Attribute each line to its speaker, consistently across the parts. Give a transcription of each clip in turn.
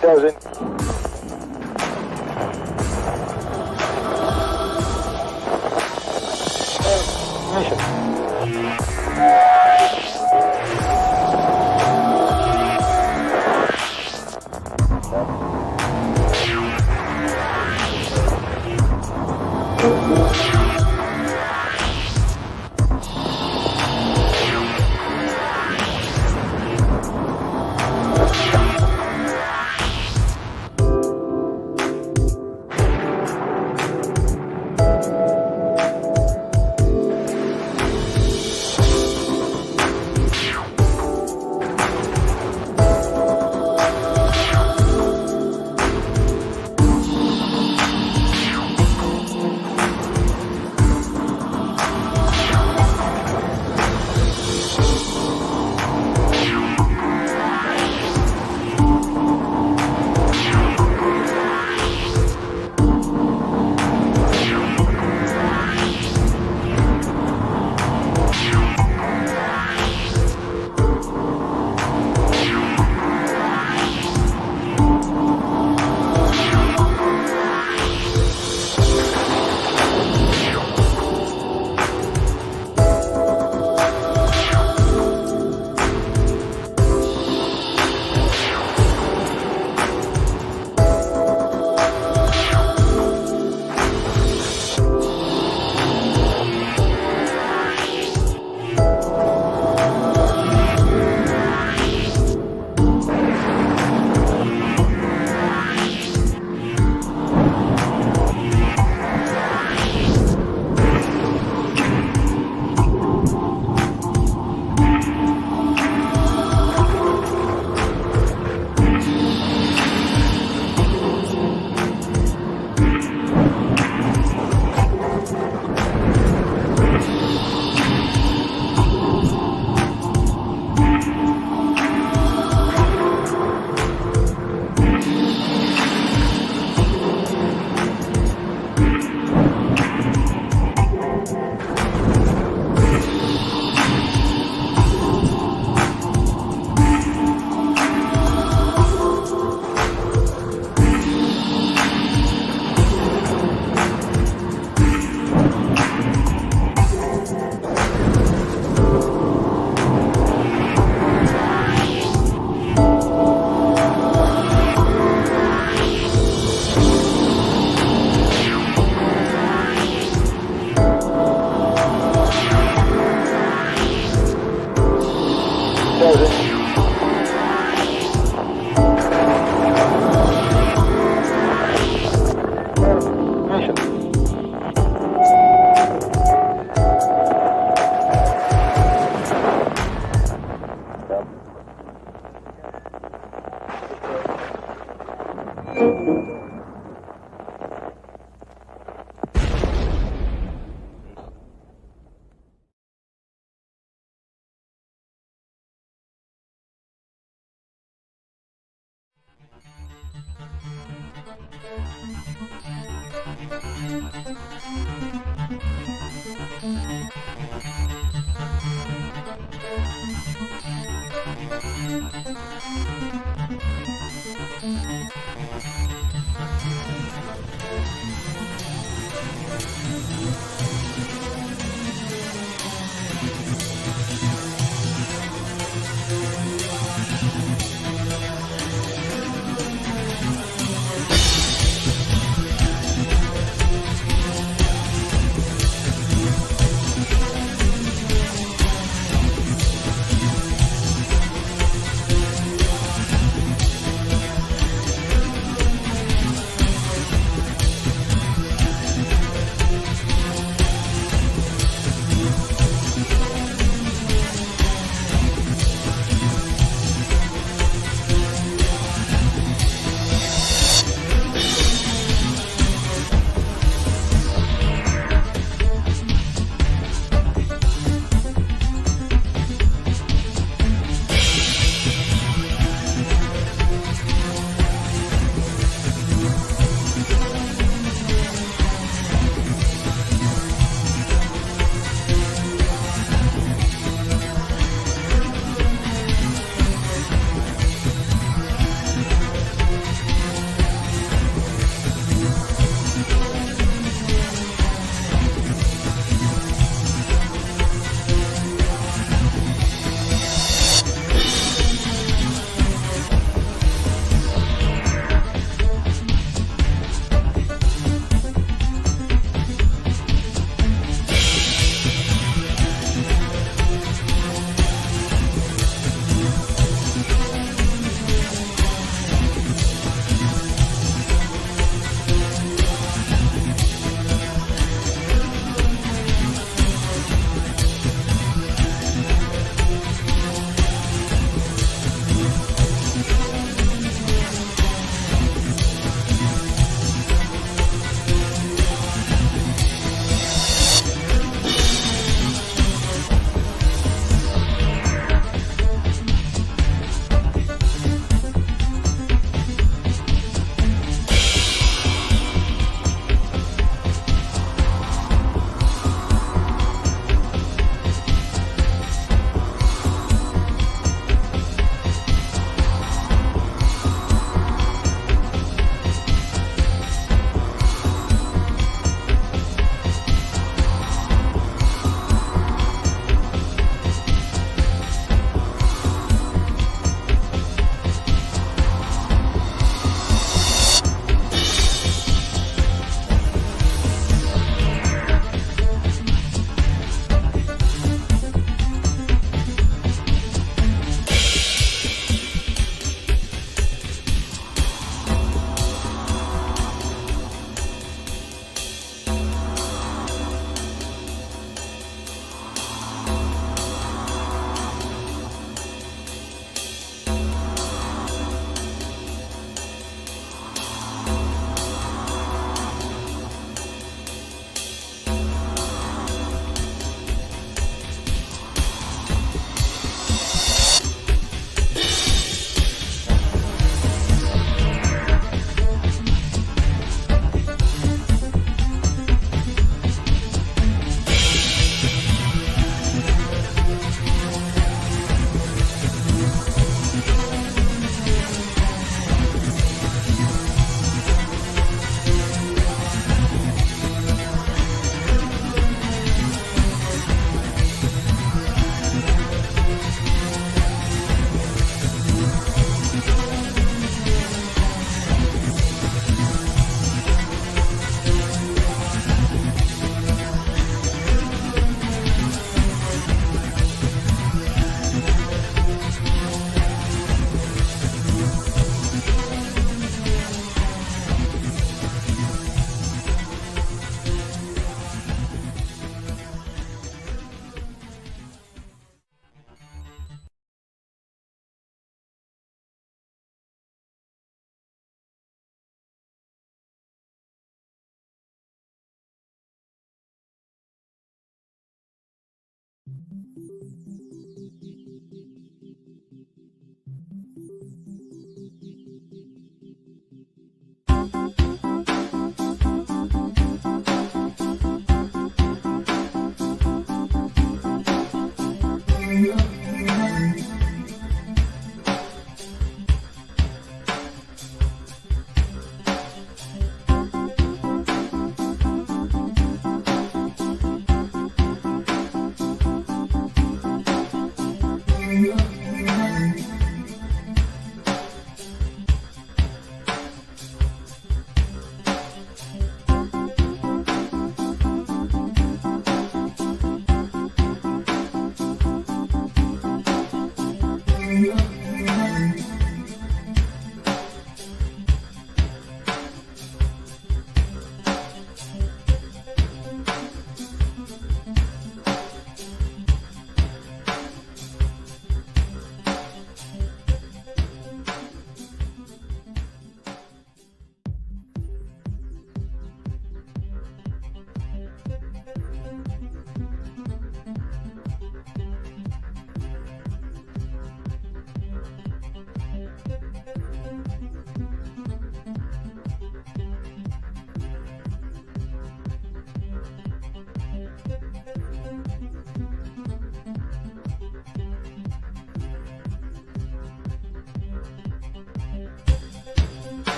Speaker 1: 1000.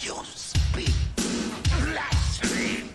Speaker 1: You speak blasphemy.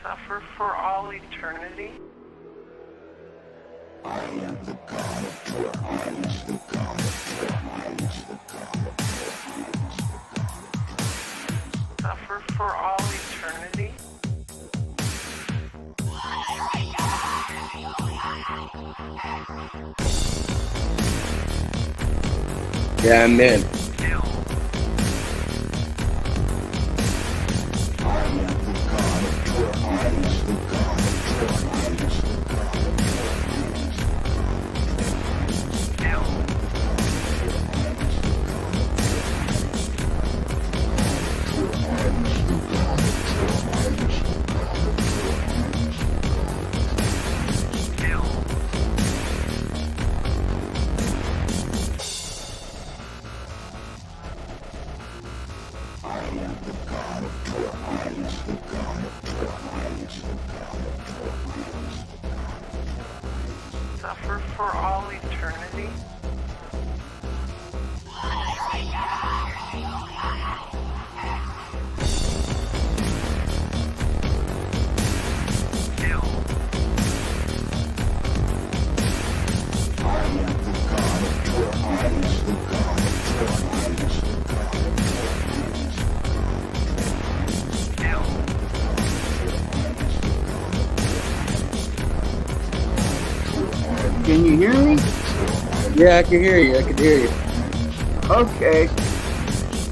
Speaker 1: Suffer for all eternity.
Speaker 2: I am the god of truth. I am the god of truth. I am the god of truth.
Speaker 1: Suffer for all eternity.
Speaker 3: Yeah, I'm in.
Speaker 1: Kill.
Speaker 2: I am the god of truth. I am the god of truth. I am the god of
Speaker 1: Kill. Kill.
Speaker 2: I am the god of truth. I am the god of truth. I am the god of truth.
Speaker 1: Suffer for all eternity. Kill.
Speaker 2: I am the god of truth. I am the god of truth. I am the god of
Speaker 1: Kill.
Speaker 4: Can you hear me?
Speaker 3: Yeah, I can hear you. I can hear you.
Speaker 4: Okay.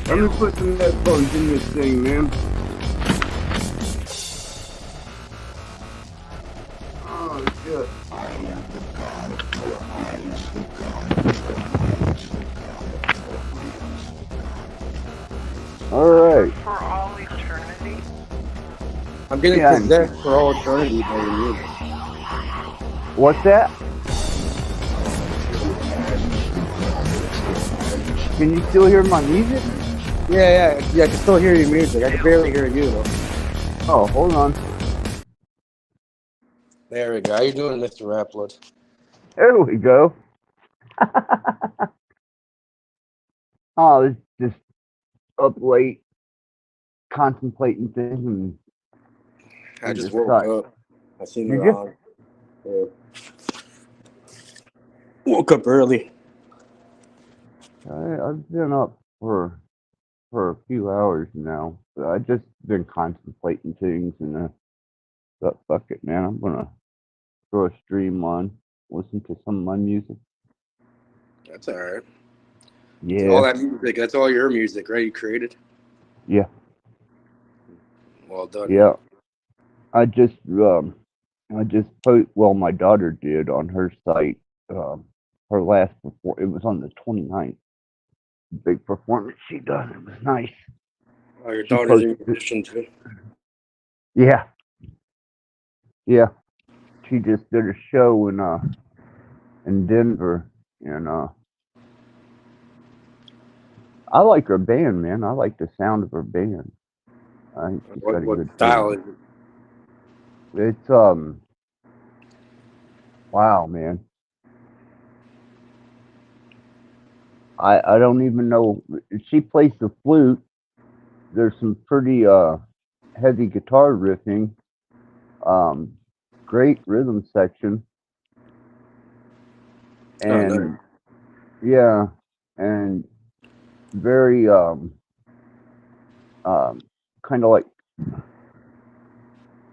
Speaker 4: Let me put some headphones in this thing, man. Oh, shit.
Speaker 2: I am the god of truth. I am the god of truth. I am the god of
Speaker 4: All right.
Speaker 1: For all eternity.
Speaker 3: I'm getting
Speaker 4: Yeah.
Speaker 3: possessed for all eternity by your music.
Speaker 4: What's that? Can you still hear my music?
Speaker 3: Yeah, I can still hear your music. I can barely hear you though.
Speaker 4: Oh, hold on.
Speaker 3: There we go. How you doing, Mr. Rattblood?
Speaker 4: There we go. Oh, it's just up late, contemplating things, and
Speaker 3: I just
Speaker 4: just
Speaker 3: woke
Speaker 4: thought-
Speaker 3: up. I seen
Speaker 4: Did
Speaker 3: you
Speaker 4: you?
Speaker 3: on. Yeah. Woke up early.
Speaker 4: I've been up for a few hours now. But I just been contemplating things, and thought, fuck it, man. I'm gonna throw a stream on, listen to some of my music.
Speaker 3: That's all right.
Speaker 4: Yeah,
Speaker 3: All that music. That's all your music, right? You created.
Speaker 4: yeah,
Speaker 3: Well done.
Speaker 4: yeah. I just put, well, my daughter did on her site. Her last it was on the 29th. Big performance she done. It was nice.
Speaker 3: Oh, your
Speaker 4: She
Speaker 3: daughter's a
Speaker 4: posted-
Speaker 3: musician too.
Speaker 4: Yeah, yeah. She just did a show in Denver, and I like her band, man. I like the sound of her band. I think she's got a
Speaker 3: What
Speaker 4: good
Speaker 3: style
Speaker 4: band.
Speaker 3: is it?
Speaker 4: It's wow, man. I don't even know. She plays the flute. There's some pretty heavy guitar riffing. Great rhythm section. And
Speaker 3: nice.
Speaker 4: yeah, and very kind of like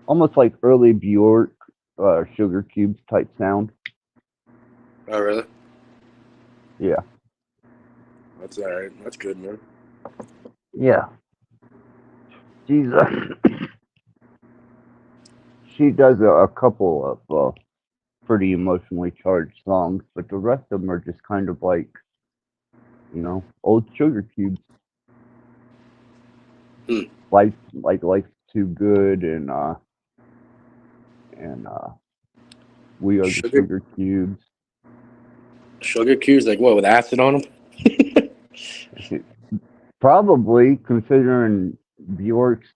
Speaker 4: almost like early Bjork, Sugar Cubes type sound.
Speaker 3: Oh, really?
Speaker 4: Yeah.
Speaker 3: That's all right. That's good, man.
Speaker 4: Yeah. She's she does a couple of pretty emotionally charged songs, but the rest of them are just kind of like, old Sugar Cubes. Life's Too Good, and We Are the Sugar Cubes.
Speaker 3: Sugar cubes, like what, with acid on them?
Speaker 4: Probably, considering Bjork's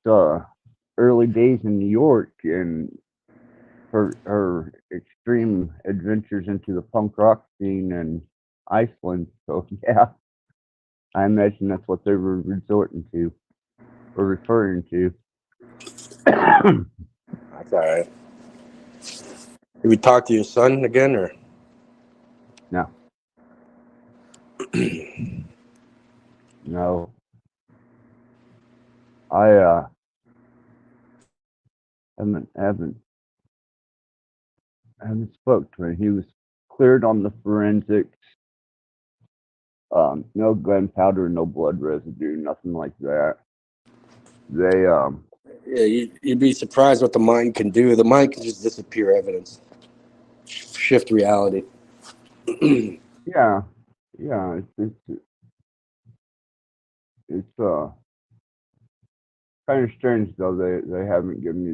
Speaker 4: early days in New York and her extreme adventures into the punk rock scene in Iceland. So yeah, I imagine that's what they were resorting to or referring to.
Speaker 3: I
Speaker 5: That's all right. Did we talk to your son again, or?
Speaker 4: No. No. I haven't spoke to him. He was cleared on the forensics. No gunpowder, no blood residue, nothing like that. They
Speaker 5: Yeah, you'd be surprised what the mind can do. The mind can just disappear evidence, shift reality.
Speaker 4: yeah, it's kind of strange though. They haven't given me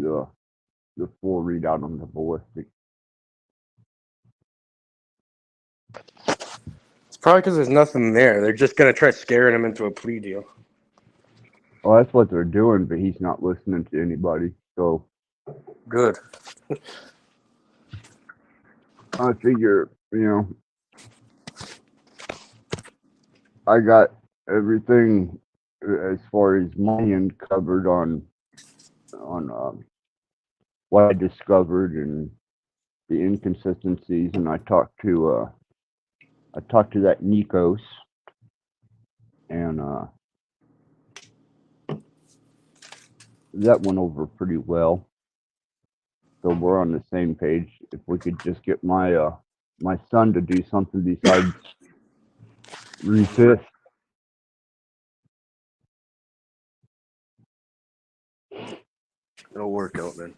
Speaker 4: the full readout on the ballistic.
Speaker 5: It's probably because there's nothing there. They're just gonna try scaring him into a plea deal.
Speaker 4: Well, that's what they're doing, but he's not listening to anybody. So
Speaker 5: Good.
Speaker 4: I figure, I got everything as far as money uncovered on what I discovered and the inconsistencies, and I talked to that Nikos, and that went over pretty well. So we're on the same page. If we could just get my son to do something besides resist.
Speaker 5: It'll work out, man.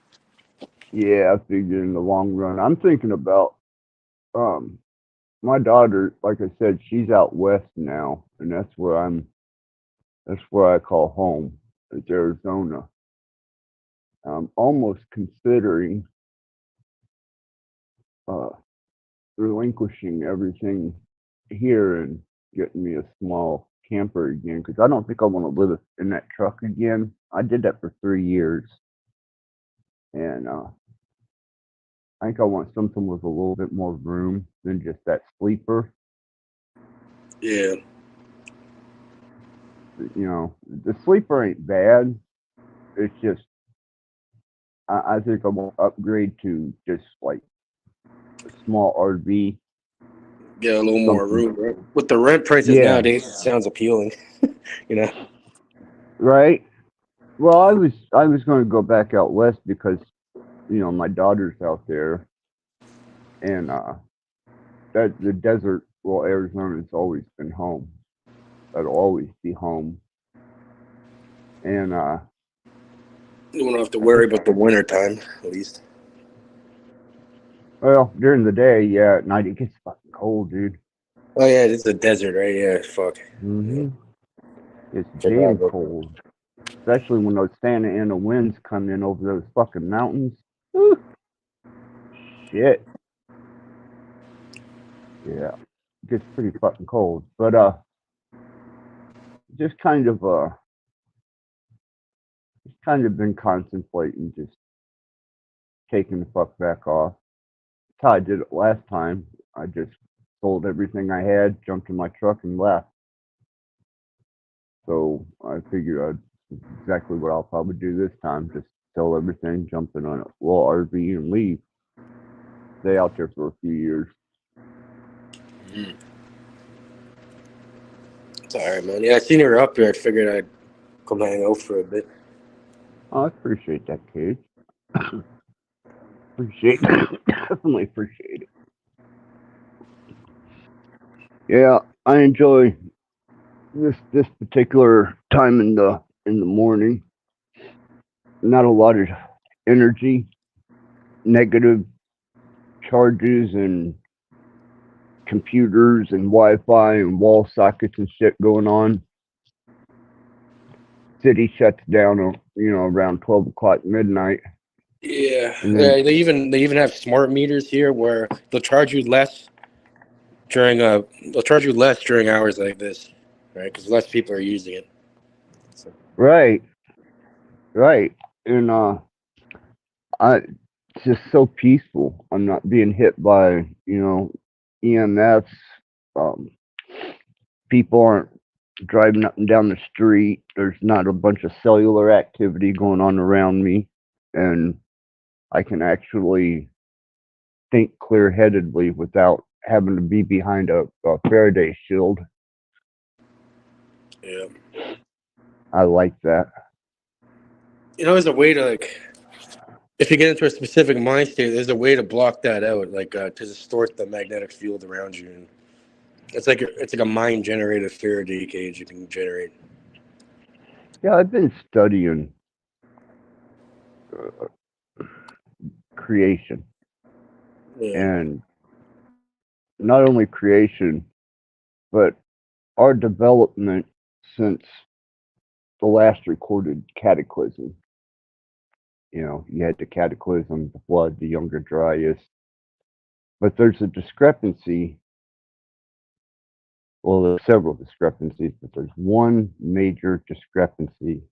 Speaker 4: Yeah, I figure in the long run. I'm thinking about my daughter, like I said, she's out west now, and that's where I call home. It's Arizona. I'm almost considering relinquishing everything here and getting me a small camper again, because I don't think I want to live in that truck again. I did that for 3 years, and I think I want something with a little bit more room than just that sleeper.
Speaker 5: Yeah.
Speaker 4: The sleeper ain't bad. It's just I think I want to upgrade to just like a small RV.
Speaker 5: Get a little more room, right? With the rent prices nowadays, it sounds appealing.
Speaker 4: Right. Well, I was going to go back out west because my daughter's out there, and that the desert. Well, Arizona's always been home. That'll always be home. And
Speaker 5: you won't have to worry about the winter time, at least.
Speaker 4: Well, during the day, yeah. At night, it gets fucking cold, dude.
Speaker 5: Oh yeah, it's a desert, right? Yeah, fuck.
Speaker 4: Mm-hmm. It's damn cold, especially when those Santa Ana winds come in over those fucking mountains. Woo. Shit. Yeah, it gets pretty fucking cold. But just kind of been contemplating just taking the fuck back off. That's how I did it last time. I just sold everything I had, jumped in my truck, and left. So I figured exactly what I'll probably do this time. Just sell everything, jump in on a little RV, and leave. Stay out there for a few years.
Speaker 5: Mm. It's all right, man. Yeah, I seen you were up there. I figured I'd come hang out for a bit.
Speaker 4: Oh, I appreciate that, Cage. Appreciate it. Definitely appreciate it. Yeah, I enjoy this particular time in the morning. Not a lot of energy, negative charges, and computers and Wi-Fi and wall sockets and shit going on. City shuts down, around 12 o'clock midnight.
Speaker 5: Yeah,
Speaker 4: And then,
Speaker 5: they even have smart meters here where they'll charge you less during hours like this, right? Because less people are using it. So.
Speaker 4: right, and it's just so peaceful. I'm not being hit by EMFs. People aren't driving up and down the street. There's not a bunch of cellular activity going on around me, and I can actually think clear-headedly without having to be behind a Faraday shield.
Speaker 5: Yeah.
Speaker 4: I like that.
Speaker 5: There's a way to if you get into a specific mind state, there's a way to block that out, to distort the magnetic field around you. And it's like a mind-generated Faraday cage you can generate.
Speaker 4: Yeah, I've been studying creation,
Speaker 5: Yeah.
Speaker 4: and not only creation, but our development since the last recorded cataclysm. You had the cataclysm, the flood, the Younger Dryas, but there's a discrepancy. Well, there's several discrepancies, but there's one major discrepancy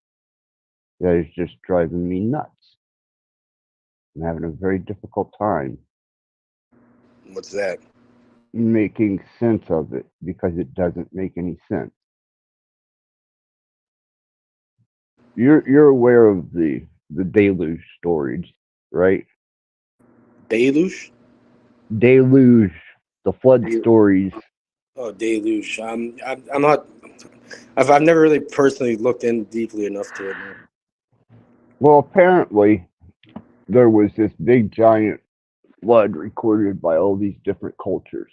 Speaker 4: that is just driving me nuts. I'm having a very difficult time
Speaker 5: What's that?
Speaker 4: making sense of it because it doesn't make any sense. You're aware of the deluge stories, right?
Speaker 5: Deluge?
Speaker 4: Deluge, the flood stories.
Speaker 5: Oh, deluge. I'm not. I've never really personally looked in deeply enough to it.
Speaker 4: Well, apparently there was this big giant flood recorded by all these different cultures.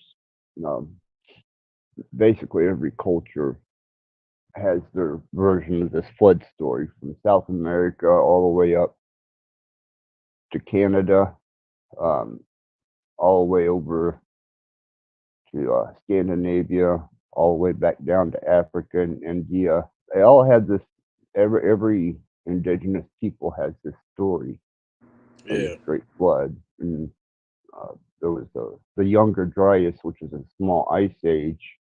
Speaker 4: Um, Basically, every culture has their version of this flood story, from South America all the way up to Canada, um, all the way over to Scandinavia, all the way back down to Africa and India. They all had this. Every indigenous people has this story of
Speaker 5: Yeah.
Speaker 4: this great flood, and there was the Younger Dryas, which is a small ice age,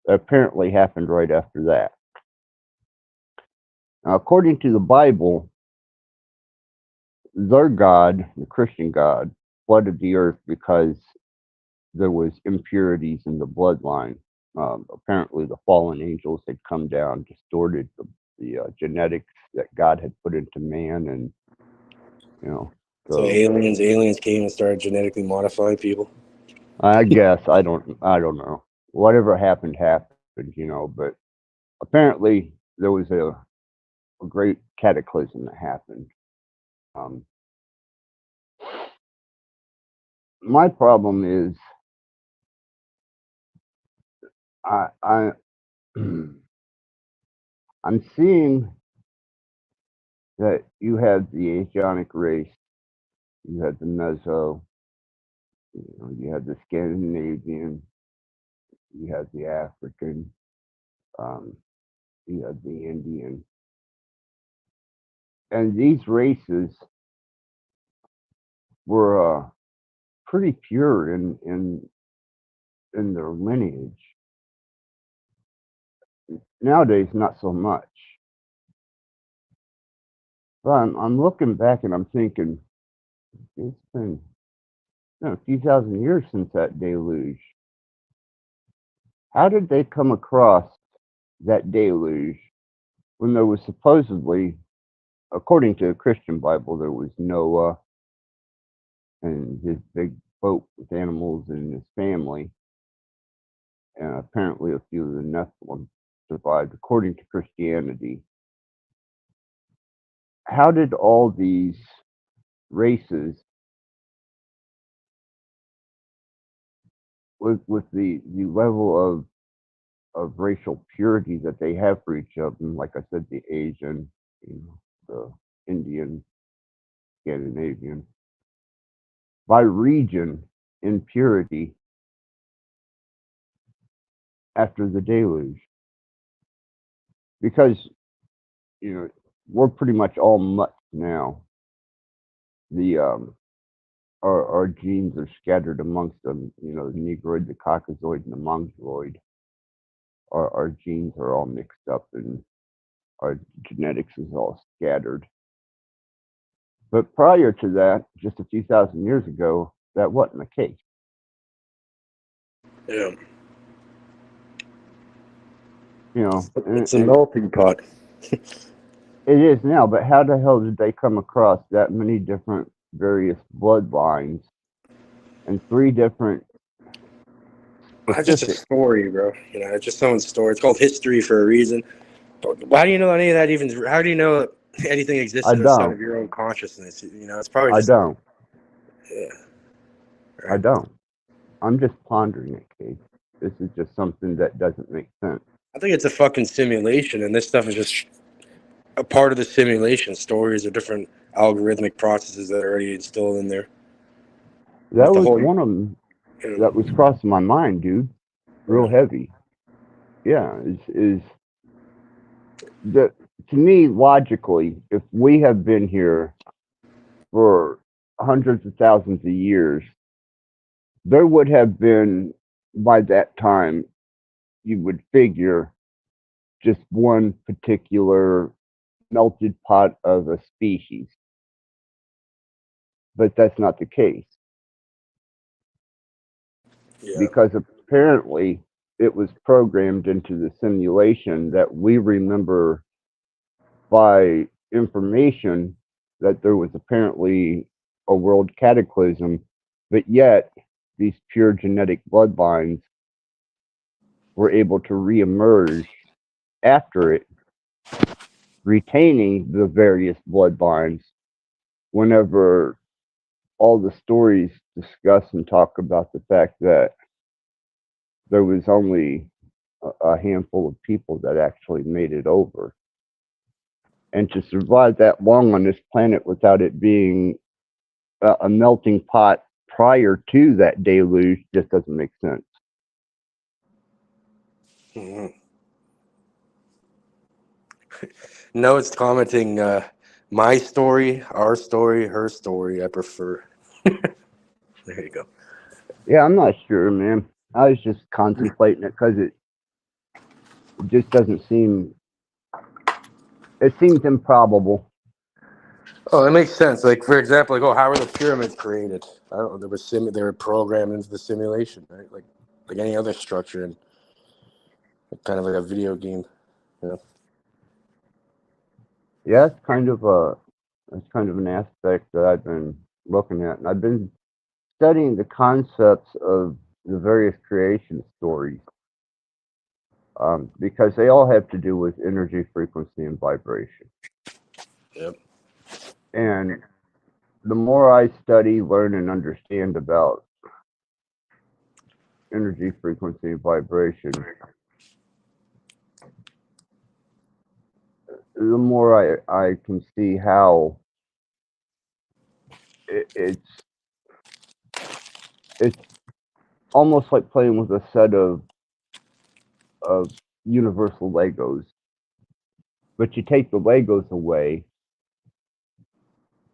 Speaker 4: that apparently happened right after that. Now, according to the Bible, their God, the Christian God, flooded the earth because there was impurities in the bloodline. Apparently, the fallen angels had come down, distorted the genetics that God had put into man, and
Speaker 5: So aliens came and started genetically modifying people.
Speaker 4: I guess I don't know. Whatever happened, but apparently there was a great cataclysm that happened. My problem is I I'm seeing that you had the Asiatic race, you had the Meso, you had the Scandinavian, you had the African, um, you had the Indian, and these races were pretty pure in their lineage. Nowadays, not so much. But I'm looking back and I'm thinking it's been a few thousand years since that deluge. How did they come across that deluge when there was supposedly, according to the Christian Bible, there was Noah and his big boat with animals and his family, and apparently a few of the Nephilim survived, according to Christianity. How did all these races, with the level of racial purity that they have for each of them, like I said, the Asian, the Indian, Scandinavian, by region in purity after the deluge? Because we're pretty much all mutts now. The our genes are scattered amongst them. The Negroid, the Caucasoid, and the Mongoloid. Our genes are all mixed up, and our genetics is all scattered. But prior to that, just a few thousand years ago, that wasn't the case.
Speaker 5: Yeah. It's a
Speaker 4: And
Speaker 5: melting pot.
Speaker 4: it is now. But how the hell did they come across that many different various bloodlines and 3 different
Speaker 5: That's just a
Speaker 4: specific.
Speaker 5: story, bro. You know, it's just someone's story. It's called history for a reason. Why do you know any of that even? How do you know that anything
Speaker 4: I
Speaker 5: existed outside
Speaker 4: don't.
Speaker 5: of your own consciousness? You know, it's probably
Speaker 4: I
Speaker 5: just,
Speaker 4: don't.
Speaker 5: yeah.
Speaker 4: I
Speaker 5: Right.
Speaker 4: don't. I'm just pondering it, Case. This is just something that doesn't make sense.
Speaker 5: I think it's a fucking simulation, and this stuff is just a part of the simulation. Stories are different algorithmic processes that are already instilled in there.
Speaker 4: That
Speaker 5: Like the
Speaker 4: was
Speaker 5: whole,
Speaker 4: one of them
Speaker 5: you know,
Speaker 4: that was crossing my mind, dude. Real heavy. Yeah, is that to me logically, if we have been here for hundreds of thousands of years, there would have been by that time you would figure just one particular melted pot of a species. But that's not the case
Speaker 5: yeah.
Speaker 4: because apparently it was programmed into the simulation that we remember by information that there was apparently a world cataclysm, but yet these pure genetic bloodlines were able to reemerge after it, retaining the various bloodlines whenever all the stories discuss and talk about the fact that there was only a handful of people that actually made it over. And to survive that long on this planet without it being a melting pot prior to that deluge just doesn't make sense.
Speaker 5: Mm-hmm. No, it's commenting my story, our story, her story. I prefer. There you go.
Speaker 4: Yeah, I'm not sure, man. I was just contemplating it because it just doesn't seem. It seems improbable.
Speaker 5: Oh, that makes sense. Like, for example, like, oh, how were the pyramids created? I don't know. They were programmed into the simulation, right? Like any other structure, and kind of like a video game. You know?
Speaker 4: Yeah, it's kind of an aspect that I've been looking at, and I've been studying the concepts of the various creation stories because they all have to do with energy, frequency, and vibration.
Speaker 5: Yep.
Speaker 4: And the more I study, learn, and understand about energy, frequency, and vibration, the more I can see how it's almost like playing with a set of universal Legos. But you take the Legos away,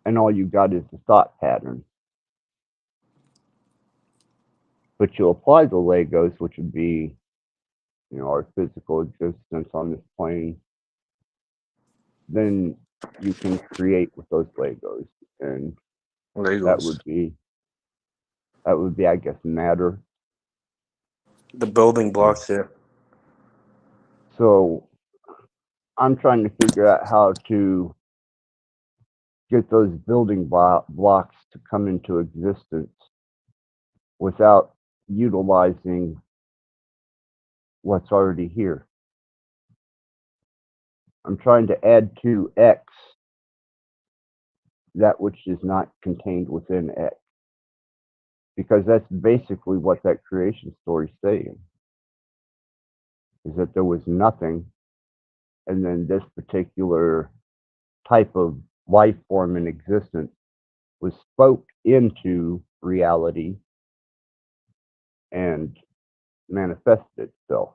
Speaker 4: and all you got is the thought pattern. But you apply the Legos, which would be, our physical existence on this plane, then you can create with those Legos, and that
Speaker 5: Legos.
Speaker 4: would be, I guess, matter.
Speaker 5: The building blocks here.
Speaker 4: So I'm trying to figure out how to get those building blocks to come into existence without utilizing what's already here. I'm trying to add to X that which is not contained within X, because that's basically what that creation story is saying, is that there was nothing, and then this particular type of life form in existence was spoke into reality and manifested itself.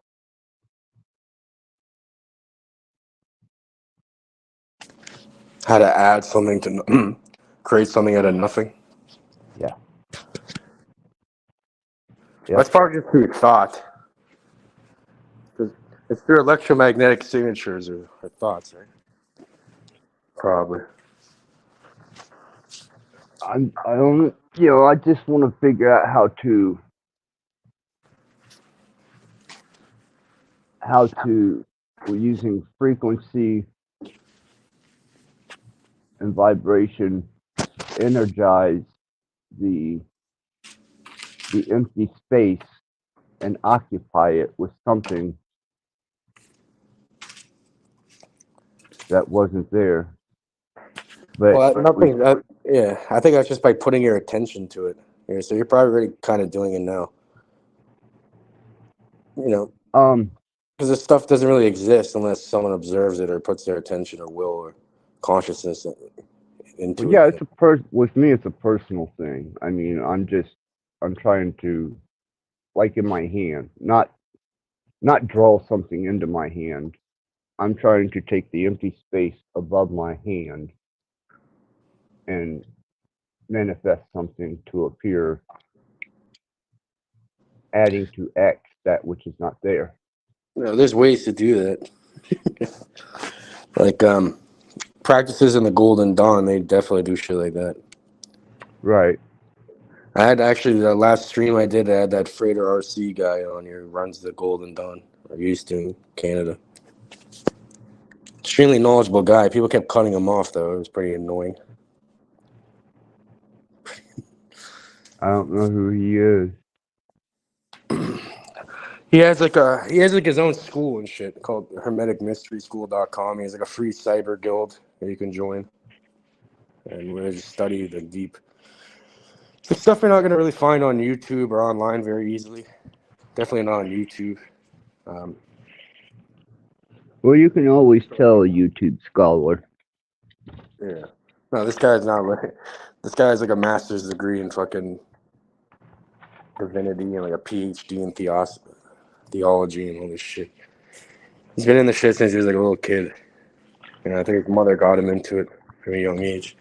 Speaker 5: How to add something to create something out of nothing.
Speaker 4: Yeah. Yep.
Speaker 5: That's probably just through thought. Because it's through electromagnetic signatures or thoughts, right? Probably.
Speaker 4: I don't, I just want to figure out how we're using frequency and vibration energize the empty space and occupy it with something that wasn't there. But
Speaker 5: Well, nothing. Yeah, I think that's just by putting your attention to it. Yeah, so you're probably already kind of doing it now. You know, because this stuff doesn't really exist unless someone observes it or puts their attention or will or consciousness into
Speaker 4: yeah,
Speaker 5: it.
Speaker 4: with me, it's a personal thing. I mean, I'm trying to, like in my hand, not draw something into my hand. I'm trying to take the empty space above my hand and manifest something to appear, adding to X that which is not there.
Speaker 5: There's ways to do that. Like practices in the Golden Dawn, they definitely do shit like that.
Speaker 4: Right.
Speaker 5: I had actually the last stream I did, I had that Freighter RC guy on here who runs the Golden Dawn, or used to in Canada. Extremely knowledgeable guy. People kept cutting him off though. It was pretty annoying.
Speaker 4: I don't know who he is.
Speaker 5: He has like his own school and shit called hermeticmysteryschool.com. He has like a free cyber guild that you can join. And we just study the deep stuff you're not gonna really find on YouTube or online very easily. Definitely not on YouTube.
Speaker 4: Well, you can always tell a YouTube scholar.
Speaker 5: Yeah. No, this guy's not right. This guy has like a master's degree in fucking divinity and like a PhD in theology and all this shit. He's been in the shit since he was like a little kid. I think his mother got him into it from a young age.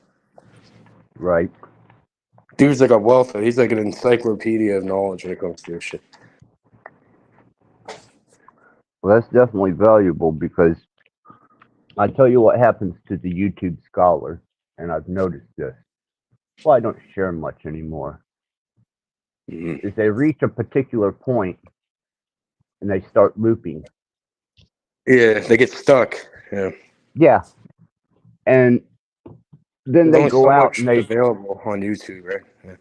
Speaker 4: Right.
Speaker 5: Dude's like a wealth. He's like an encyclopedia of knowledge when it comes to this shit.
Speaker 4: Well, that's definitely valuable because I tell you what happens to the YouTube scholar, and I've noticed this. Well, I don't share much anymore.
Speaker 5: Mm-hmm.
Speaker 4: Is they reach a particular point and they start looping.
Speaker 5: Yeah, they get stuck. Yeah.
Speaker 4: Yeah. And then
Speaker 5: There's
Speaker 4: they go out and they
Speaker 5: available on YouTube, right?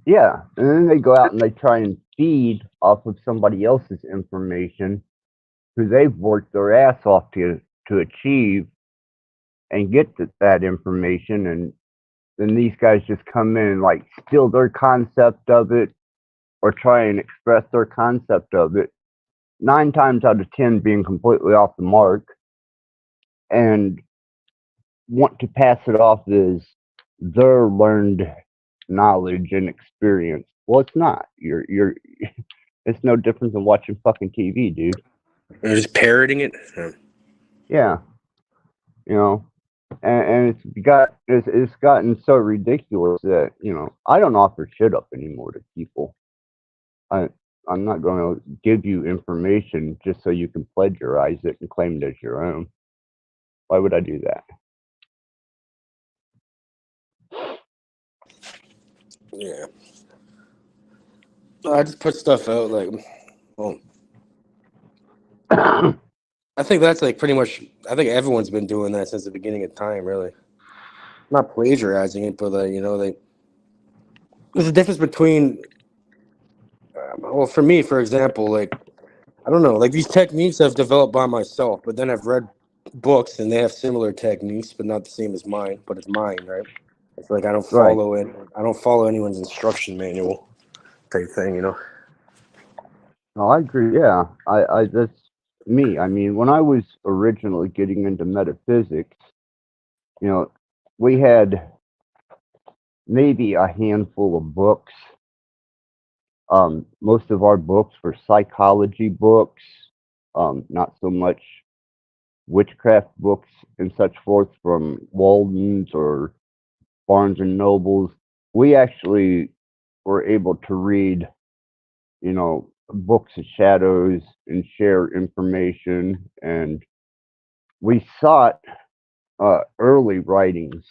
Speaker 4: yeah, and then they go out and they try and feed off of somebody else's information who they've worked their ass off to achieve and get that information, and then these guys just come in and like steal their concept of it or try and express their concept of it, 9 times out of 10 being completely off the mark, and want to pass it off as their learned knowledge and experience. Well, it's not. You're it's no different than watching fucking TV, dude.
Speaker 5: They're just parroting it.
Speaker 4: Yeah. You know, and it's gotten so ridiculous that, I don't offer shit up anymore to people. I'm not going to give you information just so you can plagiarize it and claim it as your own. Why would I do that?
Speaker 5: Yeah. I just put stuff out like, well, I think that's like pretty much, I think everyone's been doing that since the beginning of time, really. Not plagiarizing it, but there's a difference between, well, for me, for example, like, I don't know, like these techniques I've developed by myself, but then I've read books and they have similar techniques, but not the same as mine, but it's mine, right? It's like I don't follow it. I don't follow anyone's instruction manual type thing,
Speaker 4: No, I agree. Yeah, I that's me. I mean, when I was originally getting into metaphysics, we had maybe a handful of books. Most of our books were psychology books, not so much witchcraft books and such forth from Walden's or Barnes and Nobles. We actually were able to read, books of shadows and share information, and we sought early writings,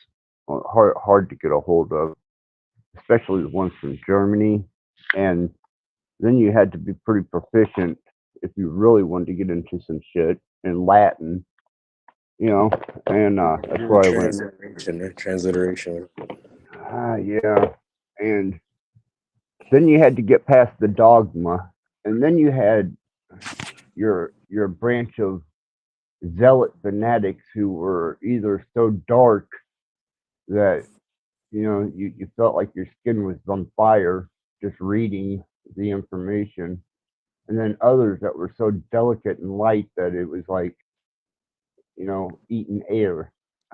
Speaker 4: hard to get a hold of, especially the ones from Germany, and then you had to be pretty proficient if you really wanted to get into some shit in Latin, and that's where I went.
Speaker 5: Transliteration.
Speaker 4: Yeah, and then you had to get past the dogma, and then you had your branch of zealot fanatics who were either so dark that you felt like your skin was on fire just reading the information, and then others that were so delicate and light that it was like eating air.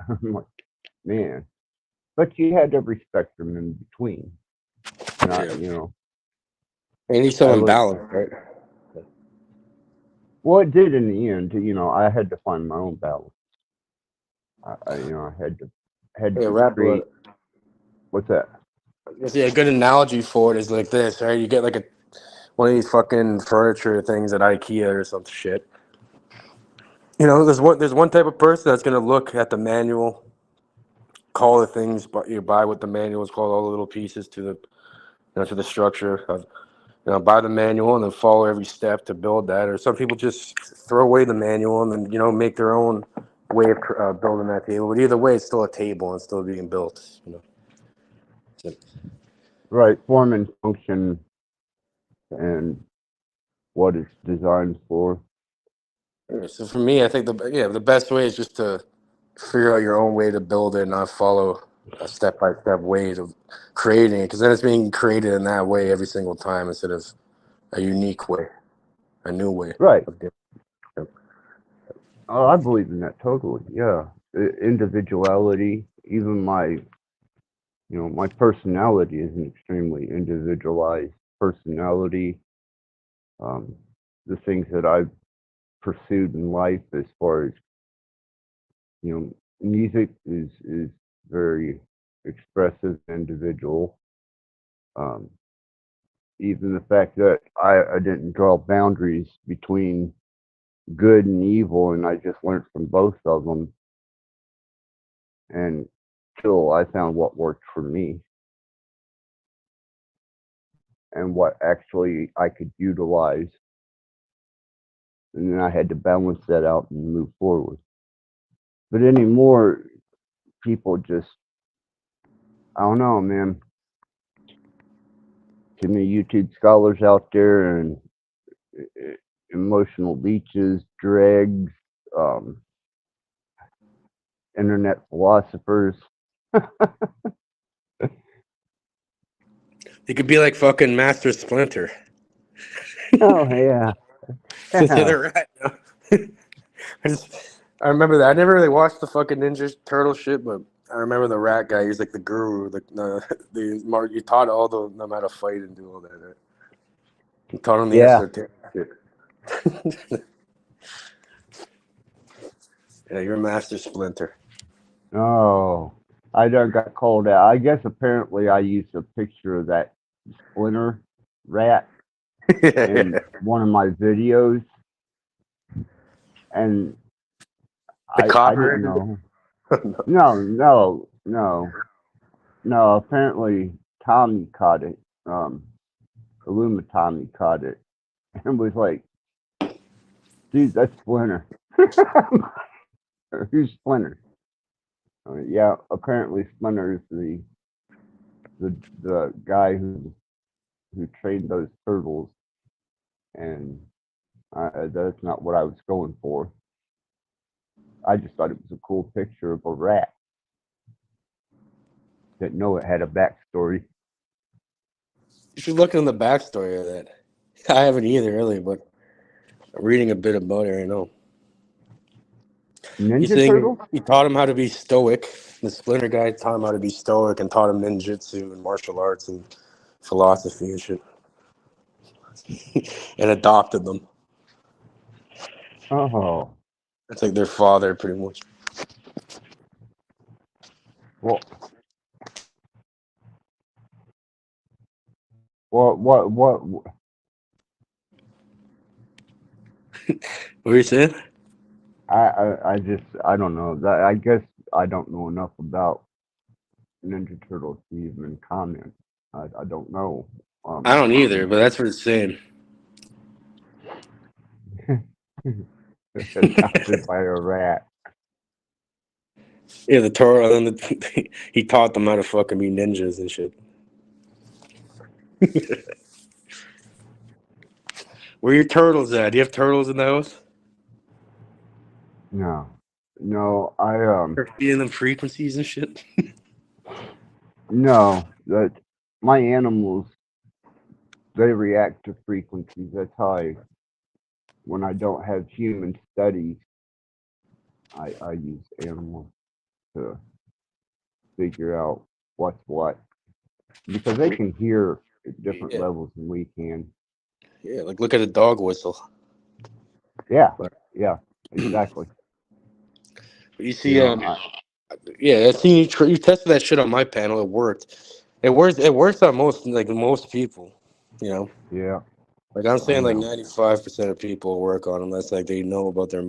Speaker 4: I'm like, man, but you had every spectrum in between, and
Speaker 5: Yeah. And he's
Speaker 4: I
Speaker 5: so
Speaker 4: look.
Speaker 5: imbalanced, right?
Speaker 4: Well, it did in the end. I had to find my own balance. I had
Speaker 5: Yeah,
Speaker 4: to
Speaker 5: Rattblood.
Speaker 4: create. What's that?
Speaker 5: Yeah, a good analogy for it is like this, right? You get like one of these fucking furniture things at IKEA or some shit. There's one type of person that's gonna look at the manual, call the things but you buy what the manual is called, all the little pieces to the structure of buy the manual and then follow every step to build that. Or some people just throw away the manual and then make their own way of building that table. But either way, it's still a table and it's still being built. So,
Speaker 4: Right, form and function and what it's designed for.
Speaker 5: yeah, so for me, I think the best way is just to figure out your own way to build it, and not follow a step-by-step way of creating it, because then it's being created in that way every single time instead of a unique way, a new way
Speaker 4: Right.
Speaker 5: of doing it.
Speaker 4: Oh, I believe in that totally. Yeah, individuality. Even my personality is an extremely individualized personality. Um, the things that I've pursued in life, as far as music is very expressive, individual. Um, Even the fact that I didn't draw boundaries between good and evil, and I just learned from both of them, and till I found what worked for me and what actually I could utilize, and then I had to balance that out and move forward. But anymore, people just, I don't know, man. Too many YouTube scholars out there and uh, emotional leeches, dregs, um, internet philosophers.
Speaker 5: It could be like fucking Master Splinter.
Speaker 4: Oh yeah,
Speaker 5: The
Speaker 4: yeah,
Speaker 5: other rat. I remember that. I never really watched the fucking Ninja Turtle shit, but I remember the rat guy. He's like the guru. You taught all them how to fight and do all that. Right? You taught them the
Speaker 4: yeah.
Speaker 5: esoteric shit. Yeah, you're Master Splinter.
Speaker 4: Oh, I done got called out. I guess apparently I used a picture of that Splinter rat in one of my videos, and
Speaker 5: The
Speaker 4: I didn't
Speaker 5: copper.
Speaker 4: know. No. Apparently Tommy caught it. Illuma Tommy caught it and was like, "Dude, that's Splinter." Who's Splinter? Yeah, apparently Splinter is the guy who trained those turtles, and that's not what I was going for. I just thought it was a cool picture of a rat. Didn't know it had a backstory.
Speaker 5: You should look in the backstory of that. I haven't either, really, but I'm reading a bit about it right now. He's
Speaker 4: Ninja
Speaker 5: saying
Speaker 4: Turtle?
Speaker 5: he taught him how to be stoic. The Splinter guy taught him how to be stoic and taught him ninjutsu and martial arts and philosophy and shit, and adopted them.
Speaker 4: Oh,
Speaker 5: It's like their father, pretty much.
Speaker 4: well, what?
Speaker 5: What were you saying?
Speaker 4: I don't know. I guess I don't know enough about Ninja Turtles to even comment. I don't know.
Speaker 5: I don't either, but that's what it's saying.
Speaker 4: Adopted by a rat.
Speaker 5: Yeah, the turtle, and then he taught them how to fucking be ninjas and shit. Where your turtles at? Do you have turtles in the house?
Speaker 4: No, no,
Speaker 5: Or feeding them frequencies and shit?
Speaker 4: no. That my animals, they react to frequencies. That's how when I don't have human studies, I use animals to figure out what's what because they can hear at different
Speaker 5: Yeah.
Speaker 4: levels than we can.
Speaker 5: Yeah, like look at a dog whistle.
Speaker 4: Yeah, yeah, exactly.
Speaker 5: You
Speaker 4: You
Speaker 5: see,
Speaker 4: know,
Speaker 5: yeah, I seen you tested that shit on my panel. It worked. It works. It works on most people. You know,
Speaker 4: yeah,
Speaker 5: like I'm
Speaker 4: I
Speaker 5: saying, like
Speaker 4: know.
Speaker 5: 95% of people work on unless like they know about their,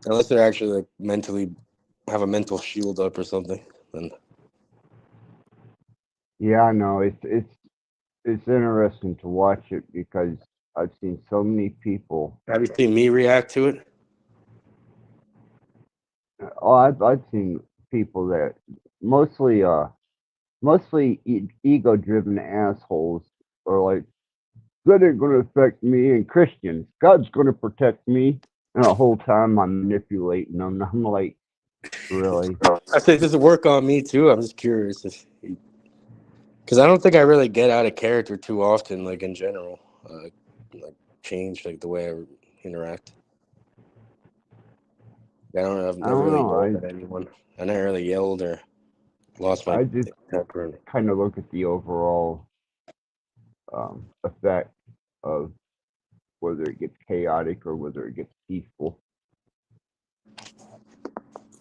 Speaker 5: unless they're actually like mentally have a mental shield up or something. And
Speaker 4: Yeah, I know. It's interesting to watch it because I've seen so many people.
Speaker 5: have you seen me react to it?
Speaker 4: Oh, I've seen people that mostly mostly ego-driven assholes are like, that ain't gonna affect me and Christians. God's gonna protect me. And the whole time I'm manipulating them. I'm like, really?
Speaker 5: I say, does it work on me too? I'm just curious if, because I don't think I really get out of character too often, like in general, like change like the way I interact. I've
Speaker 4: I
Speaker 5: never
Speaker 4: don't
Speaker 5: really
Speaker 4: know.
Speaker 5: yelled at anyone. I never really yelled or lost my
Speaker 4: I just
Speaker 5: temper.
Speaker 4: kind of look at the overall effect of whether it gets chaotic or whether it gets peaceful.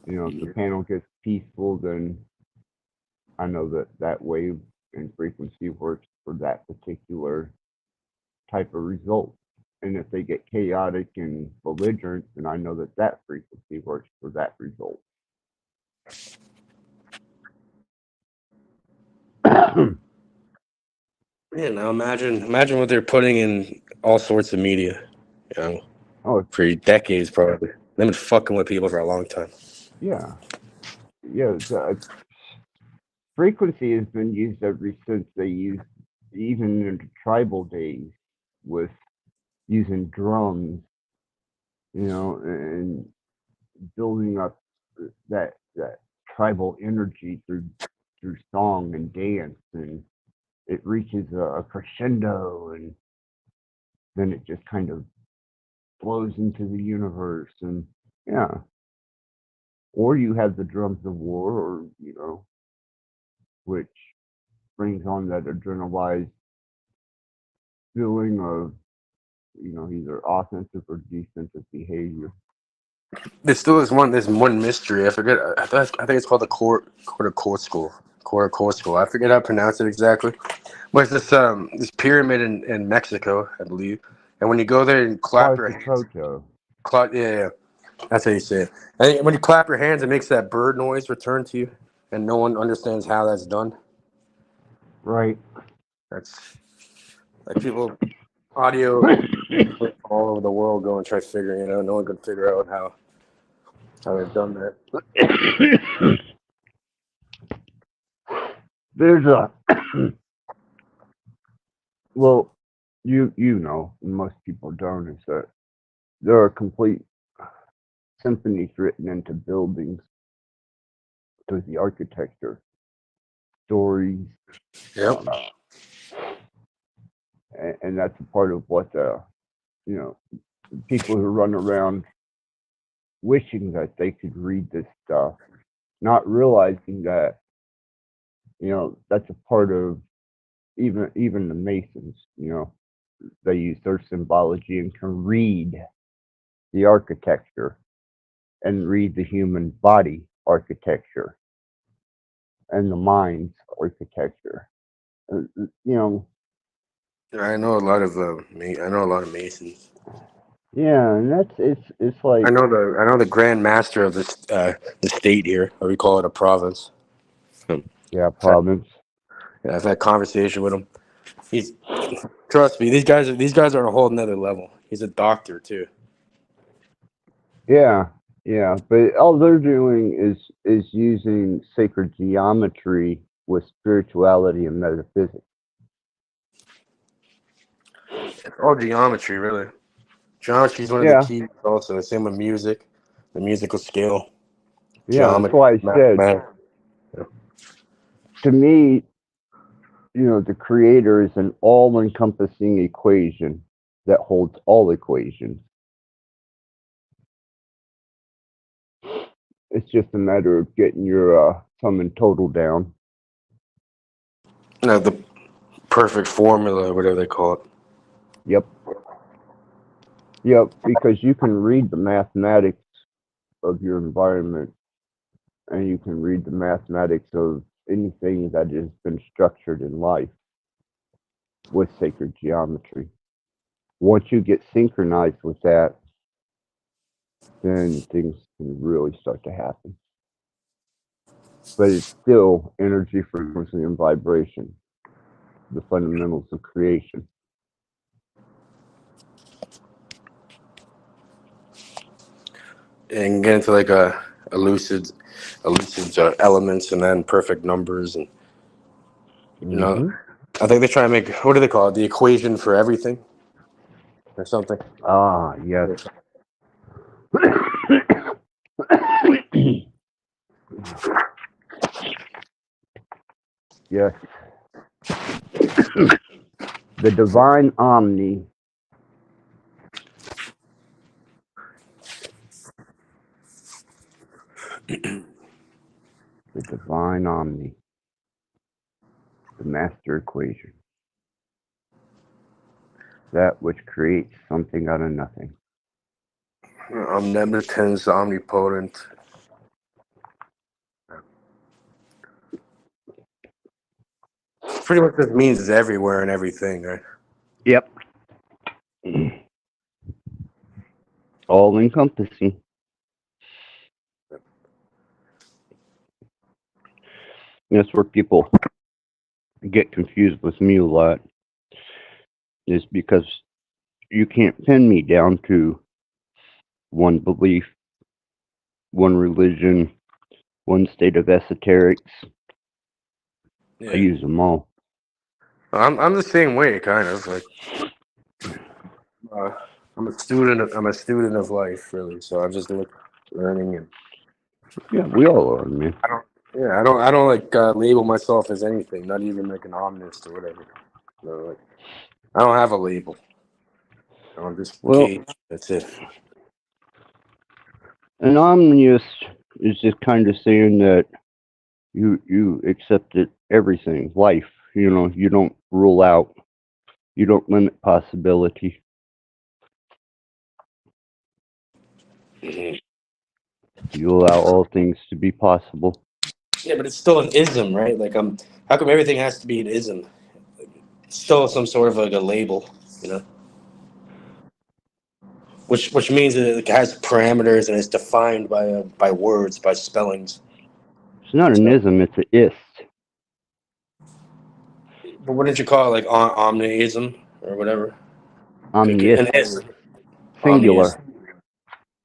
Speaker 4: You know, if the panel gets peaceful, then I know that that wave and frequency works for that particular type of result. And if they get chaotic and belligerent, then I know that that frequency works for that result.
Speaker 5: Yeah, now imagine what they're putting in all sorts of media, you know,
Speaker 4: Oh,
Speaker 5: for decades probably. They've been fucking with people for a long time.
Speaker 4: yeah. Yeah. Frequency has been used ever since they used, even in the tribal days, with using drums, you know, and building up that tribal energy through song and dance, and it reaches a crescendo, and then it just kind of flows into the universe, and yeah. Or you have the drums of war, or you know, which brings on that adrenalized feeling of, you know, either offensive or defensive behavior.
Speaker 5: There's still this one mystery. I forget. I think it's called the court school. Court school. I forget how to pronounce it exactly. But it's this pyramid in Mexico, I believe. And when you go there and
Speaker 4: Oh,
Speaker 5: clap
Speaker 4: it's
Speaker 5: your
Speaker 4: a
Speaker 5: hands,
Speaker 4: Proto.
Speaker 5: yeah, that's how you say it. And when you clap your hands, it makes that bird noise return to you, and no one understands how that's done.
Speaker 4: Right.
Speaker 5: That's like people audio all over the world go and try figuring it out. No one can figure out how they've done that.
Speaker 4: There's a well, you know, and most people don't, is that there are complete symphonies written into buildings through the architecture, stories,
Speaker 5: Yep.
Speaker 4: and that's a part of what you know, people who run around wishing that they could read this stuff, not realizing that, you know, that's a part of even the Masons. You know, they use their symbology and can read the architecture and read the human body architecture and the mind's architecture. You know,
Speaker 5: I know a lot of I know a lot of Masons.
Speaker 4: yeah, and that's it's like,
Speaker 5: I know the Grand Master of this the state here, or we call it a province.
Speaker 4: yeah, province.
Speaker 5: Yeah, I've had conversation with him. He's trust me, these guys are on a whole nother level. He's a doctor too.
Speaker 4: Yeah, Yeah, but all they're doing is using sacred geometry with spirituality and metaphysics.
Speaker 5: It's all geometry, really. Geometry is one of the
Speaker 4: Yeah,
Speaker 5: keys. Also, the same with music, the musical scale,
Speaker 4: yeah, that's
Speaker 5: geometry,
Speaker 4: why I said,
Speaker 5: mathematics.
Speaker 4: to me, the creator is an all-encompassing equation that holds all equations. It's just a matter of getting your sum and total down.
Speaker 5: The perfect formula, whatever they call it.
Speaker 4: Yep. Yep, because you can read the mathematics of your environment, and you can read the mathematics of anything that has been structured in life with sacred geometry. Once you get synchronized with that, then things can really start to happen. But it's still energy, frequency, and vibration, the fundamentals of creation.
Speaker 5: And get into like a lucid elements, and then perfect numbers, and
Speaker 4: Mm-hmm.
Speaker 5: I think they try to make, what do they call it, the equation for everything or something.
Speaker 4: Ah, yes. Yes. The divine omni. The divine omni. The master equation. That which creates something out of nothing.
Speaker 5: Omnipotence, omnipotent. Pretty much just means it's everywhere and everything, right?
Speaker 4: Yep. All encompassing. That's where people get confused with me a lot, is because you can't pin me down to one belief, one religion, one state of esoterics.
Speaker 5: Yeah.
Speaker 4: I use them all.
Speaker 5: I'm the same way, kind of. Like, I'm a student. I'm a student of life, really. So I'm just learning, and
Speaker 4: Yeah, we all are, man.
Speaker 5: I don't like label myself as anything, not even like an omnist or whatever. Like, I don't have a label. I'm just
Speaker 4: Well,
Speaker 5: Gage. That's it.
Speaker 4: an omnius is just kind of saying that you accepted everything, life. You don't rule out, you don't limit possibility.
Speaker 5: Mhm.
Speaker 4: You allow all things to be possible.
Speaker 5: Yeah, but it's still an ism, right? Like, how come everything has to be an ism? It's still some sort of like a label, you know? Which means that it has parameters and it's defined by words, by spellings.
Speaker 4: It's not an
Speaker 5: So,
Speaker 4: ism, it's an ist.
Speaker 5: but what did you call it? Like omniism or whatever?
Speaker 4: Omniist,
Speaker 5: An ism. Omniism.
Speaker 4: singular.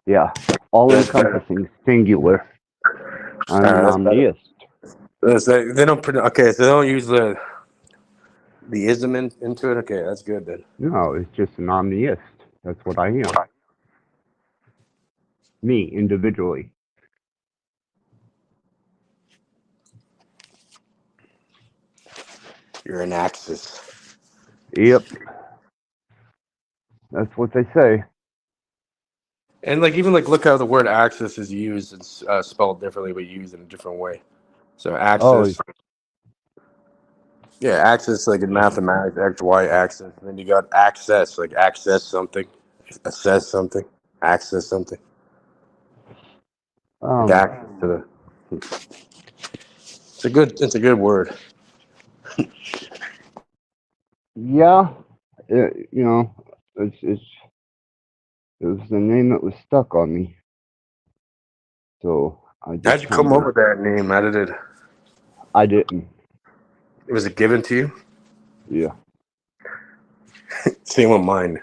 Speaker 4: Yeah, all
Speaker 5: That's better.
Speaker 4: encompassing, singular. I'm an
Speaker 5: That's better.
Speaker 4: omniist.
Speaker 5: They don't put, okay, so they don't use the ism into it. Okay, that's good then.
Speaker 4: No, it's just an omniist. That's what I am. Me, individually.
Speaker 5: You're an axis.
Speaker 4: Yep, that's what they say.
Speaker 5: And like, even like, look how the word axis is used. It's spelled differently, but used in a different way. So
Speaker 4: Oh,
Speaker 5: axis, yeah, axis like in mathematics, x y axis. And then you got access, like access something, assess something, access something. Like access to the. It's a good word.
Speaker 4: yeah, it's it was the name that was stuck on me. So I just
Speaker 5: How'd you come up with that name? How did it?
Speaker 4: I didn't.
Speaker 5: Was it given to you?
Speaker 4: Yeah.
Speaker 5: Same with mine.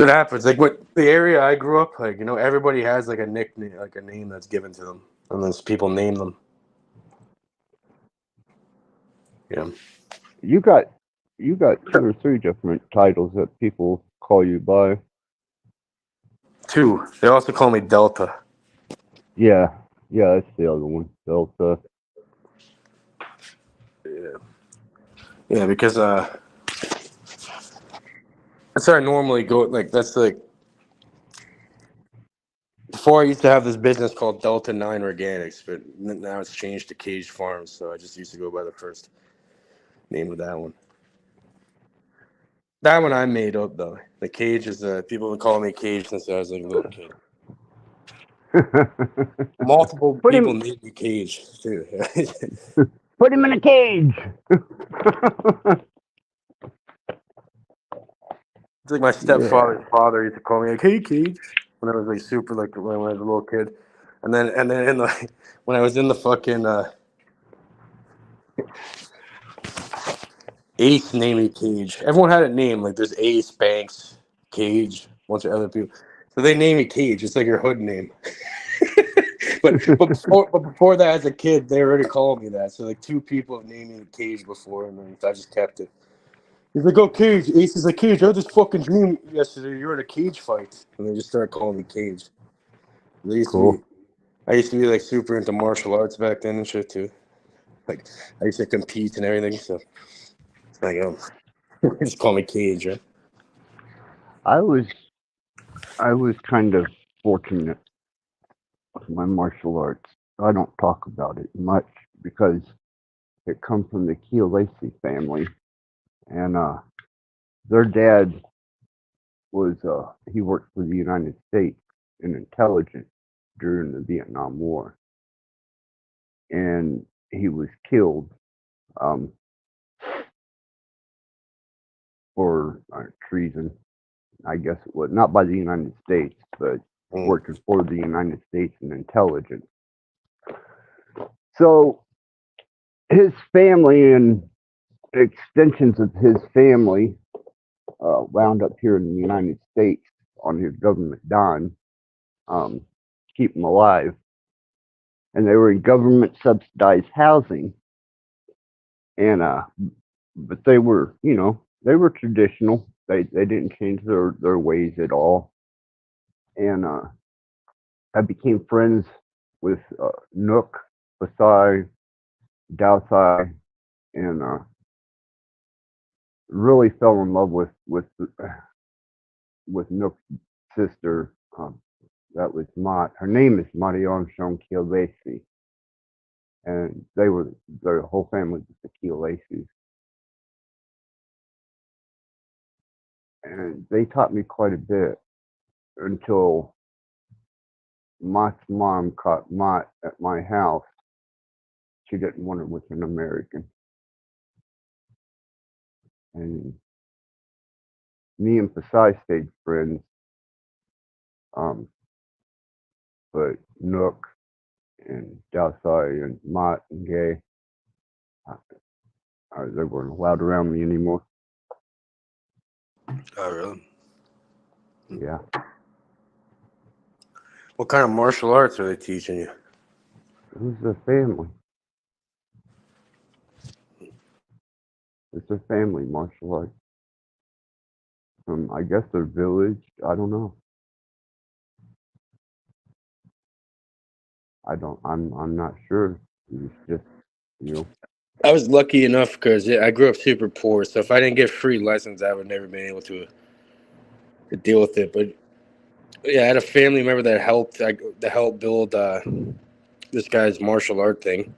Speaker 5: So it happens. Like what the area I grew up, like everybody has like a nickname, like a name that's given to them, and then people name them. Yeah.
Speaker 4: You got 2 or 3 different titles that people call you by.
Speaker 5: 2. They also call me Delta.
Speaker 4: Yeah, that's the other one. Delta.
Speaker 5: Yeah, because that's how I normally go. Like that's like before I used to have this business called Delta 9 Organics, but now it's changed to Cage Farms. So I just used to go by the first name of that one. That one I made up though. The Cage is people have been calling me Cage since I was like a little kid. Multiple
Speaker 4: Put
Speaker 5: people
Speaker 4: him
Speaker 5: named me Cage too.
Speaker 4: put him in a cage.
Speaker 5: It's like my stepfather's father used to call me like, "Hey, Cage," when I was like super like when I was a little kid, and then in the when I was in the fucking Ace named me Cage. Everyone had a name like there's Ace, Banks, Cage, a bunch of other people, so they named me Cage. It's like your hood name. but before that, as a kid, they already called me that. So like 2 people have named me Cage before, and then I just kept it. He's like, "Oh, Cage." Ace is like, "Cage, I had this fucking dream yesterday. You were in a cage fight," and they just started calling me Cage. I used
Speaker 4: Cool.
Speaker 5: to be like super into martial arts back then and shit too. Like I used to compete and everything. So it's like, just call me Cage, right?
Speaker 4: I was kind of fortunate with my martial arts. I don't talk about it much because it comes from the Keolacy family, and their dad was he worked for the United States in intelligence during the Vietnam War, and he was killed um, for treason. I guess it was not by the United States, but working for the United States in intelligence. So his family and extensions of his family wound up here in the United States on his government dime, keep him alive. And they were in government subsidized housing. And but they were, they were traditional. They didn't change their ways at all. And I became friends with Nook, Basai, Daosai, and really fell in love with Nook's sister. That was Mott. Her name is Marion Shon Keolesi, and their whole family was the Keolesis. And they taught me quite a bit until Mott's mom caught Mott at my house. She didn't want her with an American. And me and Pasai stayed friends. But Nook and Dalsai and Mott and Gay, they weren't allowed around me anymore.
Speaker 5: Oh, really?
Speaker 4: Yeah.
Speaker 5: What kind of martial arts are they teaching you?
Speaker 4: Who's the family? It's a family martial arts. I guess their village. I don't know. I'm not sure. It's just,
Speaker 5: I was lucky enough because I grew up super poor, so if I didn't get free lessons, I would never been able to deal with it. But yeah, I had a family member that helped build this guy's martial art thing,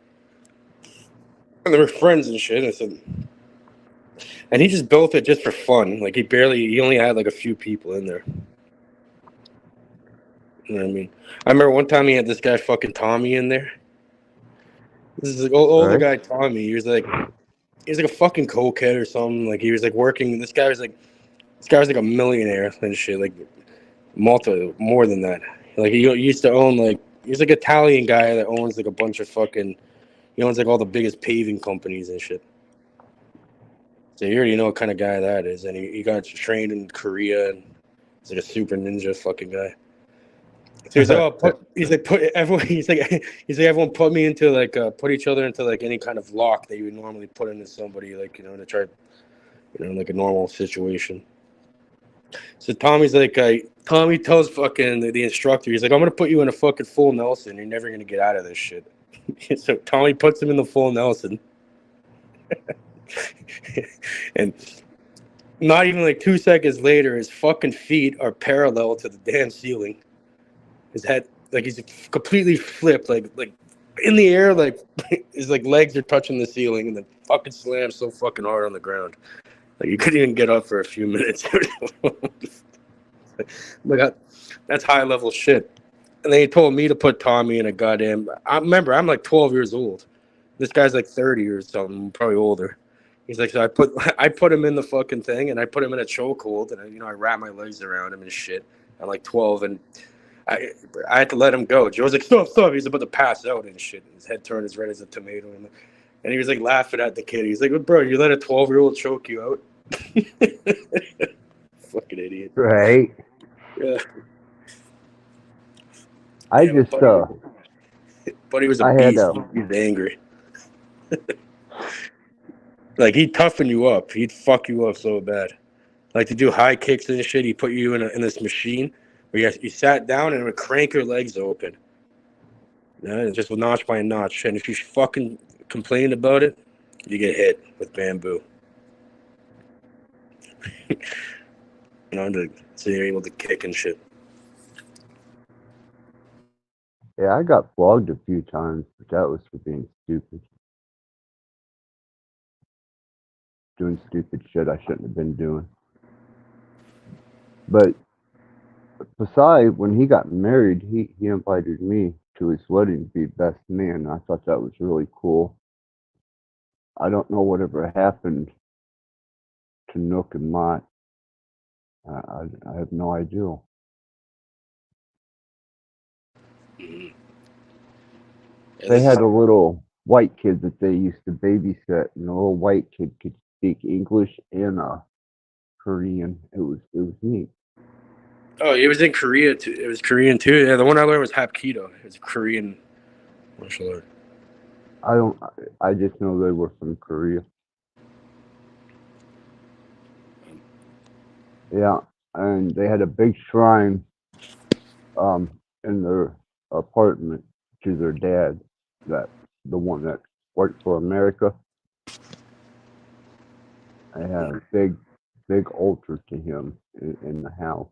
Speaker 5: and they were friends and shit. I said, and he just built it just for fun. Like he only had like a few people in there. You know what I mean? I remember one time he had this guy fucking Tommy in there. This is like older guy Tommy. He was like a fucking cokehead or something. Like he was like working. This guy was like a millionaire and shit. Like more than that. Like he used to own like he's like an Italian guy that owns like a bunch of fucking. He owns like all the biggest paving companies and shit. So you already know what kind of guy that is. And he got trained in Korea and He's like a super ninja fucking guy. So he's like, oh, put everyone. He's like everyone put me into like put each other into like any kind of lock that you would normally put into somebody, like, you know, to try, you know, like a normal situation. So Tommy's like, Tommy tells fucking the instructor, he's like, I'm gonna put you in a fucking full Nelson. You're never gonna get out of this shit. So Tommy puts him in the full Nelson, and not even like 2 seconds later, his fucking feet are parallel to the damn ceiling. His head, like, he's completely flipped, like in the air, like his like legs are touching the ceiling, and then fucking slams so fucking hard on the ground, like you couldn't even get up for a few minutes. Like, that's high level shit. And then he told me to put Tommy in a goddamn. I remember I'm like 12 years old. This guy's like 30 or something, probably older. He's like, so I put him in the fucking thing, and I put him in a chokehold, and I wrap my legs around him and shit. I'm like 12, and I had to let him go. Joe's like, stop. He's about to pass out and shit. His head turned as red as a tomato, and he was like laughing at the kid. He's like, bro, you let a 12-year-old choke you out? Fucking idiot.
Speaker 4: Right.
Speaker 5: Yeah.
Speaker 4: I
Speaker 5: Yeah,
Speaker 4: just
Speaker 5: but he was a
Speaker 4: I had
Speaker 5: beast. He was angry. Like, he'd toughen you up. He'd fuck you up so bad. Like, to do high kicks and shit, he'd put you in this machine where you sat down and it would crank your legs open. Yeah, just notch by notch. And if you fucking complained about it, you get hit with bamboo. So you're able to kick and shit.
Speaker 4: Yeah, I got flogged a few times, but that was for being stupid. Doing stupid shit I shouldn't have been doing. But besides, when he got married, he invited me to his wedding to be best man. I thought that was really cool. I don't know whatever happened to Nook and Mott. I have no idea.
Speaker 5: Yeah,
Speaker 4: They had a little white kid that they used to babysit, and the little white kid could speak English and Korean. It was neat.
Speaker 5: Oh, it was in Korea too. It was Korean too. Yeah, the one I learned was Hapkido. It's Korean martial art.
Speaker 4: I just know they were from Korea. Yeah, and they had a big shrine in their apartment to their dad, that the one that worked for America. They had a big altar to him in the house.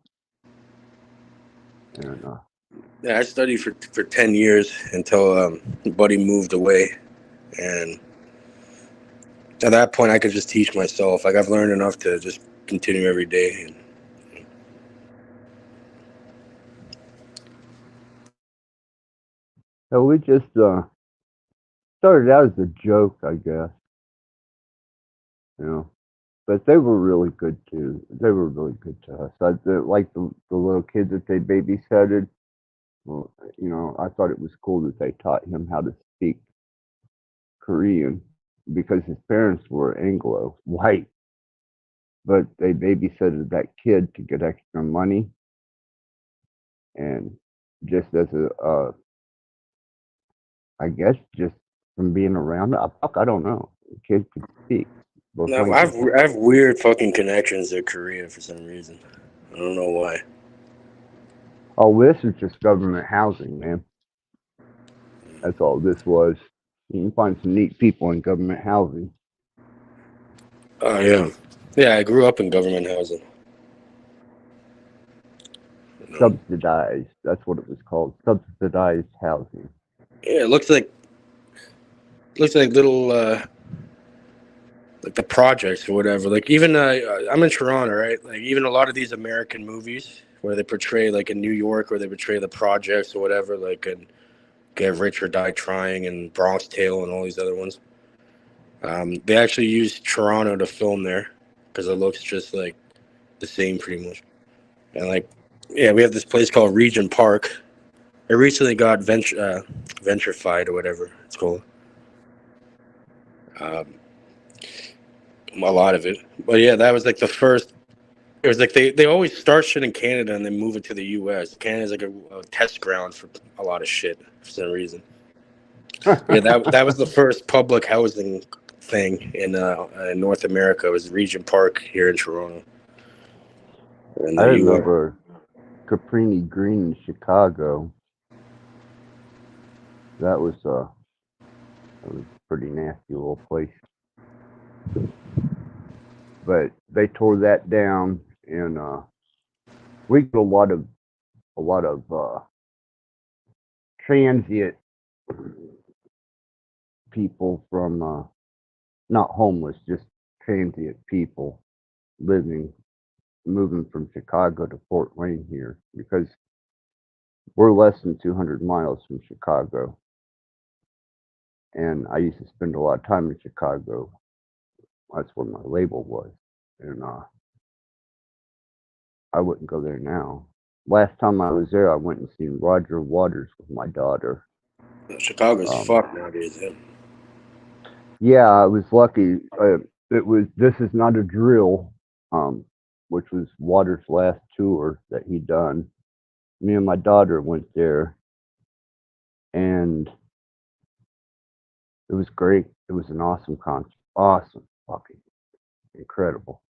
Speaker 4: And
Speaker 5: Yeah, I studied for 10 years until Buddy moved away, and at that point I could just teach myself. Like, I've learned enough to just continue every day. And
Speaker 4: so we just started out as a joke, I guess. You know, but they were really good too. They were really good to us. Like the little kid that they babysitted. Well, you know, I thought it was cool that they taught him how to speak Korean because his parents were Anglo, white, but they babysitted that kid to get extra money, and just as I guess just from being around, I don't know, the kid could speak.
Speaker 5: no, I have weird fucking connections to Korea for some reason. I don't know why.
Speaker 4: Oh, this is just government housing, man. That's all this was. You can find some neat people in government housing.
Speaker 5: Oh, yeah. I grew up in government housing.
Speaker 4: Subsidized. That's what it was called. Subsidized housing.
Speaker 5: Yeah, it looks like little like the projects or whatever. Like, even I'm in Toronto, right? Like, even a lot of these American movies where they portray, like in New York, where they portray the projects or whatever, like in Get Rich or Die Trying and Bronx Tale and all these other ones. They actually use Toronto to film there because it looks just like the same pretty much. And like, yeah, we have this place called Regent Park. It recently got ventrified or whatever it's called. A lot of it, but yeah, that was like the first It was like they always start shit in Canada and then move it to the U.S. Canada's like a test ground for a lot of shit for some reason. Yeah, that was the first public housing thing in North America. It was Regent Park here in Toronto. And
Speaker 4: I
Speaker 5: the U.S.
Speaker 4: remember Caprini Green in Chicago. That was a pretty nasty little place. But they tore that down, and we get a lot of transient people from not homeless, just transient people moving from Chicago to Fort Wayne here because we're less than 200 miles from Chicago. And I used to spend a lot of time in Chicago. That's where my label was. And I wouldn't go there now. Last time I was there, I went and seen Roger Waters with my daughter.
Speaker 5: Chicago's fucked nowadays. Yeah.
Speaker 4: Yeah, I was lucky. It was This Is Not a Drill, which was Waters' last tour that he'd done. Me and my daughter went there, and it was great. It was an awesome concert. Awesome. Fucking incredible.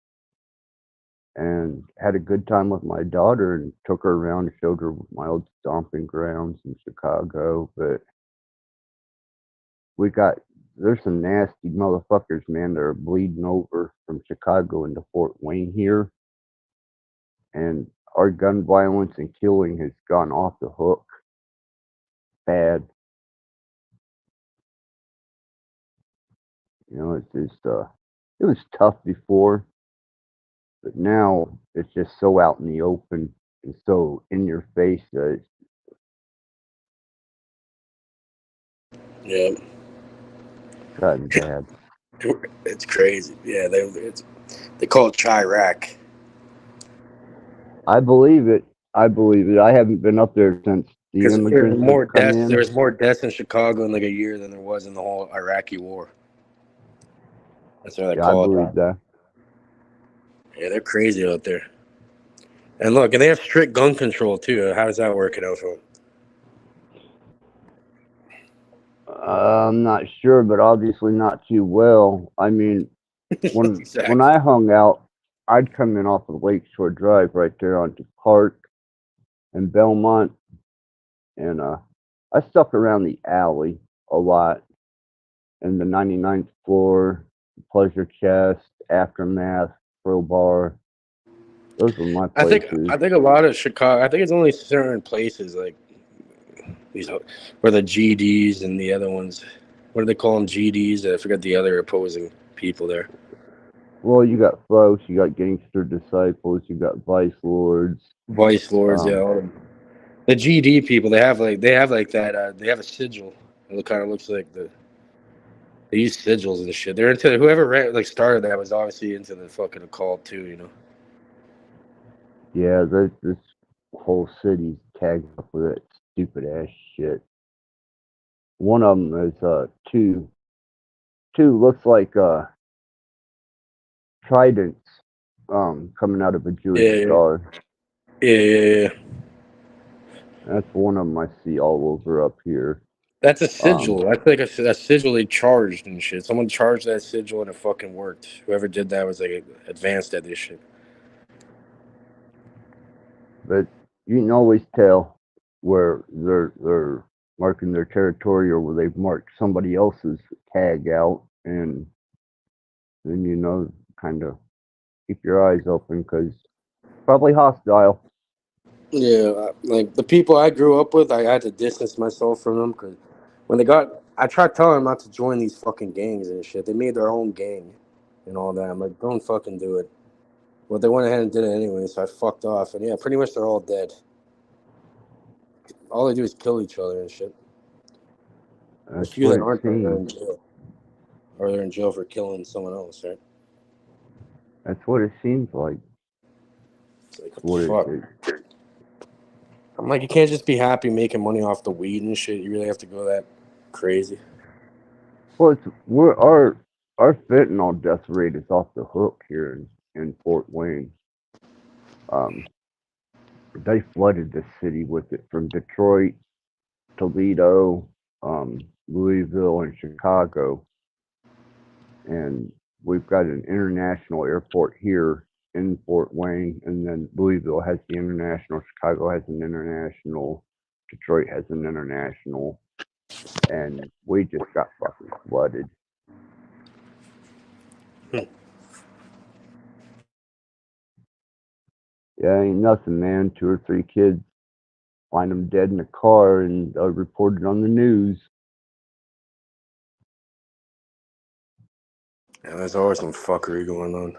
Speaker 4: And had a good time with my daughter and took her around and showed her my old stomping grounds in Chicago. But there's some nasty motherfuckers, man, that are bleeding over from Chicago into Fort Wayne here. And our gun violence and killing has gone off the hook. Bad. You know, it's just, it was tough before, but now it's just so out in the open and so in your face that it's
Speaker 5: Yeah.
Speaker 4: gotten bad.
Speaker 5: It's crazy. Yeah, they call it Chirac.
Speaker 4: I believe it. I haven't been up there since the
Speaker 5: Because
Speaker 4: immigrants
Speaker 5: more
Speaker 4: have come
Speaker 5: deaths.
Speaker 4: in.
Speaker 5: There was more deaths in Chicago in like a year than there was in the whole Iraqi war. That's why they
Speaker 4: Yeah, I
Speaker 5: call
Speaker 4: believe
Speaker 5: it.
Speaker 4: that.
Speaker 5: Yeah, they're crazy out there. And look, and they have strict gun control too. How does that work out for them?
Speaker 4: I'm not sure, but obviously not too well. I mean, when
Speaker 5: Exactly.
Speaker 4: I hung out, I'd come in off of Lakeshore Drive right there onto Park and Belmont, and I stuck around the alley a lot, and the 99th floor, Pleasure Chest, Aftermath, Crowbar. Those were my
Speaker 5: I
Speaker 4: places.
Speaker 5: think a lot of Chicago. I think it's only certain places like these where the GDs and the other ones. What do they call them? GDs. I forgot the other opposing people there.
Speaker 4: Well, you got folks, you got Gangster Disciples, you got Vice Lords.
Speaker 5: Vice Lords, yeah. All them. The GD people, they have like that. They have a sigil. It kind of looks like they use sigils and shit. They're into whoever started that was obviously into the fucking occult too, you know.
Speaker 4: Yeah, this whole city's tagged up with that stupid ass shit. One of them is two looks like tridents coming out of a Jewish star.
Speaker 5: Yeah.
Speaker 4: That's one of them I see all over up here.
Speaker 5: That's a sigil. That's like a sigil they charged and shit. Someone charged that sigil and it fucking worked. Whoever did that was like advanced at this shit.
Speaker 4: But you can always tell where they're marking their territory or where they've marked somebody else's tag out, and then you know, kind of keep your eyes open because probably hostile.
Speaker 5: Yeah, like the people I grew up with, I had to distance myself from them because I tried telling them not to join these fucking gangs and shit. They made their own gang and all that. I'm like, don't fucking do it. Well, they went ahead and did it anyway, so I fucked off. And yeah, pretty much they're all dead. All they do is kill each other and shit. The
Speaker 4: That's
Speaker 5: few
Speaker 4: what
Speaker 5: that
Speaker 4: it
Speaker 5: aren't dead are in
Speaker 4: seems.
Speaker 5: jail. Or they're in jail for killing someone else, right?
Speaker 4: That's what it seems like.
Speaker 5: It's like, what
Speaker 4: What
Speaker 5: the fuck? I'm like, you can't just be happy making money off the weed and shit. You really have to go that crazy.
Speaker 4: Well, our fentanyl death rate is off the hook here in Fort Wayne. they flooded the city with it from Detroit, Toledo, Louisville, and Chicago. And we've got an international airport here in Fort Wayne, and then Louisville has the international, Chicago has an international, Detroit has an international, and we just got fucking flooded. Yeah, ain't nothing, man. 2 or 3 kids find them dead in a car and reported on the news.
Speaker 5: Yeah, there's always some fuckery going on.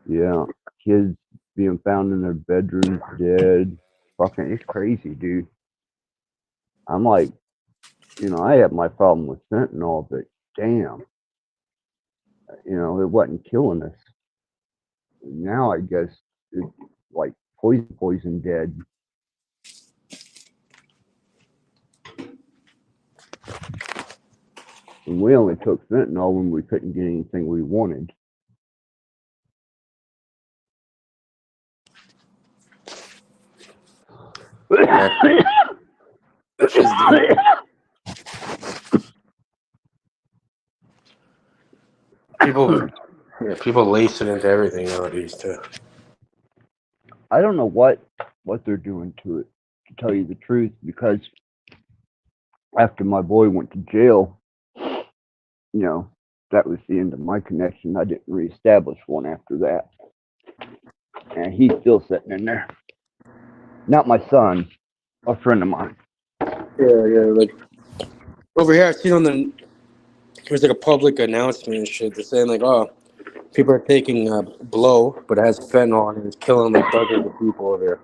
Speaker 4: Yeah, kids being found in their bedrooms dead. Fucking, it's crazy, dude. I'm like, I have my problem with fentanyl, but damn, it wasn't killing us. Now I guess it's like poison dead. And we only took fentanyl when we couldn't get anything we wanted.
Speaker 5: People lace it into everything nowadays too.
Speaker 4: I don't know what they're doing to it, to tell you the truth, because after my boy went to jail, that was the end of my connection. I didn't reestablish one after that. And he's still sitting in there. Not my son, a friend of mine.
Speaker 5: Yeah, like over here I seen there's like a public announcement and shit. They're saying like, oh, people are taking blow, but it has fentanyl and it's killing like dozens of people over here.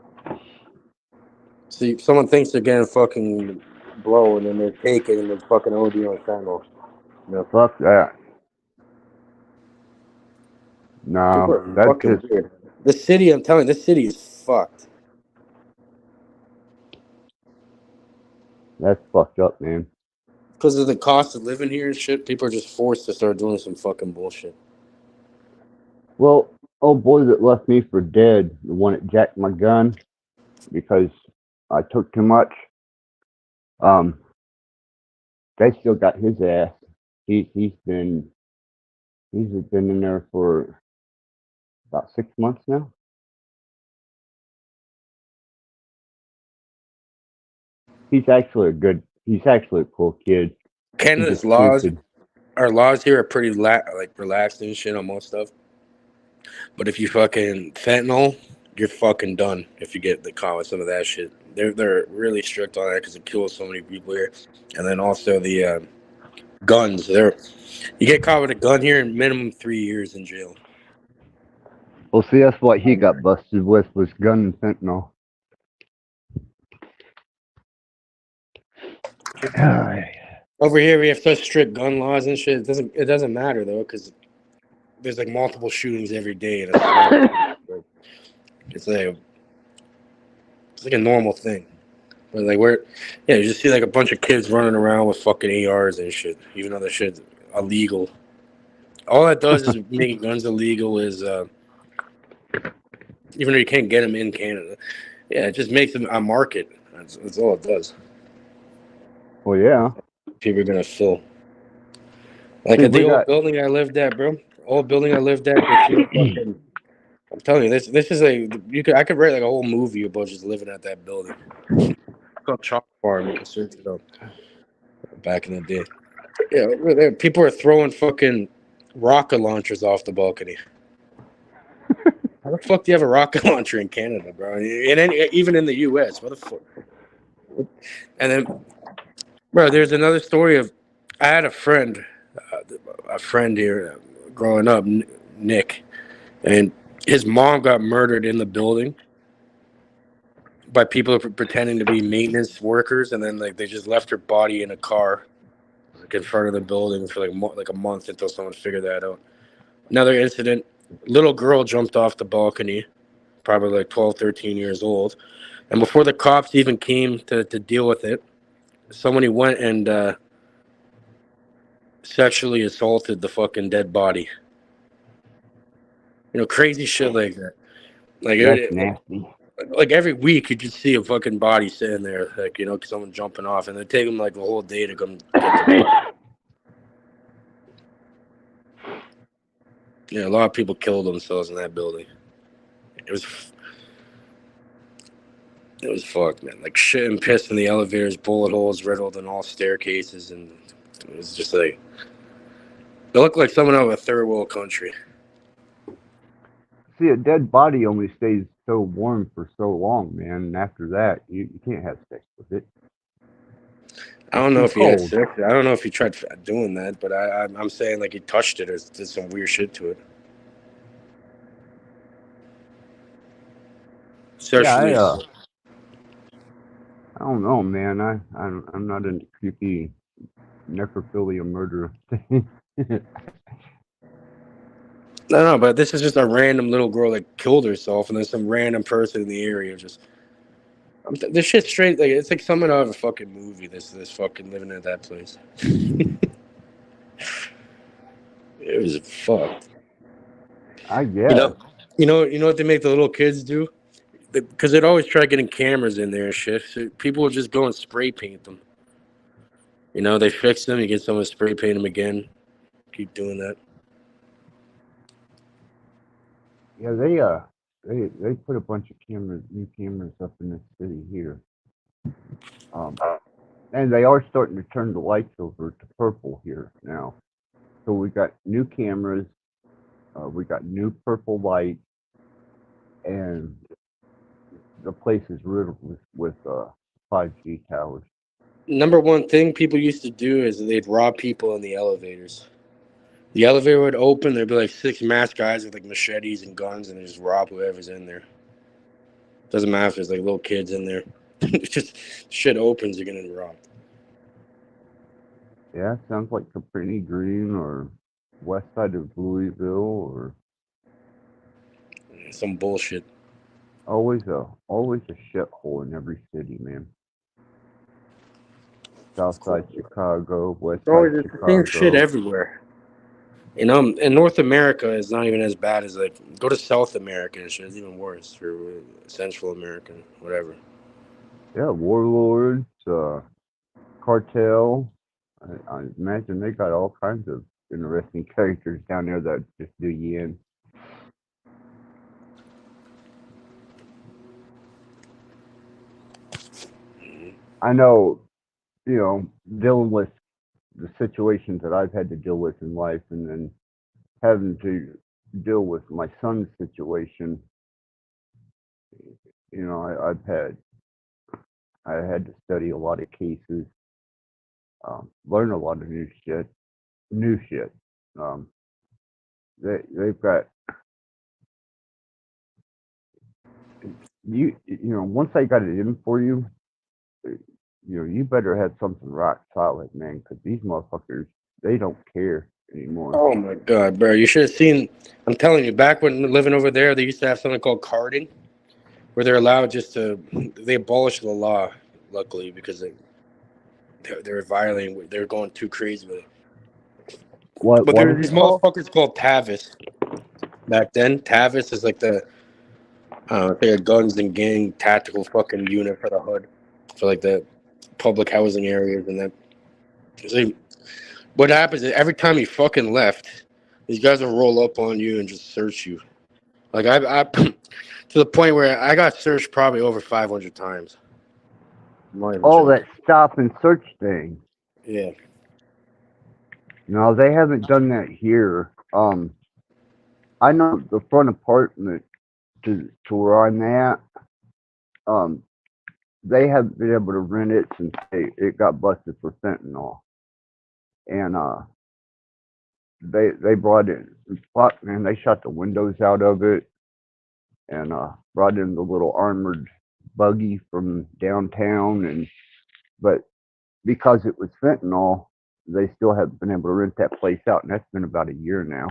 Speaker 5: So someone thinks they're getting fucking blow and then they're taking and they're fucking OD on fentanyl.
Speaker 4: Fuck that. No, that's just
Speaker 5: weird. The city, I'm telling you, this city is fucked.
Speaker 4: That's fucked up, man.
Speaker 5: Because of the cost of living here and shit, people are just forced to start doing some fucking bullshit.
Speaker 4: Well, old boy that left me for dead, the one that jacked my gun because I took too much, they still got his ass. He's been in there for about 6 months now. He's actually a cool kid.
Speaker 5: Canada's laws here are pretty relaxed and shit on most stuff. But if you fucking fentanyl, you're fucking done if you get caught with some of that shit. They're really strict on that because it kills so many people here. And then also the guns. You get caught with a gun here in minimum 3 years in jail.
Speaker 4: Well, see, that's what he got busted with, was gun and fentanyl.
Speaker 5: Over here, we have such strict gun laws and shit. It doesn't matter though, because there's like multiple shootings every day, and it's like a normal thing. But like you just see like a bunch of kids running around with fucking ARs and shit, even though the shit's illegal. All that does is making guns illegal is, even though you can't get them in Canada, it just makes them a market. That's all it does.
Speaker 4: Well, yeah.
Speaker 5: People are gonna fill. Like at the old building I lived at, bro. Old building I lived at. I'm telling you, this is I could write like a whole movie about just living at that building. It's called Chalk Farm. You can search it up. Back in the day, yeah, people are throwing fucking rocket launchers off the balcony. How the fuck do you have a rocket launcher in Canada, bro? And even in the U.S., what the fuck? And then, bro, there's another story of I had a friend here growing up, Nick, and his mom got murdered in the building by people pretending to be maintenance workers, and then like they just left her body in a car like in front of the building for like a month until someone figured that out. Another incident, little girl jumped off the balcony, probably like 12, 13 years old, and before the cops even came to deal with it, somebody went and sexually assaulted the fucking dead body. Crazy shit like that. Like
Speaker 4: That's nasty.
Speaker 5: like every week you just see a fucking body sitting there, like someone jumping off, and they take them like a whole day to come get the body. Yeah, a lot of people killed themselves in that building. It was fucked, man. Like shit and piss in the elevators, bullet holes riddled in all staircases, and it was just like it looked like someone out of a third world country.
Speaker 4: See, a dead body only stays so warm for so long, man. And after that, you can't have sex with it.
Speaker 5: I don't know
Speaker 4: It's
Speaker 5: if
Speaker 4: too
Speaker 5: he had
Speaker 4: cold.
Speaker 5: sex. I don't know if he tried doing that, but I'm saying like he touched it or did some weird shit to it. Especially,
Speaker 4: Yeah, I don't know, man. I'm not into creepy necrophilia murder thing.
Speaker 5: no, but this is just a random little girl that killed herself, and there's some random person in the area just. This shit's straight. Like it's like something out of a fucking movie. This fucking living at that place. It was fucked.
Speaker 4: I
Speaker 5: You
Speaker 4: guess.
Speaker 5: know, you know what they make the little kids do? Because they'd always try getting cameras in there and shit. So people would just go and spray paint them. They fix them. You get someone to spray paint them again. Keep doing that.
Speaker 4: Yeah, they put a bunch of new cameras up in the city here. And they are starting to turn the lights over to purple here now. So we got new cameras, we got new purple lights, and the place is riddled with 5G towers.
Speaker 5: Number one thing people used to do is they'd rob people in the elevators. The elevator would open. There'd be like 6 masked guys with like machetes and guns, and they just rob whoever's in there. Doesn't matter if there's like little kids in there. It's just shit opens, you're getting robbed.
Speaker 4: Yeah, sounds like Caprini Green or west side of Louisville, or
Speaker 5: Some bullshit.
Speaker 4: always a shithole in every city, man. South side Chicago, west
Speaker 5: It's always
Speaker 4: side
Speaker 5: the same shit
Speaker 4: Chicago.
Speaker 5: everywhere. In North America, it's not even as bad as like go to South America and shit. It's even worse for Central America, whatever.
Speaker 4: Yeah, warlords, cartel. I imagine they got all kinds of interesting characters down there that just do you in. I know, dealing with the situations that I've had to deal with in life, and then having to deal with my son's situation. I had to study a lot of cases, learn a lot of new shit. Um, they've got once I got it in for you, you better have something rock solid, man, because these motherfuckers, they don't care anymore.
Speaker 5: Oh my god, bro! You should have seen. I'm telling you, back when living over there, they used to have something called carding, where they're allowed they abolished the law, luckily, because they're violating. They're going too crazy with it. But
Speaker 4: What
Speaker 5: there were
Speaker 4: is
Speaker 5: these
Speaker 4: it called?
Speaker 5: motherfuckers called Tavis back then. Tavis is like it's like a guns and gang tactical fucking unit for the hood, for like the public housing areas and that. So what happens is every time you fucking left, these guys will roll up on you and just search you. Like I to the point where I got searched probably over 500 times. I'm not even
Speaker 4: Oh,
Speaker 5: joking.
Speaker 4: that stop and search thing.
Speaker 5: Yeah.
Speaker 4: No, they haven't done that here. I know the front apartment to where I'm at. They have been able to rent it since it got busted for fentanyl, and they brought in. Fuck, man, they shot the windows out of it, and brought in the little armored buggy from downtown, but because it was fentanyl, they still haven't been able to rent that place out, and that's been about a year now.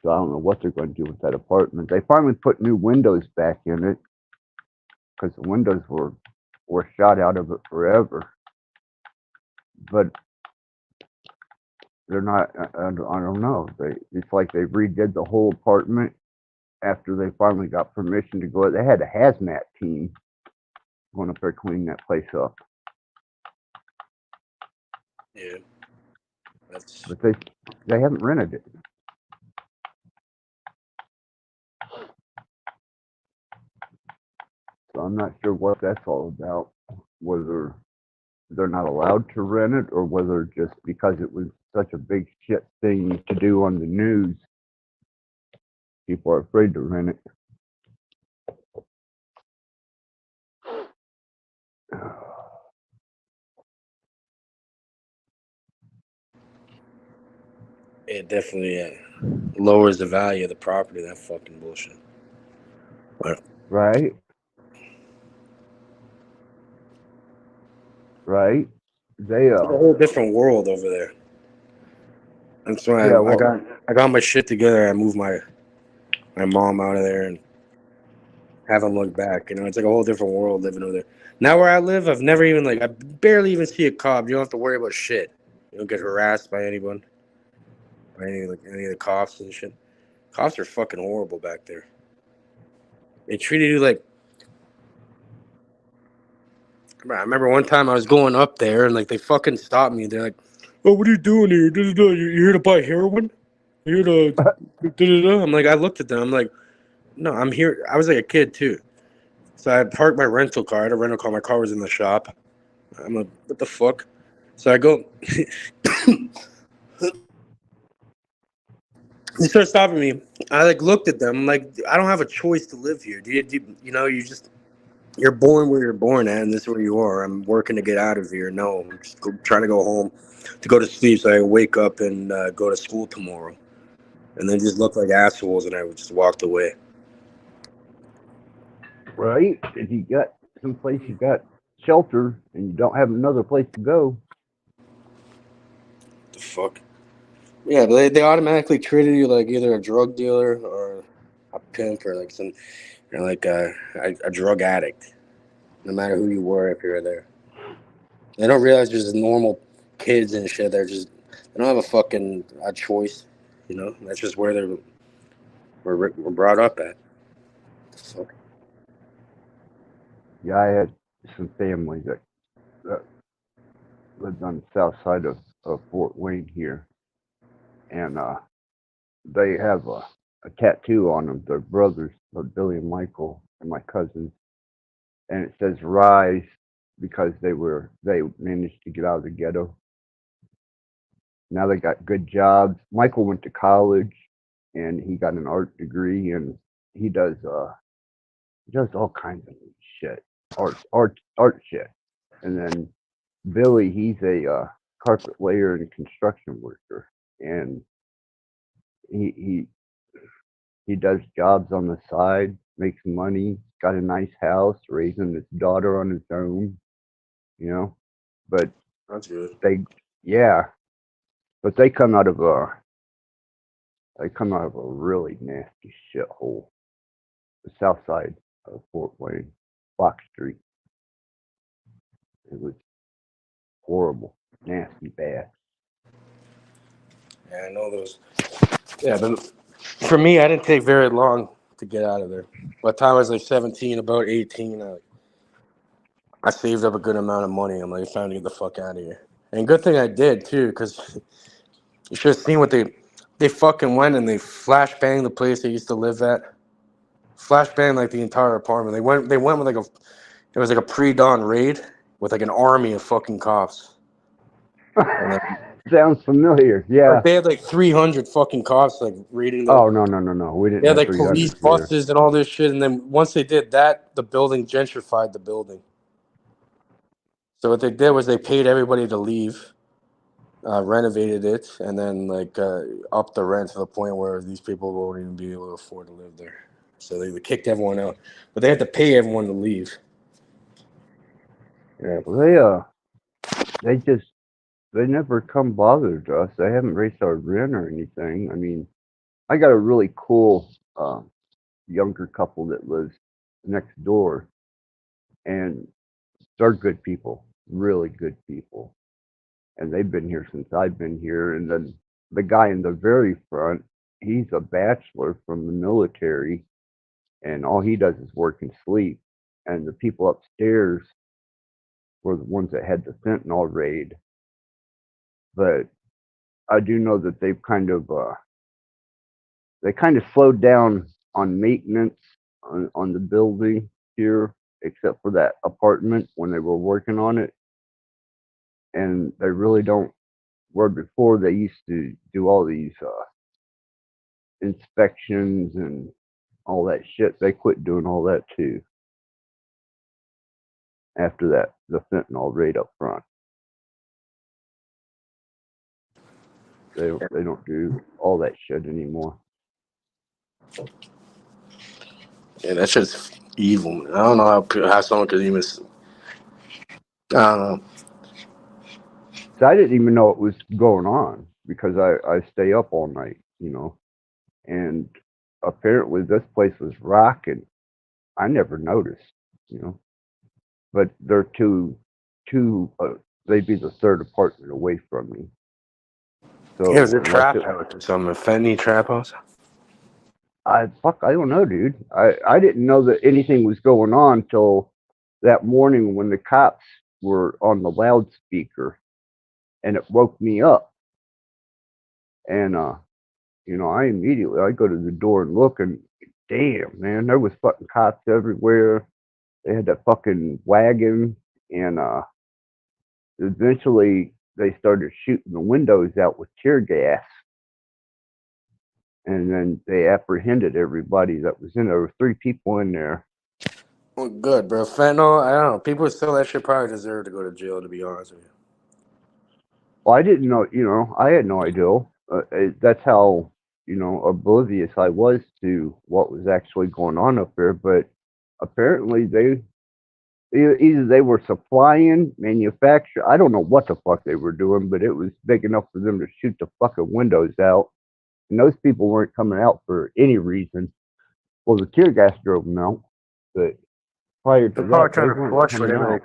Speaker 4: So I don't know what they're going to do with that apartment. They finally put new windows back in it because the windows were shot out of it forever. But they're not. I don't know. It's like they redid the whole apartment after they finally got permission to go. They had a hazmat team going up there cleaning that place up,
Speaker 5: Yeah, that's
Speaker 4: but they haven't rented it. So I'm not sure what that's all about. Whether they're not allowed to rent it, or whether just because it was such a big shit thing to do on the news, people are afraid to rent it.
Speaker 5: it. Definitely lowers the value of the property. That fucking bullshit.
Speaker 4: Right? Right? They
Speaker 5: It's like a whole different world over there. That's why
Speaker 4: yeah,
Speaker 5: I
Speaker 4: well,
Speaker 5: got my shit together. I moved my mom out of there and haven't looked back. You know, it's like a whole different world living over there. Now where I live, I've never even I barely even see a cop. You don't have to worry about shit. You don't get harassed by anyone, by any of the cops and shit. Cops are fucking horrible back there. They treated you like. I remember one time I was going up there and they fucking stopped me. They're like, "Oh, what are you doing here? You're here to buy heroin? You're here to da-da-da?" I'm like, I looked at them. I'm like, no, I'm here. I was like a kid too. So I parked my rental car. I had a rental car. My car was in the shop. I'm like, what the fuck? So I go. They start stopping me. I looked at them. I'm like, I don't have a choice to live here. You're born where you're born at, and this is where you are. I'm working to get out of here. No, I'm just trying to go home to go to sleep so I wake up and go to school tomorrow. And they just looked like assholes, and I just walked away.
Speaker 4: right? If you got someplace you got shelter and you don't have another place to go,
Speaker 5: The fuck? Yeah, but they automatically treated you like either a drug dealer or a pimp or a drug addict. No matter who you were, if you were there, they don't realize you're just normal kids and shit. They don't have a choice. You know, that's just where we're brought up at. So,
Speaker 4: yeah, I had some family that lived on the south side of Fort Wayne here, and they have a tattoo on them. They're brothers, Billy and Michael, and my cousins, and it says "Rise" because they managed to get out of the ghetto. Now they got good jobs. Michael went to college, and he got an art degree, and he does all kinds of shit, art shit. And then Billy, he's a carpet layer and construction worker, and he he he does jobs on the side, makes money, got a nice house, raising his daughter on his own, you know. But
Speaker 5: that's good.
Speaker 4: they, yeah, but they come out of a really nasty shithole, the south side of Fort Wayne, Fox Street. It was horrible, nasty, bad.
Speaker 5: Yeah, I know those. Yeah, but for me, I didn't take very long to get out of there. By the time I was 17, about 18, I saved up a good amount of money. I'm like, time to get the fuck out of here. And good thing I did too, because you should have seen what they fucking went and they flashbanged the place they used to live at. Flashbanged the entire apartment. They went with it was a pre-dawn raid with an army of fucking cops. And
Speaker 4: Sounds familiar. Yeah.
Speaker 5: they had 300 fucking cops raiding the.
Speaker 4: Oh no. We
Speaker 5: They
Speaker 4: didn't
Speaker 5: had
Speaker 4: have
Speaker 5: police
Speaker 4: 300 here.
Speaker 5: buses and all this shit. And then once they did that, the building gentrified the building. So what they did was they paid everybody to leave, renovated it, and then upped the rent to the point where these people won't even be able to afford to live there. So they kicked everyone out, but they had to pay everyone to leave. Yeah,
Speaker 4: Well, they never come bothered us. They haven't raised our rent or anything. I mean, I got a really cool younger couple that lives next door, and they're good people, really good people. and they've been here since I've been here. And then the guy in the very front, he's a bachelor from the military, and all he does is work and sleep. And the people upstairs were the ones that had the fentanyl raid. But I do know that they kind of slowed down on maintenance on the building here, except for that apartment when they were working on it. And they really don't. Where before they used to do all these inspections and all that shit. They quit doing all that too. After that, the fentanyl raid up front. They don't do all that shit anymore.
Speaker 5: Yeah, that shit's evil, man. I don't know how someone could even. I don't know.
Speaker 4: So I didn't even know it was going on because I stay up all night, and apparently this place was rocking. I never noticed. But they're they'd be the third apartment away from me. So
Speaker 5: Yeah, it was a
Speaker 4: unless
Speaker 5: trap
Speaker 4: it,
Speaker 5: house or something. A Fenty trap house.
Speaker 4: I don't know, dude. I didn't know that anything was going on till that morning when the cops were on the loudspeaker, and it woke me up. And I go to the door and look, and damn, man, there was fucking cops everywhere. They had that fucking wagon, and eventually they started shooting the windows out with tear gas. And then they apprehended everybody that was in there. There were 3 people in there.
Speaker 5: Well, good, bro. Fentanyl, I don't know. People who sell that shit probably deserve to go to jail, to be honest with you.
Speaker 4: Well, I didn't know, I had no idea. That's how, oblivious I was to what was actually going on up there. But apparently either they were supplying, manufacture. I don't know what the fuck they were doing, but it was big enough for them to shoot the fucking windows out. And those people weren't coming out for any reason. Well, the tear gas drove them out, but prior to
Speaker 5: They're
Speaker 4: that,
Speaker 5: probably
Speaker 4: they
Speaker 5: trying to
Speaker 4: weren't
Speaker 5: flush
Speaker 4: coming
Speaker 5: whatever
Speaker 4: out.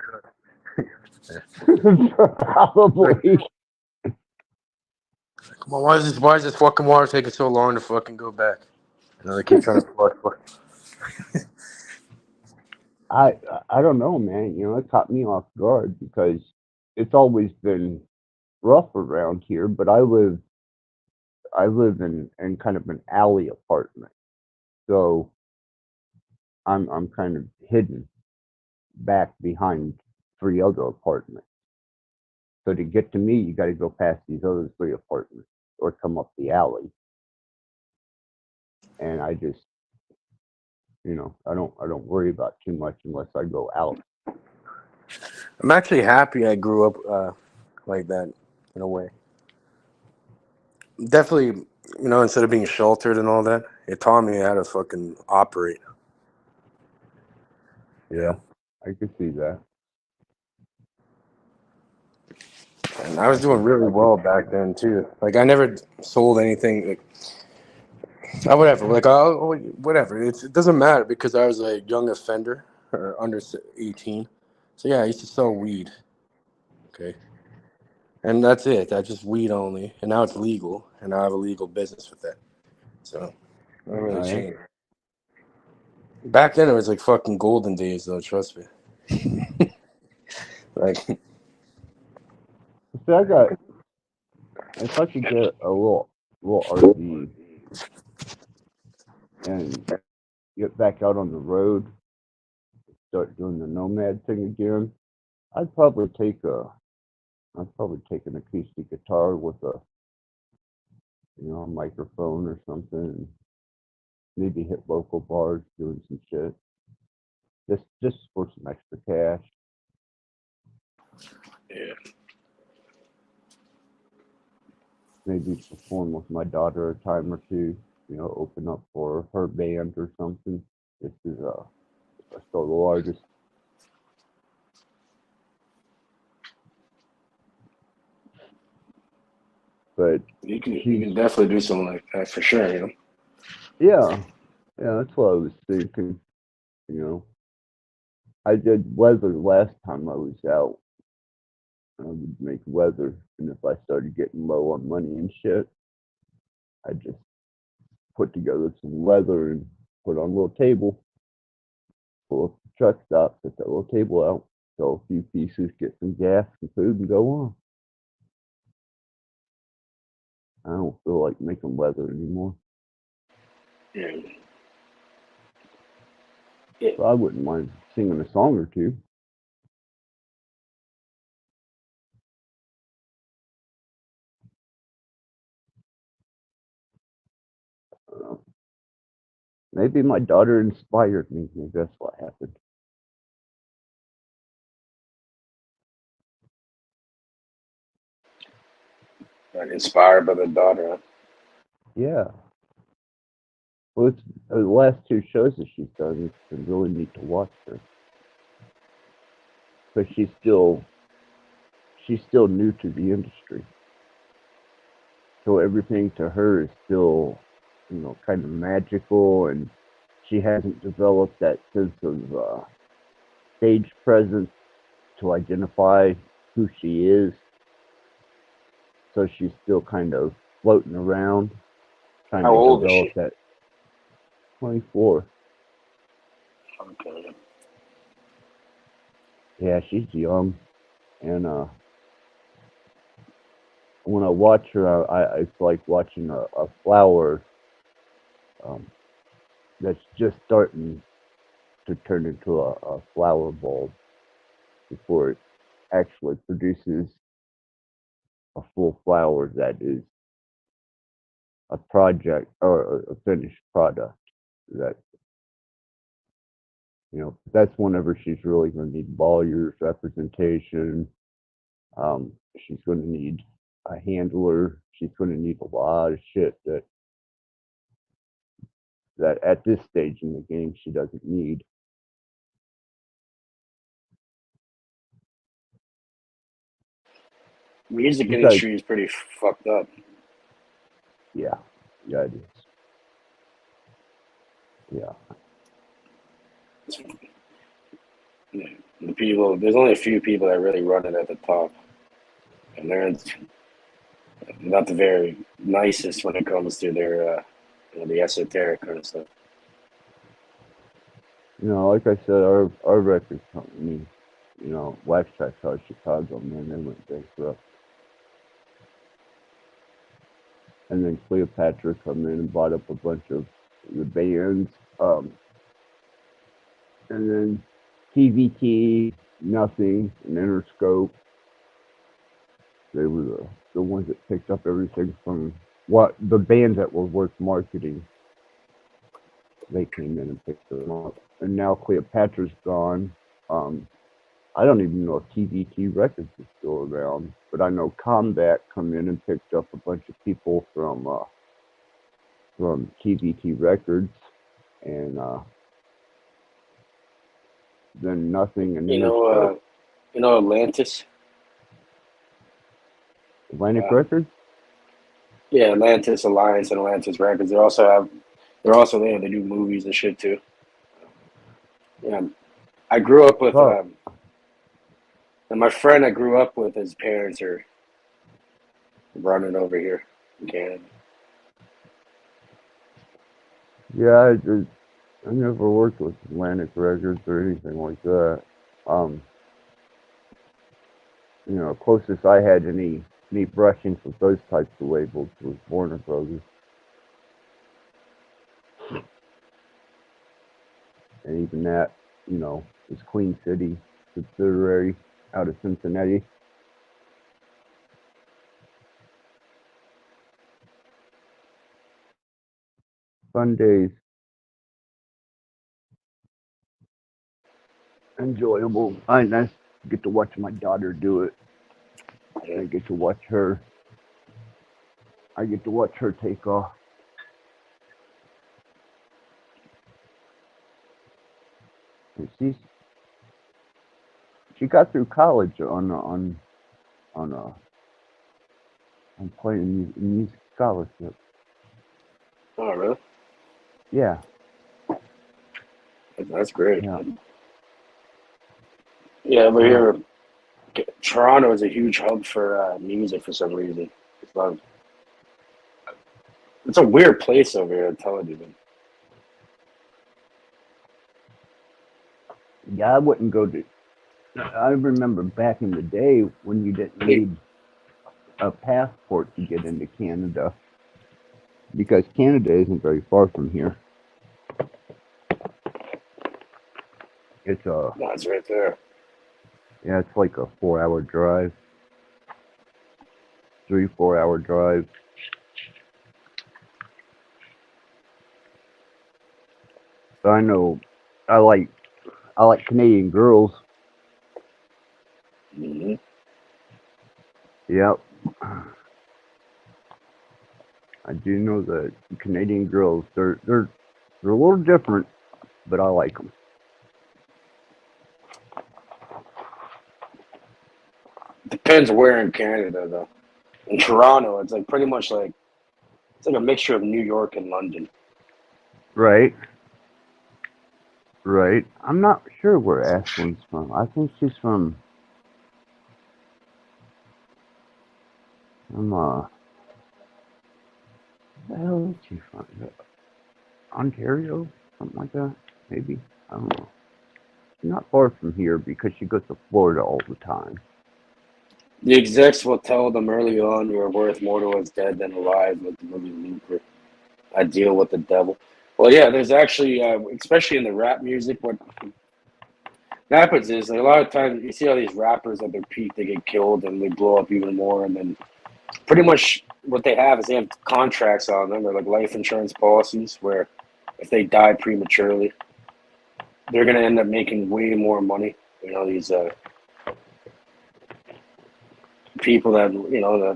Speaker 5: they could.
Speaker 4: Probably.
Speaker 5: Come on, why is this fucking water taking so long to fucking go back? They keep trying to flush.
Speaker 4: I don't know, man. It caught me off guard because it's always been rough around here. But I live in kind of an alley apartment, so I'm kind of hidden back behind 3 other apartments. So to get to me, you got to go past these other 3 apartments or come up the alley. And I just, I don't worry about too much unless I go out.
Speaker 5: I'm actually happy I grew up like that in a way. Definitely, instead of being sheltered and all that, it taught me how to fucking operate.
Speaker 4: Yeah, I could see that.
Speaker 5: And I was doing really well back then too. Like I never sold anything. Whatever. Like whatever. It doesn't matter because I was a young offender or under 18. So yeah, I used to sell weed. Okay. And that's it. That's just weed only. And now it's legal. And I have a legal business with that. So not really
Speaker 4: All right.
Speaker 5: changed. Back then it was like fucking golden days though, trust me. Like
Speaker 4: See, if I could get a little RV and get back out on the road, start doing the nomad thing again, I'd probably take an acoustic guitar with a microphone or something, and maybe hit local bars doing some shit. Just for some extra cash.
Speaker 5: yeah.
Speaker 4: Maybe perform with my daughter a time or two. Open up for her band or something. This is a solo artist. But
Speaker 5: You can definitely do something like that for sure,
Speaker 4: yeah, that's what I was thinking. I did weather last time I was out, I would make leather, and if I started getting low on money and shit, I just put together some leather and put on a little table, pull up the truck stop, set that little table out, sell a few pieces, get some gas and food, and go on. I don't feel like making leather anymore.
Speaker 5: Yeah.
Speaker 4: So I wouldn't mind singing a song or two. Uh, Maybe my daughter inspired me. Maybe that's what happened.
Speaker 5: Inspired by the daughter. Huh?
Speaker 4: Yeah. Well, it's the last two shows that she's done. It's been really neat to watch her. But she's still new to the industry. So everything to her is still, kind of magical, and she hasn't developed that sense of stage presence to identify who she is. So she's still kind of floating around, trying
Speaker 5: How
Speaker 4: to
Speaker 5: old is
Speaker 4: develop
Speaker 5: she?
Speaker 4: that. 24.
Speaker 5: Okay.
Speaker 4: Yeah, she's young, and when I watch her, it's like watching a flower that's just starting to turn into a flower bulb before it actually produces a full flower that is a project or a finished product. That that's whenever she's really going to need ball years representation. She's going to need a handler. She's going to need a lot of shit that at this stage in the game she doesn't need.
Speaker 5: Music
Speaker 4: Besides,
Speaker 5: industry is pretty fucked up.
Speaker 4: yeah, it is. Yeah.
Speaker 5: Yeah. There's only a few people that really run it at the top, and they're not the very nicest when it comes to their, the esoteric kind of stuff.
Speaker 4: Like I said, our record company, Wax Trax out of Chicago, man, they went bankrupt. And then Cleopatra come in and bought up a bunch of the bands. And then TVT, Nothing, and Interscope. They were the ones that picked up everything from what the bands that were worth marketing. They came in and picked them up. And now Cleopatra's gone. I don't even know if TVT Records is still around, but I know Combat come in and picked up a bunch of people from TVT Records, and then Nothing and Interscope.
Speaker 5: Atlantis.
Speaker 4: Atlantic Records.
Speaker 5: Yeah, Atlantis Alliance and Atlantis Records. They're also there. They do movies and shit too. Yeah, I grew up with, and my friend I grew up with, his parents are running over here in Canada.
Speaker 4: Yeah, I never worked with Atlantic Records or anything like that. Closest I had any brushings with those types of labels was Warner Brothers. And even that, is Queen City subsidiary out of Cincinnati. Fun days. Enjoyable. Nice to get to watch my daughter do it. I get to watch her take off. And she got through college on playing music scholarship.
Speaker 5: Oh, really?
Speaker 4: Yeah.
Speaker 5: That's great.
Speaker 4: Yeah.
Speaker 5: Yeah, over here, Toronto is a huge hub for music for some reason. It's, it's a weird place over here, I'm telling you. Man.
Speaker 4: Yeah, I wouldn't go to. I remember back in the day when you didn't need a passport to get into Canada, because Canada isn't very far from here. It's a
Speaker 5: No, it's right there.
Speaker 4: yeah, it's like a 4-hour drive, 3-4 hour drive. But I know I like Canadian girls.
Speaker 5: Mm-hmm.
Speaker 4: Yep. I do know that Canadian girls, they're a little different, but I like them.
Speaker 5: Depends where in Canada, though. In Toronto, it's like pretty much like it's like a mixture of New York and London.
Speaker 4: Right. Right. I'm not sure where Ashlyn's from. I think she's from where the hell is she from? Is that Ontario? Something like that? Maybe. I don't know. She's not far from here because she goes to Florida all the time.
Speaker 5: The execs will tell them early on you are worth more to us dead than alive, with the movie Looper. I deal with the devil. Well, yeah, there's actually, especially in the rap music, what happens is like, a lot of times you see all these rappers at their peak, they get killed and they blow up even more, and then pretty much what they have is they have contracts on them, or like life insurance policies, where if they die prematurely, they're gonna end up making way more money. You know, these people that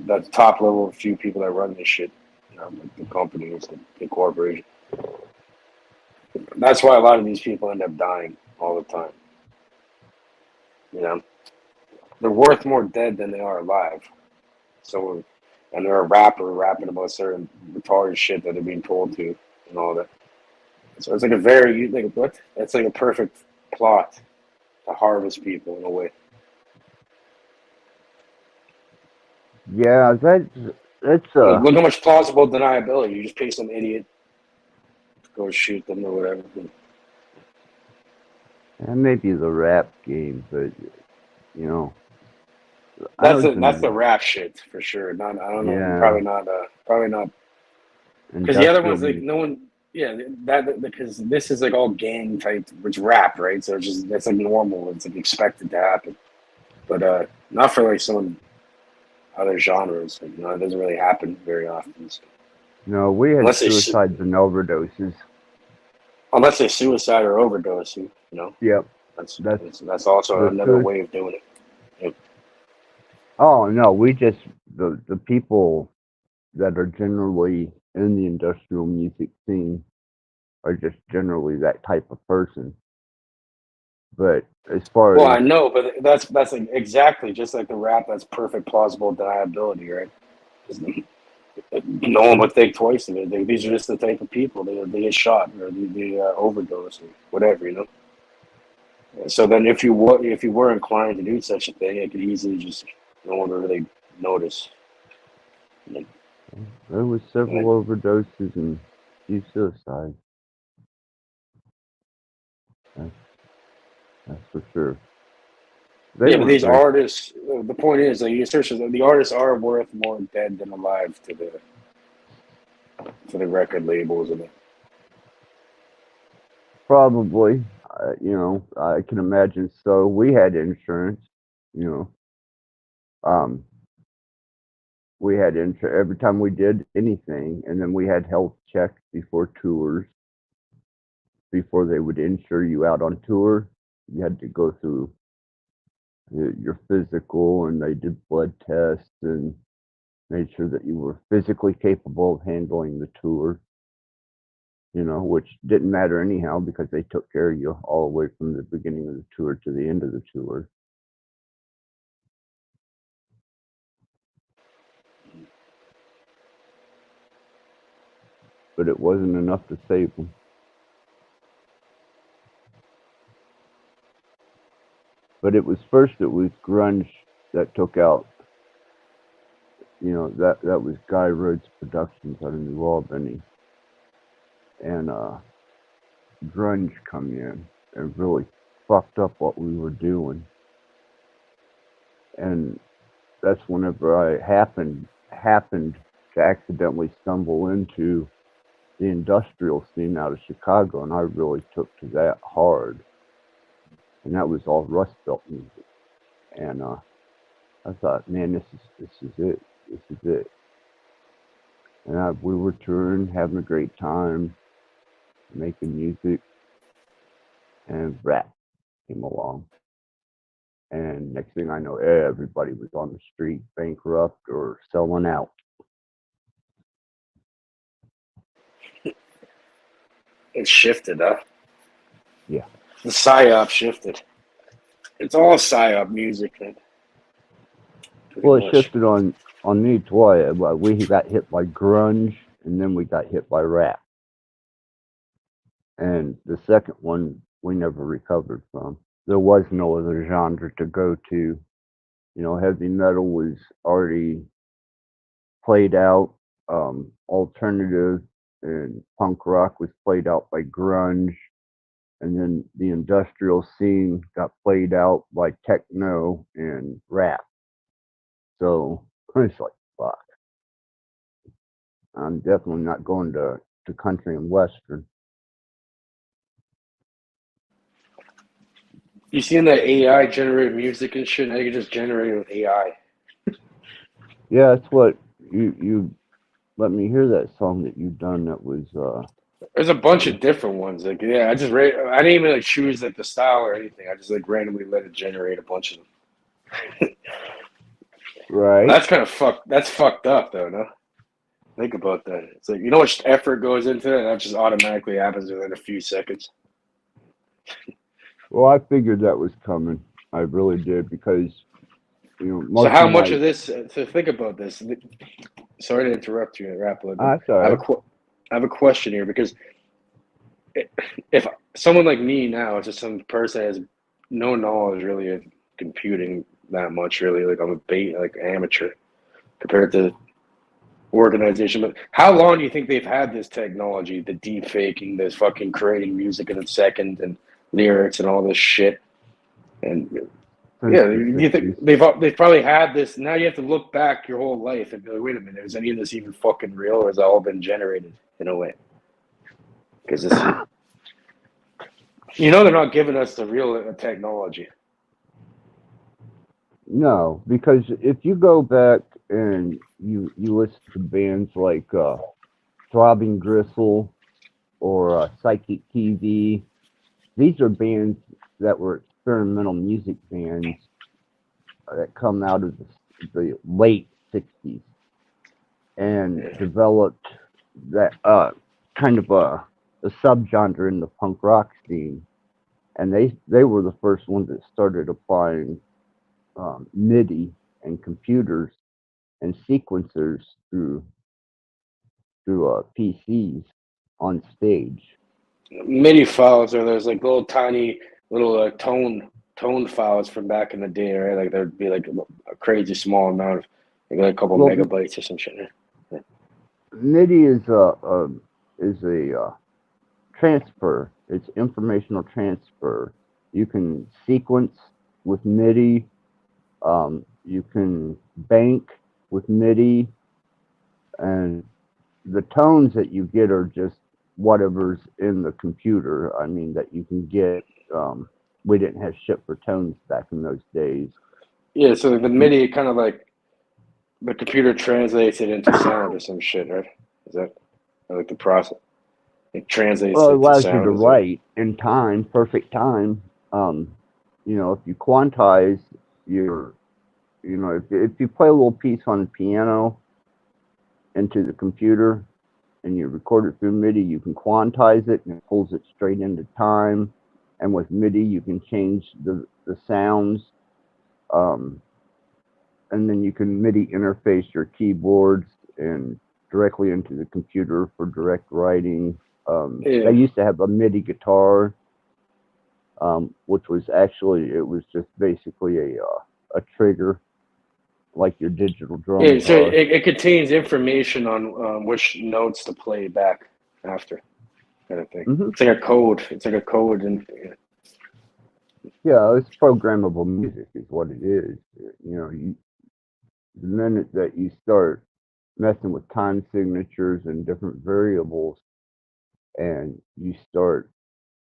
Speaker 5: that top level few people that run this shit, like the companies, the corporation. That's why a lot of these people end up dying all the time. You know, they're worth more dead than they are alive. So, and they're a rapper rapping about certain retarded shit that they're being told to and all that. So it's like a very like what? That's like a perfect plot to harvest people in a way.
Speaker 4: Yeah, that's
Speaker 5: Look how much plausible deniability. You just pay some idiot to go shoot them or whatever.
Speaker 4: that may be the rap game, but you know, I was
Speaker 5: That's the
Speaker 4: in
Speaker 5: rap shit for sure. Not I don't know.
Speaker 4: yeah
Speaker 5: Probably not. Because the other
Speaker 4: industrial.
Speaker 5: one's like no one. Yeah, that because this is like all gang type. It's rap, right? So it's just that's like normal. It's like expected to happen. But not for like some other genres. Like, it doesn't really happen very often. So.
Speaker 4: No, we had
Speaker 5: Unless they
Speaker 4: suicides and overdoses.
Speaker 5: unless they suicide or overdose,
Speaker 4: Yep,
Speaker 5: that's
Speaker 4: that's
Speaker 5: that's also another way of doing it. Yep.
Speaker 4: Oh no, we just the people that are generally in the industrial music scene are just generally that type of person. But as far
Speaker 5: Well,
Speaker 4: as
Speaker 5: I know, but that's like exactly just like the rap. That's perfect plausible deniability, right? 'Cause no one would think twice of it. These are just the type of people they get shot or they overdose or whatever. So then, if you were inclined to do such a thing, it could easily just no one would really notice.
Speaker 4: there was several overdoses and few suicides. That's for sure. They
Speaker 5: Yeah, but
Speaker 4: weren't
Speaker 5: these
Speaker 4: very
Speaker 5: artists. The point is, like you search, the artists are worth more dead than alive to the record labels and.
Speaker 4: probably. I can imagine. So we had insurance. You know, we had insurance every time we did anything, and then we had health checks before tours. Before they would insure you out on tour, you had to go through your physical, and they did blood tests and made sure that you were physically capable of handling the tour. Which didn't matter anyhow because they took care of you all the way from the beginning of the tour to the end of the tour. But it wasn't enough to save them. But it was grunge that took out, that was Guy Rhodes Productions out of New Albany. And grunge come in and really fucked up what we were doing. And that's whenever I happened to accidentally stumble into the industrial scene out of Chicago, and I really took to that hard. And that was all Rust Belt music. And I thought, man, this is it. This is it. And we were touring, having a great time, making music, and Ratt came along. And next thing I know, everybody was on the street, bankrupt or selling out.
Speaker 5: It shifted, huh?
Speaker 4: Yeah.
Speaker 5: The psyop shifted. It's all psyop music, man.
Speaker 4: Well, it shifted on me twice. We got hit by grunge, and then we got hit by rap. And the second one, we never recovered from. There was no other genre to go to. Heavy metal was already played out. Alternative and punk rock was played out by grunge. And then the industrial scene got played out by techno and rap. So it's like, fuck. I'm definitely not going to country and western.
Speaker 5: You seen that AI generated music and shit? Now you can just generate it with AI.
Speaker 4: Yeah, that's what you let me hear that song that you've done. That was
Speaker 5: There's a bunch of different ones. Like, yeah, I didn't even like choose like the style or anything. I just like randomly let it generate a bunch of them.
Speaker 4: right.
Speaker 5: That's kind of fucked. That's fucked up though, no? Think about that. It's like, you know how much effort goes into it, and that just automatically happens within a few seconds.
Speaker 4: Well, I figured that was coming. I really did, because most
Speaker 5: So how
Speaker 4: of
Speaker 5: much
Speaker 4: my,
Speaker 5: of this? So think about this. Sorry to interrupt you, Rattblood.
Speaker 4: that's all right.
Speaker 5: I have a question here, because if someone like me now, just some person has no knowledge really of computing that much, really, like I'm like amateur compared to organization. But how long do you think they've had this technology, the deep faking, this fucking creating music in a second and lyrics and all this shit? And yeah, you think they've probably had this. Now you have to look back your whole life and be like, wait a minute, is any of this even fucking real, or has it all been generated in a way? Because it's, they're not giving us the real technology.
Speaker 4: No, because if you go back and you listen to bands like Throbbing Gristle or Psychic TV, these are bands that were experimental music bands that come out of the late 60s and developed that kind of a subgenre in the punk rock scene. And they were the first ones that started applying MIDI and computers and sequencers through PCs on stage.
Speaker 5: MIDI files are those like little tiny little tone files from back in the day, right? Like there'd be like a crazy small amount of like a couple megabytes or some shit. Yeah.
Speaker 4: MIDI is a transfer. It's informational transfer. You can sequence with MIDI. You can bank with MIDI, and the tones that you get are just whatever's in the computer. I mean, that you can get. We didn't have shit for tones back in those days.
Speaker 5: Yeah, so the MIDI kind of like the computer translates it into sound or some shit, right? Is that like the process? It translates
Speaker 4: Well, it
Speaker 5: it to
Speaker 4: allows you
Speaker 5: sound.
Speaker 4: to write in time, perfect time. If you quantize your, if you play a little piece on the piano into the computer and you record it through MIDI, you can quantize it and it pulls it straight into time. And with MIDI, you can change the sounds. And then you can MIDI interface your keyboards and directly into the computer for direct writing. They used to have a MIDI guitar, which was actually, it was just basically a trigger like your digital drum.
Speaker 5: Yeah, so it contains information on which notes to play back after, kind of thing.
Speaker 4: Mhm.
Speaker 5: It's like a code. It's like a code, and
Speaker 4: Yeah, it's programmable music is what it is. You know, the minute that you start messing with time signatures and different variables, and you start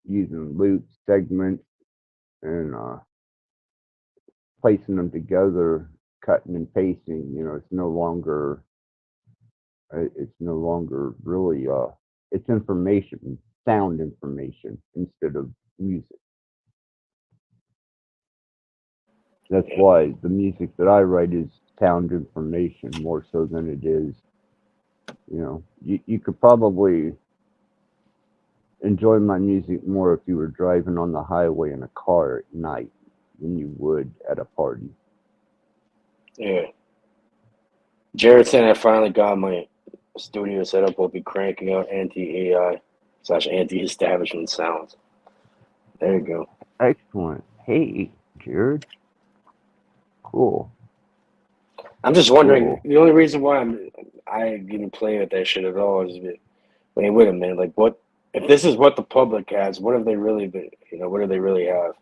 Speaker 4: using loops, segments, and placing them together, cutting and pasting, you know, it's no longer really it's information, sound information instead of music. That's why the music that I write is sound information more so than it is, you know, you could probably enjoy my music more if you were driving on the highway in a car at night than you would at a party.
Speaker 5: yeah. Jared saying I finally got my studio set up. We'll be cranking out anti-AI / anti-establishment sounds. There you go.
Speaker 4: Excellent. Hey, Jared. Cool.
Speaker 5: I'm just wondering.
Speaker 4: Cool.
Speaker 5: The only reason why I even play with that shit at all is, wait a minute. Like, what if this is what the public has? What have they really been? You know, what do they really have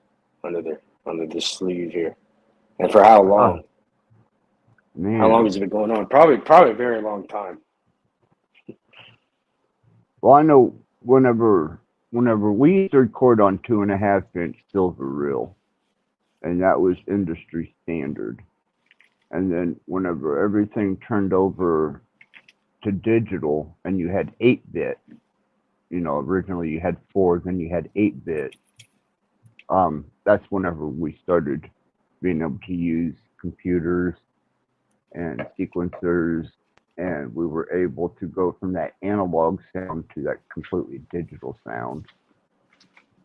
Speaker 5: under the sleeve here? And for how long?
Speaker 4: Man.
Speaker 5: How long has it been going on? Probably a very long time.
Speaker 4: Well, I know whenever we used to record on 2.5-inch silver reel, and that was industry standard. And then whenever everything turned over to digital and you had 8-bit, you know, originally you had 4, then you had 8-bit. That's whenever we started being able to use computers and sequencers, and we were able to go from that analog sound to that completely digital sound.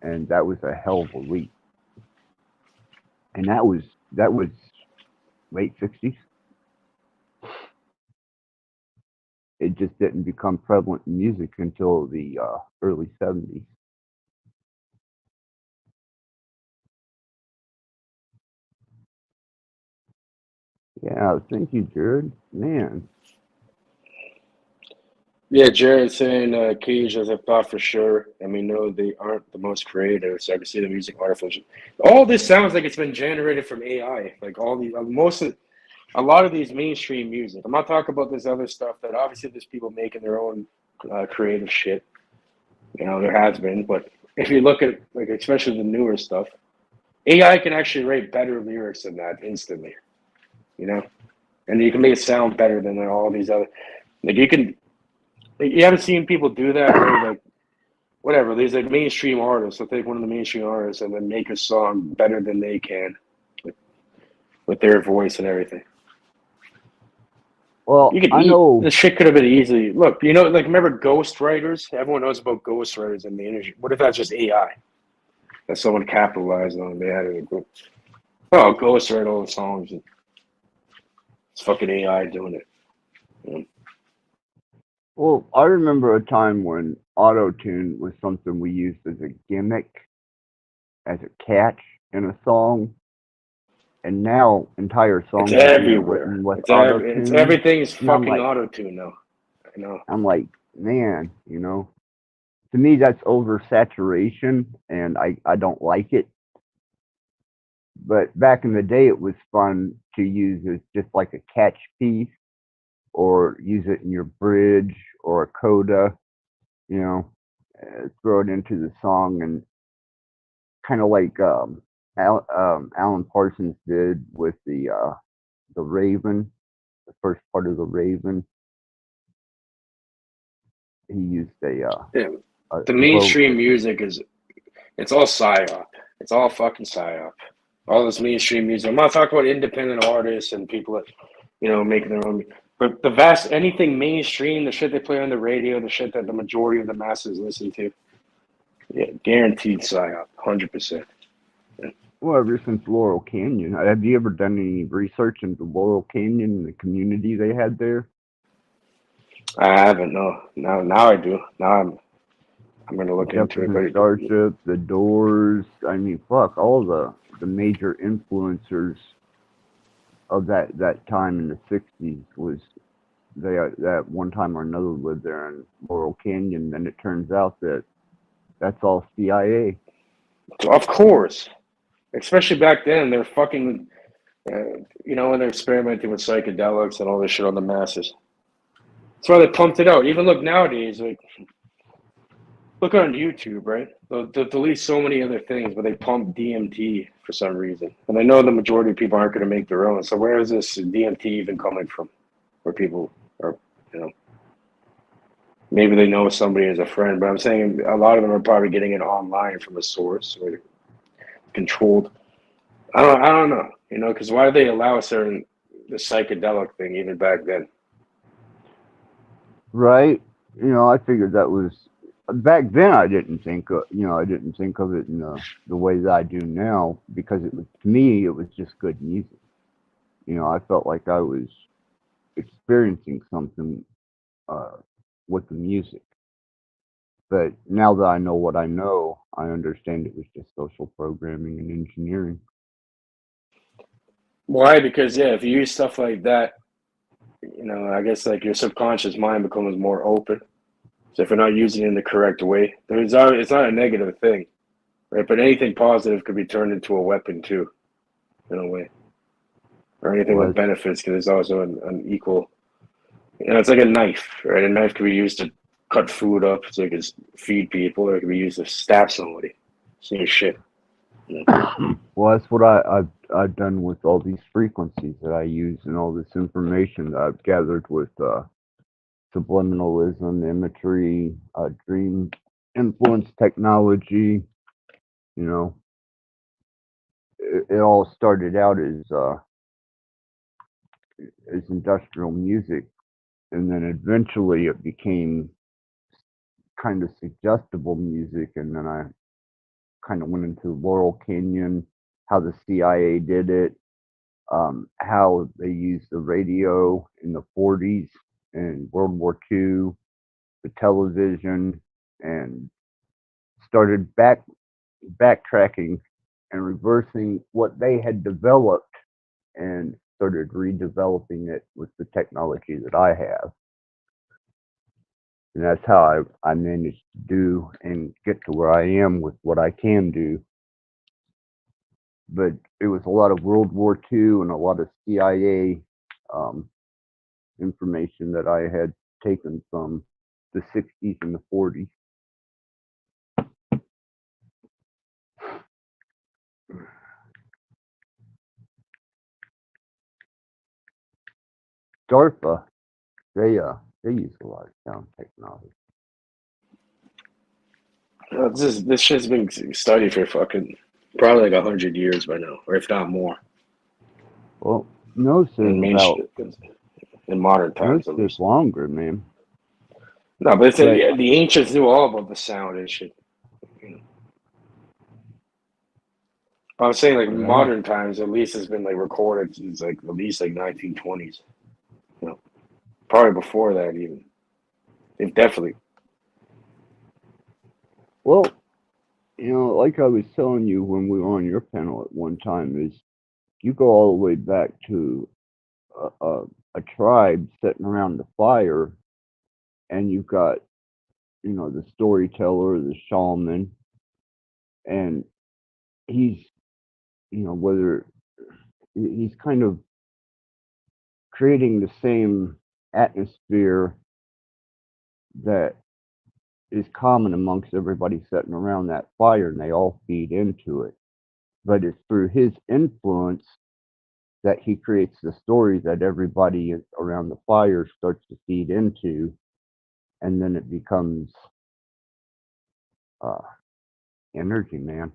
Speaker 4: And that was a hell of a leap. And that was late 60s. It just didn't become prevalent in music until the early 70s. Yeah, thank you, Jared. Man.
Speaker 5: Yeah, Jared saying Cage has a thought for sure, and we know they aren't the most creative, so I can see the music artificial. All this sounds like it's been generated from AI. Like all these, a lot of these mainstream music. I'm not talking about this other stuff that obviously there's people making their own creative shit. You know, there has been, but if you look at like especially the newer stuff, AI can actually write better lyrics than that instantly. You know, and you can make it sound better than all these other. Like you can. You haven't seen people do that where like whatever, there's like mainstream artists. They'll take one of the mainstream artists and then make a song better than they can with their voice and everything.
Speaker 4: Well, I know
Speaker 5: this shit could have been easily look, you know, like remember ghostwriters? Everyone knows about ghostwriters in the industry. What if that's just AI? That someone capitalized on, they had it. Oh, ghostwrite all the songs. It's fucking AI doing it. You know?
Speaker 4: Well, I remember a time when auto-tune was something we used as a gimmick, as a catch in a song, and now entire songs
Speaker 5: It's
Speaker 4: are being
Speaker 5: everywhere.
Speaker 4: written with auto-tune.
Speaker 5: Everything's
Speaker 4: And I'm
Speaker 5: fucking
Speaker 4: like,
Speaker 5: auto-tune now. I know.
Speaker 4: I'm like, man, you know, to me that's oversaturation, and I don't like it. But back in the day, it was fun to use as just like a catch piece, or use it in your bridge or a coda, you know, throw it into the song, and kind of like Alan Parsons did with the Raven, the first part of the Raven. He used
Speaker 5: Yeah.
Speaker 4: a
Speaker 5: The mainstream music it's all psyop. It's all fucking psyop. All this mainstream music. I'm not talking about independent artists and people that, you know, making their own. But anything mainstream, the shit they play on the radio, the shit that the majority of the masses listen to, yeah, guaranteed psyop, 100%.
Speaker 4: Well, ever since Laurel Canyon, have you ever done any research into Laurel Canyon and the community they had there?
Speaker 5: I haven't. No. Now I do. Now I'm gonna look into
Speaker 4: Jefferson
Speaker 5: it.
Speaker 4: Starship, the Doors. I mean, fuck, all the major influencers of that time in the '60s was they that one time or another lived there in Laurel Canyon, and it turns out that that's all CIA.
Speaker 5: Of course, especially back then, they're fucking, when they're experimenting with psychedelics and all this shit on the masses. That's why they pumped it out. Even look nowadays, like look on YouTube, right? They'll delete so many other things, but they pump DMT for some reason. And I know the majority of people aren't going to make their own. So where is this DMT even coming from? Where people are, maybe they know somebody as a friend, but I'm saying a lot of them are probably getting it online from a source or controlled. I don't know, because why did they allow the psychedelic thing even back then?
Speaker 4: Right. I figured that was back then. I didn't think of it in the way that I do now, because it was, to me, it was just good music. I felt like I was experiencing something with the music. But now that I know what I know, I understand it was just social programming and engineering.
Speaker 5: Why? Because if you use stuff like that, I guess like your subconscious mind becomes more open. So if you're not using it in the correct way, it's not a negative thing, right? But anything positive could be turned into a weapon too, in a way, or anything with
Speaker 4: Was
Speaker 5: benefits. Because there's also an equal. It's like a knife, right? A knife can be used to cut food up, so it can feed people, or it can be used to stab somebody. Same shit.
Speaker 4: well, that's what I've done with all these frequencies that I use and all this information that I've gathered with subliminalism, imagery, dream influence technology. It all started out as industrial music, and then eventually it became kind of suggestible music, and then I kind of went into Laurel Canyon, how the CIA did it, how they used the radio in the '40s and World War II, the television, and started backtracking and reversing what they had developed and started redeveloping it with the technology that I have. And that's how I managed to do and get to where I am with what I can do. But it was a lot of World War II and a lot of CIA information that I had taken from the '60s and the '40s. DARPA, they use a lot of sound technology.
Speaker 5: This shit's been studied for fucking probably like 100 years by now, or if not more.
Speaker 4: Well, no,
Speaker 5: In in modern times, at
Speaker 4: it's
Speaker 5: least.
Speaker 4: longer, man.
Speaker 5: No, but
Speaker 4: But
Speaker 5: the ancients knew all about the sound and shit. I was saying, like,
Speaker 4: yeah,
Speaker 5: modern times, at least it's been like recorded since like at least like 1920s. Probably before that even. It definitely.
Speaker 4: well, like I was telling you when we were on your panel at one time, is you go all the way back to a tribe sitting around the fire, and you've got the storyteller, the shaman, and he's whether he's kind of creating the same atmosphere that is common amongst everybody sitting around that fire, and they all feed into it. But it's through his influence that he creates the story that everybody around the fire starts to feed into, and then it becomes uh, energy, man,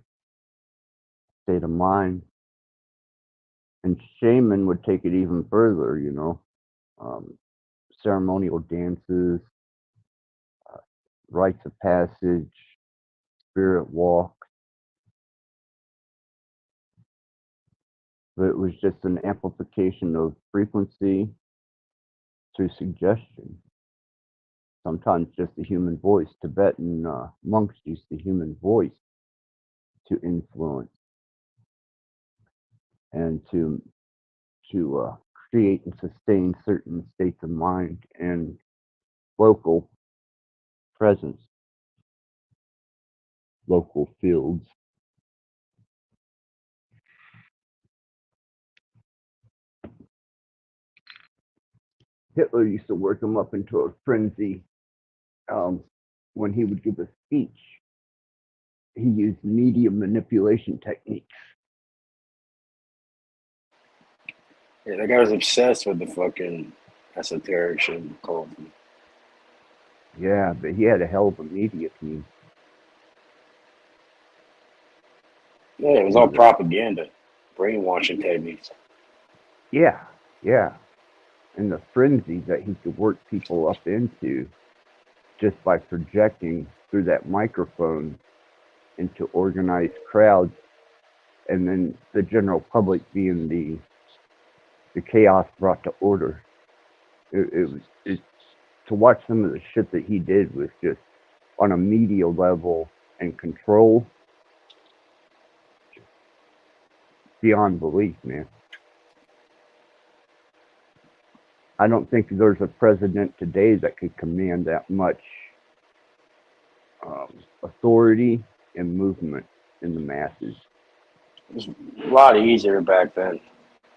Speaker 4: state of mind. And shaman would take it even further, um, ceremonial dances, rites of passage, spirit walk. But it was just an amplification of frequency through suggestion. Sometimes just the human voice. Tibetan monks use the human voice to influence and to to create and sustain certain states of mind and local presence, local fields. Hitler used to work them up into a frenzy when he would give a speech. He used media manipulation techniques.
Speaker 5: Yeah, that guy was obsessed with the fucking esoteric shit and cult.
Speaker 4: Yeah, but he had a hell of a media team.
Speaker 5: Yeah, it was all propaganda, brainwashing techniques.
Speaker 4: Yeah, yeah. And the frenzy that he could work people up into just by projecting through that microphone into organized crowds, and then the general public being the chaos brought to order. It to watch some of the shit that he did was just on a media level and control beyond belief, man. I don't think there's a president today that could command that much authority and movement in the masses.
Speaker 5: It was a lot easier back then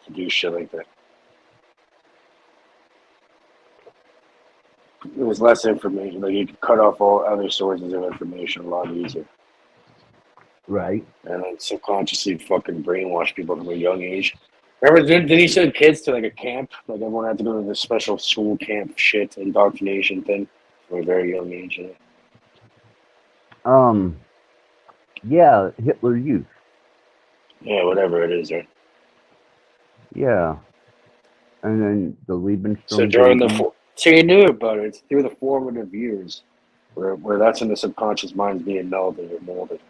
Speaker 5: to do shit like that. There was less information. Like you could cut off all other sources of information a lot easier.
Speaker 4: Right.
Speaker 5: And then subconsciously fucking brainwash people from a young age. Remember, did he send kids to like a camp? Like everyone had to go to this special school camp shit, indoctrination thing from a very young age. You know?
Speaker 4: Yeah, Hitler Youth.
Speaker 5: Yeah, whatever it is, right?
Speaker 4: Yeah. And then the Lebensraum.
Speaker 5: So during so you knew about it. It's through the formative years where that's when the subconscious mind's being melded or molded.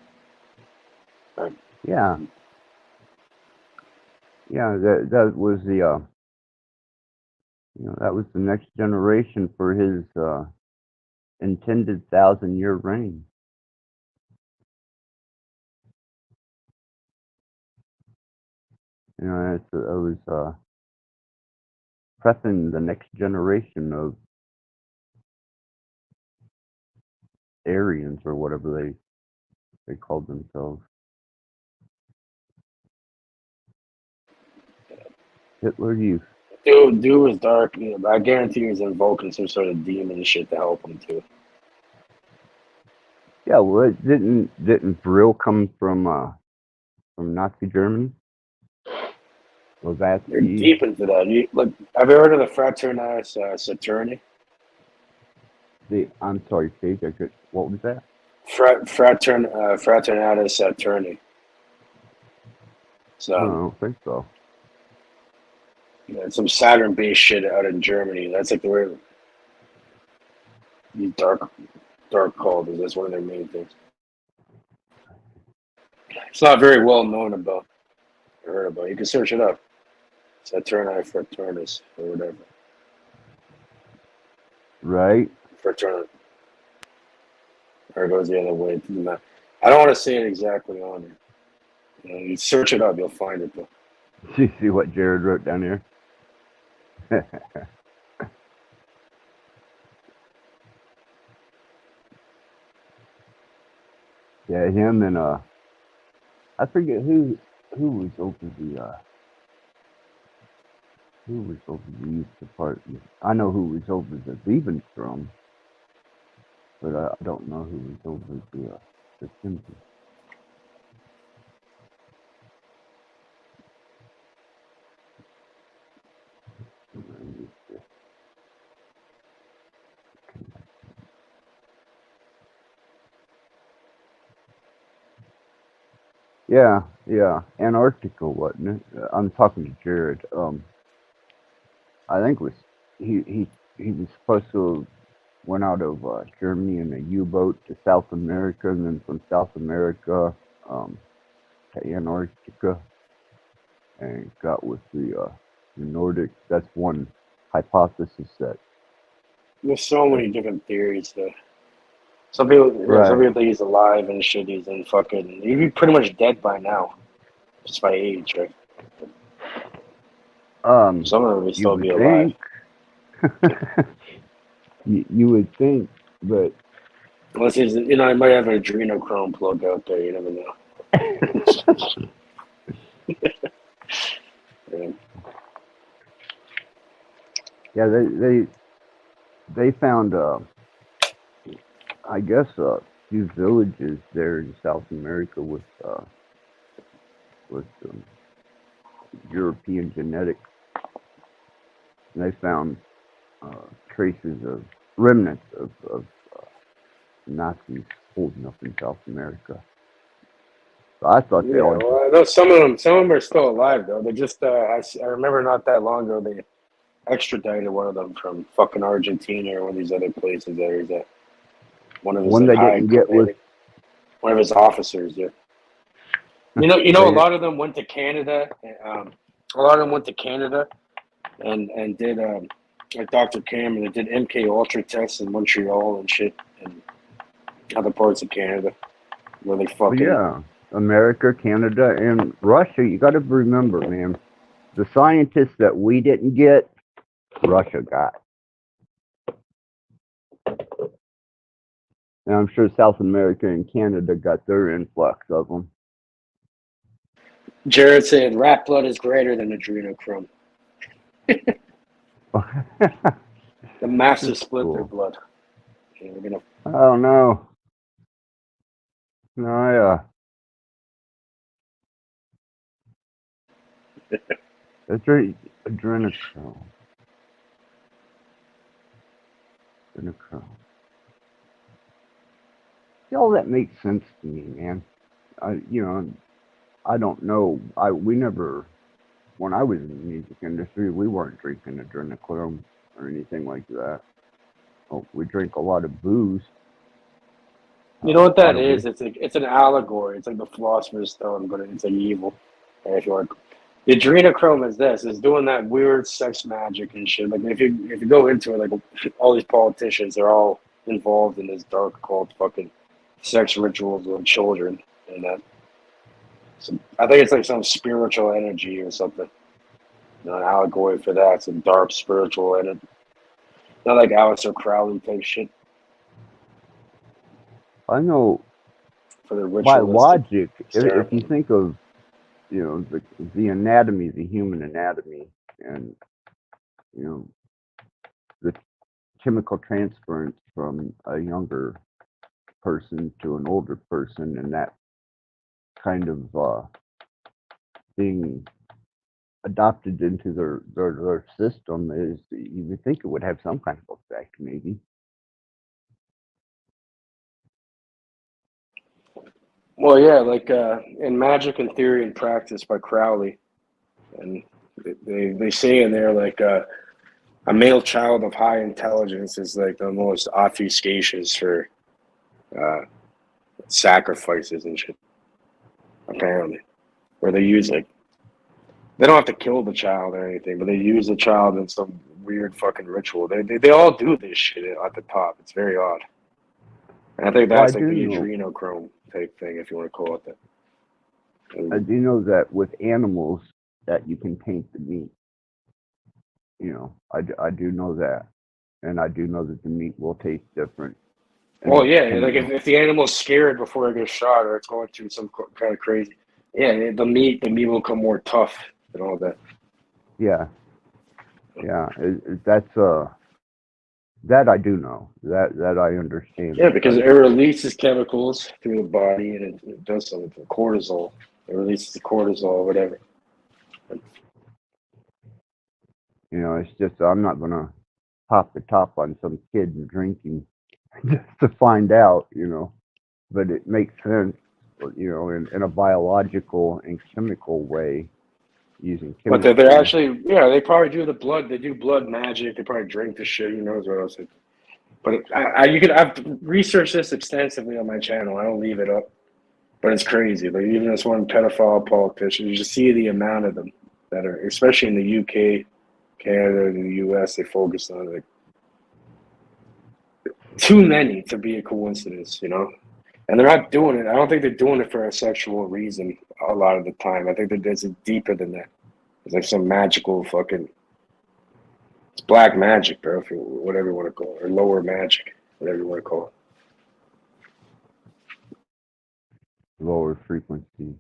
Speaker 5: Right?
Speaker 4: Yeah. Yeah, that was the that was the next generation for his intended 1,000-year reign. It was prepping the next generation of Aryans or whatever they called themselves. Hitler Youth.
Speaker 5: Dude was dark. You know, I guarantee he was invoking some sort of demon shit to help him too.
Speaker 4: Yeah, well, didn't Brill come from Nazi Germany? Was that
Speaker 5: They're deep into that. Have you heard of the Fraternatus Saturni?
Speaker 4: I'm sorry, Sage. What was that?
Speaker 5: Fraternatus Saturni. So
Speaker 4: I don't think so.
Speaker 5: Yeah, some Saturn-based shit out in Germany. That's like the way these dark cults. That's one of their main things. It's not very well known about or heard about. You can search it up. Saturni Fraternus or whatever.
Speaker 4: Right.
Speaker 5: Fraternity. Or it goes the other way. I don't want to say it exactly on here. You search it up, you'll find it though.
Speaker 4: You see what Jared wrote down here? Yeah, him and I forget who was over the youth department. I know who was over the Lebensraum, but I don't know who was over the Simpsons. Yeah, Antarctica, wasn't it? I'm talking to Jared. I think it was he was supposed to have went out of Germany in a U-boat to South America, and then from South America to Antarctica, and got with the Nordics. That's one hypothesis that.
Speaker 5: There's so many different theories though. Some people think he's alive and shit. He's in fucking. He'd be pretty much dead by now, just by age, right? Some of them may
Speaker 4: You
Speaker 5: still
Speaker 4: would
Speaker 5: be alive.
Speaker 4: think. You would think, but
Speaker 5: Unless he's, I might have an adrenochrome plug out there. You never know. Yeah.
Speaker 4: yeah, they found I guess a few villages there in South America with European genetics. And they found traces of remnants of Nazis holding up in South America. So I thought they
Speaker 5: Yeah,
Speaker 4: all
Speaker 5: well, I know some of them are still alive though. They just, I remember not that long ago they extradited one of them from fucking Argentina or one of these other places there. He's at one of his
Speaker 4: one
Speaker 5: like
Speaker 4: they
Speaker 5: high
Speaker 4: didn't get was
Speaker 5: commanding, one of his officers. Yeah, a
Speaker 4: they
Speaker 5: lot of them went to Canada. A lot of them went to Canada and did like Dr. Cameron. They did MK Ultra tests in Montreal and shit and other parts of Canada where they
Speaker 4: well,
Speaker 5: fucking.
Speaker 4: yeah, America, Canada, and Russia. You got to remember, man, the scientists that we didn't get, Russia got. And I'm sure South America and Canada got their influx of them.
Speaker 5: Jared said Rattblood is greater than adrenochrome. The masters split their
Speaker 4: Cool.
Speaker 5: blood. Yeah, we're gonna.
Speaker 4: I don't know. No, adrenochrome. Adrenochrome. See, all that makes sense to me, man. I don't know. We never, when I was in the music industry, we weren't drinking adrenochrome or anything like that. Oh, we drink a lot of booze.
Speaker 5: You know what
Speaker 4: A lot
Speaker 5: that
Speaker 4: of
Speaker 5: is?
Speaker 4: whiskey.
Speaker 5: It's an allegory. It's like the Philosopher's Stone, but it's like evil. If you want, the adrenochrome is this. It's doing that weird sex magic and shit. Like if you go into it, like all these politicians, they're all involved in this dark cult fucking sex rituals with children and that. So I think it's like some spiritual energy or something. An allegory for that. Some dark spiritual energy. Not like Aleister Crowley type shit
Speaker 4: I know
Speaker 5: for the
Speaker 4: by
Speaker 5: ritualistic
Speaker 4: logic, if you
Speaker 5: ceremony.
Speaker 4: think of, the anatomy, the human anatomy, and, you know, the chemical transference from a younger person to an older person, and that kind of being adopted into their system is, you would think it would have some kind of effect, maybe.
Speaker 5: Well, yeah, like in Magic and Theory and Practice by Crowley, and they say in there like a male child of high intelligence is like the most obfuscations for uh, sacrifices and shit. Apparently, where they use like they don't have to kill the child or anything, but they use the child in some weird fucking ritual. They all do this shit at the top. It's very odd. And I think
Speaker 4: Well,
Speaker 5: that's like the adrenochrome type thing, if you want to call it that.
Speaker 4: I do know that with animals that you can taint the meat. I do know that, and I do know that the meat will taste different.
Speaker 5: Well,
Speaker 4: And
Speaker 5: yeah, like
Speaker 4: depending,
Speaker 5: if the animal's scared before it gets shot or it's going through some kind of crazy, yeah, the meat will come more tough and all that.
Speaker 4: yeah, that's that I do know. That I understand
Speaker 5: Yeah, because
Speaker 4: because
Speaker 5: it releases chemicals through the body and it does something for cortisol. It releases the cortisol or whatever.
Speaker 4: it's just I'm not gonna pop the top on some kid and drinking just to find out. But it makes sense. In a biological and chemical way, using
Speaker 5: But they're
Speaker 4: chemistry.
Speaker 5: actually, yeah, they probably do the blood. They do blood magic. They probably drink the shit. Who knows what else? But I've researched this extensively on my channel. I don't leave it up. But it's crazy. Like even this one pedophile politician, you just see the amount of them that are, especially in the UK, Canada, and the US, they focus on like too many to be a coincidence, And they're not doing it. I don't think they're doing it for a sexual reason a lot of the time. I think that it's deeper than that. It's like some magical fucking. It's black magic, bro. If you, whatever you want to call it, or lower magic, whatever you want to call it.
Speaker 4: Lower frequency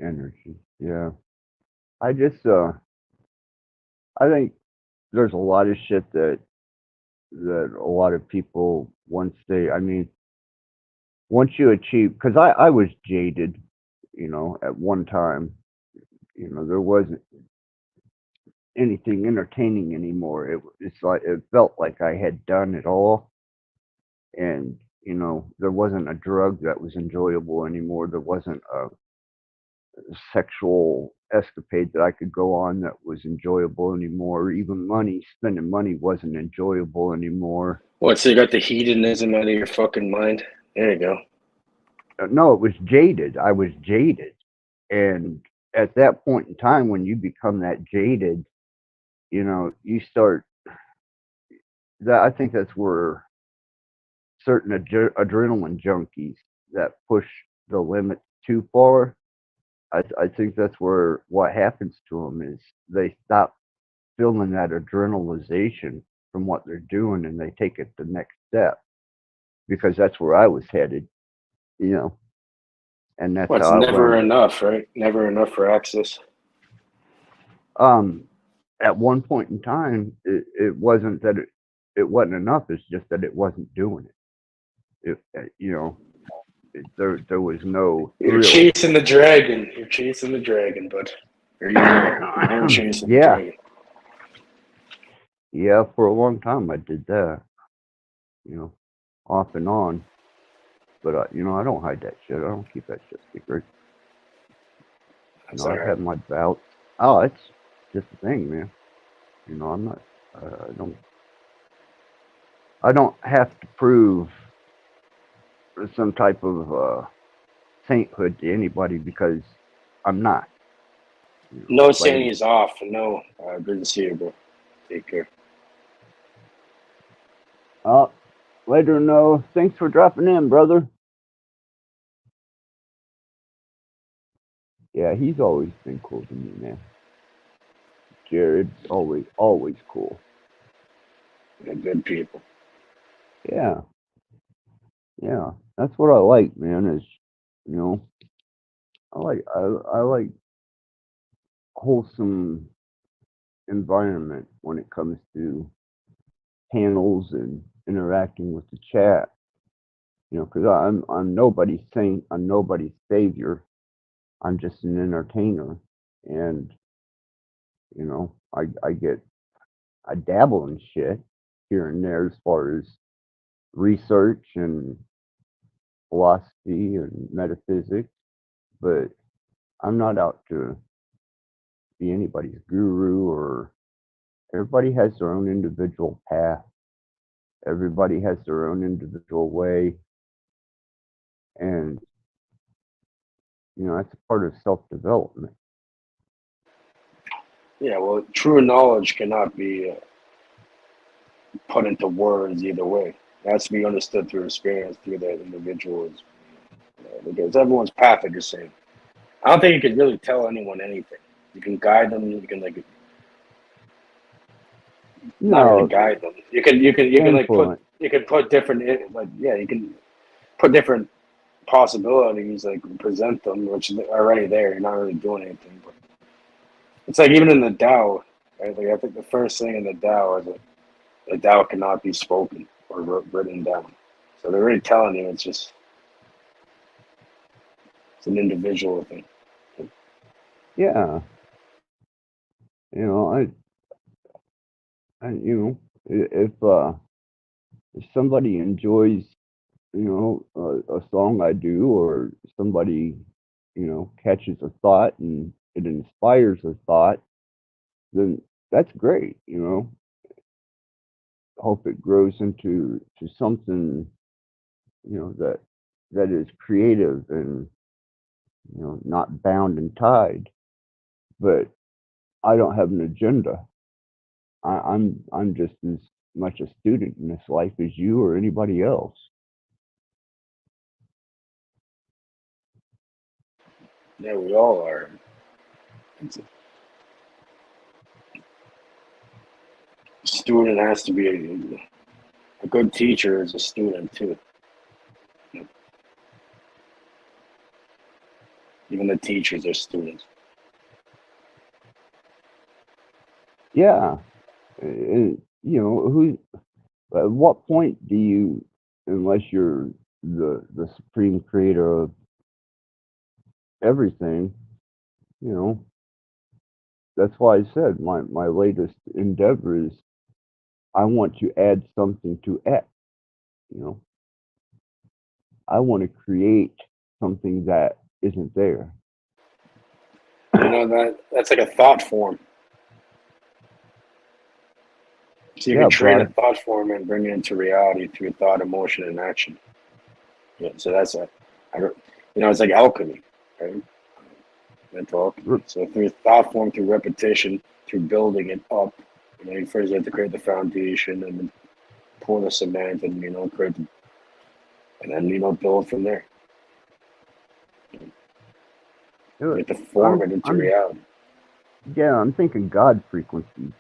Speaker 4: energy. Yeah. I just I think there's a lot of shit that a lot of people once you achieve, because I was jaded, at one time, there wasn't anything entertaining anymore. It's like it felt like I had done it all, and there wasn't a drug that was enjoyable anymore. There wasn't a sexual escapade that I could go on that was enjoyable anymore. Even spending money wasn't enjoyable anymore.
Speaker 5: What? So you got the hedonism out of your fucking mind? There you go.
Speaker 4: No, it was jaded. I was jaded, and at that point in time, when you become that jaded, you start. That I think that's where certain adrenaline junkies that push the limit too far. I think that's where what happens to them is they stop feeling that adrenalization from what they're doing, and they take it the next step, because that's where I was headed, and that's
Speaker 5: Well, it's
Speaker 4: how I
Speaker 5: never
Speaker 4: learned.
Speaker 5: enough, right? Never enough for access.
Speaker 4: At one point in time, it wasn't that it wasn't enough. It's just that it wasn't doing it. There was no
Speaker 5: You're
Speaker 4: real.
Speaker 5: chasing the dragon. You're chasing the dragon, bud. Or you're chasing the dragon.
Speaker 4: Yeah, for a long time I did that, off and on. But I don't hide that shit. I don't keep that shit secret. I've had my bouts. Oh, it's just a thing, man. I'm not. I don't have to prove some type of sainthood to anybody, because I'm not.
Speaker 5: No saying he's off. No, good to see you, bro. Take care.
Speaker 4: Later, no. Thanks for dropping in, brother. Yeah, he's always been cool to me, man. Jared's always cool.
Speaker 5: They're good people.
Speaker 4: Yeah. Yeah. That's what I like, man, is, I like wholesome environment when it comes to panels and interacting with the chat. Because I'm nobody's saint, I'm nobody's savior. I'm just an entertainer, and I dabble in shit here and there as far as research and philosophy and metaphysics, but I'm not out to be anybody's guru. Or everybody has their own individual path. Everybody has their own individual way, and that's a part of self-development.
Speaker 5: Yeah, well, true knowledge cannot be put into words either way. It has to be understood through experience, through that individual. Because everyone's path is the same. I don't think you can really tell anyone anything. You can guide them. You can not really guide them. You can put different you can put different possibilities, like present them, which are already there. You're not really doing anything. But it's like even in the Tao, right? Like I think the first thing in the Tao is that the Tao cannot be spoken or written down. So they're already telling you it's an individual thing.
Speaker 4: Yeah. If somebody enjoys, a song I do, or somebody, catches a thought and it inspires a thought, then that's great. Hope it grows into something, that is creative and, not bound and tied. But I don't have an agenda. I'm just as much a student in this life as you or anybody else.
Speaker 5: Yeah, we all are. It's a student has to be a good teacher is a student too. Even the teachers are students.
Speaker 4: Yeah. And, you know, who, at what point do you, unless you're the supreme creator of everything, you know, that's why I said my latest endeavor is I want to add something to X, you know. I want to create something that isn't there.
Speaker 5: You know that's like a thought form. So you
Speaker 4: Yeah,
Speaker 5: can train
Speaker 4: but
Speaker 5: a thought form and bring it into reality through thought, emotion, and action. Yeah, so that's I don't, it's like alchemy, right? Mental alchemy. So through thought form, through repetition, through building it up, you first have to create the foundation and then pour the cement and, create the, and then, build from there. You have to form it into reality.
Speaker 4: Yeah, I'm thinking God frequencies.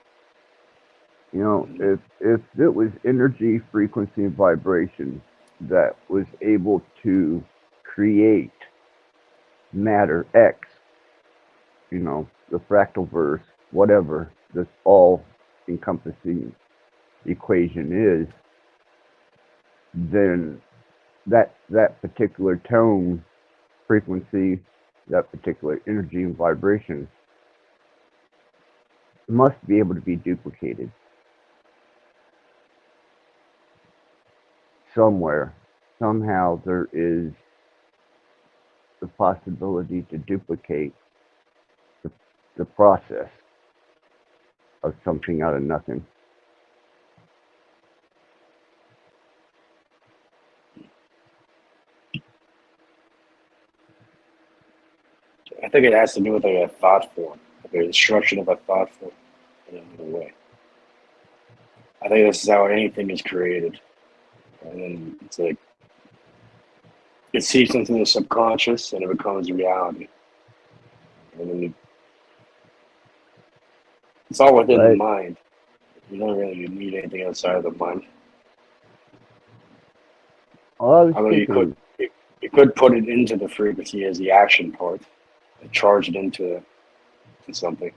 Speaker 4: You know, if it was energy, frequency, and vibration that was able to create matter X, you know, the fractal verse, whatever this all encompassing equation is, then that particular tone, frequency, that particular energy and vibration must be able to be duplicated somewhere. Somehow there is the possibility to duplicate the process of something out of nothing.
Speaker 5: I think it has to do with like a thought form, like the instruction of a thought form in a way. I think this is how anything is created. And then it's like it seeps into the subconscious and it becomes reality. And then it's all within the mind. You don't really need anything outside of the mind. Although you could put it into the frequency as the action part and charge it into something.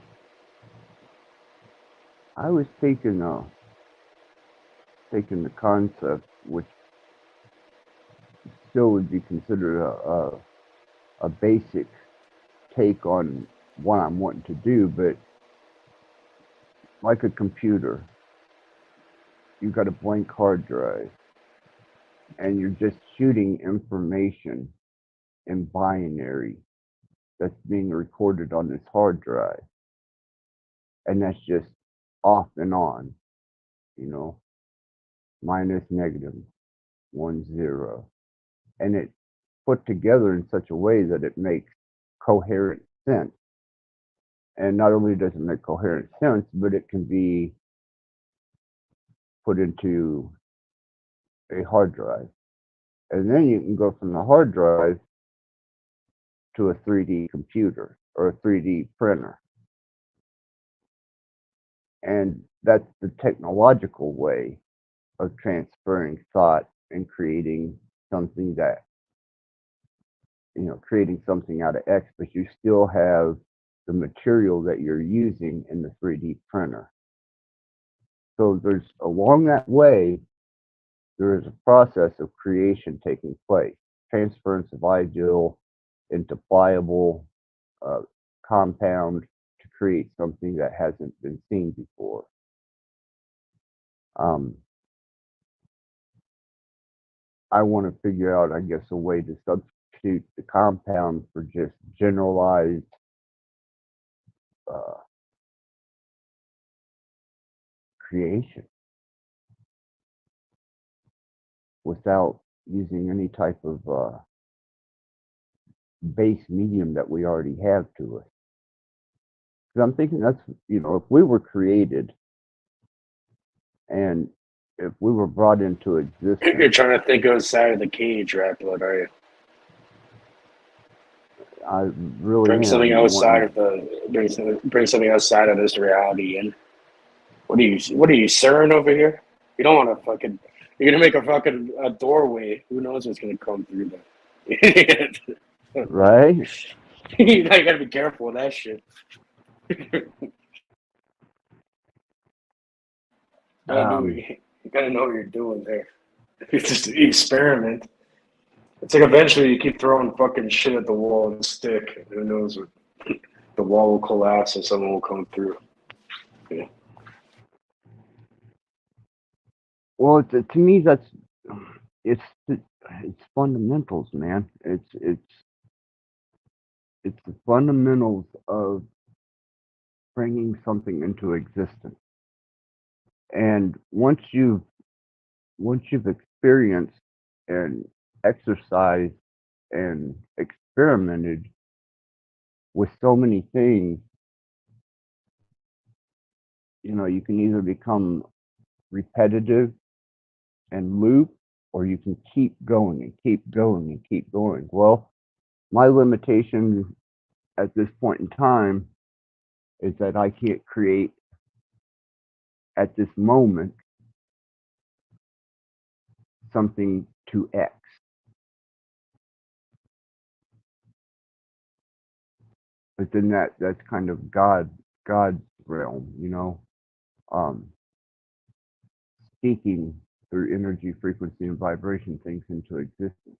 Speaker 4: I was taking the concept, which still would be considered a basic take on what I'm wanting to do, but like a computer, you've got a blank hard drive, and you're just shooting information in binary that's being recorded on this hard drive, and that's just off and on, you know, minus, negative, 1, 0, and it's put together in such a way that it makes coherent sense. And not only does it make coherent sense, but it can be put into a hard drive. And then you can go from the hard drive to a 3D computer or a 3D printer. And that's the technological way of transferring thought and creating something that, creating something out of X, but you still have the material that you're using in the 3D printer. So there's along that way, there is a process of creation taking place, transference of ideal into pliable compound to create something that hasn't been seen before. I want to figure out, I guess, a way to substitute the compound for just generalized creation without using any type of base medium that we already have to us. Because I'm thinking that's, if we were created and if we were brought into existence.
Speaker 5: You're trying to think outside of the cage, Rattblood, are you?
Speaker 4: I really
Speaker 5: Bring something
Speaker 4: am
Speaker 5: outside
Speaker 4: wanting.
Speaker 5: of bring something outside of this reality. And what are you CERN over here? You don't want to fucking. You're gonna make a fucking a doorway. Who knows what's gonna come through there?
Speaker 4: Right?
Speaker 5: You gotta be careful with that shit.
Speaker 4: Um,
Speaker 5: You gotta know what you're doing there. It's just an experiment. It's like eventually you keep throwing fucking shit at the wall and stick. Who knows what the wall will collapse and someone will come through. Yeah.
Speaker 4: well, to me, it's it's fundamentals, man. It's the fundamentals of bringing something into existence. And once you've experienced and exercised and experimented with so many things, you can either become repetitive and loop, or you can keep going and keep going and keep going. Well, my limitation at this point in time is that I can't create at this moment something to X. But then that's kind of God's realm, um, speaking through energy, frequency, and vibration things into existence.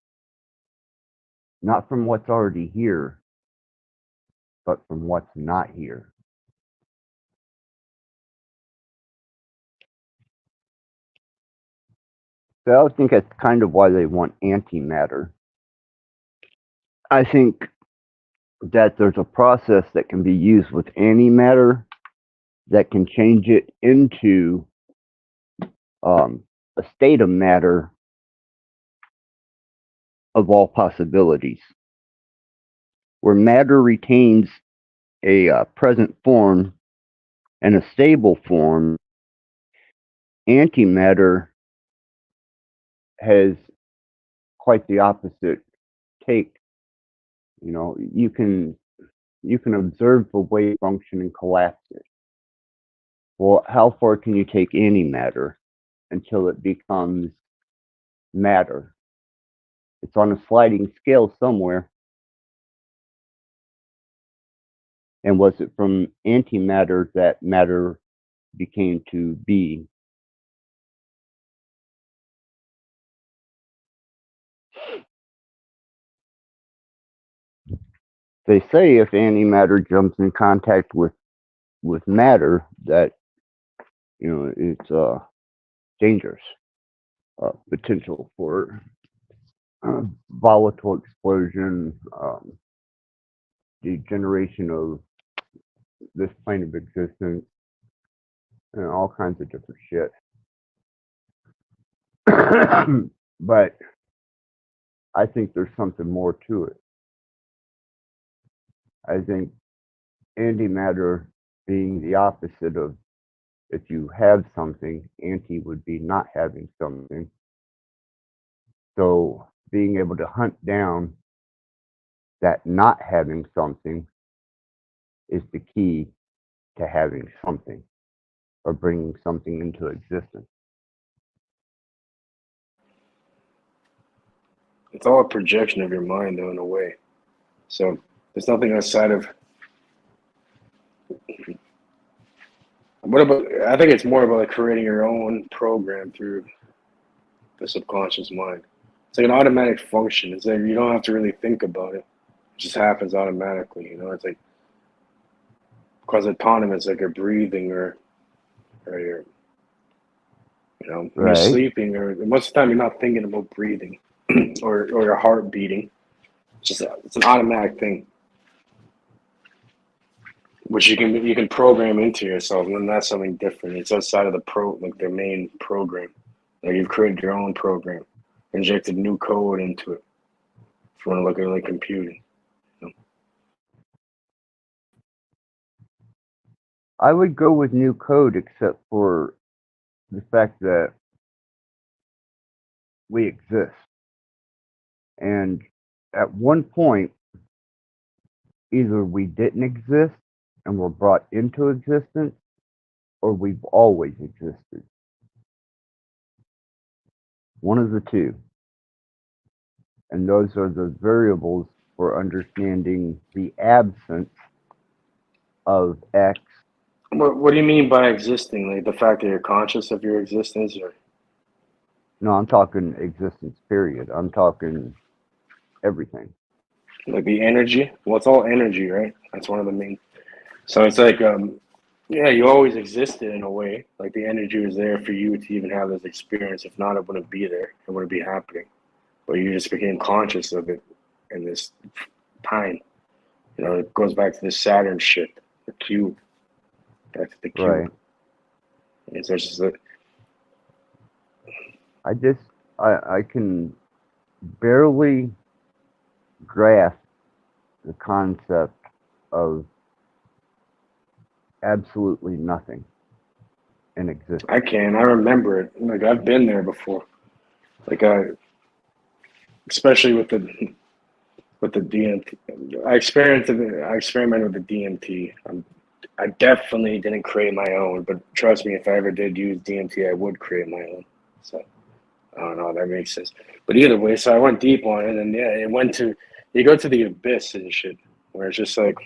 Speaker 4: Not from what's already here, but from what's not here. So I think that's kind of why they want antimatter. I think that there's a process that can be used with antimatter that can change it into a state of matter of all possibilities, where matter retains a present form and a stable form. Antimatter has quite the opposite take. You can observe the wave function and collapse it. Well, how far can you take antimatter until it becomes matter? It's on a sliding scale somewhere. And was it from antimatter that matter became to be? They say if antimatter jumps in contact with matter, that it's dangerous. Potential for volatile explosion, degeneration of this plane of existence, and all kinds of different shit. But I think there's something more to it. I think antimatter being the opposite of, if you have something, anti would be not having something. So being able to hunt down that not having something is the key to having something or bringing something into existence.
Speaker 5: It's all a projection of your mind, though, in a way. So there's nothing outside of. What about? I think it's more about like creating your own program through the subconscious mind. It's like an automatic function. It's like you don't have to really think about it. It just happens automatically. It's like because autonomous, like you're breathing or you're when you're
Speaker 4: Right.
Speaker 5: sleeping, or most of the time you're not thinking about breathing or your heart beating. It's an automatic thing, which you can program into yourself, and then that's something different. It's outside of like their main program. Like you've created your own program, injected new code into it. If you want to look at it like computing.
Speaker 4: I would go with new code, except for the fact that we exist. And at one point, either we didn't exist and were brought into existence, or we've always existed. One of the two. And those are the variables for understanding the absence of X.
Speaker 5: What do you mean by existing? Like the fact that you're conscious of your existence, or
Speaker 4: No, I'm talking existence, period. I'm talking everything.
Speaker 5: like the energy? Well, it's all energy, right? That's one of the main. So it's like, yeah, you always existed in a way. Like the energy was there for you to even have this experience. If not, it wouldn't be there. It wouldn't be happening. But you just became conscious of it in this time. You know, it goes back to the Saturn shit, the cube. That's the cube.
Speaker 4: Right.
Speaker 5: And so it's just like,
Speaker 4: I can barely grasp the concept of absolutely nothing in existence.
Speaker 5: I can. I remember it. Like I've been there before. Like especially with the DMT. I experimented with the DMT. I definitely didn't create my own, but trust me, if I ever did use DMT, I would create my own. So I don't know. That makes sense. But either way, so I went deep on it, and yeah, you go to the abyss and shit, where it's just like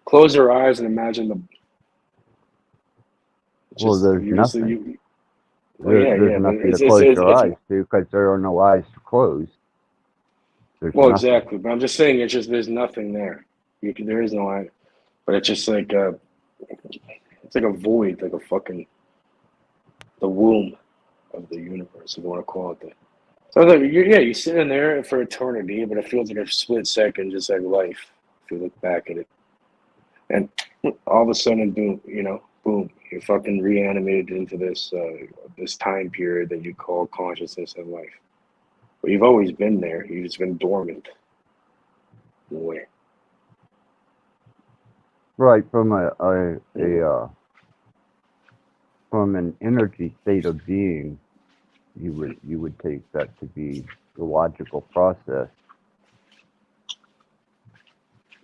Speaker 5: close your eyes and imagine the.
Speaker 4: Well, there's nothing. There's nothing to close your eyes to because there are no eyes to close. There's
Speaker 5: well,
Speaker 4: nothing.
Speaker 5: exactly. But I'm just saying, it's just there's nothing there. There is no eye, but it's just like it's like a void, like a fucking the womb of the universe, if you want to call it that. So like, you sit in there for eternity, but it feels like a split second, just like life. If you look back at it, and all of a sudden, boom, boom, you're fucking reanimated into this time period that you call consciousness and life. But you've always been there. You've just been dormant in a way.
Speaker 4: Right, from from an energy state of being, you would take that to be the logical process.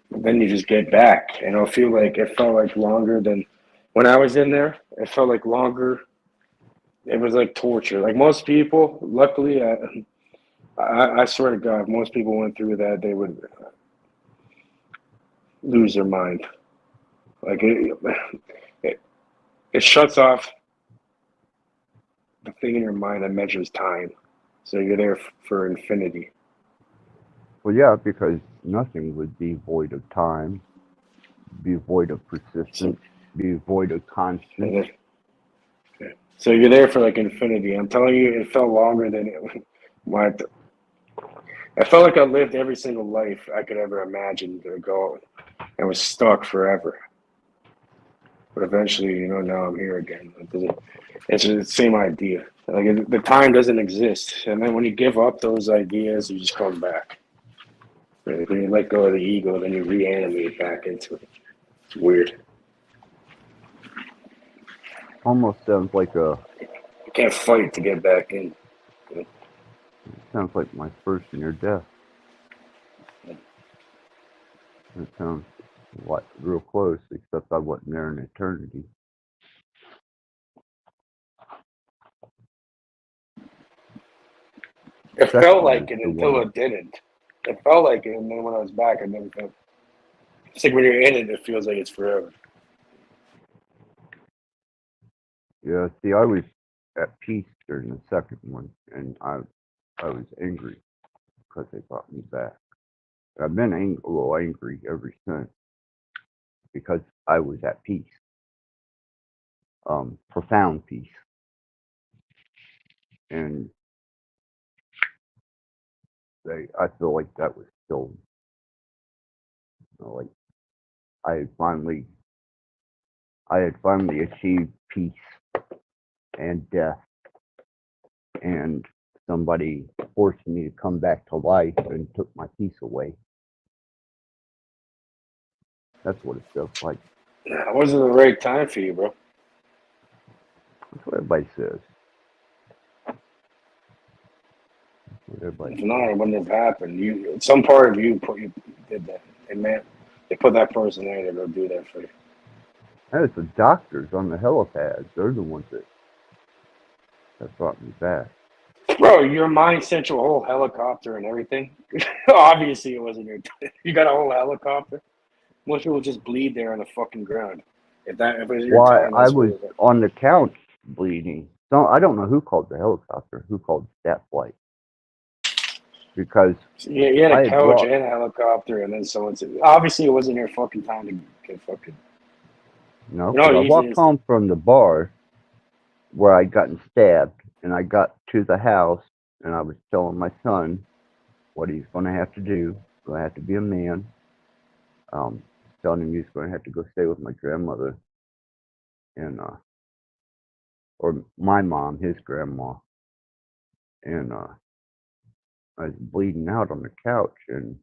Speaker 5: But then you just get back, and it felt like longer than when I was in there. It felt like longer. It was like torture. Like most people, luckily, I swear to God, if most people went through that, they would lose their mind. Like it shuts off the thing in your mind that measures time. So you're there for infinity.
Speaker 4: Well, yeah, because nothing would be void of time, be void of persistence, be void of constant.
Speaker 5: So you're there for like infinity. I'm telling you, it felt longer than it. I felt like I lived every single life I could ever imagine to go and was stuck forever. But eventually, now I'm here again. It's the same idea. Like the time doesn't exist, and then when you give up those ideas, you just come back. When you let go of the ego, then you reanimate back into it. It's weird.
Speaker 4: Almost sounds like
Speaker 5: You can't fight to get back in.
Speaker 4: sounds like my first near death. It sounds real close, except I wasn't there in eternity.
Speaker 5: It felt like it until it didn't. It felt like it, and then when I was back, I never felt. It's like when you're in it, it feels like it's forever.
Speaker 4: Yeah, see, I was at peace during the second one, and I was angry because they brought me back. I've been a little angry ever since because I was at peace, profound peace, and I feel like that was still, like I had finally achieved peace and death, and somebody forced me to come back to life and took my peace away. That's what it feels like.
Speaker 5: It wasn't the right time for you, bro.
Speaker 4: That's what everybody says.
Speaker 5: If not, it wouldn't have happened. Some part of you did that. And man, They put that person there to go do that for you.
Speaker 4: And it's the doctors on the helipad. They're the ones that brought me back.
Speaker 5: Bro, your mind sent you a whole helicopter and everything. Obviously, it wasn't your. You got a whole helicopter. Most people just bleed there on the fucking ground. If it was your
Speaker 4: Why
Speaker 5: time,
Speaker 4: I
Speaker 5: that's what
Speaker 4: was
Speaker 5: it was.
Speaker 4: on the couch bleeding. So I don't know who called the helicopter, who called staff flight. Because
Speaker 5: So you had
Speaker 4: I
Speaker 5: a
Speaker 4: had
Speaker 5: couch
Speaker 4: brought,
Speaker 5: and a helicopter, and then someone said, obviously, it wasn't your fucking time to get fucking.
Speaker 4: no,
Speaker 5: You know how
Speaker 4: because I
Speaker 5: easy it
Speaker 4: walked
Speaker 5: is.
Speaker 4: home from the bar where I'd gotten stabbed, and I got to the house, and I was telling my son what he's going to have to do. He's going to have to be a man. Telling him he's going to have to go stay with my grandmother, and or my mom, his grandma, and I was bleeding out on the couch, and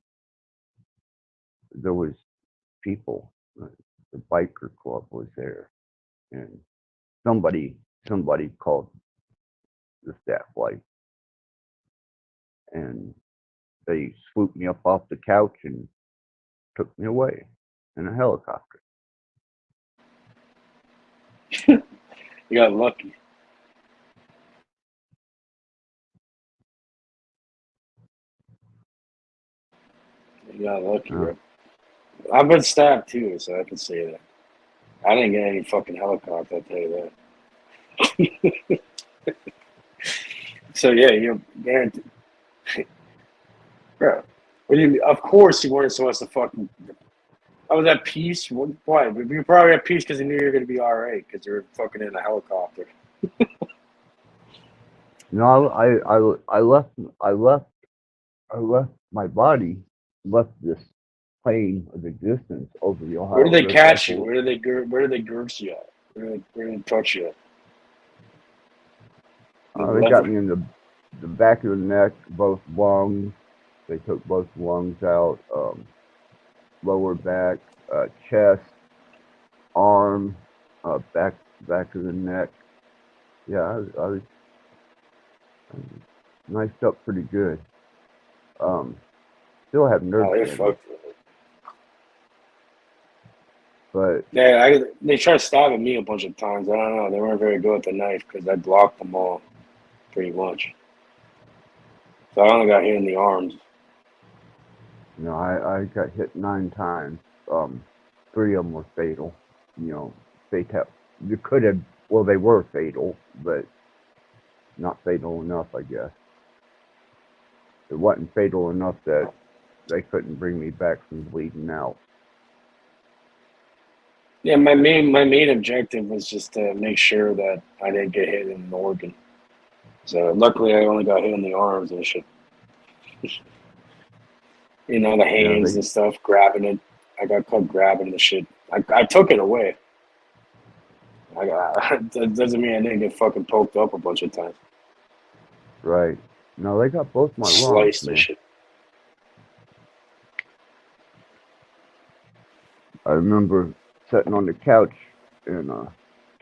Speaker 4: there was people. The biker club was there, and somebody called the staff light, and they swooped me up off the couch and took me away in a helicopter.
Speaker 5: You got lucky. You got lucky, bro. I've been stabbed too, so I can say that. I didn't get any fucking helicopter, I'll tell you that. So yeah, you're guaranteed. Bro, what do you mean? Of course you weren't supposed to fucking. I was at peace. Why? You were probably at peace because you knew you were going to be alright because you were fucking in a helicopter.
Speaker 4: No, I left my body, left this plane of existence over the
Speaker 5: Where
Speaker 4: Ohio
Speaker 5: did they
Speaker 4: River.
Speaker 5: catch you? Where did they girth you at? Where did they touch you at?
Speaker 4: They got me in the back of the neck, both lungs. They took both lungs out, lower back, chest, arm, back of the neck. Yeah, I was knifed up pretty good. Still have nerve
Speaker 5: Oh, they're
Speaker 4: damage,
Speaker 5: fucked.
Speaker 4: but
Speaker 5: Yeah, they tried stabbing me a bunch of times. I don't know. They weren't very good with the knife because I blocked them all, pretty much. So I only got hit in the arms.
Speaker 4: you know, I got hit 9 times. 3 of them were fatal. You know, fatal. You could have. Well, they were fatal, but not fatal enough, I guess. It wasn't fatal enough that they couldn't bring me back from bleeding out.
Speaker 5: Yeah, my main objective was just to make sure that I didn't get hit in an organ. So luckily, I only got hit in the arms and shit. You know, the
Speaker 4: Yeah,
Speaker 5: hands and stuff, grabbing it. I got caught grabbing the shit. I took it away. That doesn't mean I didn't get fucking poked up a bunch of times.
Speaker 4: right. No, they got both my lungs,
Speaker 5: Sliced and
Speaker 4: man.
Speaker 5: shit.
Speaker 4: I remember sitting on the couch and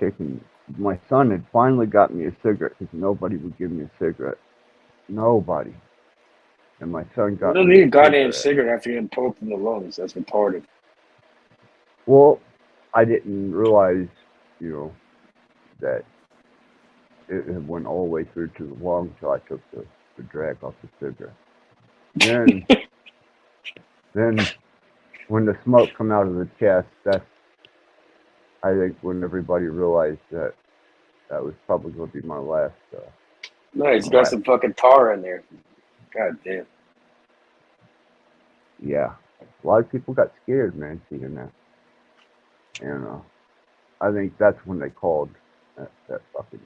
Speaker 4: taking. My son had finally got me a cigarette because nobody would give me a cigarette. Nobody. And my son
Speaker 5: You
Speaker 4: got
Speaker 5: don't
Speaker 4: me
Speaker 5: need
Speaker 4: a
Speaker 5: a goddamn
Speaker 4: cigarette.
Speaker 5: cigarette after you get poked in the lungs. That's retarded.
Speaker 4: Well, I didn't realize, you know, that it went all the way through to the lung until I took the drag off the cigarette. Then when the smoke come out of the chest, that's, I think, when everybody realized that that was probably going to be my last.
Speaker 5: Nice,
Speaker 4: My
Speaker 5: got
Speaker 4: last.
Speaker 5: some fucking tar in there. God damn.
Speaker 4: Yeah, a lot of people got scared, man, seeing that. And I think that's when they called that fucking.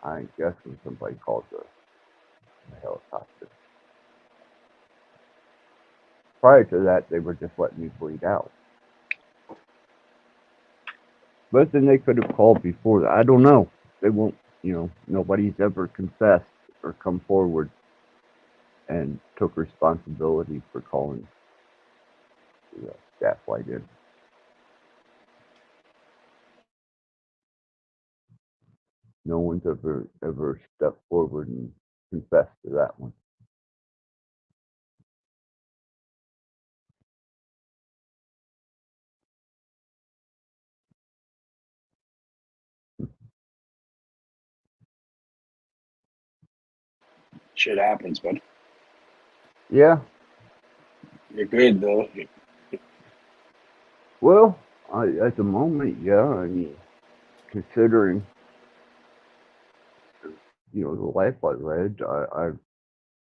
Speaker 4: I think that's when somebody called the helicopter. Prior to that, they were just letting me bleed out. But then they could have called before that. I don't know. They won't, you know, nobody's ever confessed or come forward and took responsibility for calling the staff light in. No one's ever stepped forward and confessed to that one.
Speaker 5: Shit happens, but
Speaker 4: Yeah.
Speaker 5: you're good though.
Speaker 4: Well, at the moment, yeah. I mean, considering the life I led,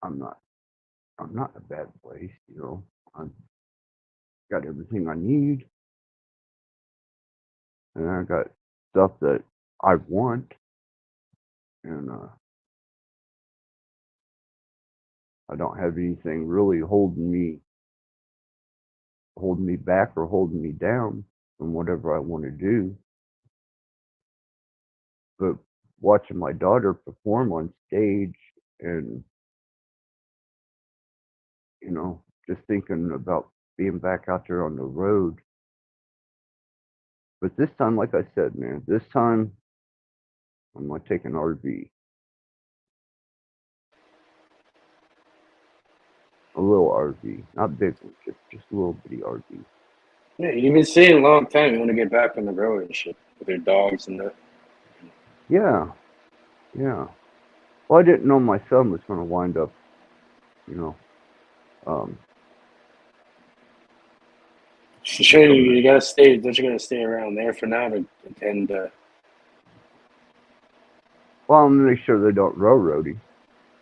Speaker 4: I'm not I'm not in a bad place. I've got everything I need, and I got stuff that I want, and I don't have anything really holding me back or holding me down from whatever I want to do. But watching my daughter perform on stage and, just thinking about being back out there on the road. But this time, like I said, man, this time I'm going to take an RV. A little RV. Not big one, just a little bitty RV.
Speaker 5: Yeah, you've been saying a long time you want to get back on the road and shit with your dogs and that.
Speaker 4: Yeah, yeah. Well, I didn't know my son was going to wind up, you know, um,
Speaker 5: Sure,
Speaker 4: becoming a.
Speaker 5: you gotta stay. Don't you gotta stay around there for now to attend?
Speaker 4: Well, I'm going to make sure they don't railroad him.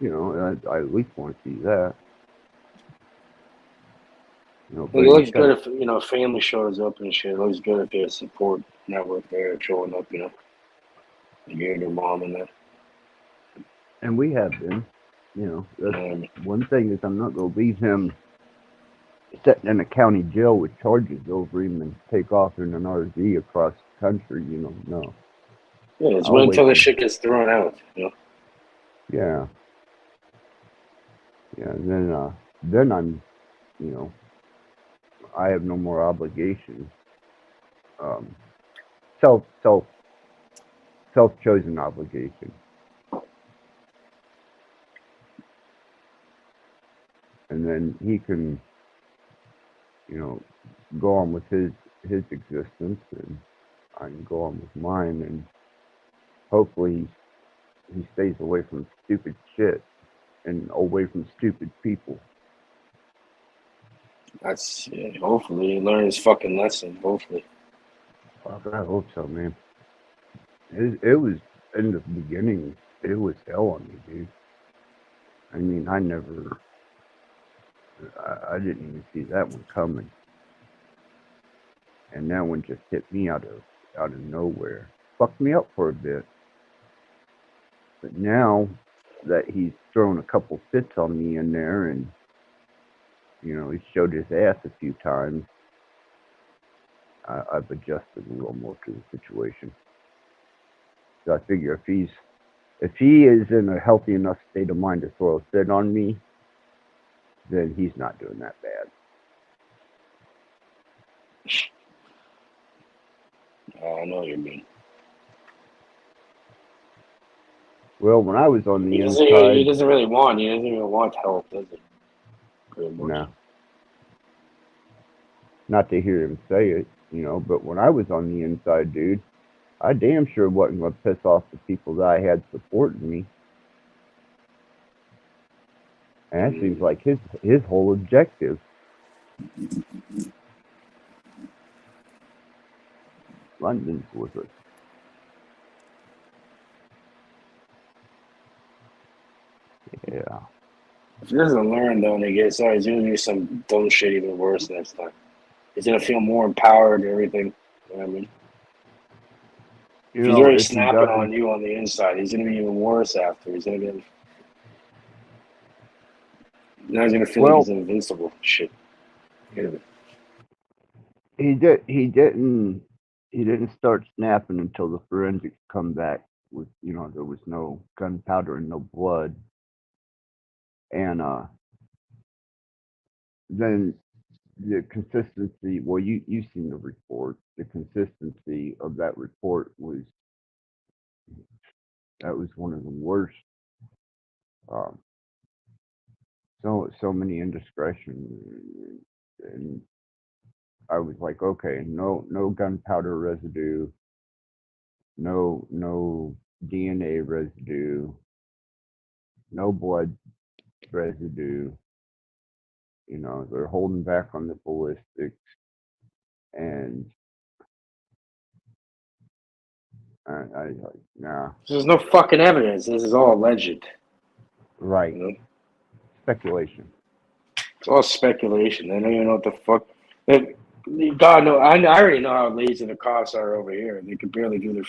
Speaker 4: I at least want to see that.
Speaker 5: It
Speaker 4: But he's
Speaker 5: looks
Speaker 4: got.
Speaker 5: good if family shows up and shit. It looks good if there's a support network there showing up. You and your mom and that.
Speaker 4: And we have been. That's one thing is I'm not going to leave him sitting in a county jail with charges over him and take off in an RV across the country. No.
Speaker 5: Yeah, it's
Speaker 4: I'll
Speaker 5: wait
Speaker 4: wait
Speaker 5: until the
Speaker 4: for.
Speaker 5: shit gets thrown out.
Speaker 4: Yeah, yeah. And then I'm, you know, I have no more obligation. Um, self self self chosen obligation, and then he can, you know, go on with his existence, and I can go on with mine, and hopefully he stays away from stupid shit and away from stupid people.
Speaker 5: That's hopefully he learn his fucking lesson. Hopefully.
Speaker 4: Fuck, I hope so, man. It was in the beginning. It was hell on me, dude. I mean, I didn't even see that one coming, and that one just hit me out of nowhere. Fucked me up for a bit, but now that he's thrown a couple fits on me in there, and he showed his ass a few times, I've adjusted a little more to the situation. So I figure if he is in a healthy enough state of mind to throw a fit on me, then he's not doing that bad.
Speaker 5: I know what you mean.
Speaker 4: Well, when I was on the
Speaker 5: He
Speaker 4: inside,
Speaker 5: doesn't really want. He doesn't even want help, does he? Pretty much.
Speaker 4: no, not to hear him say it, but when I was on the inside, dude, I damn sure wasn't going to piss off the people that I had supporting me. And that seems like his whole objective. London's with us. Yeah.
Speaker 5: If he doesn't learn though, and he gets he's gonna do some dumb shit even worse next time. He's gonna feel more empowered and everything. You know what I mean? If he's already
Speaker 4: If he
Speaker 5: snapping
Speaker 4: doesn't,
Speaker 5: on you on the inside, he's gonna be even worse after. He's gonna be now he's gonna feel like
Speaker 4: well,
Speaker 5: he's invincible. Shit.
Speaker 4: he didn't start snapping until the forensics come back with, there was no gunpowder and no blood. And then the consistency, well, you've seen the report. The consistency of that report was one of the worst. Um, so many indiscretions, and I was like, okay, no gunpowder residue, no DNA residue, no blood residue. You know, they're holding back on the ballistics, and I like, nah,
Speaker 5: There's no fucking evidence. This is all alleged.
Speaker 4: right.
Speaker 5: You know?
Speaker 4: Speculation.
Speaker 5: It's all speculation. They don't even know what the fuck. God, no. I already know how lazy the cops are over here. They can barely do their.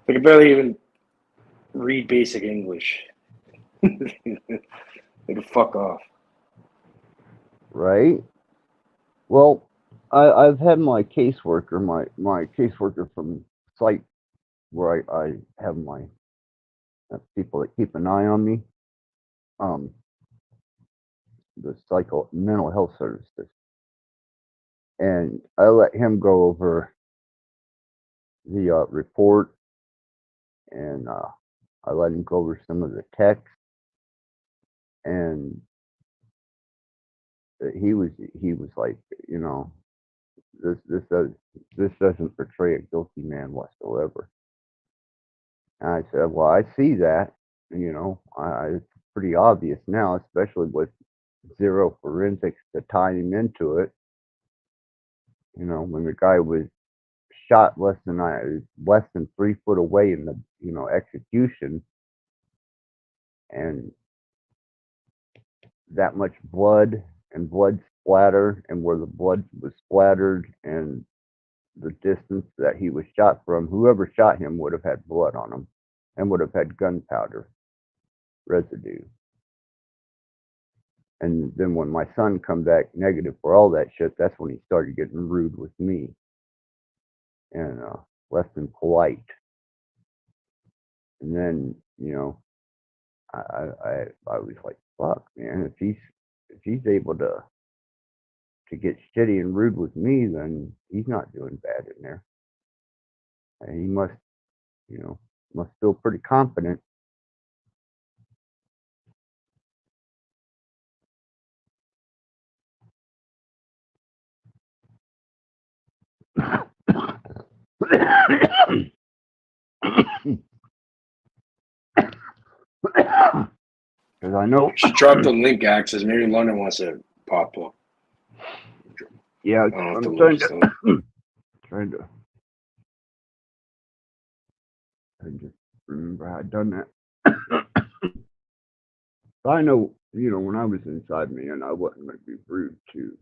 Speaker 5: They can barely even read basic English. They can fuck off.
Speaker 4: Right? Well, I've had my caseworker, my caseworker from site where I have my people that keep an eye on me, um, the mental health services, and I let him go over the report, and I let him go over some of the text, and he was like, you know, this doesn't portray a guilty man whatsoever. And I said, well, I see that, you know, it's pretty obvious now, especially with zero forensics to tie him into it. You know, when the guy was shot less than 3 foot away in the, you know, execution, and that much blood and blood splatter, and where the blood was splattered, and the distance that he was shot from, whoever shot him would have had blood on him and would have had gunpowder residue. And then when my son come back negative for all that shit, that's when he started getting rude with me and less than polite. And then, you know, I was like, fuck, man, if he's able to get shitty and rude with me, then he's not doing bad in there. And he must, you know, must feel pretty confident. Because I know.
Speaker 5: She dropped the link access. Maybe London wants to pop up.
Speaker 4: Yeah,
Speaker 5: I don't know if the
Speaker 4: I'm
Speaker 5: link is still.
Speaker 4: trying to. I just remember how I'd done that. I know, you know, when I was inside me, and I wasn't going to be rude to.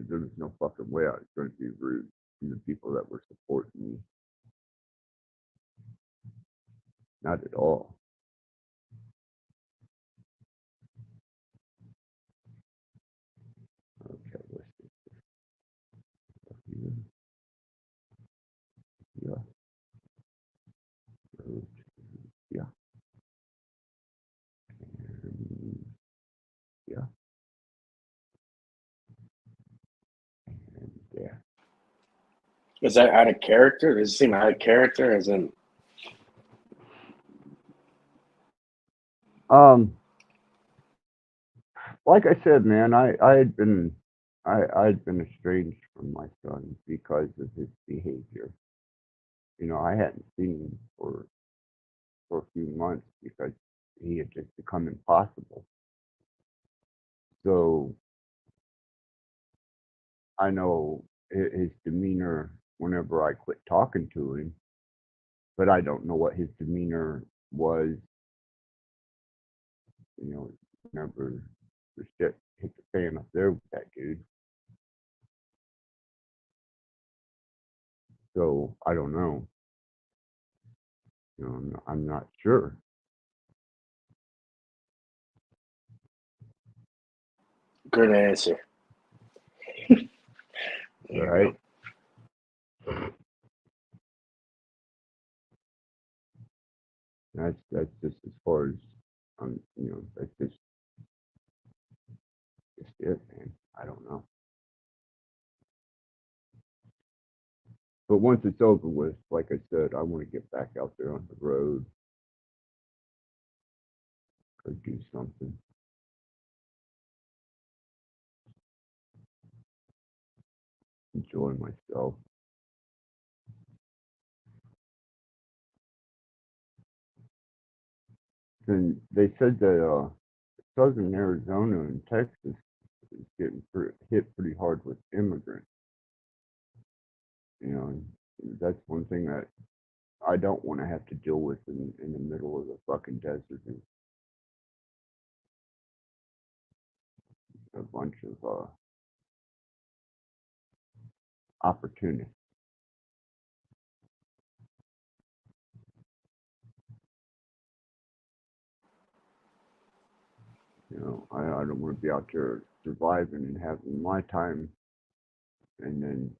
Speaker 4: There was no fucking way I was going to be rude to the people that were supporting me. Not at all. Okay, let's see. Yeah. Yeah. And yeah. And yeah.
Speaker 5: Is that out of character? Does it seem out of character? As in,
Speaker 4: Like I said, man, I'd been estranged from my son because of his behavior. You know, I hadn't seen him for a few months because he had just become impossible. So I know his demeanor whenever I quit talking to him, but I don't know what his demeanor was, you know, whenever the shit hit the fan up there with that dude. So I don't know. You know, I'm not sure.
Speaker 5: good answer. There you
Speaker 4: Right?
Speaker 5: go.
Speaker 4: That's just as far as you know, that's just it, man. I don't know. But once it's over with, like I said, I want to get back out there on the road or do something. Enjoy myself. And they said that southern Arizona and Texas is getting hit pretty hard with immigrants. You know, and that's one thing that I don't want to have to deal with in the middle of the fucking desert. Is a bunch of opportunists. You know, I don't want to be out there surviving and having my time, and then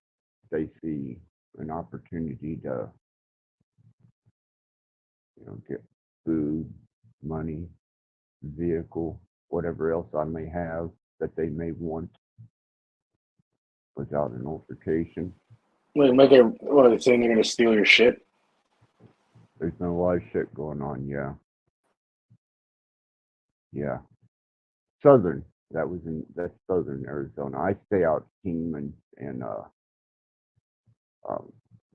Speaker 4: they see an opportunity to, you know, get food, money, vehicle, whatever else I may have that they may want without an altercation.
Speaker 5: Wait, make it. What are they saying? They're gonna steal your shit?
Speaker 4: There's been a lot of shit going on, yeah. Yeah. Southern. That's southern Arizona. I stay out Kingman and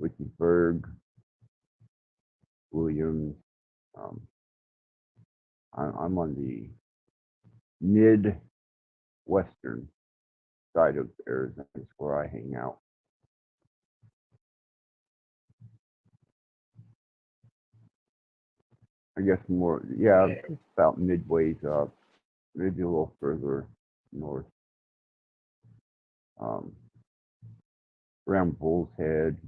Speaker 4: Wickiesburg, Williams. I'm on the mid-western side of Arizona, is where I hang out. I guess more, yeah, about midways up, maybe a little further north. Around Bull's Head,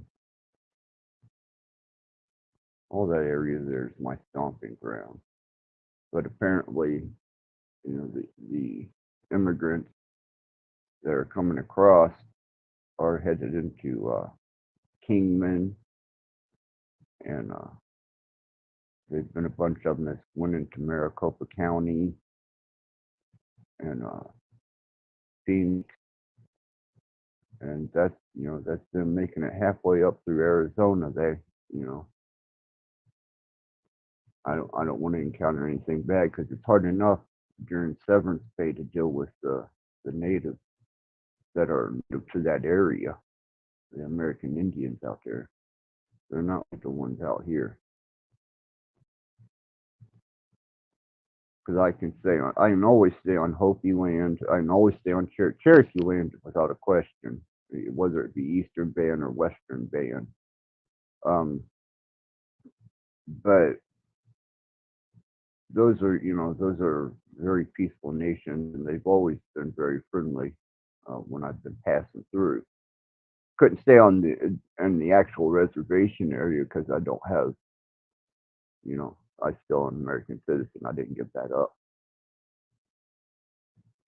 Speaker 4: all that area there is my stomping ground. But apparently, you know, the immigrants that are coming across are headed into Kingman, and there's been a bunch of them that went into Maricopa County and Phoenix, and that's, you know, that's them making it halfway up through Arizona. They, you know, I don't want to encounter anything bad, because it's hard enough during severance pay to deal with the natives that are new to that area, the American Indians out there. They're not like the ones out here. Because I can always stay on Hopi land. I can always stay on Cherokee land without a question, whether it be Eastern Band or Western Band. But those are very peaceful nations, and they've always been very friendly when I've been passing through. Couldn't stay on the actual reservation area because I don't have, you know, I still am an American citizen. I didn't give that up.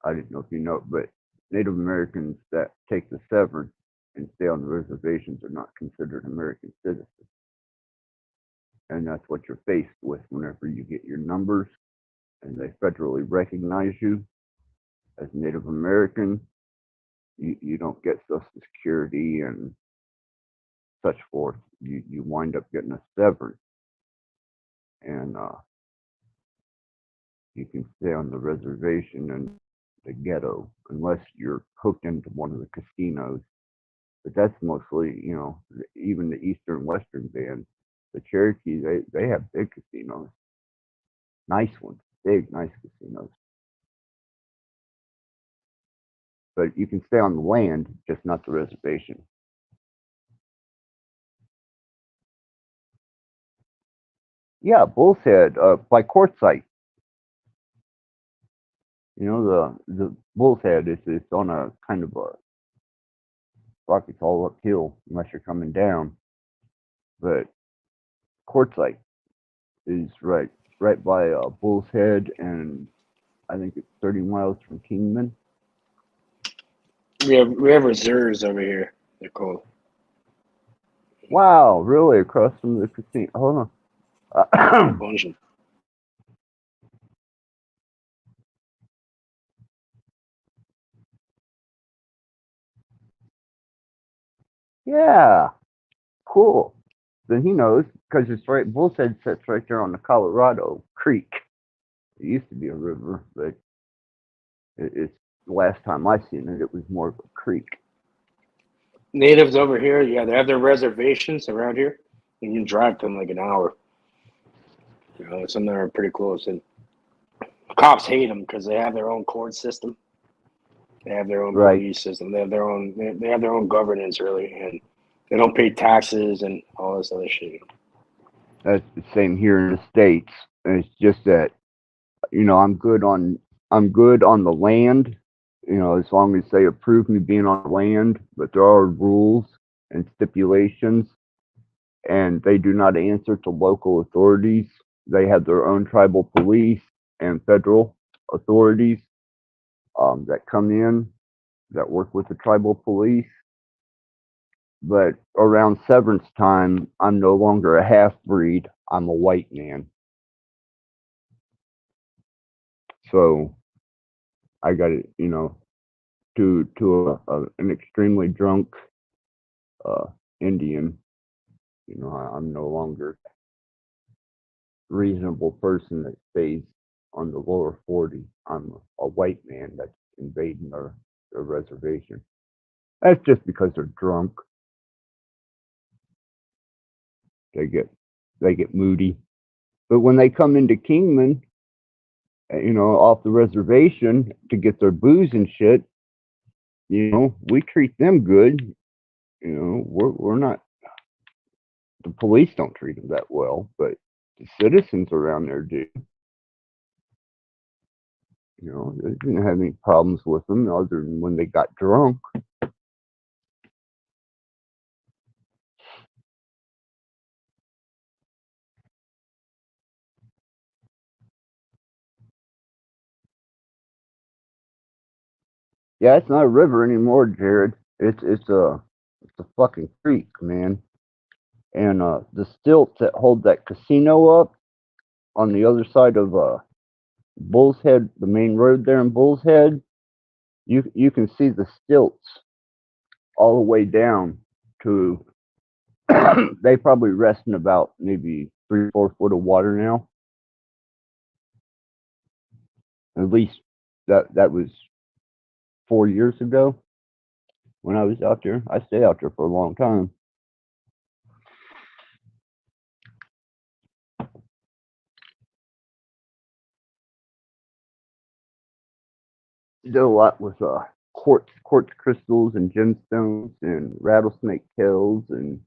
Speaker 4: I didn't know if you know, but Native Americans that take the severance and stay on the reservations are not considered American citizens. And that's what you're faced with whenever you get your numbers and they federally recognize you as Native American. You don't get Social Security and such forth. You wind up getting a severance, and you can stay on the reservation and the ghetto unless you're hooked into one of the casinos. But that's mostly, you know, even the Eastern Western bands. The Cherokee, they have big casinos, nice ones, big, nice casinos. But you can stay on the land, just not the reservation. Yeah, Bull's Head, by Quartzsite. You know, the Bull's Head is on a kind of a, like, it's all uphill unless you're coming down. But Quartzsite is right by Bull's Head, and I think it's 30 miles from Kingman.
Speaker 5: We have reserves over here. They're called.
Speaker 4: Wow, really? Across from the casino? Hold on.
Speaker 5: A bunch of.
Speaker 4: Yeah, cool. Then he knows, because it's right. Bull's Head sits right there on the Colorado Creek. It used to be a river, but it's the last time I seen it, it was more of a creek.
Speaker 5: Natives over here, yeah, they have their reservations around here. You can drive to them like an hour. You know, some of them are pretty close. And Cops hate them because they have their own court system. They have their own
Speaker 4: Right.
Speaker 5: police system. They have their own. They have their own governance, really, and they don't pay taxes and all this other shit.
Speaker 4: That's the same here in the States. And it's just that, I'm good on the land, as long as they approve me being on land, but there are rules and stipulations, and they do not answer to local authorities. They have their own tribal police and federal authorities that come in that work with the tribal police. But around severance time, I'm no longer a half breed. I'm a white man. So I got it, to an extremely drunk Indian. I'm no longer a reasonable person that stays on the lower 40. I'm a white man that's invading their reservation. That's just because they're drunk. They get moody. But when they come into Kingman, off the reservation to get their booze and shit, we treat them good. We're not. The police don't treat them that well, but the citizens around there do. They didn't have any problems with them other than when they got drunk. Yeah, it's not a river anymore, Jared. It's a fucking creek, man. And the stilts that hold that casino up on the other side of Bull's Head, the main road there in Bull's Head, you can see the stilts all the way down to. They probably rest in about maybe 3 or 4 foot of water now. At least that was 4 years ago when I was out there. I stayed out there for a long time. Did a lot with quartz crystals and gemstones and rattlesnake tails, and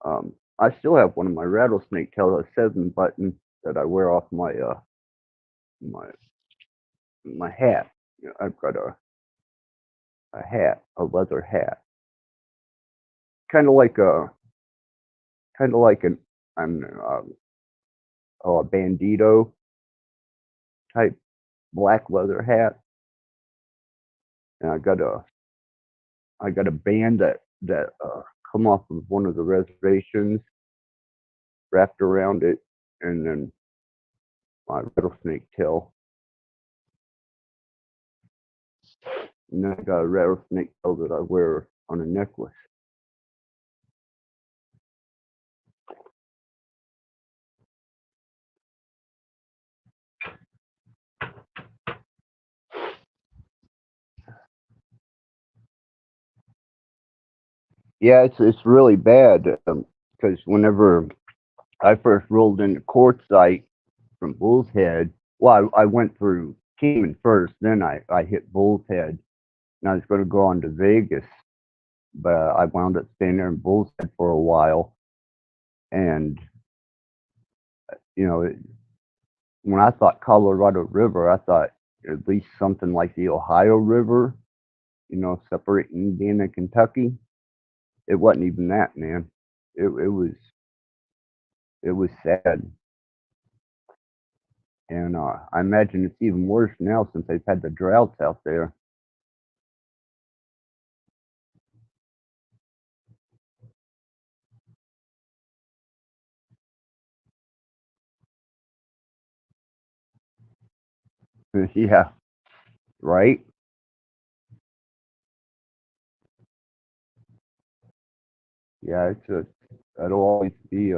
Speaker 4: I still have one of my rattlesnake tails, a 7 button that I wear off my hat. I've got a hat, a leather hat, kind of like an a bandito type black leather hat, and I got a band that come off of one of the reservations wrapped around it, and then my rattlesnake tail. And then I got a rattlesnake tail that I wear on a necklace. Yeah, it's really bad because whenever I first rolled into quartzite from Bull's Head, well, I went through Kingman first, then I hit Bull's Head, and I was going to go on to Vegas, but I wound up staying there in Bull's Head for a while, and when I thought Colorado River, I thought at least something like the Ohio River, separating Indiana and Kentucky. It wasn't even that, man. It was sad, and I imagine it's even worse now since they've had the droughts out there. Yeah, right. Yeah, that'll always be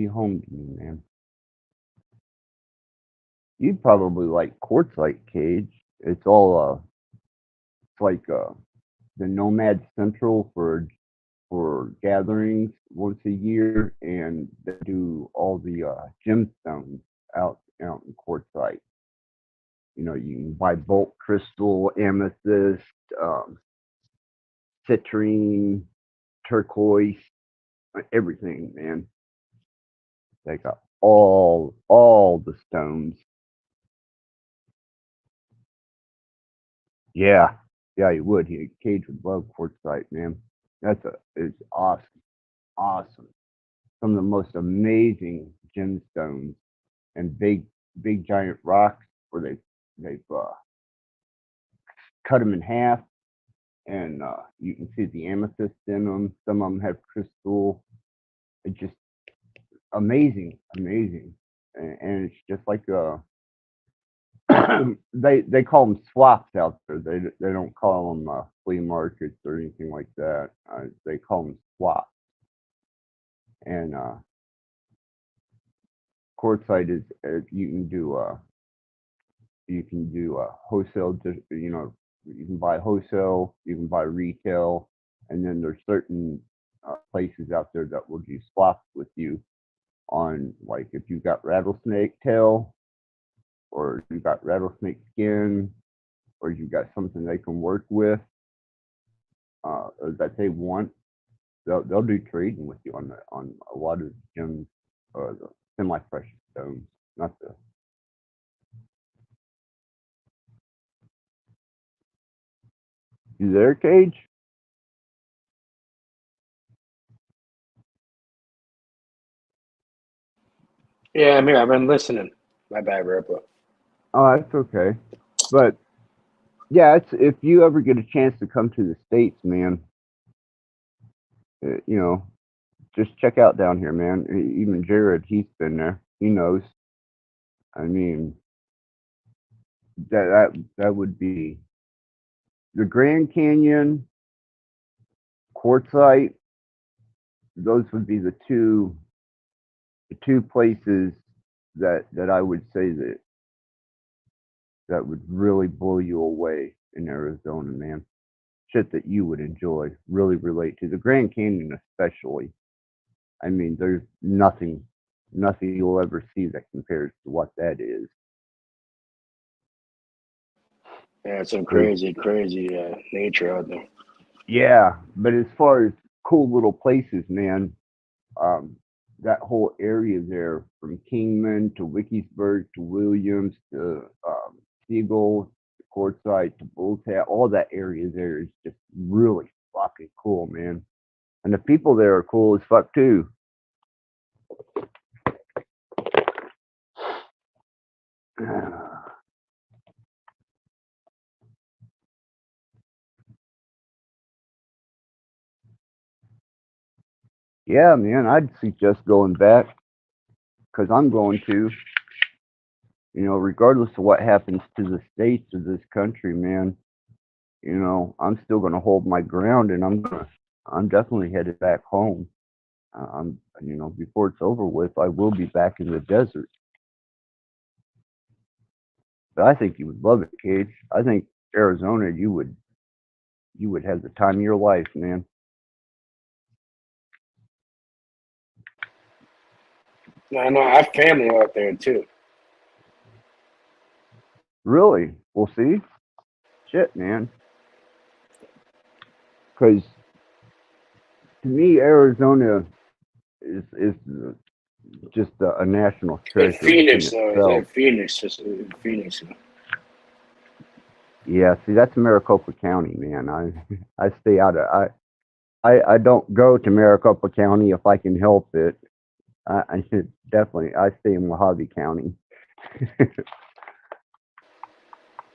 Speaker 4: home to me, man. You'd probably like Quartzite Cage. It's all it's like the Nomad Central for gatherings once a year, and they do all the gemstones out out in Quartzsite. You know, you can buy bulk crystal, amethyst, citrine, turquoise, everything, man. They got all the stones. Yeah, yeah, he would. Cage would love Quartzsite, man. It's awesome, awesome. Some of the most amazing gemstones and big giant rocks where they've cut them in half, and you can see the amethyst in them. Some of them have crystal. It's just amazing, amazing, and it's just like they call them swaps out there. They don't call them flea markets or anything like that. They call them swaps. And Quartzsite is you can do wholesale. You know, you can buy wholesale, you can buy retail, and then there's certain places out there that will do swaps with you on, like, if you've got rattlesnake tail, or you've got rattlesnake skin, or you've got something they can work with that they want. They'll do trading with you on a lot of gems, the semi-precious stones, not the. You there, Cage?
Speaker 5: Yeah, I'm here. I've been listening. My bad, Ripper.
Speaker 4: Oh, that's okay. But yeah, it's, if you ever get a chance to come to the States, man, you know, just check out down here, man. Even Jared, he's been there. He knows. I mean, that would be the Grand Canyon, Quartzsite. Those would be the two places that I would say that would really blow you away in Arizona, man. Shit that you would enjoy, really relate to. The Grand Canyon especially. I mean, there's nothing you'll ever see that compares to what that is.
Speaker 5: Yeah, it's some crazy nature out there.
Speaker 4: Yeah, but as far as cool little places, man, that whole area there, from Kingman to Wickiesburg to Williams to Siegel to Quartzsite to Bulltap, all that area there is just really fucking cool, man. And the people there are cool as fuck too. Yeah, man, I'd suggest going back, because I'm going to. You know, regardless of what happens to the states of this country, man, you know, I'm still going to hold my ground, and I'm definitely headed back home. You know, before it's over with, I will be back in the desert. But I think you would love it, Cage. I think Arizona, you would have the time of your life, man.
Speaker 5: I know I have family out there too.
Speaker 4: Really? We'll see. Shit, man. Because to me, Arizona is just a national
Speaker 5: In
Speaker 4: treasure within
Speaker 5: Phoenix, though, is
Speaker 4: itself.
Speaker 5: that Phoenix? Just in Phoenix.
Speaker 4: Yeah, see, that's Maricopa County, man. I stay out of I don't go to Maricopa County if I can help it. I should definitely. I stay in Mojave County.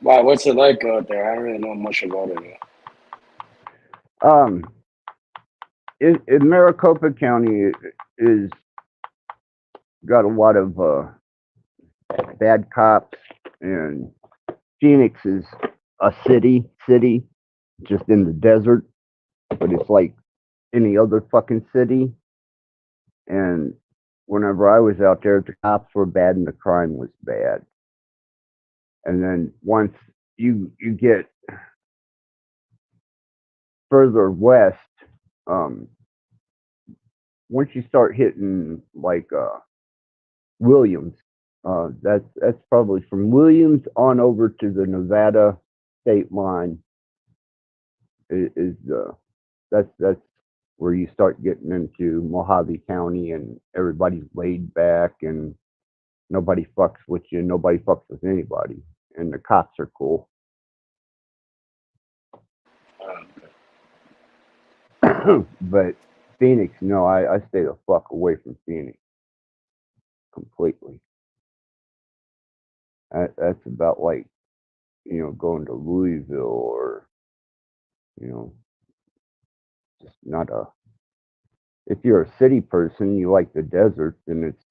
Speaker 5: Wow, what's it like out there? I don't really know much about it.
Speaker 4: um, in Maricopa County is got a lot of bad cops, and Phoenix is a city just in the desert, but it's like any other fucking city. And whenever I was out there, the cops were bad and the crime was bad. And then once you get further west, um, once you start hitting like Williams, That's probably from Williams on over to the Nevada state line. Is that's where you start getting into Mojave County, and everybody's laid back, and nobody fucks with you, nobody fucks with anybody, and the cops are cool. But Phoenix, no, I stay the fuck away from Phoenix completely. That's about like, going to Louisville, or, just not a. If you're a city person, you like the desert, then it's,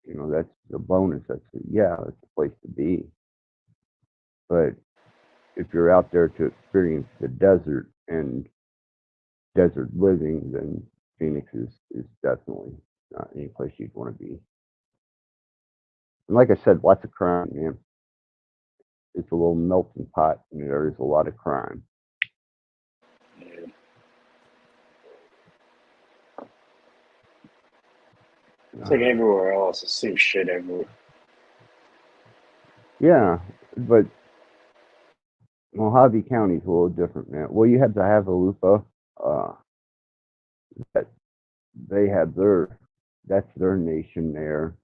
Speaker 4: that's the bonus. That's the place to be. But if you're out there to experience the desert and desert living, then Phoenix is definitely not any place you'd want to be. And like I said, lots of crime, man. It's a little melting pot, and there is a lot of crime.
Speaker 5: Yeah. It's like everywhere else. The same shit everywhere.
Speaker 4: Yeah, but Mojave County's a little different, man. Well, you have the Havalupa. That they have that's their nation there.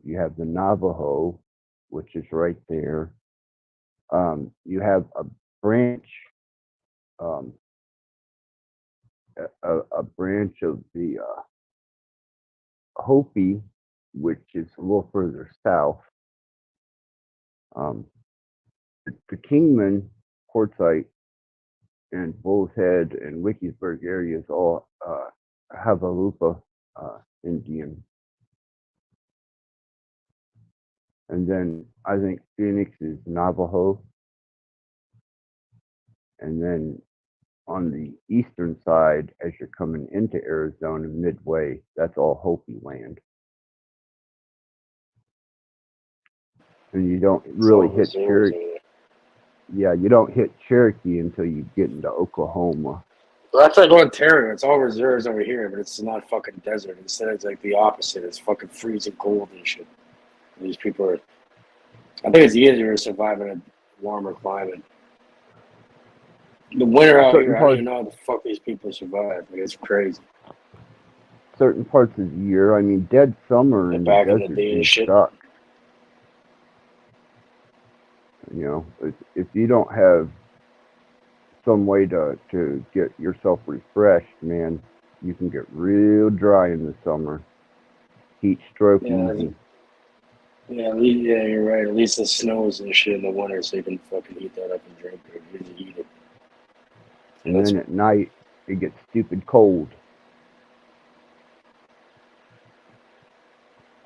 Speaker 4: You have the Navajo, which is right there. You have a branch, um, a branch of the Hopi, which is a little further south. Um, the Kingman, Quartzite, and Bull's Head and Wickiesburg areas all have a Lupa Indian. And then I think Phoenix is Navajo. And then on the eastern side, as you're coming into Arizona, midway, that's all Hopi land. And you don't really hit Cherokee. Yeah, you don't hit Cherokee until you get into Oklahoma.
Speaker 5: Well, that's like Ontario. It's all reserves over here, but it's not fucking desert. Instead, it's like the opposite. It's fucking freezing cold and shit. And these people are. I think it's easier to survive in a warmer climate. The winter out here, I don't even know how the fuck these people survive. Like, it's crazy.
Speaker 4: Certain parts of the year, I mean, dead summer in the
Speaker 5: Back in
Speaker 4: desert
Speaker 5: the day and shit.
Speaker 4: suck. If you don't have some way to get yourself refreshed, man, you can get real dry in the summer. Heat stroke easy.
Speaker 5: Yeah, you're right. At least it snows and shit in the winter, so you can fucking heat that up and drink it. You can eat it.
Speaker 4: And then at night, it gets stupid cold.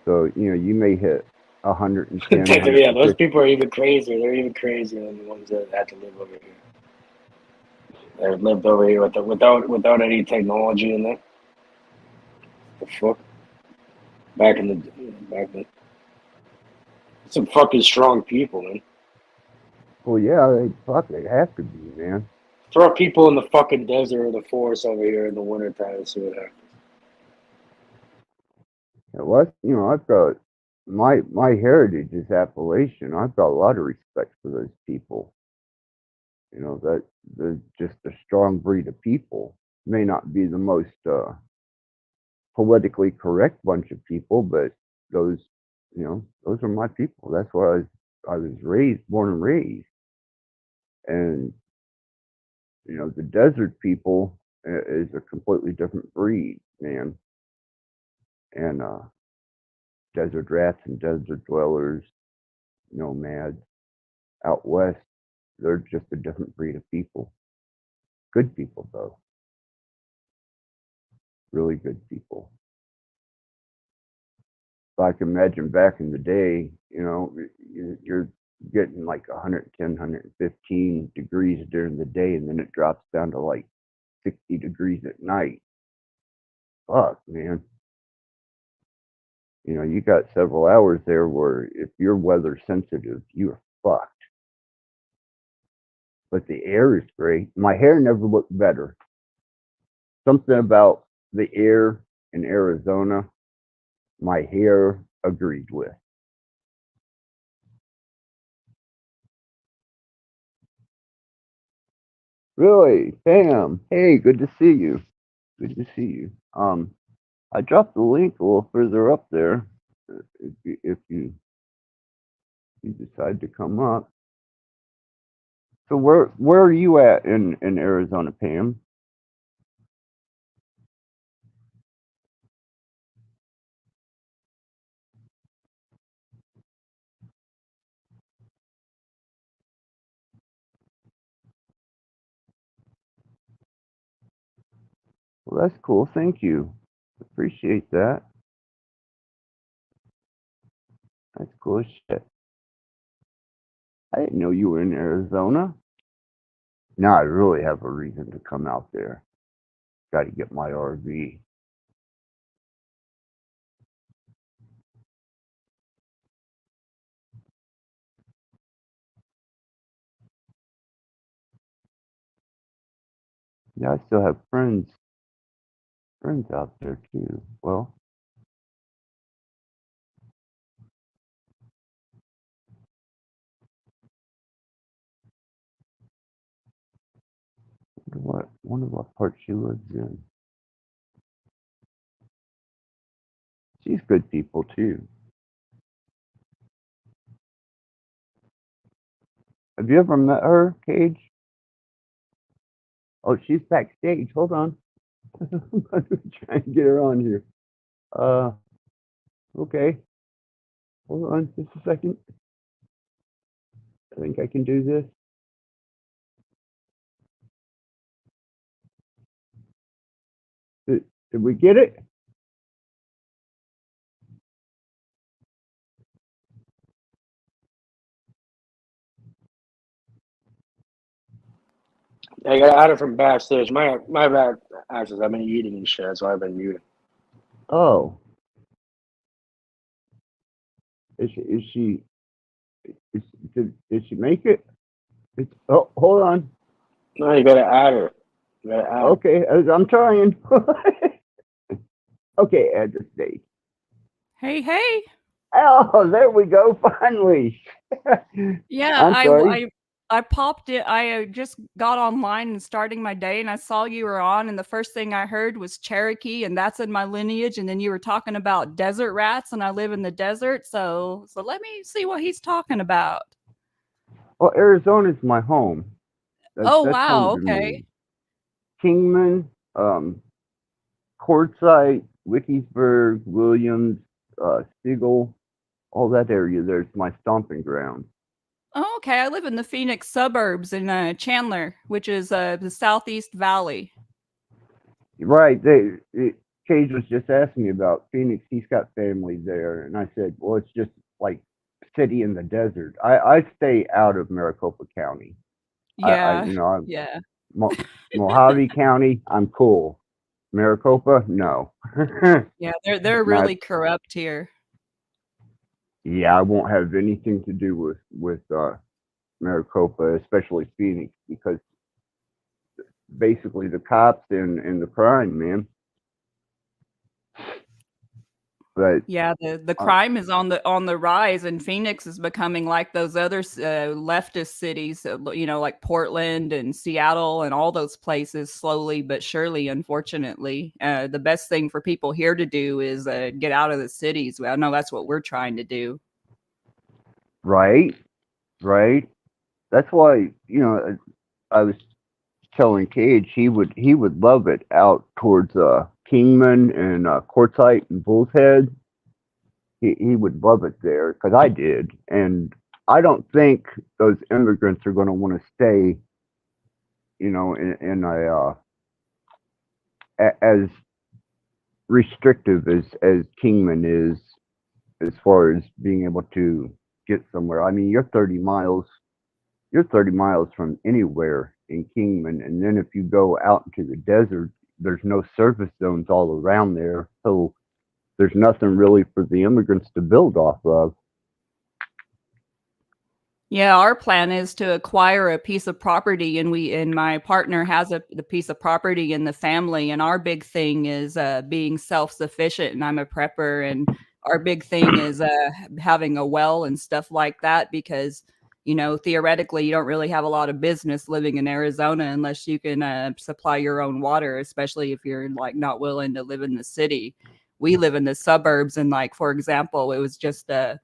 Speaker 4: So, you may hit 110.
Speaker 5: Yeah, those people are even crazier. They're even crazier than the ones that had to live over here. That lived over here without any technology in it. The fuck? Back then. Some fucking strong people, man.
Speaker 4: Well, yeah, they have to be, man.
Speaker 5: Throw people in the fucking desert or the forest over here in the wintertime and see what happens.
Speaker 4: Well, I've got my heritage is Appalachian. I've got a lot of respect for those people. That they're just a strong breed of people. May not be the most politically correct bunch of people, but those are my people. That's where I was born and raised. And the desert people is a completely different breed, man. And desert rats and desert dwellers, nomads out west, they're just a different breed of people. Good people, though. Really good people. So I can imagine back in the day, you're getting like 110, 115 degrees during the day, and then it drops down to like 60 degrees at night. Fuck, man. You got several hours there where if you're weather sensitive, you're fucked. But the air is great. My hair never looked better. Something about the air in Arizona, my hair agreed with. Really, Pam. Hey, good to see you. Good to see you. I dropped the link a little further up there. If you decide to come up. So where are you at in Arizona, Pam? Well, that's cool. Thank you. Appreciate that. That's cool as shit. I didn't know you were in Arizona. Now I really have a reason to come out there. Got to get my RV. Yeah, I still have friends out there too. Well, wonder what part she lives in. She's good people too. Have you ever met her, Cage? Oh, she's backstage. Hold on. I'm trying to get her on here. Uh, okay. Hold on just a second. I think I can do this. Did we get it?
Speaker 5: I got out of from backstage. My bad, actors. I've been eating and shit, so I've been muted.
Speaker 4: Oh, is, did she make it? Oh, hold on.
Speaker 5: No, you gotta add her. You gotta add.
Speaker 4: Okay, I'm trying. Okay, add the stage.
Speaker 6: Hey, hey.
Speaker 4: Oh, there we go. Finally.
Speaker 6: Yeah,
Speaker 4: I'm sorry.
Speaker 6: I popped it. I just got online and starting my day, and I saw you were on, and the first thing I heard was Cherokee, and that's in my lineage. And then you were talking about desert rats, and I live in the desert, so let me see what he's talking about.
Speaker 4: Well, Arizona's my home.
Speaker 6: Oh
Speaker 4: That's
Speaker 6: wow,
Speaker 4: home to
Speaker 6: okay.
Speaker 4: me. Kingman, Quartzsite, Wickiesburg, Williams, Siegel, all that area there's my stomping ground.
Speaker 6: Oh, okay. I live in the Phoenix suburbs in Chandler, which is the Southeast Valley.
Speaker 4: Right. Cage was just asking me about Phoenix. He's got family there, and I said, well, it's just like city in the desert. I stay out of Maricopa County.
Speaker 6: Yeah,
Speaker 4: I'm
Speaker 6: yeah.
Speaker 4: Mojave County. I'm cool. Maricopa, no.
Speaker 6: Yeah, they're
Speaker 4: Not.
Speaker 6: really corrupt here.
Speaker 4: Yeah, I won't have anything to do with Maricopa, especially Phoenix, because basically the cops and the crime, man. But
Speaker 6: Yeah, the
Speaker 4: uh,
Speaker 6: crime is on the rise, and Phoenix is becoming like those other leftist cities, like Portland and Seattle and all those places. Slowly but surely, unfortunately, the best thing for people here to do is get out of the cities. I know that's what we're trying to do.
Speaker 4: right, right. That's why I was telling Cage he would love it out towards Kingman and Quartzsite and Bull's Head. He would love it there because I did, and I don't think those immigrants are going to want to stay, in as restrictive as Kingman is as far as being able to get somewhere. I mean, you're 30 miles from anywhere in Kingman, and then if you go out into the desert, there's no service zones all around there, so there's nothing really for the immigrants to build off of.
Speaker 6: Yeah, our plan is to acquire a piece of property, and my partner has the piece of property in the family. And our big thing is being self-sufficient. And I'm a prepper, and our big thing is having a well and stuff like that because you know, theoretically, you don't really have a lot of business living in Arizona unless you can supply your own water, especially if you're like not willing to live in the city. We live in the suburbs, and like, for example, it was just a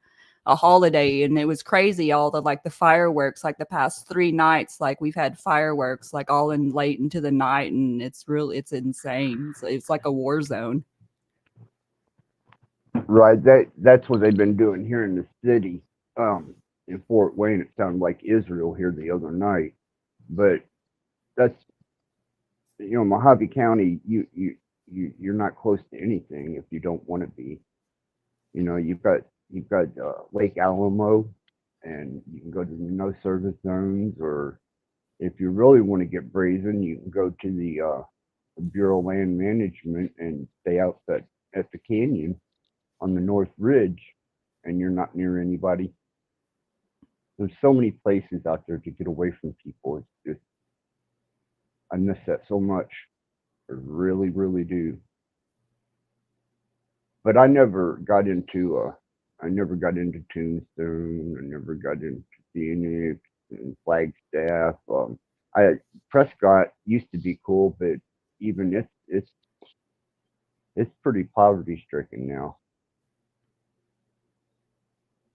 Speaker 6: holiday and it was crazy, all the like the fireworks, like the past 3 nights, like we've had fireworks like all in late into the night, and it's insane. It's like a war zone.
Speaker 4: Right. That's what they've been doing here in the city. In Fort Wayne, it sounded like Israel here the other night, but that's, you know, Mojave County. You're not close to anything if you don't want to be. You know, you've got Lake Alamo, and you can go to the no service zones, or if you really want to get brazen, you can go to the Bureau of Land Management and stay out at the canyon on the North Ridge, and you're not near anybody. There's so many places out there to get away from people. It's just, I miss that so much. I really, really do. But I never got into Tombstone. I never got into Phoenix and Flagstaff. Prescott used to be cool, but even it's pretty poverty stricken now.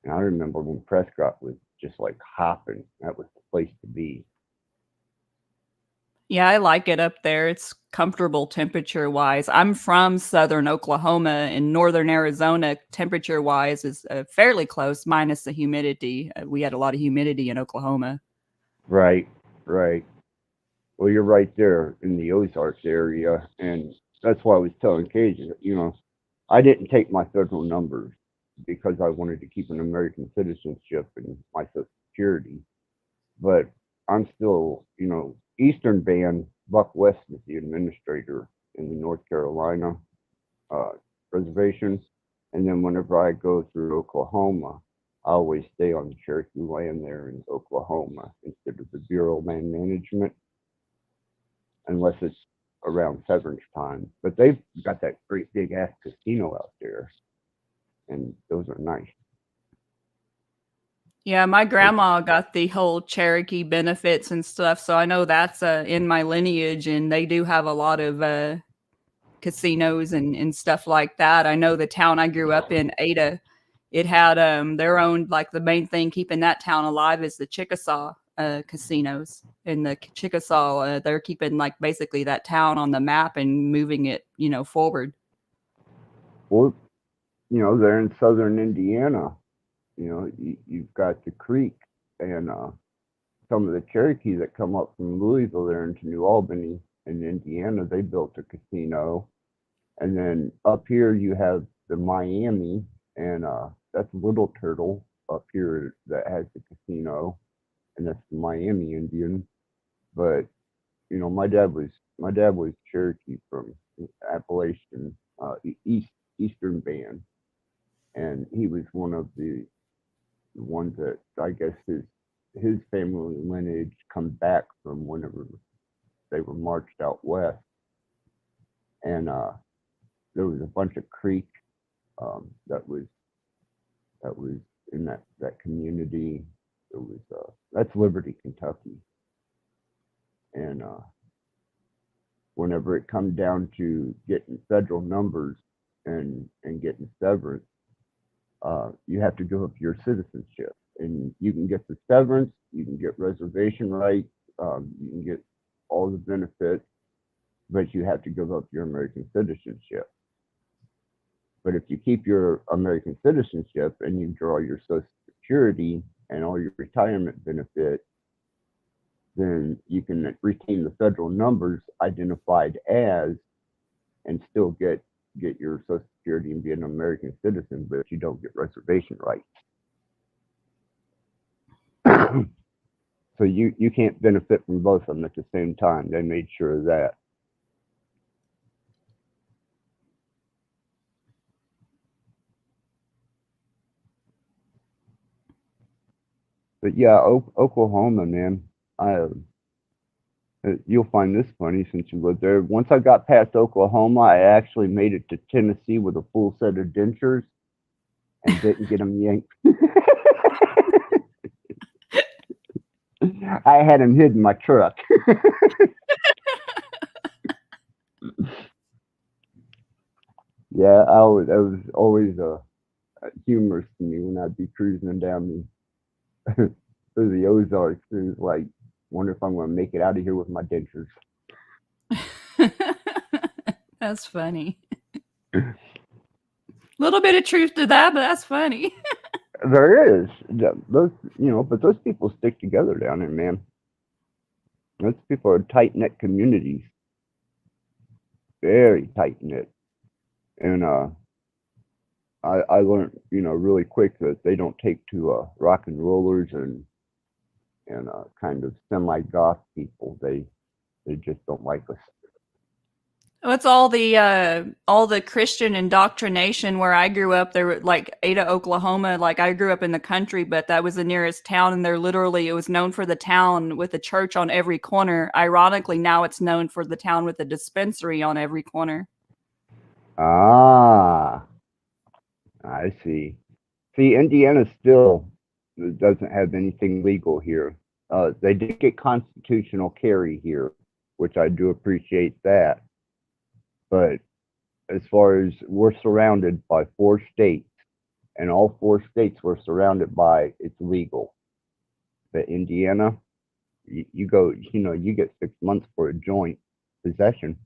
Speaker 4: And I remember when Prescott was just like hopping. That was the place to be.
Speaker 6: Yeah, I like it up there. It's comfortable temperature wise. I'm from southern Oklahoma, and northern Arizona temperature wise is fairly close, minus the humidity. We had a lot of humidity in Oklahoma.
Speaker 4: Right. Well, you're right there in the Ozarks area, and that's why I was telling Cage, you know, I didn't take my federal numbers because I wanted to keep an American citizenship and my Social Security. But I'm still, you know, Eastern Band. Buck West is the administrator in the North Carolina reservation, and then whenever I go through Oklahoma, I always stay on the Cherokee land there in Oklahoma instead of the Bureau of Land Management, unless it's around severance time. But they've got that great big ass casino out there, and those are nice.
Speaker 6: Yeah, my grandma got the whole Cherokee benefits and stuff, so I know that's in my lineage, and they do have a lot of casinos and stuff like that. I know the town I grew up in, Ada, it had their own, like the main thing keeping that town alive is the Chickasaw casinos. And the Chickasaw, they're keeping like basically that town on the map and moving it, you know, forward.
Speaker 4: Well, you know, they're in southern Indiana. You know, you've got the creek, and some of the Cherokee that come up from Louisville there into New Albany in Indiana, they built a casino. And then up here you have the Miami, and that's Little Turtle up here that has the casino, and that's the Miami Indian. But you know, my dad was Cherokee from Appalachian Eastern Band, and he was one of the ones that I guess his family lineage come back from whenever they were marched out west, and there was a bunch of creek that was in that community. It was that's Liberty, Kentucky, and whenever it comes down to getting federal numbers and getting severance, you have to give up your citizenship, and you can get the severance, you can get reservation rights, you can get all the benefits, but you have to give up your American citizenship. But if you keep your American citizenship and you draw your Social Security and all your retirement benefits, then you can retain the federal numbers identified as and still get your Social Security and be an American citizen, but you don't get reservation rights. So you can't benefit from both of them at the same time. They made sure of that. But yeah, Oklahoma, man, you'll find this funny since you lived there. Once I got past Oklahoma, I actually made it to Tennessee with a full set of dentures and didn't get them yanked. I had him hid in my truck. Yeah, that was always humorous to me when I'd be cruising down through the Ozarks. It was like, wonder if I'm going to make it out of here with my dentures.
Speaker 6: That's funny. Little bit of truth to that, but that's funny.
Speaker 4: There is those, but those people stick together down there, man. Those people are tight knit communities, very tight knit, and I learned, really quick that they don't take to rock and rollers and kind of semi goth people. They just don't like us.
Speaker 6: Well, it's all the Christian indoctrination where I grew up. There were like Ada, Oklahoma. Like I grew up in the country, but that was the nearest town, and it was known for the town with a church on every corner. Ironically, now it's known for the town with a dispensary on every corner.
Speaker 4: Ah, I see. See, Indiana still doesn't have anything legal here. They did get constitutional carry here, which I do appreciate that. But as far as we're surrounded by 4 states, and all 4 states we're surrounded by, it's legal. But Indiana, you go, you get 6 months for a joint possession.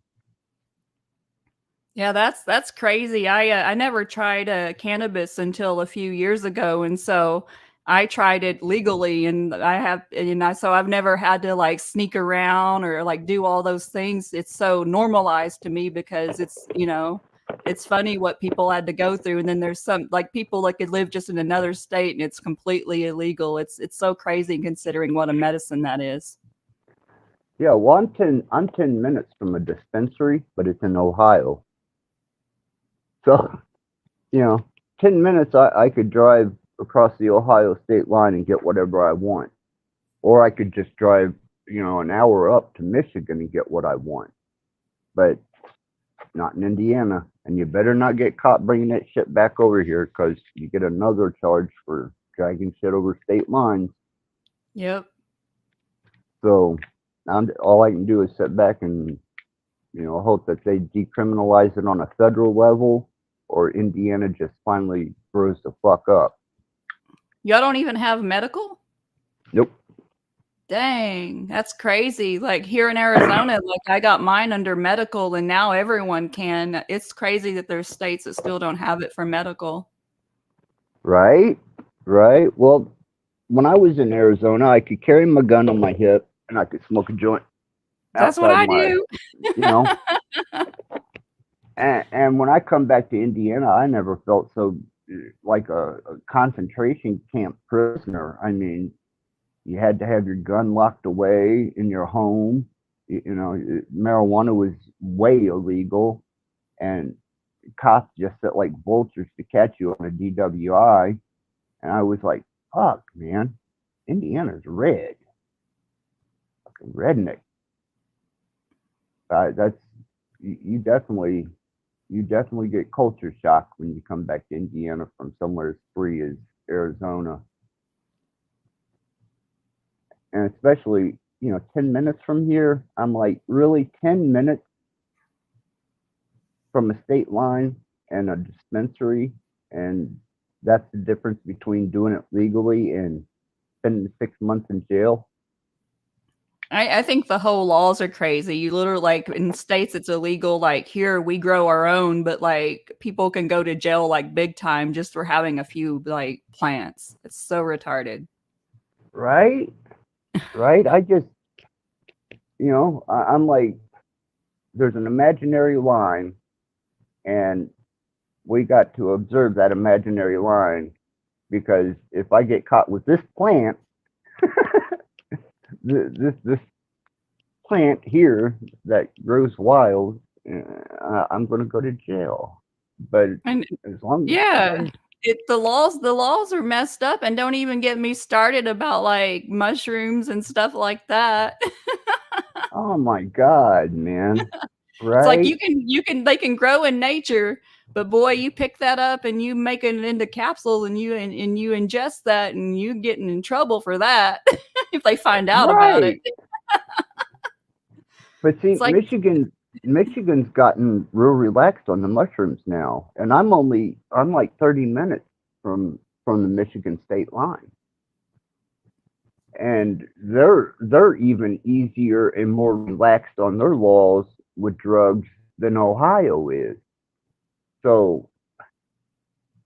Speaker 6: Yeah, that's crazy. I never tried cannabis until a few years ago, and so I tried it legally, and so I've never had to like sneak around or like do all those things. It's so normalized to me because it's funny what people had to go through, and then there's some like people that could live just in another state and it's completely illegal. It's so crazy considering what a medicine that is.
Speaker 4: Yeah, well, I'm 10 minutes from a dispensary, but it's in Ohio. So, 10 minutes I could drive across the Ohio state line and get whatever I want. Or I could just drive, an hour up to Michigan and get what I want. But not in Indiana. And you better not get caught bringing that shit back over here, because you get another charge for dragging shit over state lines.
Speaker 6: Yep.
Speaker 4: So all I can do is sit back and, hope that they decriminalize it on a federal level, or Indiana just finally throws the fuck up.
Speaker 6: Y'all don't even have medical?
Speaker 4: Nope.
Speaker 6: Dang, that's crazy. Like here in Arizona, like I got mine under medical and now everyone can. It's crazy that there's states that still don't have it for medical.
Speaker 4: Right? Well, when I was in Arizona, I could carry my gun on my hip and I could smoke a joint.
Speaker 6: That's what I do.
Speaker 4: And when I come back to Indiana, I never felt so like a concentration camp prisoner. I mean, you had to have your gun locked away in your home. Marijuana was way illegal, and cops just sit like vultures to catch you on a DWI. And I was like, fuck, man, Indiana's red. Fucking redneck. You definitely get culture shock when you come back to Indiana from somewhere as free as Arizona. And especially, 10 minutes from here, I'm like, really, 10 minutes from a state line and a dispensary? And that's the difference between doing it legally and spending 6 months in jail?
Speaker 6: I think the whole laws are crazy. You literally, like in states it's illegal. Like here we grow our own, but like people can go to jail like big time just for having a few like plants. It's so retarded.
Speaker 4: Right? I just, I'm like, there's an imaginary line, and we got to observe that imaginary line, because if I get caught with this plant, this plant here that grows wild, I'm going to go to jail. But as long as
Speaker 6: the laws are messed up, and don't even get me started about like mushrooms and stuff like that.
Speaker 4: Oh my God, man. Right?
Speaker 6: It's like they can grow in nature, but boy, you pick that up and you make it into capsules and you ingest that, and you getting in trouble for that. if they find out about it.
Speaker 4: Right. But see,
Speaker 6: It's like,
Speaker 4: Michigan's gotten real relaxed on the mushrooms now, and I'm like 30 minutes from the Michigan state line, and they're even easier and more relaxed on their laws with drugs than Ohio is. So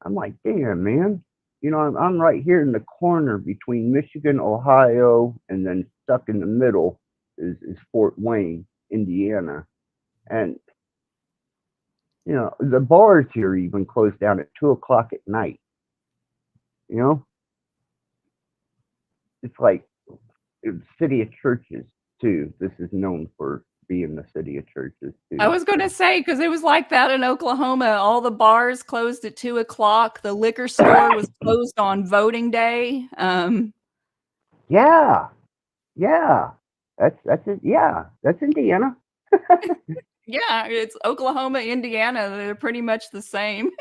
Speaker 4: I'm like, damn, man. You know, I'm right here in the corner between Michigan, Ohio, and then stuck in the middle is Fort Wayne, Indiana. And, you know, the bars here even close down at 2 o'clock at night. You know? It's like it's city of churches, too. This is known for being the city of churches, too.
Speaker 6: I was going to say, because it was like that in Oklahoma. All the bars closed at 2 o'clock. The liquor store was closed on voting day.
Speaker 4: Yeah. That's it. Yeah, that's Indiana.
Speaker 6: Yeah, it's Oklahoma, Indiana. They're pretty much the same.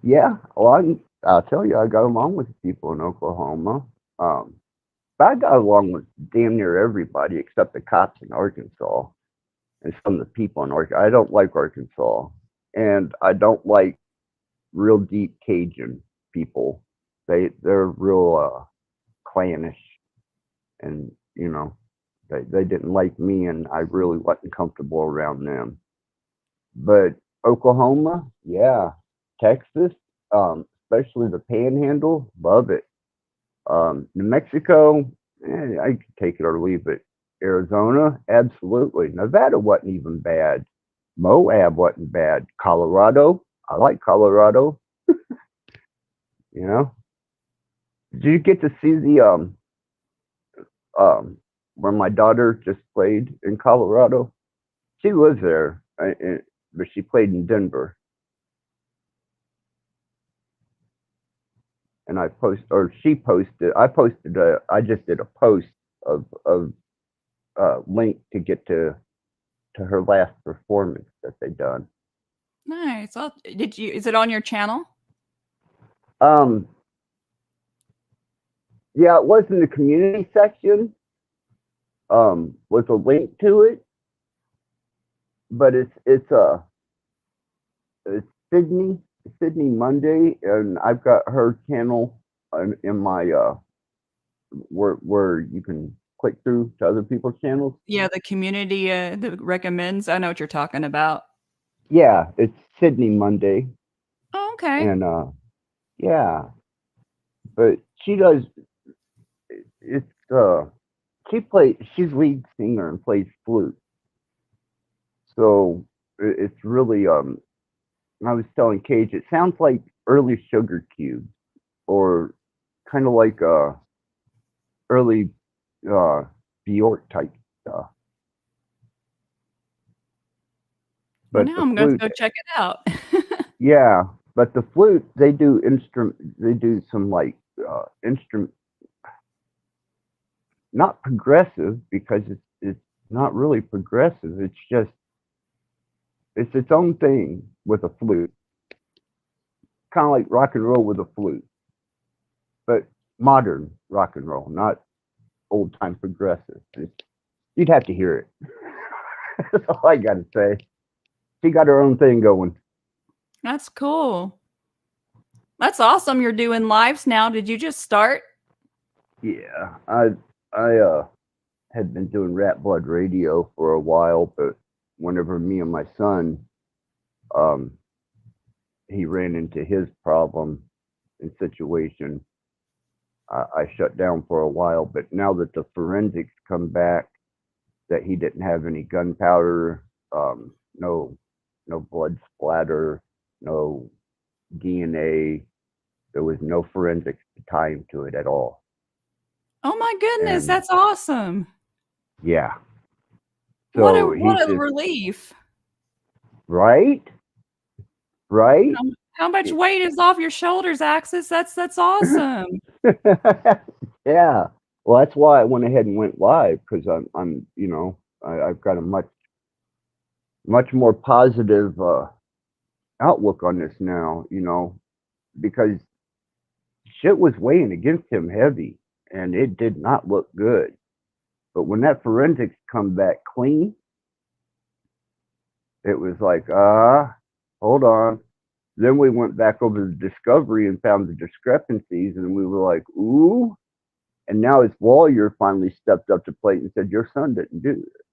Speaker 4: Yeah, well, I'll tell you, I got along with people in Oklahoma. But I got along with damn near everybody except the cops in Arkansas and some of the people in Arkansas. I don't like Arkansas, and I don't like real deep Cajun people. They're real clannish, and you know, they didn't like me, and I really wasn't comfortable around them. But Oklahoma, yeah, Texas, especially the Panhandle, love it. New Mexico, I could take it or leave it. Arizona, absolutely. Nevada wasn't even bad. Moab wasn't bad. Colorado, I like Colorado. You know, did you get to see the where my daughter just played in Colorado? She lives there, but she played in Denver. And I she posted. I just did a post of link to get to her last performance that they done.
Speaker 6: Nice. Well, is it on your channel?
Speaker 4: Yeah, it was in the community section. With a link to it, but it's Sydney Monday, and I've got her channel in my where you can click through to other people's channels.
Speaker 6: Yeah, the community that recommends. I know what you're talking about.
Speaker 4: Yeah, it's Sydney Monday.
Speaker 6: Oh, okay.
Speaker 4: And yeah, but she does. It's she's lead singer and plays flute. So it's really I was telling Cage, it sounds like early Sugar Cubes, or kind of like early Bjork type stuff.
Speaker 6: Well,
Speaker 4: But
Speaker 6: now
Speaker 4: the
Speaker 6: I'm going to
Speaker 4: flute,
Speaker 6: go check it out.
Speaker 4: yeah. But the flute, they do some like instrument, not progressive, because it's not really progressive. It's just its own thing with a flute, kind of like rock and roll with a flute, but modern rock and roll, not old time progressive. You'd have to hear it. That's all I got to say. She got her own thing going.
Speaker 6: That's cool. That's awesome. You're doing lives now. Did you just start?
Speaker 4: Yeah, I had been doing Rattblood radio for a while, but whenever me and my son, he ran into his problem and situation, I shut down for a while. But now that the forensics come back, that he didn't have any gunpowder, no blood splatter, no DNA, there was no forensics to tie him to it at all.
Speaker 6: Oh my goodness,
Speaker 4: And
Speaker 6: that's awesome.
Speaker 4: yeah.
Speaker 6: What
Speaker 4: So
Speaker 6: a relief.
Speaker 4: Right?
Speaker 6: How much weight is off your shoulders, Axis? That's awesome.
Speaker 4: Yeah. Well, that's why I went ahead and went live, because I'm I've got a much more positive outlook on this now, because shit was weighing against him heavy, and it did not look good. But when that forensics come back clean, it was like, hold on. Then we went back over the discovery and found the discrepancies, and we were like, ooh. And now his lawyer finally stepped up to plate and said, your son didn't do it.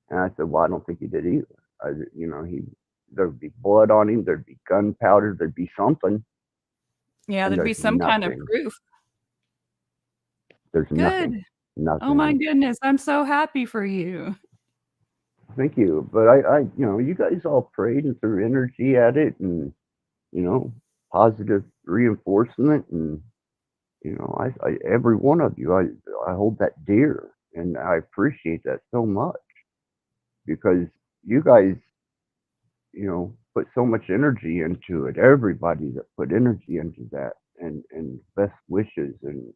Speaker 4: And I said, well, I don't think he did either. There'd be blood on him, there'd be gunpowder, there'd be something.
Speaker 6: Yeah,
Speaker 4: And
Speaker 6: there'd be
Speaker 4: there's
Speaker 6: some kind of
Speaker 4: nothing.
Speaker 6: proof.
Speaker 4: There's
Speaker 6: Good.
Speaker 4: nothing.
Speaker 6: Oh my goodness, I'm so happy for you.
Speaker 4: Thank you. But I you guys all prayed and threw energy at it, and, positive reinforcement. And, I every one of you, I hold that dear, and I appreciate that so much, because you guys, put so much energy into it. Everybody that put energy into that, and best wishes, and,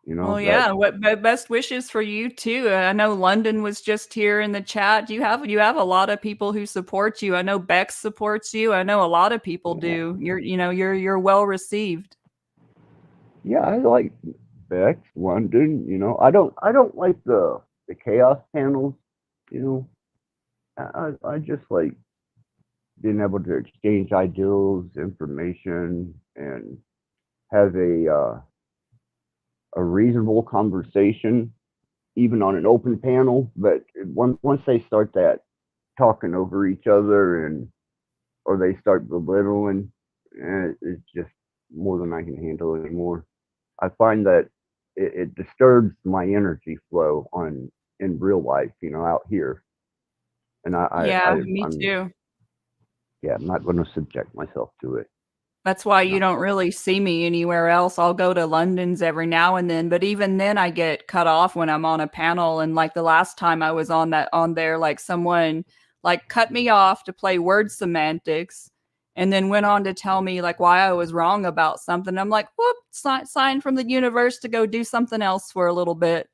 Speaker 6: Well,
Speaker 4: that.
Speaker 6: yeah, what best wishes for you too. I know London was just here in the chat. You have a lot of people who support you. I know Bex supports you. I know a lot of people do. You're well received.
Speaker 4: Yeah, I like Bex, London. I don't like the chaos panels. I just like being able to exchange ideals, information, and have a reasonable conversation, even on an open panel. But once they start that talking over each other, or they start belittling, it's just more than I can handle anymore. I find that it disturbs my energy flow in real life, out here. And
Speaker 6: Yeah, me
Speaker 4: I'm
Speaker 6: too.
Speaker 4: I'm not going to subject myself to it.
Speaker 6: That's why you
Speaker 4: No.
Speaker 6: don't really see me anywhere else. I'll go to London's every now and then, but even then I get cut off when I'm on a panel. And like the last time I was on there, like someone like cut me off to play word semantics and then went on to tell me like why I was wrong about something. I'm like, whoop, sign from the universe to go do something else for a little bit.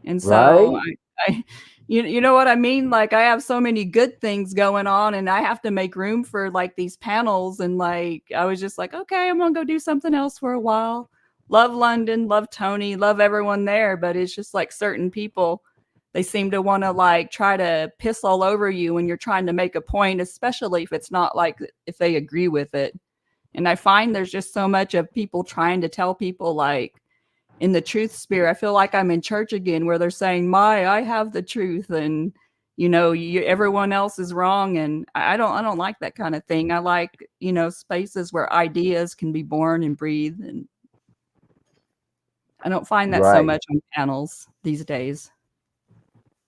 Speaker 6: And so
Speaker 4: Right?
Speaker 6: I you know what I mean? Like I have so many good things going on and I have to make room for like these panels. And like I was just like, okay, I'm gonna go do something else for a while. Love London, love Tony, love everyone there, but it's just like certain people, they seem to want to like try to piss all over you when you're trying to make a point, especially if it's not like if they agree with it. And I find there's just so much of people trying to tell people like in the truth spirit. I feel like I'm in church again where they're saying, I have the truth, and everyone else is wrong. And I don't like that kind of thing. I like, spaces where ideas can be born and breathe. And I don't find that so
Speaker 4: Right.
Speaker 6: much on panels these days.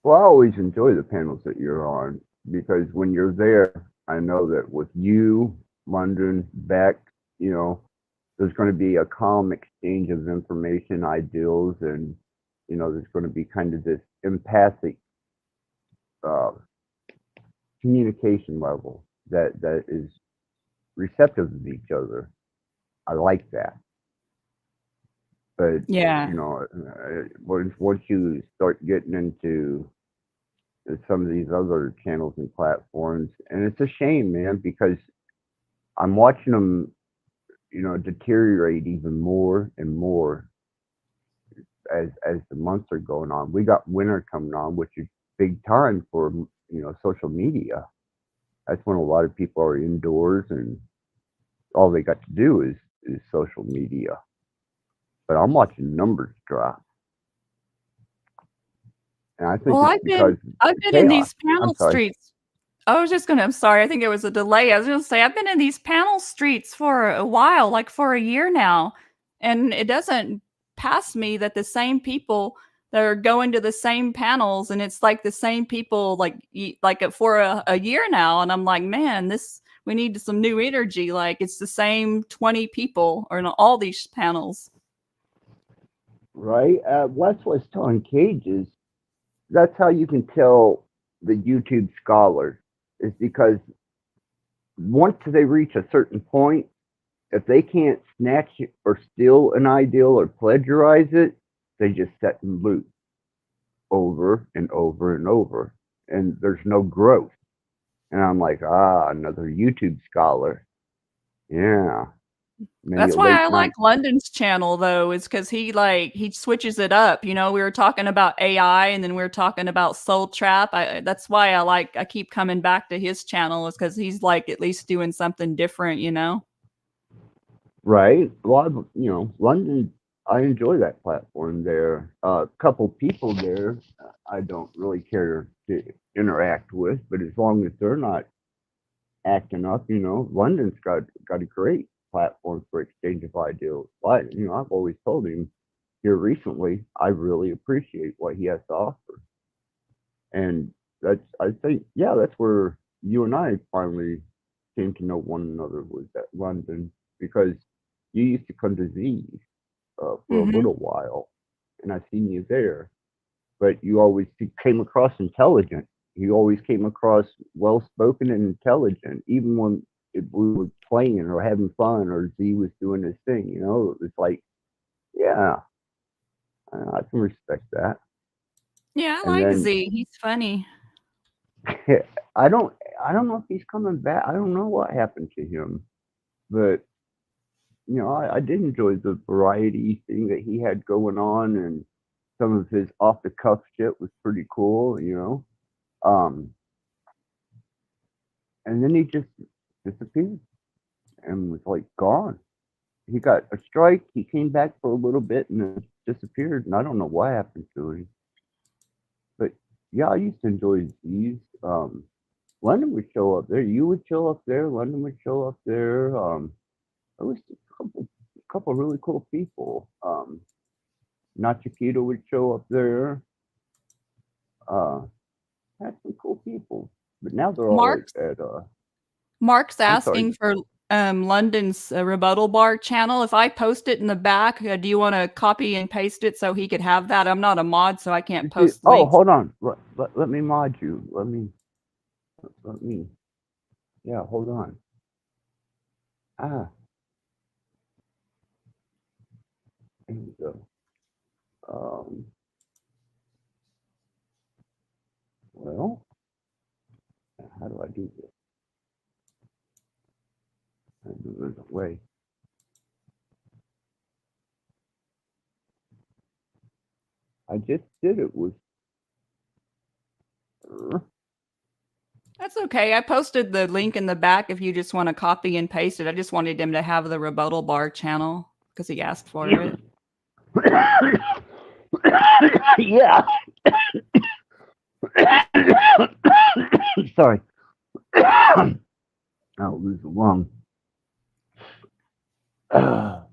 Speaker 4: Well, I always enjoy the panels that you're on, because when you're there, I know that with you, London, Beck, there's going to be a calm exchange of information, ideals, and, there's going to be kind of this empathic uh, communication level that is receptive of each other. I like that. But,
Speaker 6: Yeah.
Speaker 4: once you start getting into some of these other channels and platforms, and it's a shame, man, because I'm watching them, deteriorate even more and more as the months are going on. We got winter coming on, which is big time for social media. That's when a lot of people are indoors and all they got to do is social media. But I'm watching numbers drop, and I think
Speaker 6: Well,
Speaker 4: it's
Speaker 6: I've
Speaker 4: because
Speaker 6: been in
Speaker 4: chaos.
Speaker 6: these
Speaker 4: I'm
Speaker 6: panel
Speaker 4: sorry.
Speaker 6: streets. I'm sorry. I think it was a delay. I was going to say, I've been in these panel streets for a while, like for a year now. And it doesn't pass me that the same people that are going to the same panels, and it's like the same people, for a year now. And I'm like, man, we need some new energy. Like it's the same 20 people or all these panels.
Speaker 4: Right? That's what's telling Cages. That's how you can tell the YouTube scholars, is because once they reach a certain point, if they can't snatch or steal an ideal or plagiarize it, they just set and loop over and over and over, and there's no growth. And I'm like, another YouTube scholar. Yeah. Many
Speaker 6: That's
Speaker 4: a
Speaker 6: why
Speaker 4: late
Speaker 6: I
Speaker 4: night.
Speaker 6: like London's channel though, is because he switches it up. You know, we were talking about AI and then we were talking about Soul Trap. That's why I keep coming back to his channel, is because he's like at least doing something different, you know?
Speaker 4: Right. Well, London, I enjoy that platform there. A couple people there I don't really care to interact with, but as long as they're not acting up, London's got a great platform for exchange of ideas. But, I've always told him here recently, I really appreciate what he has to offer. And I think, yeah, that's where you and I finally came to know one another, was at London, because you used to come to Z's for a
Speaker 6: Hmm.
Speaker 4: little while, and I seen you there. But you always came across intelligent. You always came across well spoken and intelligent, even when we were playing or having fun, or Z was doing his thing. It was like, yeah, I can respect that.
Speaker 6: Yeah, I
Speaker 4: And
Speaker 6: like
Speaker 4: then
Speaker 6: Z. He's funny.
Speaker 4: I don't know if he's coming back. I don't know what happened to him, but I did enjoy the variety thing that he had going on, and some of his off the cuff shit was pretty cool. Um, and then he just disappeared and was like gone. He got a strike. He came back for a little bit and then disappeared, and I don't know what happened to him. But yeah, I used to enjoy these. London would show up there. You would show up there. London would show up there. There was a couple really cool people. Nachikita would show up there. Uh, had some cool people, but now they're all
Speaker 6: Mark's
Speaker 4: at.
Speaker 6: Mark's
Speaker 4: I'm sorry.
Speaker 6: asking for London's rebuttal bar channel. If I post it in the back, do you want to copy and paste it so he could have that? I'm not a mod, so I can't post
Speaker 4: Oh,
Speaker 6: links.
Speaker 4: hold on. Let me mod you. Let me. Yeah, hold on. Ah, there we go. Um, well, how do I do this? There's a way. I just did it with.
Speaker 6: That's okay. I posted the link in the back if you just want to copy and paste it. I just wanted him to have the rebuttal bar channel because he asked for it.
Speaker 4: Yeah. Sorry. I'll lose a lung. Now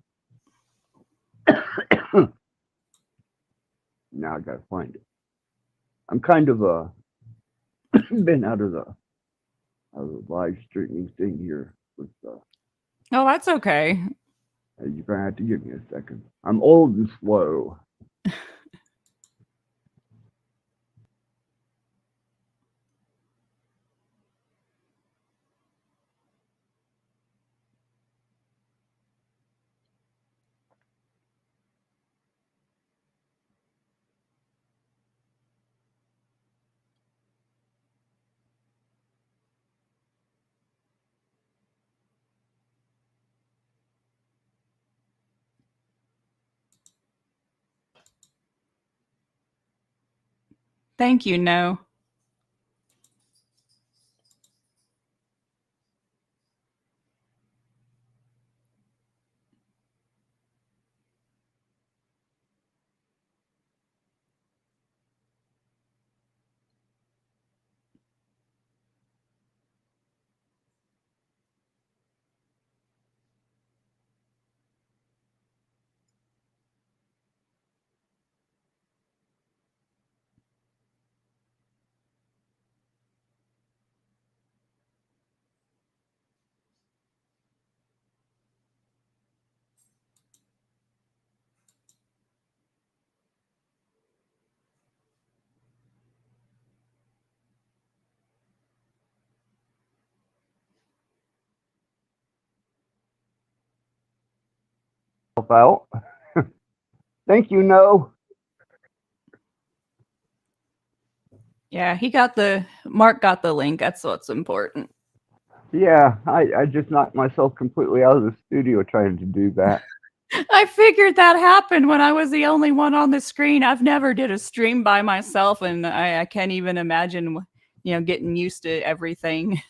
Speaker 4: I gotta find it. I'm kind of been out of the live streaming thing here. With
Speaker 6: Oh, that's okay.
Speaker 4: you're gonna have to give me a second. I'm old and slow.
Speaker 6: Thank you, No.
Speaker 4: Help out. Thank you. No.
Speaker 6: Yeah, Mark got the link. That's what's important.
Speaker 4: Yeah, I just knocked myself completely out of the studio trying to do that.
Speaker 6: I figured that happened when I was the only one on the screen. I've never did a stream by myself, and I can't even imagine, getting used to everything.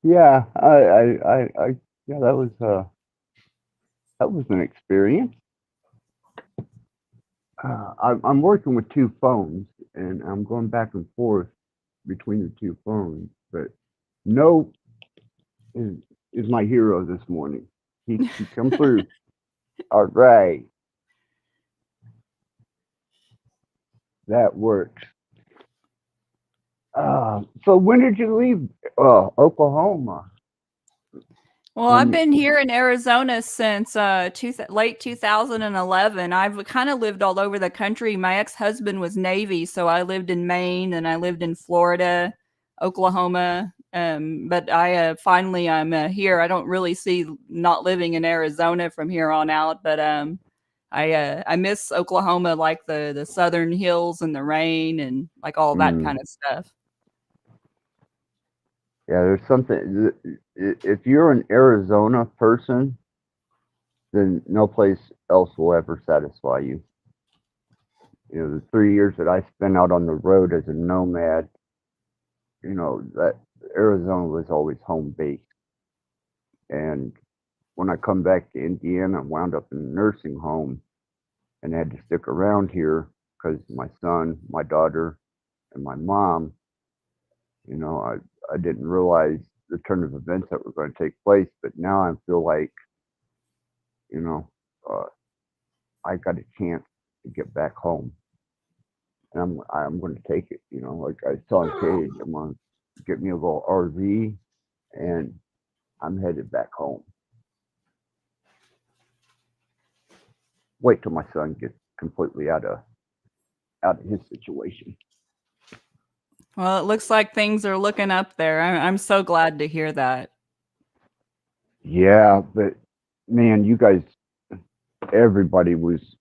Speaker 4: Yeah, yeah, that was an experience. I'm working with two phones, and I'm going back and forth between the two phones. But No is is my hero this morning. He come through. All right, that works. So when did you leave Oklahoma?
Speaker 6: Well, I've
Speaker 4: When
Speaker 6: been here in Arizona since late 2011. I've kind of lived all over the country. My ex-husband was Navy, so I lived in Maine and I lived in Florida, Oklahoma. But I'm here. I don't really see not living in Arizona from here on out. But I miss Oklahoma, like the southern hills and the rain and like all that
Speaker 4: mm,
Speaker 6: kind of stuff.
Speaker 4: yeah, there's something. If you're an Arizona person, then no place else will ever satisfy you. You know, the 3 years that I spent out on the road as a nomad, that Arizona was always home base. And when I come back to Indiana, I wound up in a nursing home and had to stick around here because my son, my daughter, and my mom, I didn't realize the turn of events that were going to take place. But now I feel like, you know, uh, I got a chance to get back home, and I'm going to take it. Like I was telling Cade, I'm going to get me a little RV, and I'm headed back home. Wait till my son gets completely out of his situation.
Speaker 6: Well, it looks like things are looking up there. I'm so glad to hear that.
Speaker 4: Yeah, but man, you guys, everybody was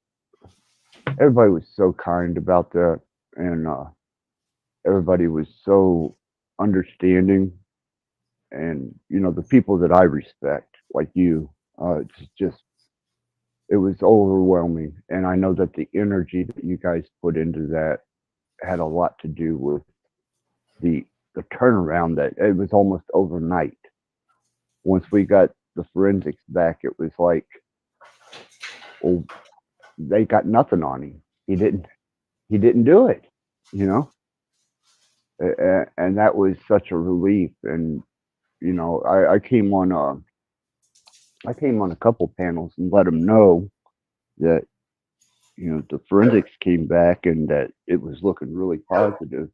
Speaker 4: everybody was so kind about that, and everybody was so understanding, and the people that I respect, like you, it's just it was overwhelming, and I know that the energy that you guys put into that had a lot to do with the the turnaround. That it was almost overnight. Once we got the forensics back, it was like, well, they got nothing on him. He didn't do it, you know, and that was such a relief. And I came on a couple panels and let them know that the forensics came back and that it was looking really positive.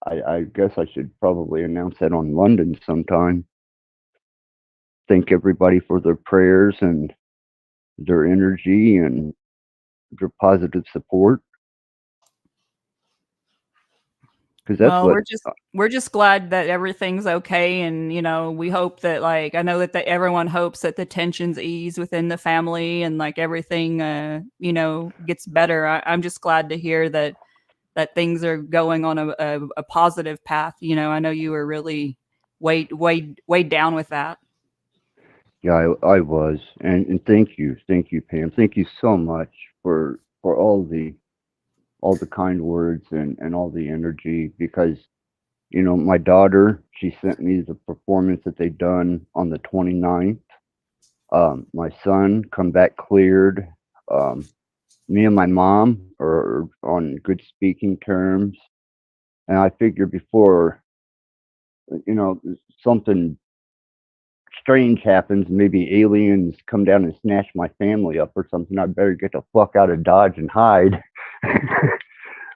Speaker 4: I guess I should probably announce that on London sometime. Thank everybody for their prayers and their energy and their positive support, because that's
Speaker 6: Well,
Speaker 4: what.
Speaker 6: we're just glad that everything's okay, and we hope that, like, I know that everyone hopes that the tensions ease within the family and like everything gets better. I'm just glad to hear that things are going on a positive path. I know you were really weighed down with that.
Speaker 4: Yeah, I was, and thank you, Pam, thank you so much for all the kind words and all the energy, because my daughter, she sent me the performance that they done on the 29th. My son come back cleared. Me and my mom are on good speaking terms, and I figured before you know something strange happens, maybe aliens come down and snatch my family up or something, I better get the fuck out of Dodge and hide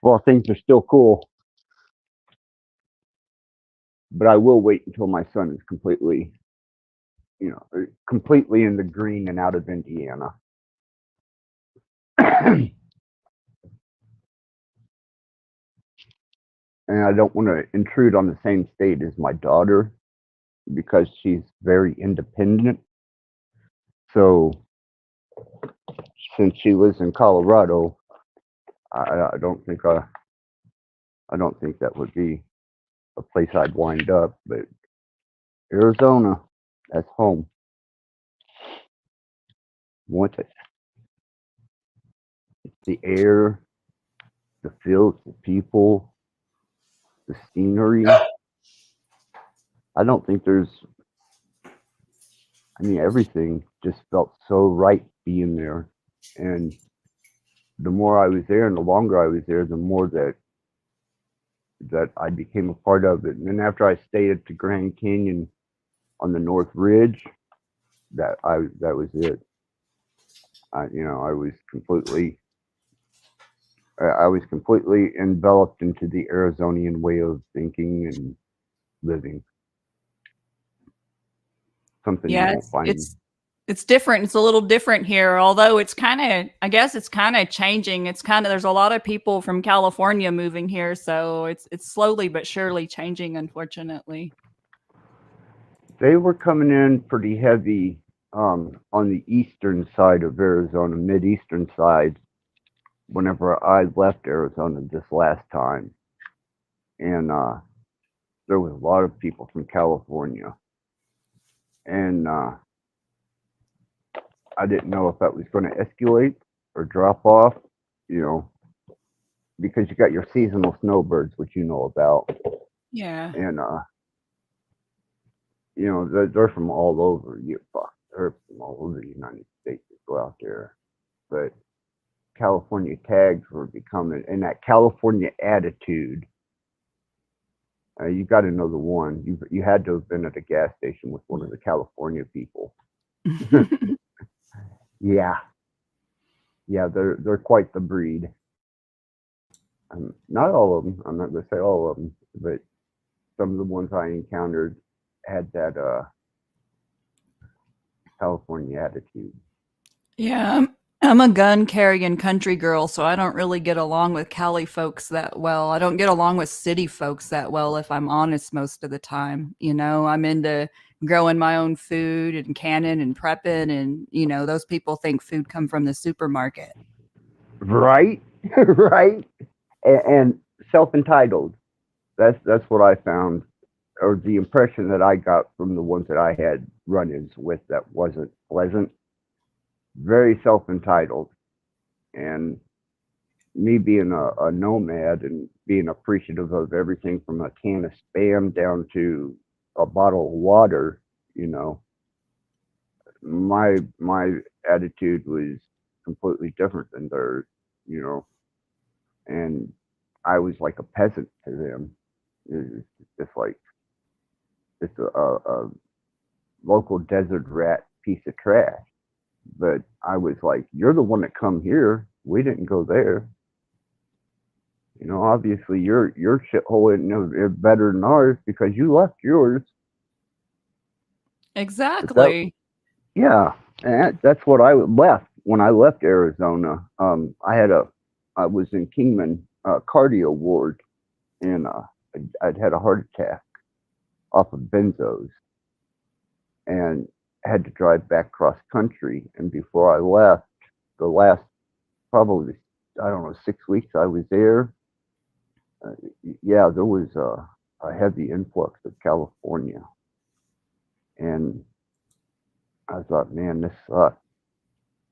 Speaker 4: while things are still cool. But I will wait until my son is completely in the green and out of Indiana. And I don't want to intrude on the same state as my daughter because she's very independent. So since she lives in Colorado, I don't think that would be a place I'd wind up. But Arizona, that's home. Want it? It's the air, the fields, the people, the scenery. I don't think there's. I mean, everything just felt so right being there, and the more I was there, and the longer I was there, the more that I became a part of it. And then after I stayed at the Grand Canyon on the North Ridge, that was it. I was completely enveloped into the Arizonian way of thinking and living. Something you
Speaker 6: Yeah,
Speaker 4: won't find.
Speaker 6: it's different. It's a little different here, although it's kind of, I guess it's kind of changing. It's kind of, there's a lot of people from California moving here, so it's slowly but surely changing, unfortunately.
Speaker 4: They were coming in pretty heavy on the eastern side of Arizona, mid-eastern side, whenever I left Arizona this last time. And there was a lot of people from California. And I didn't know if that was going to escalate or drop off, because you got your seasonal snowbirds, which you know about.
Speaker 6: Yeah.
Speaker 4: And, they're from all over. They're from all over the United States that go out there. But California tags were becoming, and that California attitude. You got to know the one. You had to have been at a gas station with one of the California people. Yeah, they're quite the breed. Not all of them. I'm not gonna say all of them, but some of the ones I encountered had that California attitude.
Speaker 6: Yeah, I'm a gun carrying country girl, so I don't really get along with Cali folks that well. I don't get along with city folks that well, if I'm honest, most of the time. I'm into growing my own food and canning and prepping, and those people think food come from the supermarket.
Speaker 4: Right, right, and self-entitled. That's what I found, or the impression that I got from the ones that I had run-ins with that wasn't pleasant. Very self-entitled, and me being a nomad and being appreciative of everything from a can of Spam down to a bottle of water, my attitude was completely different than theirs, and I was like a peasant to them. It was just like just a local desert rat piece of trash. But I was like, you're the one that come here. We didn't go there. Obviously your shithole isn't better than ours because you left yours.
Speaker 6: Exactly.
Speaker 4: Yeah, and that's what I left when I left Arizona. I was in Kingman cardio ward, and I'd had a heart attack off of benzos, and had to drive back cross country. And before I left, the last probably, I don't know, 6 weeks I was there, there was a heavy influx of California. And I thought, man, this sucks.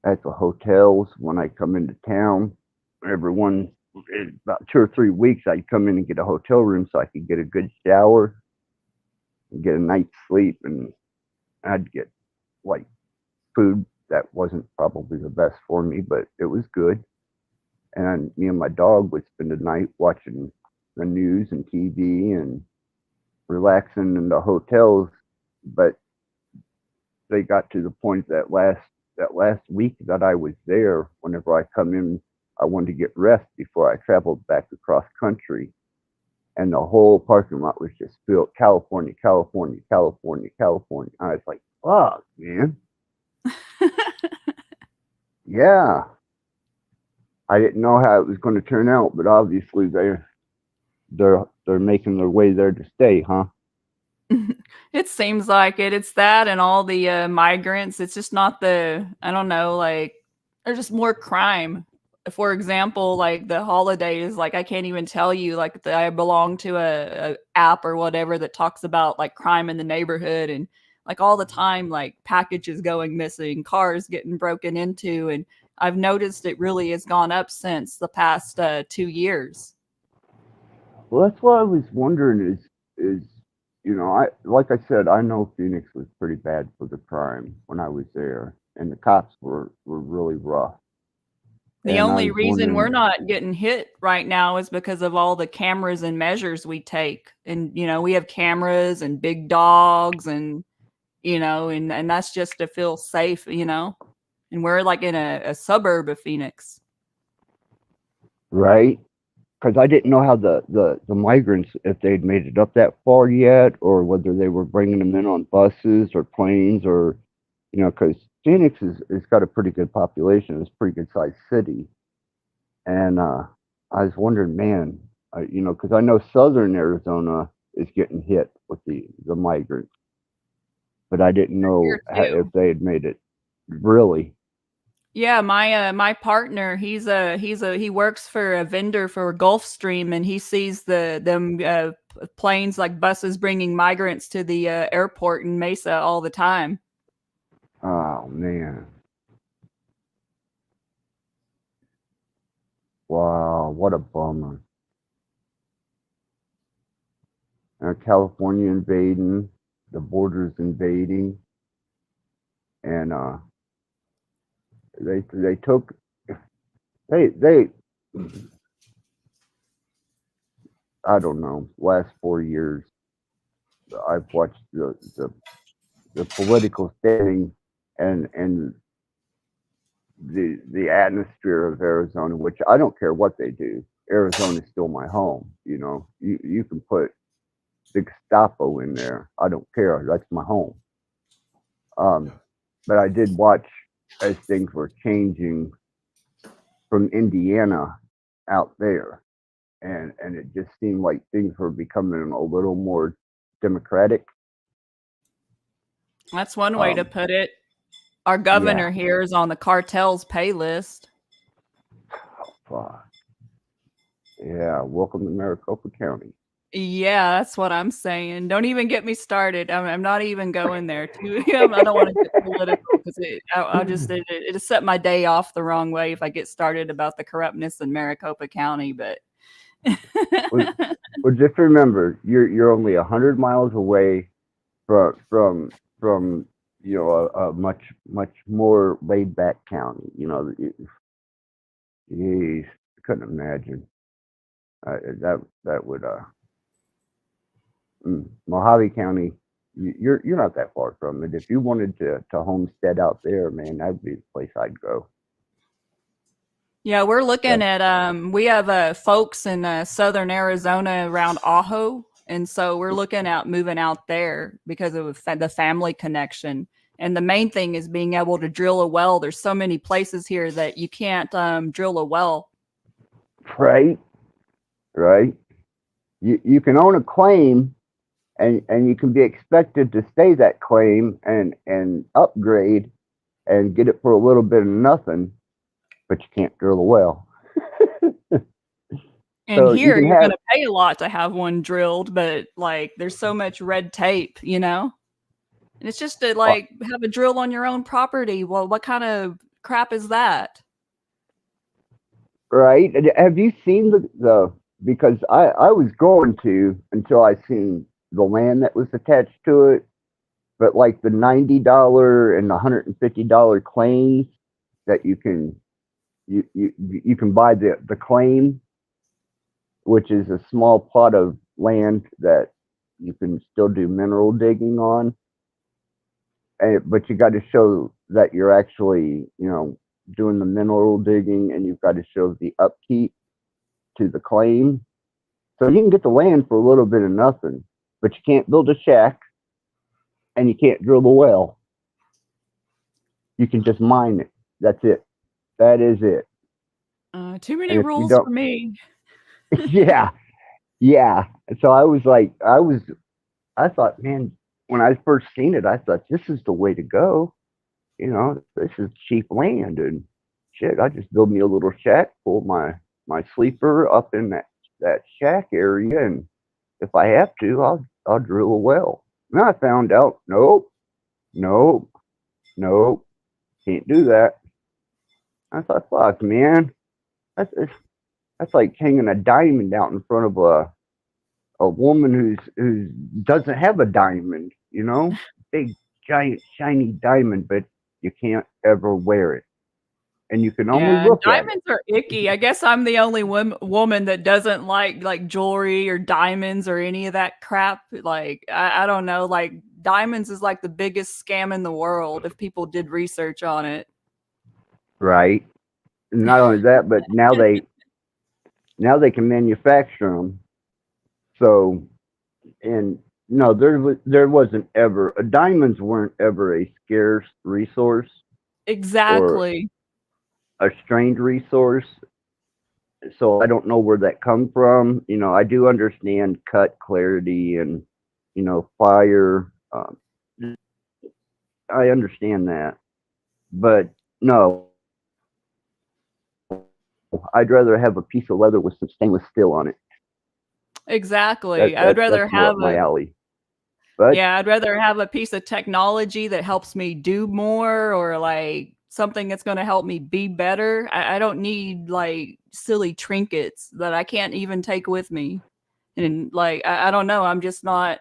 Speaker 4: At the hotels, when I come into town, about 2 or 3 weeks, I'd come in and get a hotel room so I could get a good shower and get a night's sleep. And I'd get like food that wasn't probably the best for me, but it was good. And me and my dog would spend the night watching the news and TV and relaxing in the hotels. But they got to the point that last week that I was there, whenever I come in, I wanted to get rest before I traveled back across country. And the whole parking lot was just filled California, California, California, California. I was like, fuck, man. Yeah. I didn't know how it was going to turn out, but obviously they're making their way there to stay, huh?
Speaker 6: It seems like it. It's that and all the migrants. It's just not I don't know, like there's just more crime for example, like the holidays, like I can't even tell you, like I belong to a app or whatever that talks about like crime in the neighborhood, and like all the time, like packages going missing, cars getting broken into, and I've noticed it really has gone up since the past 2 years.
Speaker 4: Well, that's what I was wondering is I like I said, I know Phoenix was pretty bad for the crime when I was there, and the cops were really rough.
Speaker 6: The
Speaker 4: And I
Speaker 6: only
Speaker 4: was
Speaker 6: reason we're
Speaker 4: wondering,
Speaker 6: not getting hit right now is because of all the cameras and measures we take. And, we have cameras and big dogs and, and that's just to feel safe. And we're like in a suburb of Phoenix.
Speaker 4: right? Because I didn't know how the migrants, if they'd made it up that far yet, or whether they were bringing them in on buses or planes, or because Phoenix is got a pretty good population. It's a pretty good sized city, and I was wondering, man, because I know Southern Arizona is getting hit with the migrants, but I didn't
Speaker 6: Here
Speaker 4: know if
Speaker 6: too.
Speaker 4: they had made it really.
Speaker 6: Yeah, my partner, he works for a vendor for Gulfstream, and he sees them planes like buses bringing migrants to the airport in Mesa all the time.
Speaker 4: Oh man, wow, what a bummer. California invading, the borders invading, and they took they I don't know, last 4 years I've watched the political standing and the atmosphere of Arizona, which I don't care what they do. Arizona is still my home. You can put the Gestapo in there. I don't care. That's my home. But I did watch as things were changing from Indiana out there, and it just seemed like things were becoming a little more democratic.
Speaker 6: That's one way to
Speaker 4: Um,
Speaker 6: put it. Our
Speaker 4: yeah,
Speaker 6: governor here is on the cartel's pay list.
Speaker 4: fuck. Yeah. Welcome to Maricopa County.
Speaker 6: Yeah, that's what I'm saying. Don't even get me started. I'm not even going there. I don't want to get political because it'll set my day off the wrong way if I get started about the corruptness in Maricopa County. But
Speaker 4: Well, well, just remember, you're only 100 miles away from a much more laid back county. Jeez, I couldn't imagine that would Mojave County. You're not that far from it. If you wanted to homestead out there, man, that'd be the place I'd go.
Speaker 6: yeah, we're looking
Speaker 4: But
Speaker 6: at we have folks in southern Arizona around Ajo, and so we're looking at moving out there because of the family connection. And the main thing is being able to drill a well. There's so many places here that you can't drill a well.
Speaker 4: right, right. You can own a claim, and you can be expected to stay that claim and upgrade and get it for a little bit of nothing, but you can't drill a well.
Speaker 6: And
Speaker 4: So you
Speaker 6: here
Speaker 4: can
Speaker 6: you're going
Speaker 4: have
Speaker 6: to pay a lot to have one drilled, but like there's so much red tape. And it's just to
Speaker 4: uh,
Speaker 6: like have a drill on your own property. Well, what kind of crap is that?
Speaker 4: right. Have you seen the because I was going to until I seen the land that was attached to it, but like the $90 and the $150 claims that you can buy the claim, which is a small plot of land that you can still do mineral digging on, but you got to show that you're actually doing the mineral digging, and you've got to show the upkeep to the claim. So you can get the land for a little bit of nothing, but you can't build a shack and you can't drill the well. You can just mine it. That's it. That is it.
Speaker 6: Too many
Speaker 4: And if you
Speaker 6: rules
Speaker 4: don't,
Speaker 6: for me.
Speaker 4: yeah, yeah. So I was like, I thought, man, when I first seen it, I thought this is the way to go. This is cheap land, and shit, I just build me a little shack, pull my sleeper up in that shack area, and if I have to, I'll drill a well. And I found out, nope, nope, nope, can't do that. I thought, fuck, man, that's that's like hanging a diamond out in front of a woman who's doesn't have a diamond, you know, big giant shiny diamond, but you can't ever wear it, and you can only
Speaker 6: Yeah,
Speaker 4: look at it.
Speaker 6: diamonds are icky. I guess I'm the only woman that doesn't like jewelry or diamonds or any of that crap. Like I don't know. Like diamonds is like the biggest scam in the world if people did research on it.
Speaker 4: Right? Not only that, but now they can manufacture them. So, and no, there wasn't ever diamonds weren't ever a scarce resource or
Speaker 6: Exactly.
Speaker 4: a strained resource. So I don't know where that come from. You know, I do understand cut clarity and fire. I understand that, but no, I'd rather have a piece of leather with some stainless steel on it.
Speaker 6: Exactly. I would rather
Speaker 4: That's more
Speaker 6: have
Speaker 4: up my alley. But
Speaker 6: I'd rather have a piece of technology that helps me do more or like something that's going to help me be better. I don't need like silly trinkets that I can't even take with me. And like, I don't know. I'm just not,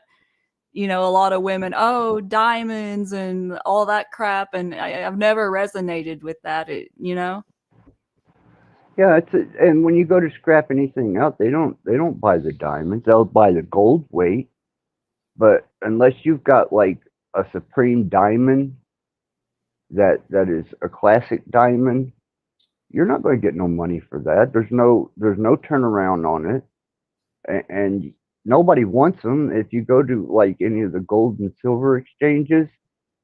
Speaker 6: a lot of women, oh, diamonds and all that crap. And I've never resonated with that,
Speaker 4: yeah, and when you go to scrap anything out, they don't buy the diamonds. They'll buy the gold weight. But unless you've got like a supreme diamond that is a classic diamond, you're not going to get no money for that. There's no turnaround on it, and nobody wants them. If you go to like any of the gold and silver exchanges,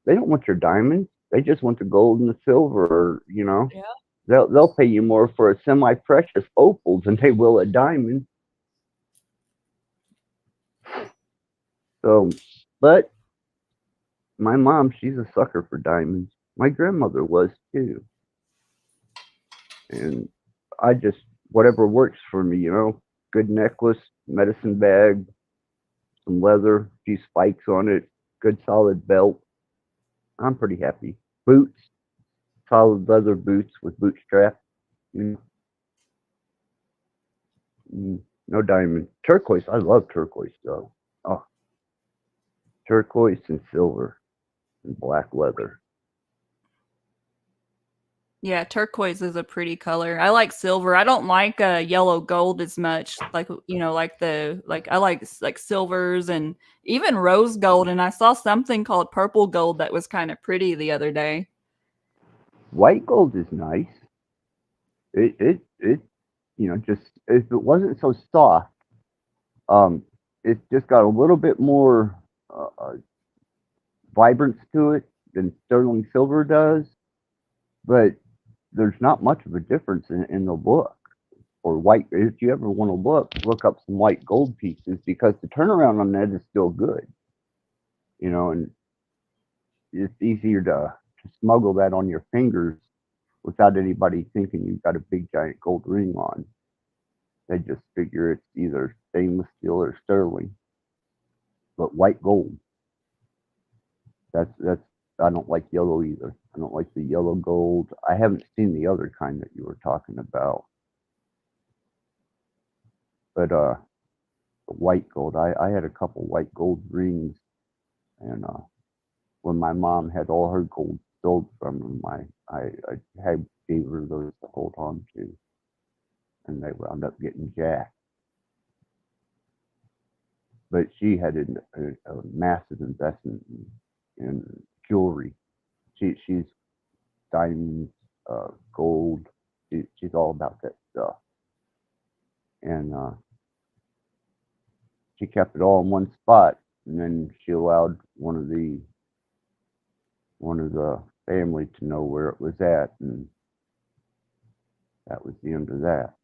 Speaker 4: they don't want your diamonds. They just want the gold and the silver.
Speaker 6: Yeah.
Speaker 4: They'll pay you more for a semi-precious opal than they will a diamond. So, but my mom, she's a sucker for diamonds. My grandmother was too. And I just, whatever works for me, good necklace, medicine bag, some leather, a few spikes on it, good solid belt. I'm pretty happy. Boots, solid leather boots with boot strap. No diamond. Turquoise, I love turquoise though. Oh, turquoise and silver and black leather.
Speaker 6: Yeah, turquoise is a pretty color. I like silver. I don't like yellow gold as much. Like I like silvers and even rose gold. And I saw something called purple gold that was kind of pretty the other day.
Speaker 4: White gold is nice. It just if it wasn't so soft, it just got a little bit more vibrance to it than sterling silver does, but there's not much of a difference in the look. Or white, if you ever want to look up some white gold pieces because the turnaround on that is still good, and it's easier to smuggle that on your fingers without anybody thinking you've got a big giant gold ring on. They just figure it's either stainless steel or sterling. But white gold, that's I don't like yellow either. I don't like the yellow gold. I haven't seen the other kind that you were talking about. But the white gold, I had a couple white gold rings, and when my mom had all her gold sold from them, I gave her those to hold on to, and they wound up getting jacked. But she had a massive investment in jewelry. She's diamonds, gold. She's all about that stuff, and she kept it all in one spot. And then she allowed one of the family to know where it was at, and that was the end of that.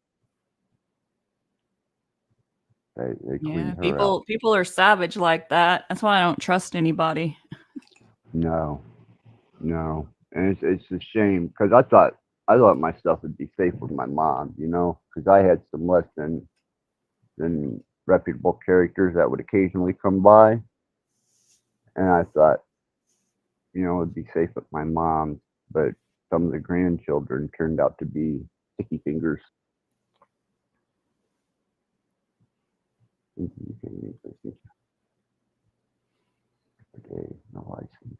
Speaker 4: They cleaned her out.
Speaker 6: People are savage like that. That's why I don't trust anybody.
Speaker 4: No, and it's a shame because I thought I thought my stuff would be safe with my mom, because I had some less than reputable characters that would occasionally come by, and I thought, it'd be safe with my mom, but some of the grandchildren turned out to be sticky fingers. Okay, no license.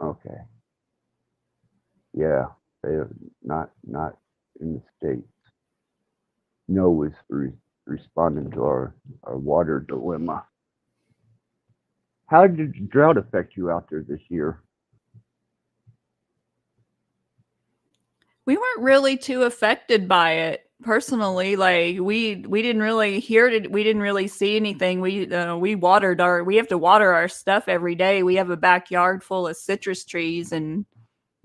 Speaker 4: Okay. Yeah, they are not in the States. No was responding to our water dilemma. How did the drought affect you out there this year?
Speaker 6: We weren't really too affected by it personally. Like we didn't really hear it. We didn't really see anything. We watered we have to water our stuff every day. We have a backyard full of citrus trees, and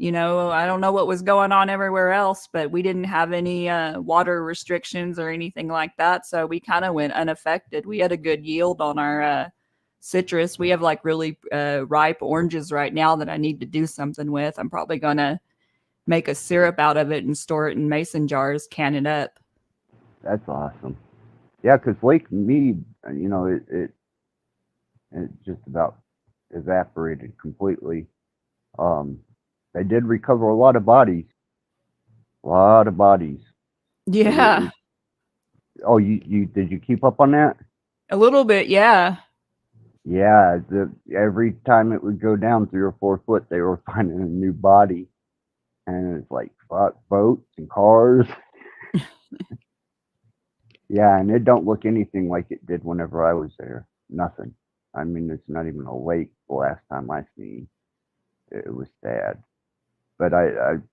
Speaker 6: I don't know what was going on everywhere else, but we didn't have any water restrictions or anything like that. So we kind of went unaffected. We had a good yield on our citrus. We have like really ripe oranges right now that I need to do something with. I'm probably gonna make a syrup out of it and store it in mason jars, can it up.
Speaker 4: That's awesome. Yeah, because Lake Mead, it just about evaporated completely. They did recover a lot of bodies. A lot of bodies.
Speaker 6: Yeah,
Speaker 4: Oh, you did you keep up on that?
Speaker 6: a little bit. Yeah.
Speaker 4: Yeah, every time it would go down 3 or 4 foot, they were finding a new body, and it's like fuck, boats and cars. Yeah, and it don't look anything like it did whenever I was there. Nothing. I mean, it's not even a lake. The last time I seen, it was sad. But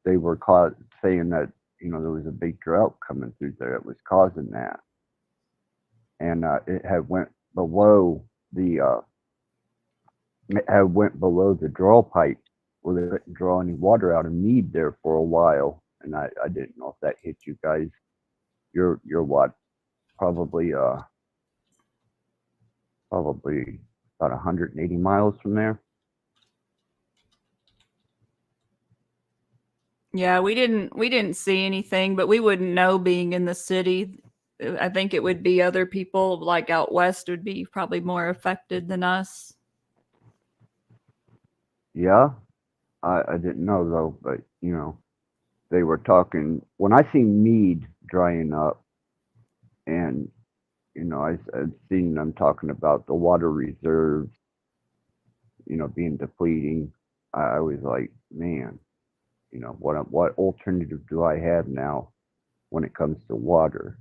Speaker 4: they were caught saying that there was a big drought coming through there. It was causing that, and it had went below the draw pipe where they couldn't draw any water out of Mead there for a while. And I didn't know if that hit you guys. You're what? Probably about 180 miles from there.
Speaker 6: Yeah, we didn't see anything, but we wouldn't know being in the city. I think it would be other people like out west would be probably more affected than us.
Speaker 4: Yeah, I didn't know though, but they were talking when I seen Mead drying up, and I've seen them talking about the water reserves, being depleting. I was like, man, what alternative do I have now when it comes to water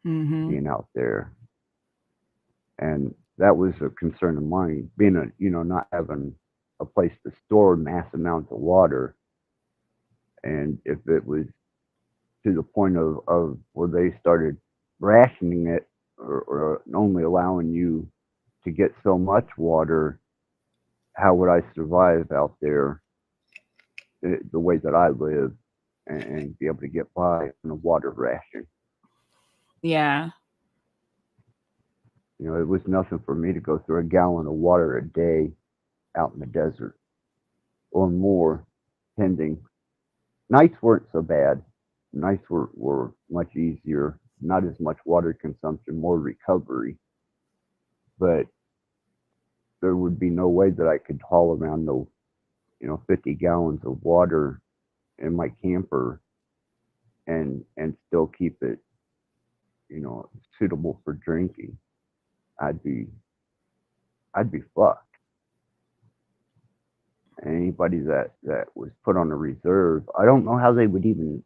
Speaker 6: Mm-hmm.
Speaker 4: being out there? And that was a concern of mine, being not having a place to store mass amounts of water. And if it was to the point of where they started rationing it, or only allowing you to get so much water, how would I survive out there the way that I live, and be able to get by on a water ration?
Speaker 6: Yeah.
Speaker 4: It was nothing for me to go through a gallon of water a day out in the desert or more, tending. Nights weren't so bad. Nights were much easier, not as much water consumption, more recovery. But there would be no way that I could haul around 50 gallons of water in my camper and still keep it, suitable for drinking. I'd be fucked. Anybody that was put on a reserve, I don't know how they would even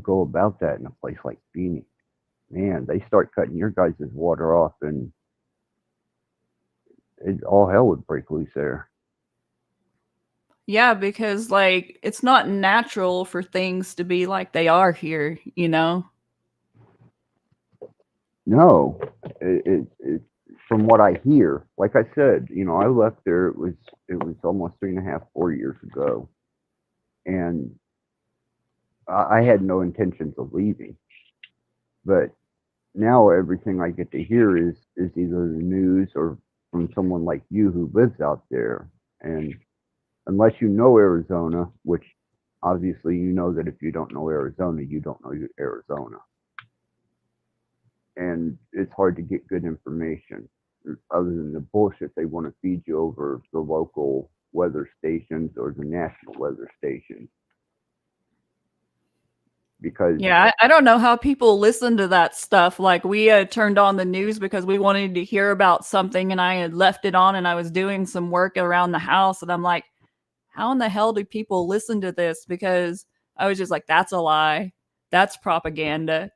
Speaker 4: go about that in a place like Phoenix. Man, they start cutting your guys' water off, and all hell would break loose there.
Speaker 6: Yeah, because like it's not natural for things to be like they are here.
Speaker 4: No, it from what I hear, like I said, I left there. It was almost 3.5, 4 years ago, and I had no intentions of leaving. But now everything I get to hear is either the news or from someone like you who lives out there. And unless you know Arizona, which obviously you know that if you don't know Arizona, you don't know Arizona. And it's hard to get good information other than the bullshit they want to feed you over the local weather stations or the national weather stations. Because
Speaker 6: Yeah, I don't know how people listen to that stuff. Like we turned on the news because we wanted to hear about something, and I had left it on, and I was doing some work around the house, and I'm like, how in the hell do people listen to this? Because I was just like, that's a lie, that's propaganda,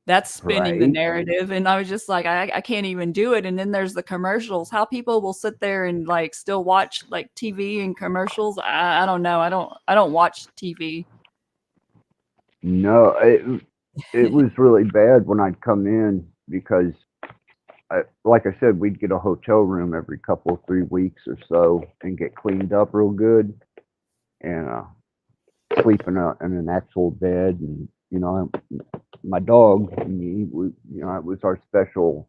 Speaker 6: that's spinning the
Speaker 4: right,
Speaker 6: narrative, and I was just like, I can't even do it. And then there's the commercials. How people will sit there and like still watch like TV and commercials. I don't know. I don't watch TV.
Speaker 4: no, it was really bad when I'd come in because, like I said, we'd get a hotel room every couple, 3 weeks or so and get cleaned up real good and sleep in an actual bed. And, my dog, and me, it was our special,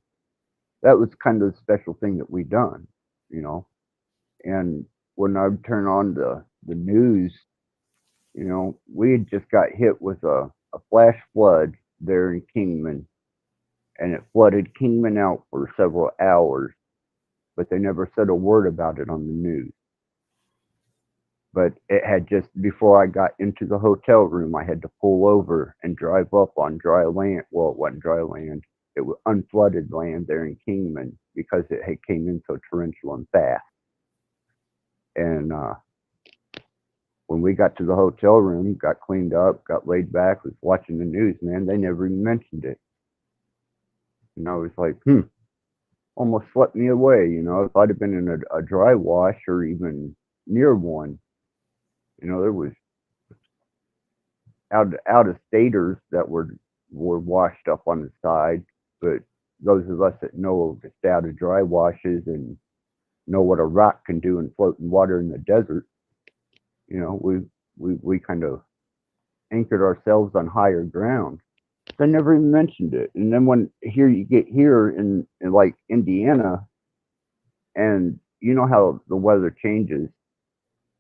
Speaker 4: that was kind of the special thing that we done, And when I would turn on the news, we had just got hit with a flash flood there in Kingman, and it flooded Kingman out for several hours, but they never said a word about it on the news. But it had just, before I got into the hotel room, I had to pull over and drive up on dry land. Well, it wasn't dry land. It was unflooded land there in Kingman because it had came in so torrential and fast. And when we got to the hotel room, got cleaned up, got laid back, was watching the news, man, they never even mentioned it. And I was like, almost swept me away. If I'd have been in a dry wash or even near one, there was out of staters that were washed up on the side. But those of us that know just out of dry washes and know what a rock can do in floating water in the desert, we kind of anchored ourselves on higher ground. They never even mentioned it. And then when you get here in like Indiana, and you know how the weather changes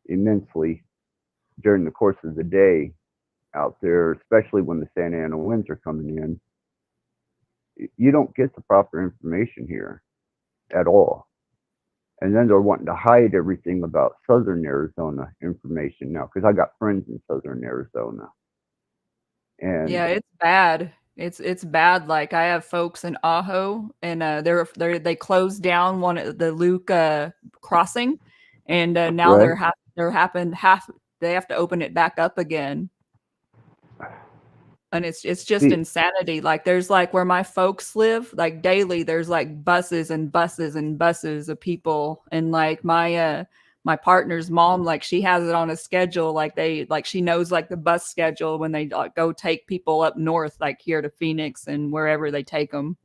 Speaker 4: immensely during the course of the day out there, especially when the Santa Ana winds are coming in, you don't get the proper information here at all. And then they're wanting to hide everything about Southern Arizona information now, because I got friends in Southern Arizona. And
Speaker 6: Yeah, it's bad. It's bad. Like I have folks in Ajo, and they closed down one of the Luke crossing, and now
Speaker 4: right,
Speaker 6: they have to open it back up again. And it's just
Speaker 4: see,
Speaker 6: insanity. Like there's like where my folks live, like daily there's like buses and buses and buses of people, and like my partner's mom, like she has it on a schedule, like she knows like the bus schedule when they go take people up north, like here to Phoenix and wherever they take them.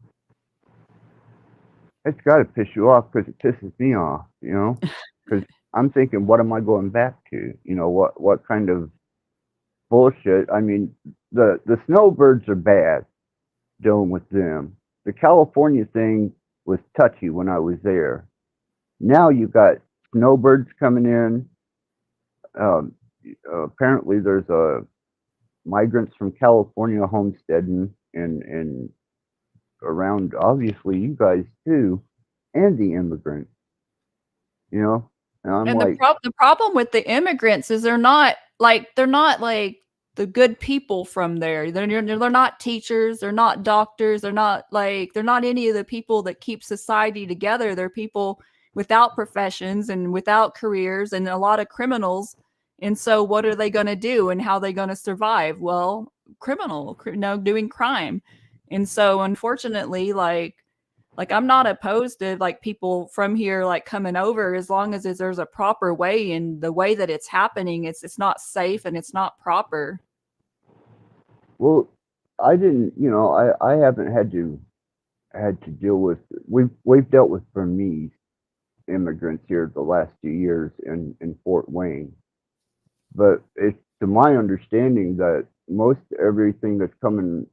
Speaker 4: it's got to piss you off because it pisses me off, because I'm thinking, what am I going back to? What kind of bullshit? I mean, the snowbirds are bad, dealing with them. The California thing was touchy when I was there. Now you got snowbirds coming in. Apparently, there's migrants from California homesteading and around, obviously, you guys too, and the immigrants. And I'm
Speaker 6: And
Speaker 4: like,
Speaker 6: the problem with the immigrants is they're not like the good people from there. They're not teachers, they're not doctors, they're not any of the people that keep society together. They're people without professions and without careers, and a lot of criminals. And so what are they going to do, and how are they going to survive? Well, doing crime. And so unfortunately, like I'm not opposed to like people from here like coming over, as long as there's a proper way, and the way that it's happening, it's not safe and it's not proper.
Speaker 4: well, I didn't, I haven't had to deal with. We've dealt with Burmese immigrants here the last few years in Fort Wayne, but it's to my understanding that most everything that's coming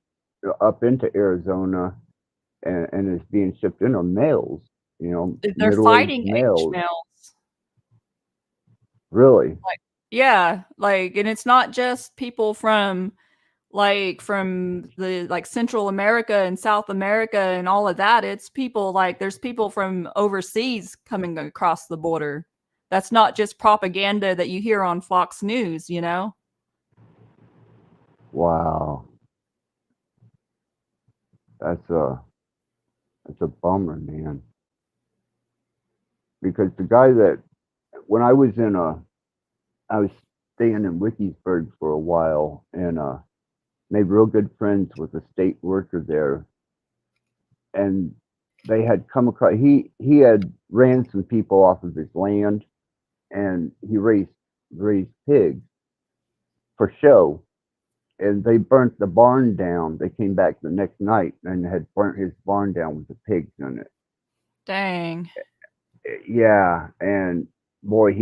Speaker 4: up into Arizona and is being shipped in are males,
Speaker 6: They're
Speaker 4: middle-aged
Speaker 6: fighting age
Speaker 4: males.
Speaker 6: males.
Speaker 4: Really?
Speaker 6: Yeah, like, and it's not just people from the like Central America and South America and all of that. It's people like there's people from overseas coming across the border. That's not just propaganda that you hear on Fox News, you know?
Speaker 4: Wow. That's a bummer, man. Because the guy that when I was staying in Wikisburg for a while and made real good friends with a state worker there, and they had come across he had ran some people off of his land, and he raised pigs for show, and they burnt the barn down. They came back the next night and had burnt his barn down with the pigs in it.
Speaker 6: Dang.
Speaker 4: Yeah, and boy,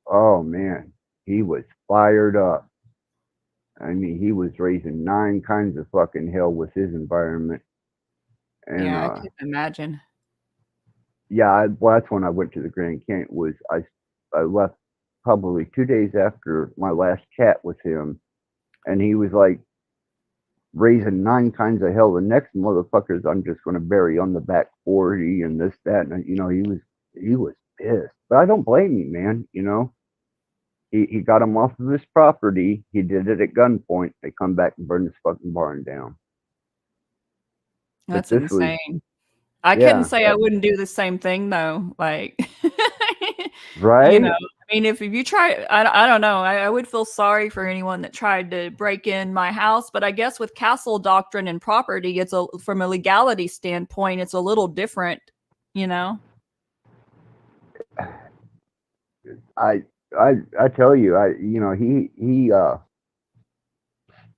Speaker 4: oh man, he was fired up. I mean, he was raising nine kinds of fucking hell with his environment. And
Speaker 6: Yeah, I can imagine.
Speaker 4: yeah, well, that's when I went to the Grand Canyon. I left probably 2 days after my last chat with him, and he was like raising nine kinds of hell. The next motherfuckers I'm just going to bury on the back 40 and this that, and he was pissed. But I don't blame him, man. He got him off of his property. He did it at gunpoint. They come back and burn his fucking barn down. But
Speaker 6: That's
Speaker 4: this was,
Speaker 6: insane. I couldn't
Speaker 4: yeah,
Speaker 6: say I wouldn't do the same thing though. Like, you know,
Speaker 4: right?
Speaker 6: I mean, if you try, I don't know. I would feel sorry for anyone that tried to break in my house, but I guess with castle doctrine and property, from a legality standpoint, it's a little different, you know?
Speaker 4: I I tell you,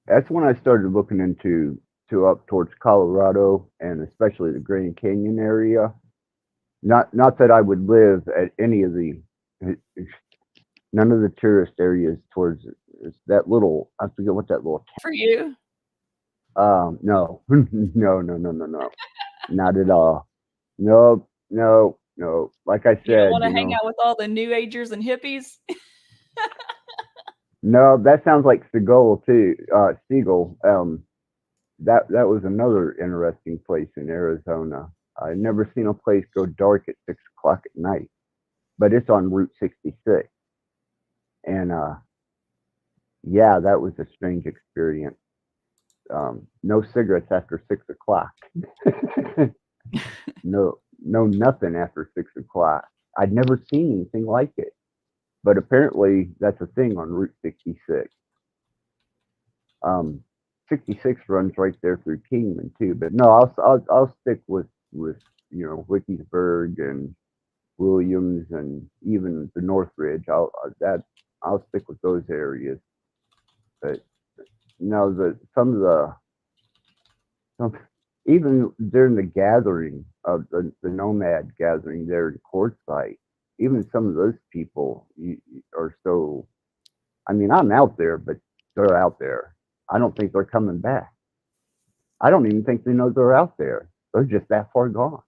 Speaker 4: that's when I started looking into to up towards Colorado and especially the Grand Canyon area. Not that I would live at any of the none of the tourist areas towards it's that little I forget what that little
Speaker 6: For you.
Speaker 4: no no not at all. No, no, no. Like I
Speaker 6: You don't
Speaker 4: said,
Speaker 6: want to hang out with all the new agers and hippies?
Speaker 4: no, that sounds like Seagull too. Siegel. That was another interesting place in Arizona. I'd never seen a place go dark at 6 o'clock at night, but it's on Route 66. And yeah, that was a strange experience. No cigarettes after 6 o'clock. No, nothing after 6 o'clock. I'd never seen anything like it, but apparently that's a thing on Route 66. Um, 66 runs right there through Kingman too, but no, I'll stick with Wikisburg and Williams and even the Northridge. I'll stick with those areas. But no, some even during the gathering of the nomad gathering there in Quartzsite, even some of those people are so. I mean, I'm out there, but they're out there. I don't think they're coming back. I don't even think they know they're out there. They're just that far gone.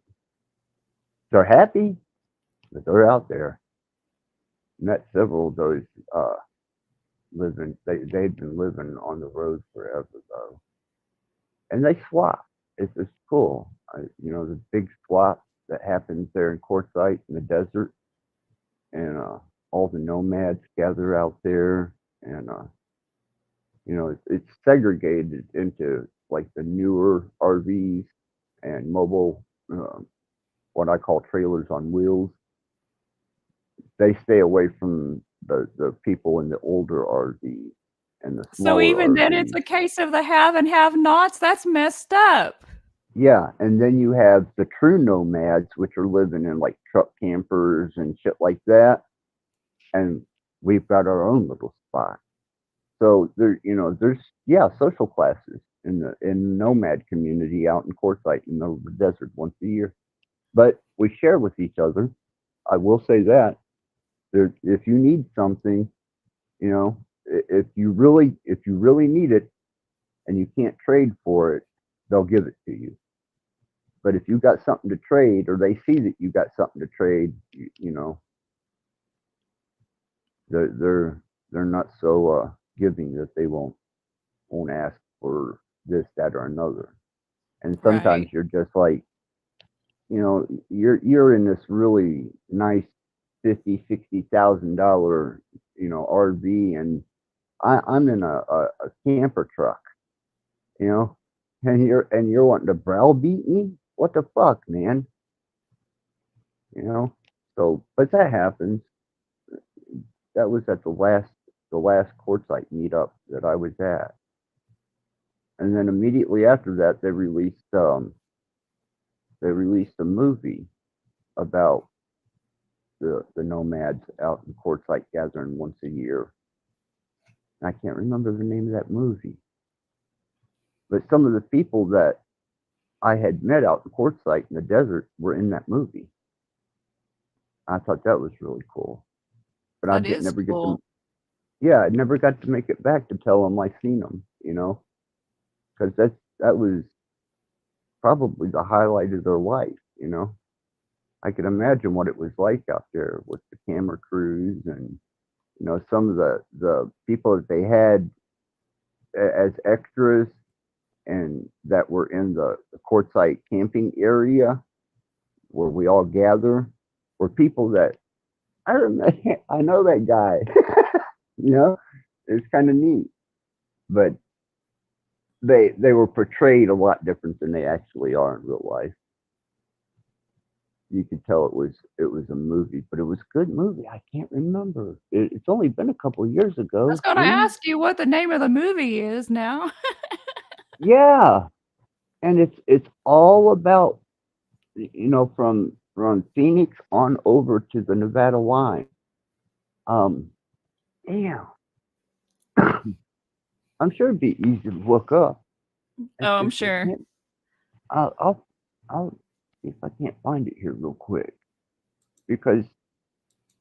Speaker 4: They're happy, but they're out there. Met several of those living. They've been living on the road forever though, and they swap. It's cool. The big swap that happens there in Quartzsite in the desert, and all the nomads gather out there, and it's segregated into like the newer RVs and mobile, what I call trailers on wheels. They stay away from the people in the older RVs and the
Speaker 6: So
Speaker 4: smaller
Speaker 6: even then, it's
Speaker 4: RVs.
Speaker 6: a case of the have and have nots. That's messed up.
Speaker 4: Yeah, and then you have the true nomads, which are living in like truck campers and shit like that. And we've got our own little spot. So there's social classes in nomad community out in Quartzsite in the desert once a year. But we share with each other. I will say that if you need something, if you really need it and you can't trade for it, they'll give it to you. But if you got something to trade, or they see that you got something to trade, They're not so giving that they won't ask for this, that, or another. And sometimes
Speaker 6: Right.
Speaker 4: you're just like, you're in this really nice $50,000, $60,000, RV, and I'm in a camper truck, you know, and you're wanting to browbeat me? What the fuck, man? You know. So, but that happens. That was at the last quartzite meetup that I was at, and then immediately after that, they released a movie about the nomads out in quartzite gathering once a year. And I can't remember the name of that movie, but some of the people that I had met out in quartzite in the desert were in that movie. I thought that was really cool, but I
Speaker 6: That
Speaker 4: didn't
Speaker 6: is
Speaker 4: never get to.
Speaker 6: cool.
Speaker 4: Yeah, I never got to make it back to tell them I seen them. Because that was probably the highlight of their life. I could imagine what it was like out there with the camera crews and some of the people that they had as extras and that were in the quartzite camping area where we all gather were people that I remember. I know that guy. you know, it's kind of neat, but they were portrayed a lot different than they actually are in real life. You could tell it was a movie, but it was a good movie. I can't remember. It's only been a couple of years
Speaker 6: I
Speaker 4: ago.
Speaker 6: was gonna
Speaker 4: Yeah,
Speaker 6: ask you what the name of the movie is now.
Speaker 4: yeah, and it's all about from Phoenix on over to the Nevada line. Um, Damn, I'm sure it'd be easy to look up. It's
Speaker 6: Oh, I'm
Speaker 4: just I
Speaker 6: sure.
Speaker 4: can't. I'll see if I can't find it here real quick because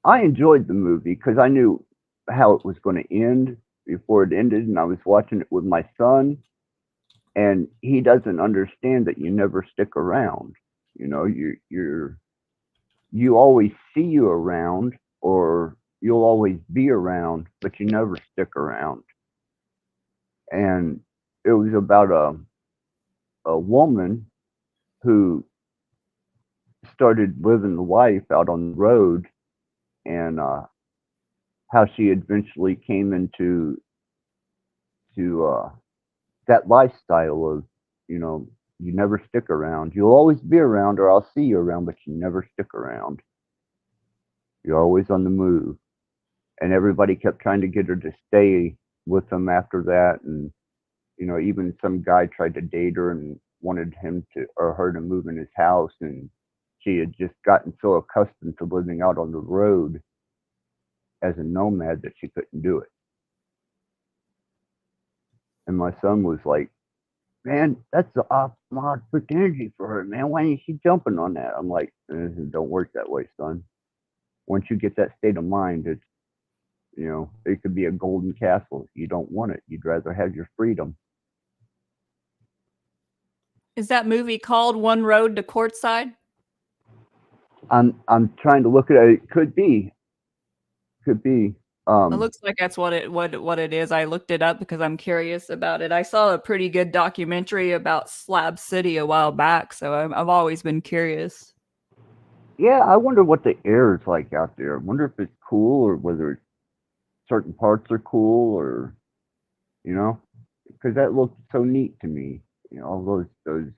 Speaker 4: I enjoyed the movie because I knew how it was going to end before it ended, and I was watching it with my son, and he doesn't understand that you never stick around. You always see you around, or you'll always be around, but you never stick around. And it was about a woman who started living the life out on the road, and how she eventually came into to that lifestyle of you know you never stick around. You'll always be around, or I'll see you around, but you never stick around. You're always on the move. And everybody kept trying to get her to stay with them after that, and even some guy tried to date her and wanted him to or her to move in his house, and she had just gotten so accustomed to living out on the road as a nomad that she couldn't do it. And my son was like, man, that's the opportunity for her, man. Why ain't she jumping on that? I'm like, it don't work that way, son. Once you get that state of mind, it could be a golden castle. You don't want it. You'd rather have your freedom.
Speaker 6: Is that movie called One Road to Courtside?
Speaker 4: I'm trying to look at it. It could be.
Speaker 6: It looks like that's what it is. I looked it up because I'm curious about it. I saw a pretty good documentary about Slab City a while back, so I've always been curious.
Speaker 4: Yeah, I wonder what the air is like out there. I wonder if it's cool or whether certain parts are cool or you know, because that looked so neat to me. All those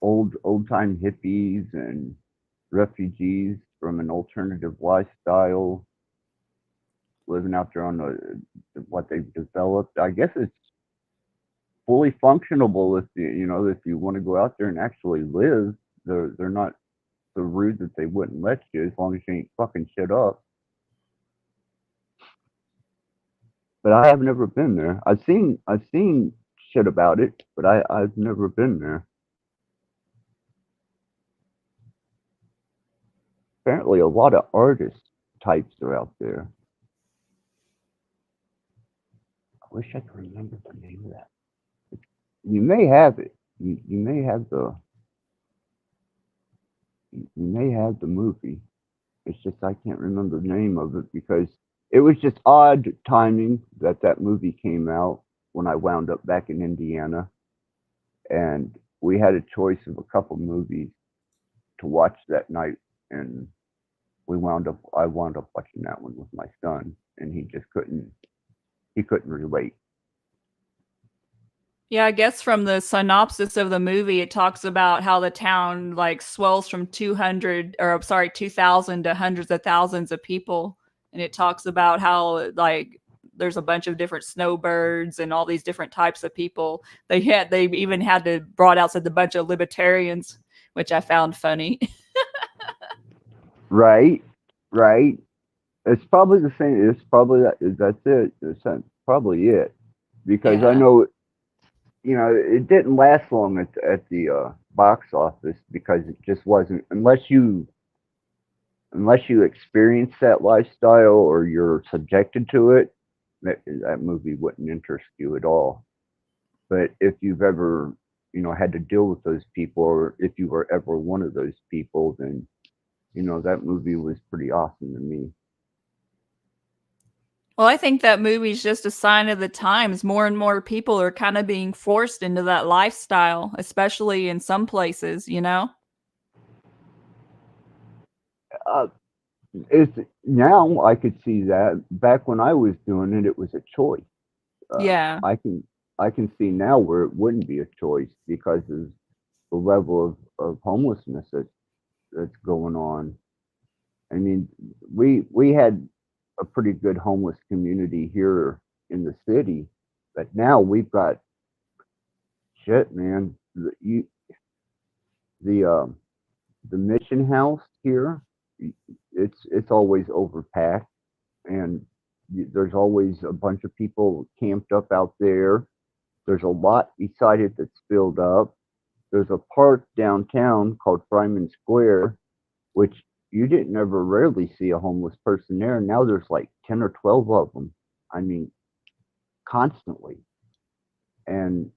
Speaker 4: old time hippies and refugees from an alternative lifestyle living out there on what they've developed. I guess it's fully functionable if you want to go out there and actually live. They're not so rude that they wouldn't let you as long as you ain't fucking shit up. But I have never been there. I've seen shit about it, but I've never been there. Apparently, a lot of artist types are out there. I wish I could remember the name of that. You may have it. You may have the movie. It's just I can't remember the name of it because it was just odd timing that that movie came out when I wound up back in Indiana, and we had a choice of a couple movies to watch that night, and I wound up watching that one with my son, and he couldn't relate.
Speaker 6: Yeah, I guess from the synopsis of the movie, it talks about how the town like swells from 200 or I'm sorry, 2,000 to hundreds of thousands of people. And it talks about how like there's a bunch of different snowbirds and all these different types of people. They even had to brought out said a bunch of libertarians, which I found funny.
Speaker 4: Right, right. It's probably the same. It's probably that's it. That's probably it, because I
Speaker 6: Yeah.
Speaker 4: know, it didn't last long at the box office, because it just wasn't, unless you experience that lifestyle or you're subjected to it, that movie wouldn't interest you at all. But if you've ever, had to deal with those people, or if you were ever one of those people, then that movie was pretty awesome to me.
Speaker 6: Well, I think that movie's just a sign of the times. More and more people are kind of being forced into that lifestyle, especially in some places, you know?
Speaker 4: Uh, it's Now I could see that. Back when I was doing it, it was a choice. Uh,
Speaker 6: Yeah.
Speaker 4: I can see now where it wouldn't be a choice because of the level of homelessness that's going on. I mean, we had a pretty good homeless community here in the city, but now we've got shit, man. The the mission house here, it's always overpacked, and there's always a bunch of people camped up out there. There's a lot beside it that's filled up. There's a park downtown called Fryman Square, which you didn't ever rarely see a homeless person there. Now there's like 10 or 12 of them. I mean, constantly. And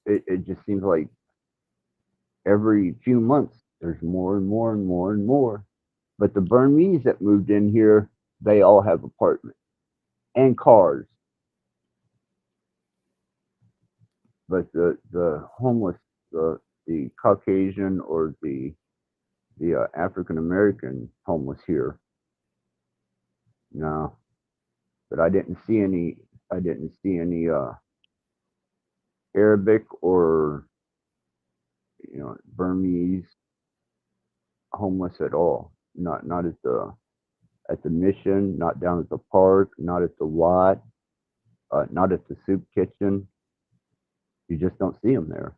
Speaker 4: it just seems like every few months there's more and more and more and more. But the Burmese that moved in here, they all have apartments and cars. But the homeless, the Caucasian or the African American homeless here, no. But I didn't see any. I didn't see any Arabic or Burmese homeless at all. Not at the mission. Not down at the park. Not at the lot. Not at the soup kitchen. You just don't see them there.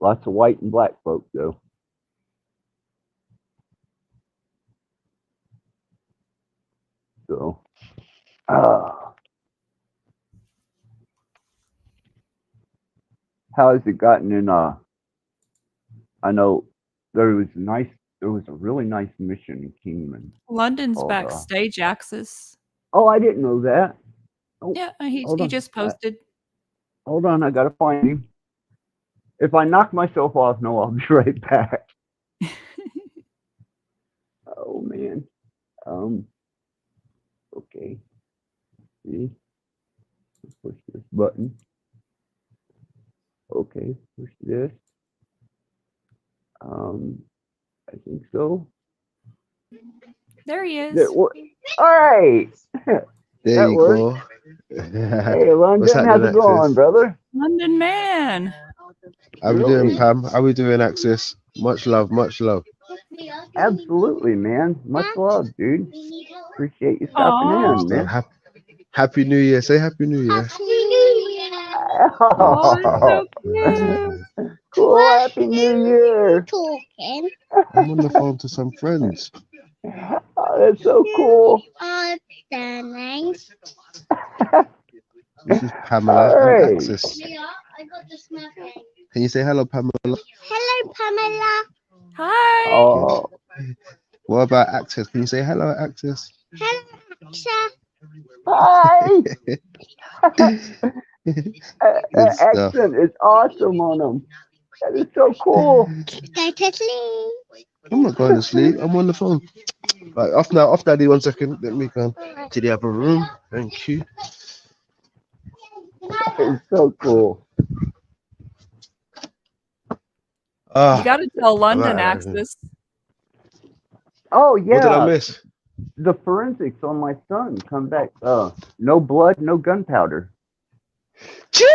Speaker 4: Lots of white and black folk though. So, how has it gotten in? I know there was nice. There was a really nice mission in Kingman
Speaker 6: London's
Speaker 4: called.
Speaker 6: backstage access.
Speaker 4: Oh, I didn't know that. Oh,
Speaker 6: Yeah,
Speaker 4: hold
Speaker 6: he
Speaker 4: on.
Speaker 6: just posted.
Speaker 4: Hold on. I gotta find him. If I knock myself off, no, I'll be right back. Oh man. Okay. See. Let's push this button. Okay. Push this. I think so.
Speaker 6: There he is.
Speaker 4: All right.
Speaker 7: There
Speaker 4: That
Speaker 7: you
Speaker 4: works.
Speaker 7: go.
Speaker 4: Hey,
Speaker 7: What's
Speaker 4: London, how's
Speaker 7: happening,
Speaker 4: it going,
Speaker 7: Axis?
Speaker 4: brother?
Speaker 6: London man.
Speaker 7: How we doing,
Speaker 4: Really?
Speaker 7: Pam? How we doing, Axis? Much love, much love.
Speaker 4: Absolutely, man. Much love, dude. Appreciate you stopping
Speaker 6: Aw.
Speaker 4: in,
Speaker 7: So
Speaker 4: man.
Speaker 7: happy New Year. Say Happy New Year.
Speaker 6: Oh, it's so cute.
Speaker 4: Cool. Happy New Year.
Speaker 2: Talking.
Speaker 7: I'm on the phone to some friends.
Speaker 4: Oh, that's so cool.
Speaker 2: All the names.
Speaker 7: This is Pamela
Speaker 4: All
Speaker 7: and
Speaker 4: right.
Speaker 7: Axis.
Speaker 2: I got the smoking.
Speaker 7: Can you say hello, Pamela?
Speaker 2: Hello, Pamela.
Speaker 6: Hi.
Speaker 4: Oh,
Speaker 7: What about Axis? Can you say hello, Axis?
Speaker 2: Hello, Aksha.
Speaker 4: hi.
Speaker 7: Good stuff.
Speaker 4: Accent is awesome on them. That is so cool.
Speaker 2: Go to sleep.
Speaker 7: I'm not going to sleep. I'm on the phone. Right, off now. Off, daddy. 1 second. Let me go to the other room. Thank you.
Speaker 4: It's so cool.
Speaker 6: You got to tell
Speaker 7: I'm
Speaker 6: London
Speaker 7: out of that room.
Speaker 6: Axis.
Speaker 4: Oh
Speaker 7: What did I
Speaker 4: yeah,
Speaker 7: miss?
Speaker 4: the forensics on my son come back. No blood, no gunpowder.
Speaker 7: Jeez!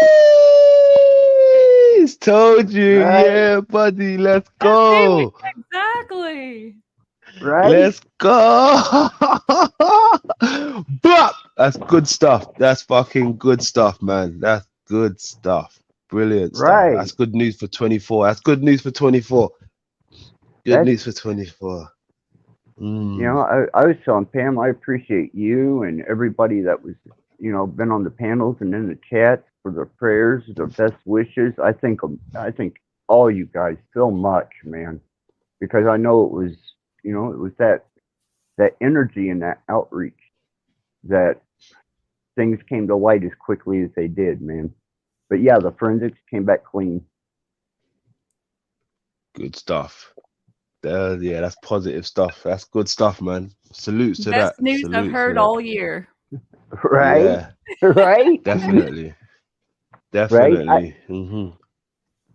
Speaker 7: Told you.
Speaker 4: Right,
Speaker 7: Yeah, buddy. Let's
Speaker 6: That's
Speaker 7: go.
Speaker 6: exactly.
Speaker 4: right,
Speaker 7: Let's go. But that's good stuff. That's fucking good stuff, man. That's good stuff. Brilliant stuff.
Speaker 4: right.
Speaker 7: That's good news for 24. That's good news for 24. Good
Speaker 4: That's
Speaker 7: news for 24.
Speaker 4: you know, I was telling Pam I appreciate you and everybody that was been on the panels and in the chats for their prayers, their best wishes. I think all you guys so much, man, because I know it was that energy and that outreach that things came to light as quickly as they did, man. But yeah, the forensics came back clean.
Speaker 7: Good stuff. Yeah, that's positive stuff. That's good stuff, man. Salutes to
Speaker 6: Best
Speaker 7: that.
Speaker 6: news I've
Speaker 7: Salutes to
Speaker 6: heard
Speaker 7: that.
Speaker 6: all year.
Speaker 4: Right,
Speaker 7: Yeah,
Speaker 4: right,
Speaker 7: definitely.
Speaker 4: right.
Speaker 7: Definitely. Hmm.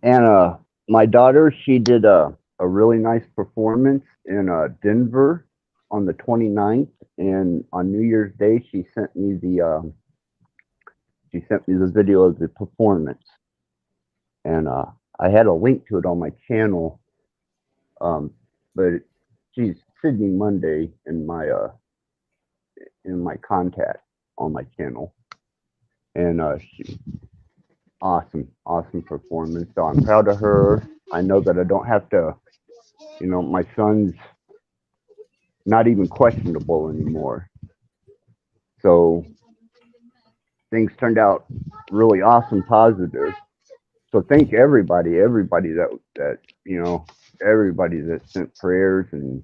Speaker 4: And my daughter, she did a really nice performance in Denver on the 29th, and on New Year's Day, she sent me the video of the performance, and I had a link to it on my channel, but she's Sydney Monday in my contact on my channel, and she awesome performance. So I'm proud of her. I know that I don't have to, my son's not even questionable anymore. So things turned out really awesome, positive. So thank everybody everybody that sent prayers and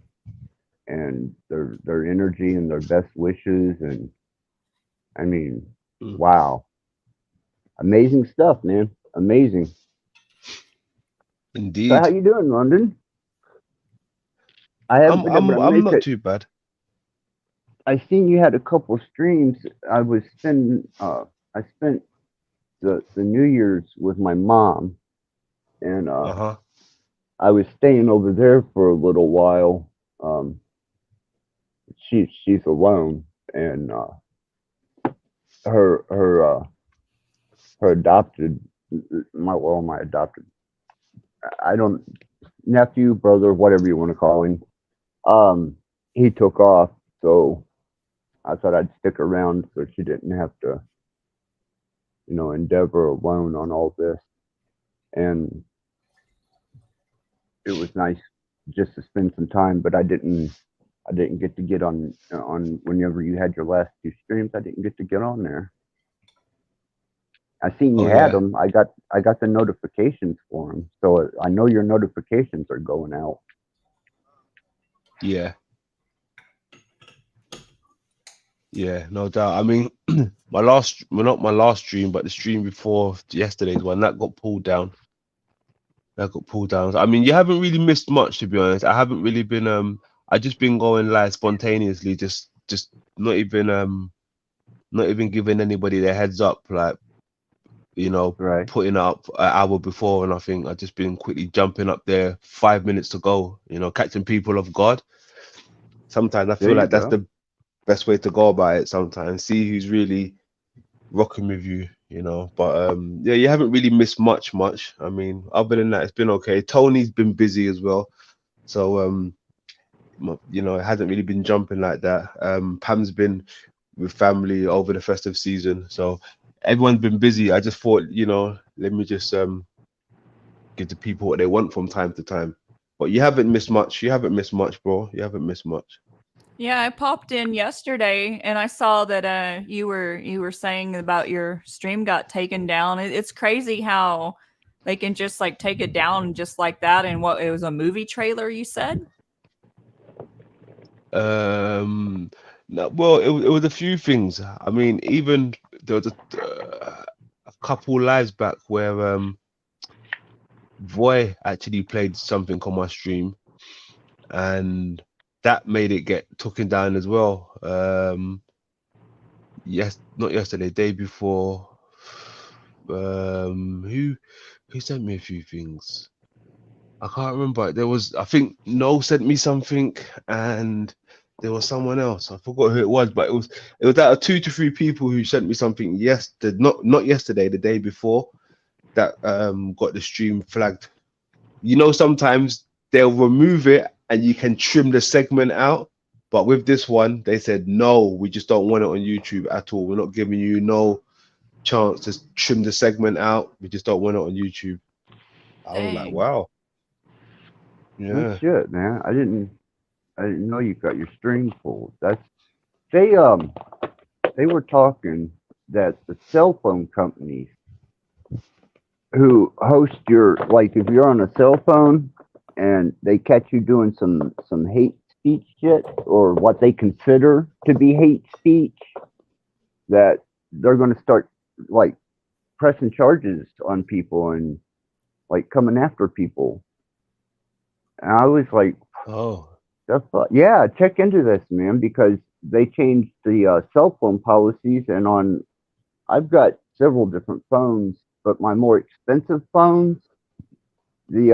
Speaker 4: their energy and their best wishes. And I mean, wow, amazing stuff, man, amazing. So how
Speaker 7: Indeed.
Speaker 4: you doing, London? I haven't
Speaker 7: I'm
Speaker 4: been able
Speaker 7: I'm
Speaker 4: to
Speaker 7: I'm
Speaker 4: make
Speaker 7: not
Speaker 4: it.
Speaker 7: too bad.
Speaker 4: I seen you had a couple streams. I spent the New Year's with my mom, and
Speaker 7: Uh-huh.
Speaker 4: I was staying over there for a little while. Um, she's alone, and her her her adopted my adopted I don't nephew, brother, whatever you want to call him. Um, he took off, so I thought I'd stick around so she didn't have to endeavor alone on all this. And it was nice just to spend some time, but I didn't get to get on whenever you had your last two streams. I didn't get to get on there. I seen you
Speaker 7: Oh
Speaker 4: had
Speaker 7: yeah.
Speaker 4: them. I got the notifications for them, so I know your notifications are going out.
Speaker 7: Yeah. Yeah, no doubt. I mean, not my last stream, but the stream before yesterday's one, that got pulled down. That got pulled down. I mean, you haven't really missed much, to be honest. I haven't really been I just been going live spontaneously, just not even giving anybody their heads up, like,
Speaker 4: Right.
Speaker 7: putting it up an hour before, and I think I've just been quickly jumping up there 5 minutes to go, catching people off guard. Sometimes I
Speaker 4: There
Speaker 7: feel
Speaker 4: you
Speaker 7: like that's
Speaker 4: go.
Speaker 7: the best way to go about it sometimes. See who's really rocking with you. But yeah, you haven't really missed much. I mean, other than that, it's been okay. Tony's been busy as well. So it hasn't really been jumping like that. Pam's been with family over the festive season. So everyone's been busy. I just thought, let me just give the people what they want from time to time. But you haven't missed much. You haven't missed much, bro. You haven't missed much.
Speaker 6: Yeah, I popped in yesterday and I saw that you were saying about your stream got taken down. It's crazy how they can just like take it down just like that. And what, it was a movie trailer, you said?
Speaker 7: No, well, it was a few things. I mean, even there was a couple lives back where Voy actually played something on my stream, and that made it get taken down as well. Yes, not yesterday, day before. Who sent me a few things? I can't remember. There was, I think, No sent me something, and there was someone else. I forgot who it was, but it was out of 2 to 3 people who sent me something. Yes, not yesterday, the day before, that got the stream flagged. You know, sometimes they'll remove it and you can trim the segment out. But with this one, they said, no, we just don't want it on YouTube at all. We're not giving you no chance to trim the segment out. We just don't want it on YouTube. I was like,
Speaker 6: Dang.
Speaker 7: wow.
Speaker 4: No
Speaker 7: Yeah.
Speaker 4: shit, man. I didn't know you got your stream pulled. They were talking that the cell phone companies who host your, like, if you're on a cell phone and they catch you doing some hate speech shit, or what they consider to be hate speech, that they're going to start like pressing charges on people and like coming after people. And I was like,
Speaker 7: Oh.
Speaker 4: yeah, check into this, man, because they changed the cell phone policies. And I've got several different phones, but my more expensive phones, the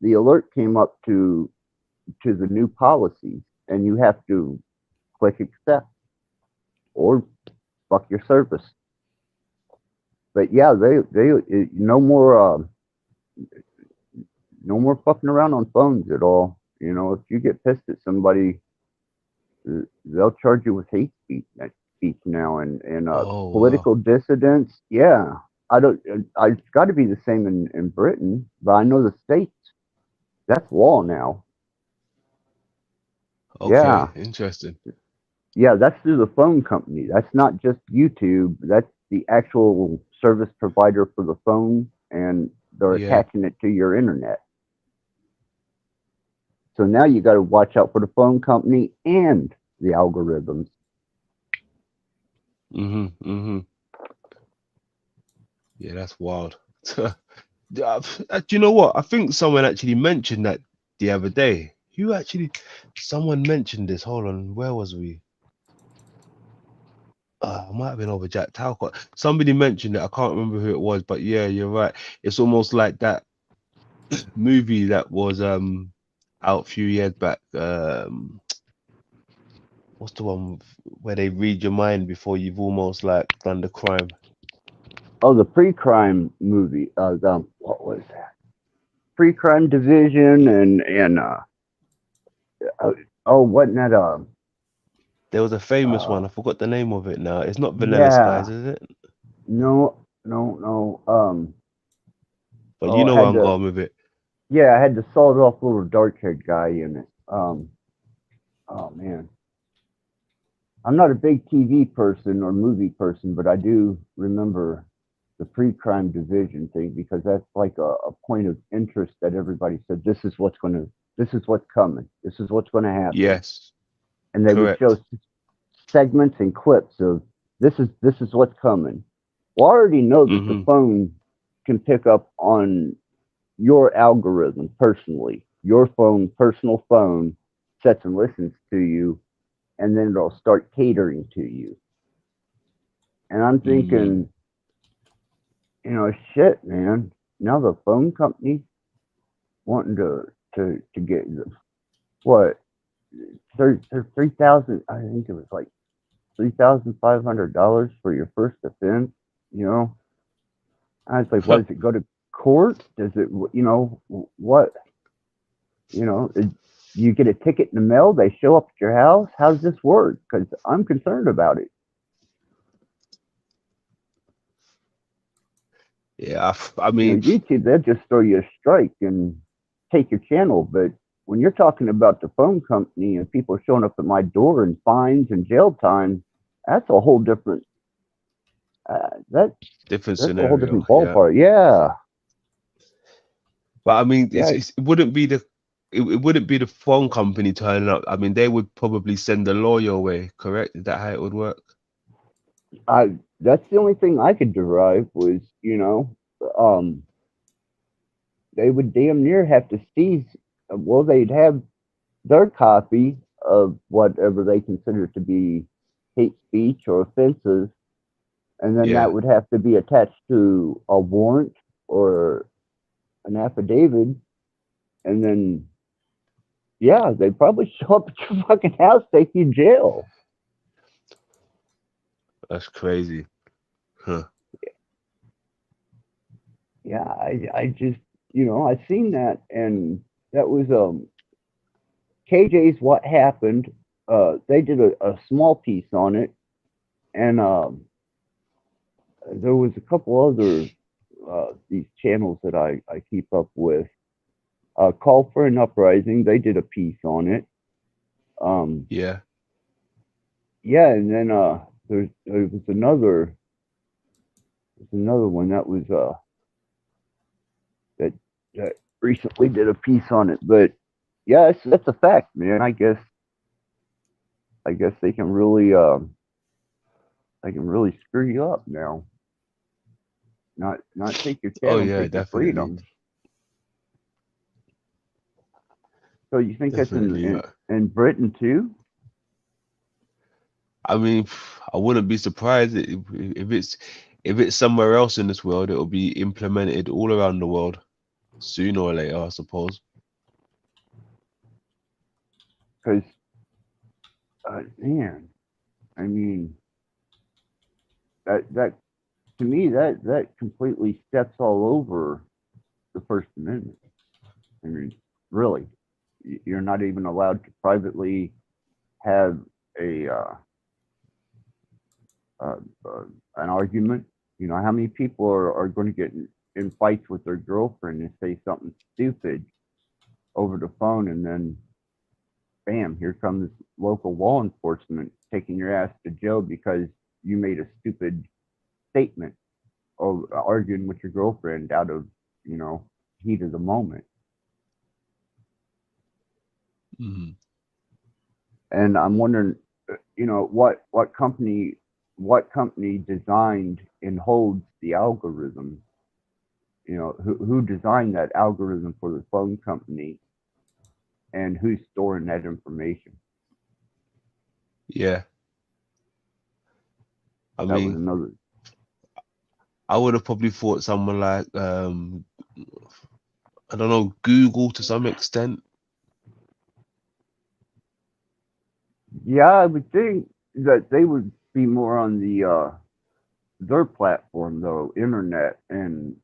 Speaker 4: alert came up to the new policies, and you have to click accept or fuck your service. But yeah, they no more fucking around on phones at all. You know, if you get pissed at somebody, they'll charge you with hate speech now, and
Speaker 7: Oh, wow.
Speaker 4: political dissidents. Yeah, I don't. It's got to be the same in Britain, but I know the states. That's law now.
Speaker 7: Okay,
Speaker 4: Yeah,
Speaker 7: interesting.
Speaker 4: yeah, that's through the phone company. That's not just YouTube. That's the actual service provider for the phone, and they're
Speaker 7: Yeah.
Speaker 4: attaching it to your internet. So now you got to watch out for the phone company and the algorithms.
Speaker 7: Mm-hmm. Yeah, that's wild. Do you know what? I think someone actually mentioned that the other day. Someone mentioned this. Hold on, where was we? I might have been over Jack Talcott. Somebody mentioned it. I can't remember who it was, but yeah, you're right. It's almost like that movie that was out a few years back. What's the one where they read your mind before you've almost like done the crime?
Speaker 4: Oh, the pre-crime movie. What was that? Pre-crime division and wasn't that
Speaker 7: There was a famous
Speaker 4: uh
Speaker 7: one. I forgot the name of it now. It's not Vanilla Skies,
Speaker 4: yeah,
Speaker 7: is it?
Speaker 4: no.
Speaker 7: But you
Speaker 4: Oh,
Speaker 7: know where I'm going with it.
Speaker 4: I had the sawed off little dark haired guy in it. Oh man, I'm not a big TV person or movie person, but I do remember the pre-crime division thing, because that's like a point of interest that everybody said, this is what's coming, this is what's going to happen.
Speaker 7: Yes,
Speaker 4: And they would show
Speaker 7: correct.
Speaker 4: segments and clips of this is what's coming. Well, I already know that the
Speaker 7: Mm-hmm.
Speaker 4: phone can pick up on your algorithm personally. Your personal phone, sets and listens to you, and then it'll start catering to you. And I'm
Speaker 7: Mm.
Speaker 4: thinking, shit, man. Now the phone company wanting to get what, 3,000? I think it was like $3,500 for your first offense. You know, I was like, what does it go to court? Does it, what? You get a ticket in the mail. They show up at your house. How does this work? Because I'm concerned about it.
Speaker 7: Yeah, I mean,
Speaker 4: YouTube, they'll just throw you a strike and take your channel. But when you're talking about the phone company and people showing up at my door and fines and jail time, that's a whole different. That's
Speaker 7: different
Speaker 4: a whole
Speaker 7: scenario.
Speaker 4: different
Speaker 7: Yeah,
Speaker 4: ballpark. Yeah,
Speaker 7: but I mean,
Speaker 4: yeah.
Speaker 7: it wouldn't be it wouldn't be the phone company turning up. I mean, they would probably send a lawyer away. Correct? Is that how it would work?
Speaker 4: That's the only thing I could derive was, they would damn near have to seize. Well, they'd have their copy of whatever they consider to be hate speech or offenses, and then
Speaker 7: Yeah.
Speaker 4: that would have to be attached to a warrant or an affidavit, and then yeah, they'd probably show up at your fucking house, take you to jail.
Speaker 7: That's crazy. Huh.
Speaker 4: Yeah, I just, I seen that, and that was KJ's What Happened. They did a small piece on it, and there was a couple other these channels that I keep up with. Call for an Uprising. They did a piece on it.
Speaker 7: Yeah.
Speaker 4: Yeah, and then there was another one that was that recently did a piece on it. But yeah, that's a fact, man. I guess they can really screw you up now. Not take your
Speaker 7: Oh
Speaker 4: channel,
Speaker 7: yeah,
Speaker 4: take your
Speaker 7: definitely.
Speaker 4: freedom. So you think that's
Speaker 7: Definitely.
Speaker 4: in Britain too?
Speaker 7: I mean, I wouldn't be surprised if it's somewhere else in this world, it'll be implemented all around the world sooner or later, I suppose.
Speaker 4: Because man, I mean that to me that completely steps all over the First Amendment. I mean, really, you're not even allowed to privately have a uh, uh, an argument. You know, how many people are going to get in fights with their girlfriend and say something stupid over the phone, and then bam, here comes local law enforcement taking your ass to jail because you made a stupid statement or arguing with your girlfriend out of, heat of the moment.
Speaker 7: Mm-hmm.
Speaker 4: And I'm wondering, what company designed and holds the algorithm? Who designed that algorithm for the phone company, and who's storing that information?
Speaker 7: Yeah. I
Speaker 4: That was
Speaker 7: mean,
Speaker 4: another.
Speaker 7: I would have probably thought someone like I don't know, Google to some extent.
Speaker 4: Yeah, I would think that they would be more on the their platform though, internet, and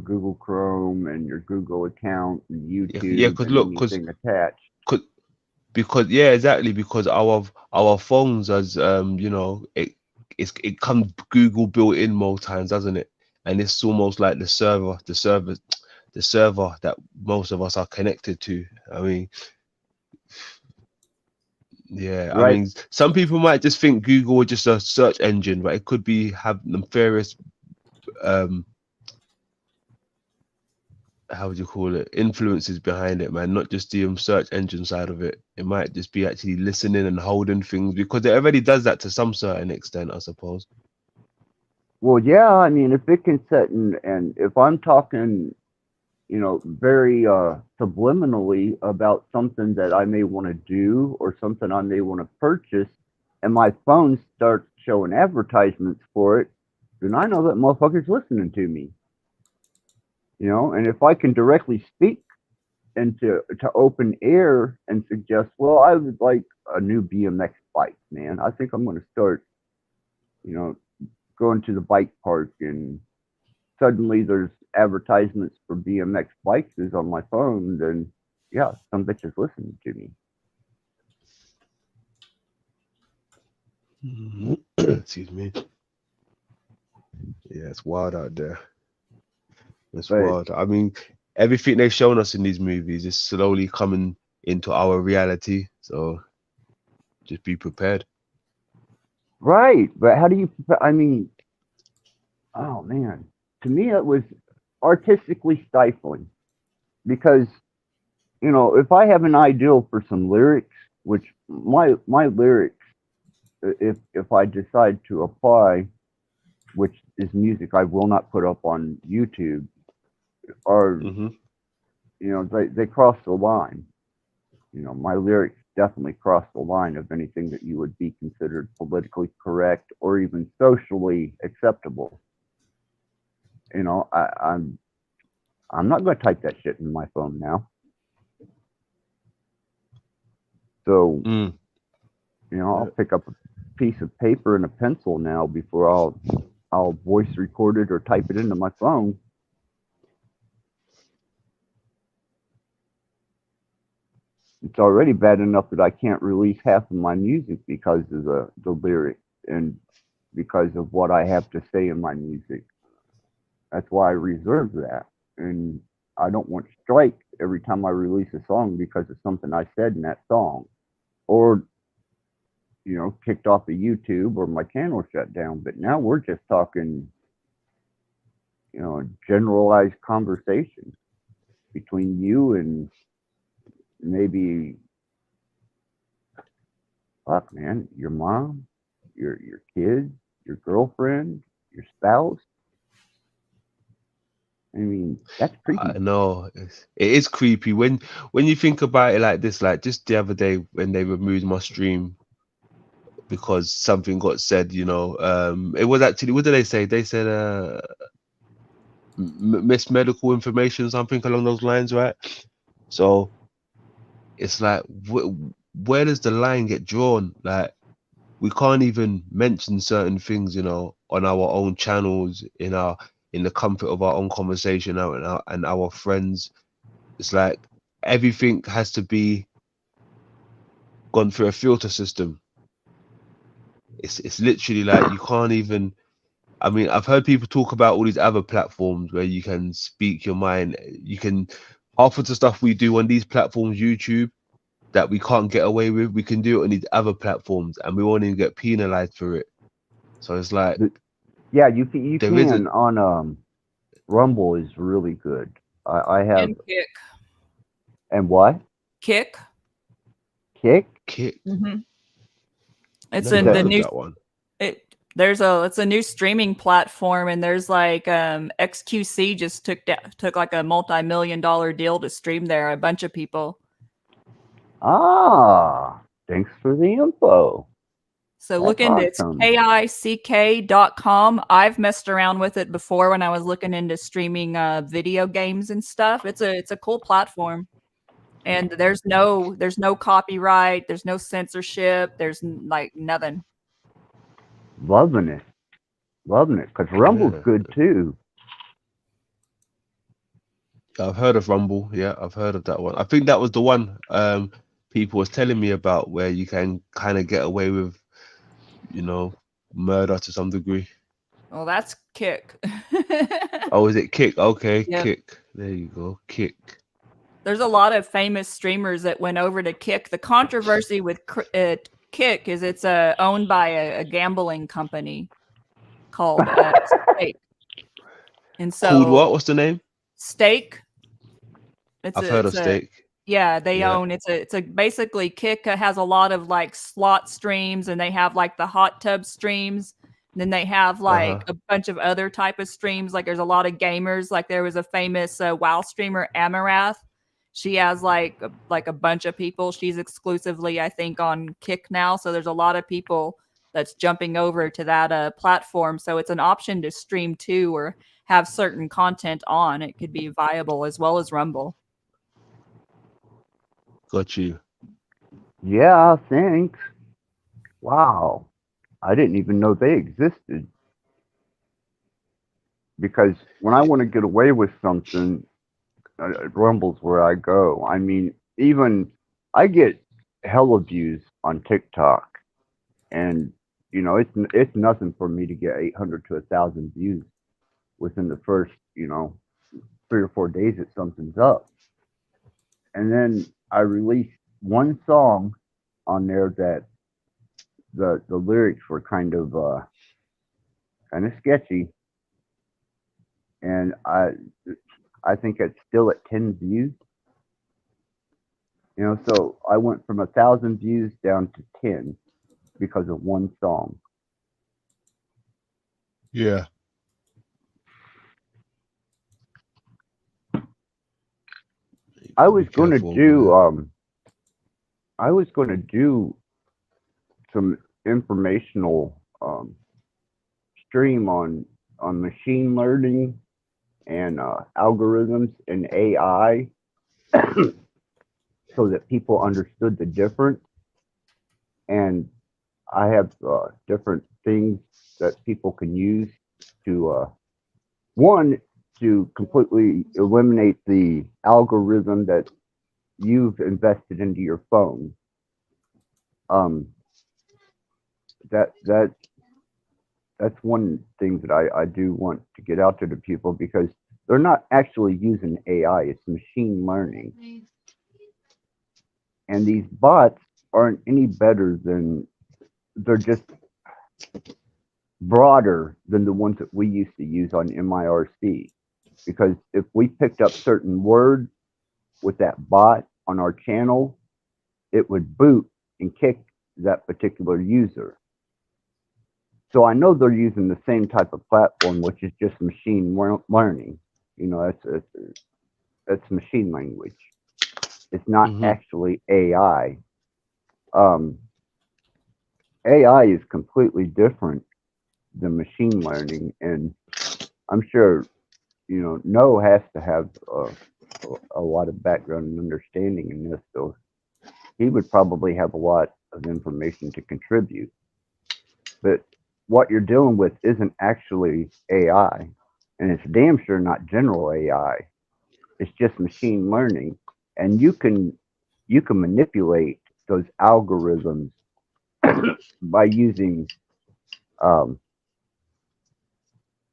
Speaker 4: Google Chrome and your Google account and
Speaker 7: Yeah,
Speaker 4: YouTube
Speaker 7: because
Speaker 4: and
Speaker 7: look,
Speaker 4: anything attached.
Speaker 7: because yeah, exactly, because our phones as it comes Google built in most times, doesn't it? And it's almost like the server that most of us are connected to. I mean, yeah, I
Speaker 4: Right.
Speaker 7: mean, some people might just think Google is just a search engine, but it could be have nefarious um how would you call it, influences behind it, man, not just the search engine side of it. It might just be actually listening and holding things, because it already does that to some certain extent, I suppose.
Speaker 4: Well, yeah, I mean, if it can set, and if I'm talking, very subliminally about something that I may want to do or something I may want to purchase, and my phone starts showing advertisements for it, then I know that motherfucker's listening to me. And if I can directly speak into to open air and suggest, well, I would like a new BMX bike, man. I think I'm going to start, going to the bike park, and suddenly there's advertisements for BMX bikes is on my phone, then yeah, some bitch is listening to me.
Speaker 7: Excuse me. Yeah, it's wild out there. It's
Speaker 4: But
Speaker 7: wild. I mean, everything they've shown us in these movies is slowly coming into our reality. So just be prepared.
Speaker 4: right, but how do you? I mean, oh man, to me it was artistically stifling because if I have an ideal for some lyrics, which my lyrics, if I decide to apply, which is music I will not put up on YouTube, are
Speaker 7: Mm-hmm.
Speaker 4: they cross the line. My lyrics definitely cross the line of anything that you would be considered politically correct or even socially acceptable. I'm not going to type that shit in my phone now. So,
Speaker 7: Mm.
Speaker 4: I'll pick up a piece of paper and a pencil now before I'll voice record it or type it into my phone. It's already bad enough that I can't release half of my music because of the lyrics and because of what I have to say in my music. That's why I reserve that. And I don't want strikes every time I release a song because of something I said in that song. Or, kicked off of YouTube or my channel shut down. But now we're just talking, a generalized conversation between you and maybe, fuck, man, your mom, your kids, your girlfriend, your spouse. I mean, that's creepy.
Speaker 7: I know it is creepy when you think about it like this. Like just the other day when they removed my stream because something got said, it was actually, what did they say? They said miss medical information, something along those lines, right? So it's like, where does the line get drawn? Like we can't even mention certain things, on our own channels, in the comfort of our own conversation, and our friends. It's like everything has to be gone through a filter system. It's literally like you can't even. I mean, I've heard people talk about all these other platforms where you can speak your mind. You can, half of the stuff we do on these platforms, YouTube, that we can't get away with, we can do it on these other platforms, and we won't even get penalized for it. So it's like,
Speaker 4: yeah, you
Speaker 7: there is a
Speaker 4: can on Rumble is really good. I have
Speaker 6: And Kick.
Speaker 4: and what
Speaker 6: Kick.
Speaker 4: Kick?
Speaker 7: kick.
Speaker 6: Mm-hmm. It's
Speaker 7: Never
Speaker 6: in
Speaker 7: heard
Speaker 6: the
Speaker 7: of
Speaker 6: new.
Speaker 7: that one.
Speaker 6: It's a new streaming platform, and there's like XQC just took like a multi-million-dollar deal to stream there. A bunch of people.
Speaker 4: Ah, thanks for the info.
Speaker 6: So
Speaker 4: That's
Speaker 6: look into it's
Speaker 4: awesome.
Speaker 6: kick.com. I've messed around with it before when I was looking into streaming video games and stuff. It's a cool platform. And there's no copyright, there's no censorship, there's like nothing.
Speaker 4: Loving it. Because Rumble's
Speaker 7: Yeah.
Speaker 4: good too.
Speaker 7: I've heard of Rumble. Yeah, I've heard of that one. I think that was the one people was telling me about, where you can kind of get away with, murder to some degree.
Speaker 6: Well, that's Kick.
Speaker 7: Oh, is it Kick? Okay,
Speaker 6: Yep.
Speaker 7: Kick. There you go, Kick.
Speaker 6: There's a lot of famous streamers that went over to Kick. The controversy with Kick is it's owned by a gambling company called Stake. And so
Speaker 7: Called what? What's the name?
Speaker 6: Stake.
Speaker 7: I've heard of Steak.
Speaker 6: Yeah, they
Speaker 7: Yeah.
Speaker 6: own it's a basically Kick has a lot of like slot streams, and they have like the hot tub streams. And then they have like a bunch of other type of streams. Like there's a lot of gamers. Like there was a famous WoW streamer, Amarath. She has like a bunch of people. She's exclusively, I think, on Kick now. So there's a lot of people that's jumping over to that platform. So it's an option to stream too, or have certain content on. It could be viable as well as Rumble.
Speaker 7: Got you.
Speaker 4: Yeah, thanks. Wow. I didn't even know they existed. Because when I want to get away with something, Rumble's where I go. I mean, even I get hella views on TikTok, and it's nothing for me to get 800 to 1,000 views within the first 3 or 4 days that something's up. And then I released one song on there that the lyrics were kind of sketchy, and I think it's still at 10 views. So I went from 1,000 views down to 10 because of one song.
Speaker 7: Yeah.
Speaker 4: I was going to do I was going to do some informational stream on machine learning and algorithms and AI, so that people understood the difference. And I have different things that people can use to one, to completely eliminate the algorithm that you've invested into your phone. That that's one thing that I do want to get out there to people, because they're not actually using AI, it's machine learning. And these bots aren't any better than, they're just broader than the ones that we used to use on MIRC. Because if we picked up certain words with that bot on our channel, it would boot and kick that particular user. So I know they're using the same type of platform, which is just machine learning. You know, that's machine language. It's not actually AI. AI is completely different than machine learning, and I'm sure, you know, No has to have a lot of background and understanding in this, so he would probably have a lot of information to contribute. But what you're dealing with isn't actually AI, and it's damn sure not general AI. It's just machine learning, and you can manipulate those algorithms by using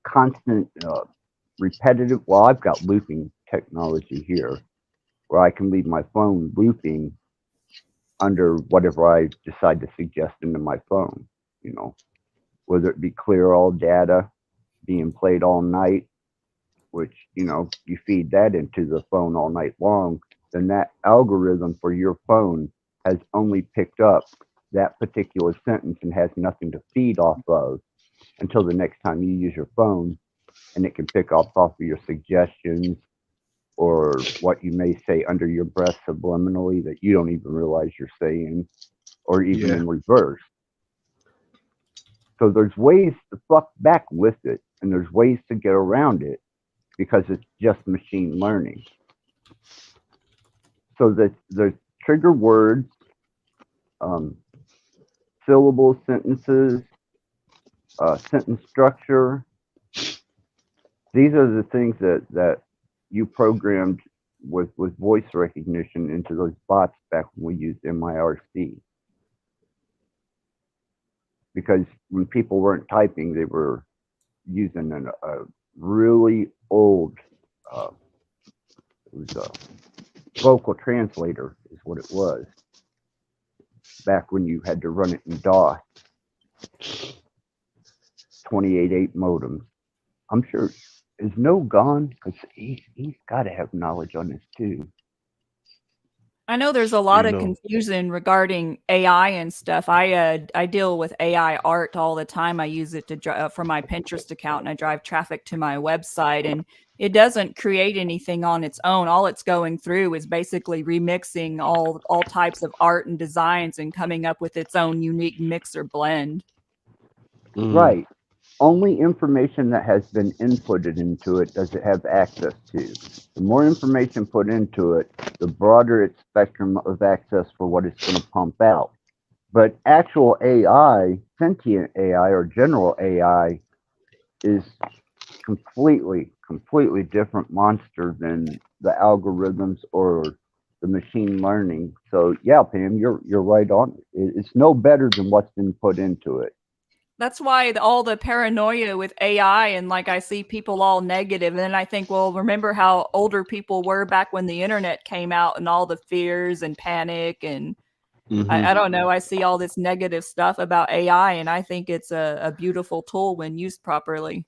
Speaker 4: constant, repetitive. Well, I've got looping technology here, where I can leave my phone looping under whatever I decide to suggest into my phone. You know, whether it be clear all data, being played all night, which, you know, you feed that into the phone all night long, then that algorithm for your phone has only picked up that particular sentence and has nothing to feed off of until the next time you use your phone, and it can pick off of your suggestions or what you may say under your breath subliminally that you don't even realize you're saying, or even in reverse. So there's ways to fuck back with it, and there's ways to get around it, because it's just machine learning. So that there's trigger words, syllables, sentences, sentence structure. These are the things that you programmed with voice recognition into those bots back when we used MIRC. Because when people weren't typing, they were using a really old, it was a vocal translator is what it was, back when you had to run it in DOS, 28.8 modems. I'm sure, is No gone? Because he's got to have knowledge on this too.
Speaker 6: I know there's a lot of confusion regarding AI and stuff. I deal with AI art all the time. I use it to for my Pinterest account, and I drive traffic to my website, and it doesn't create anything on its own. All it's going through is basically remixing all types of art and designs and coming up with its own unique mix or blend.
Speaker 4: Right. Only information that has been inputted into it does it have access to. The more information put into it, the broader its spectrum of access for what it's going to pump out. But actual AI, sentient AI or general AI, is completely different monster than the algorithms or the machine learning. So yeah, Pam, you're right on. It's no better than what's been put into it.
Speaker 6: That's why all the paranoia with AI, and like I see people all negative, and then I think, well, remember how older people were back when the internet came out, and all the fears and panic, and I don't know. I see all this negative stuff about AI, and I think it's a beautiful tool when used properly.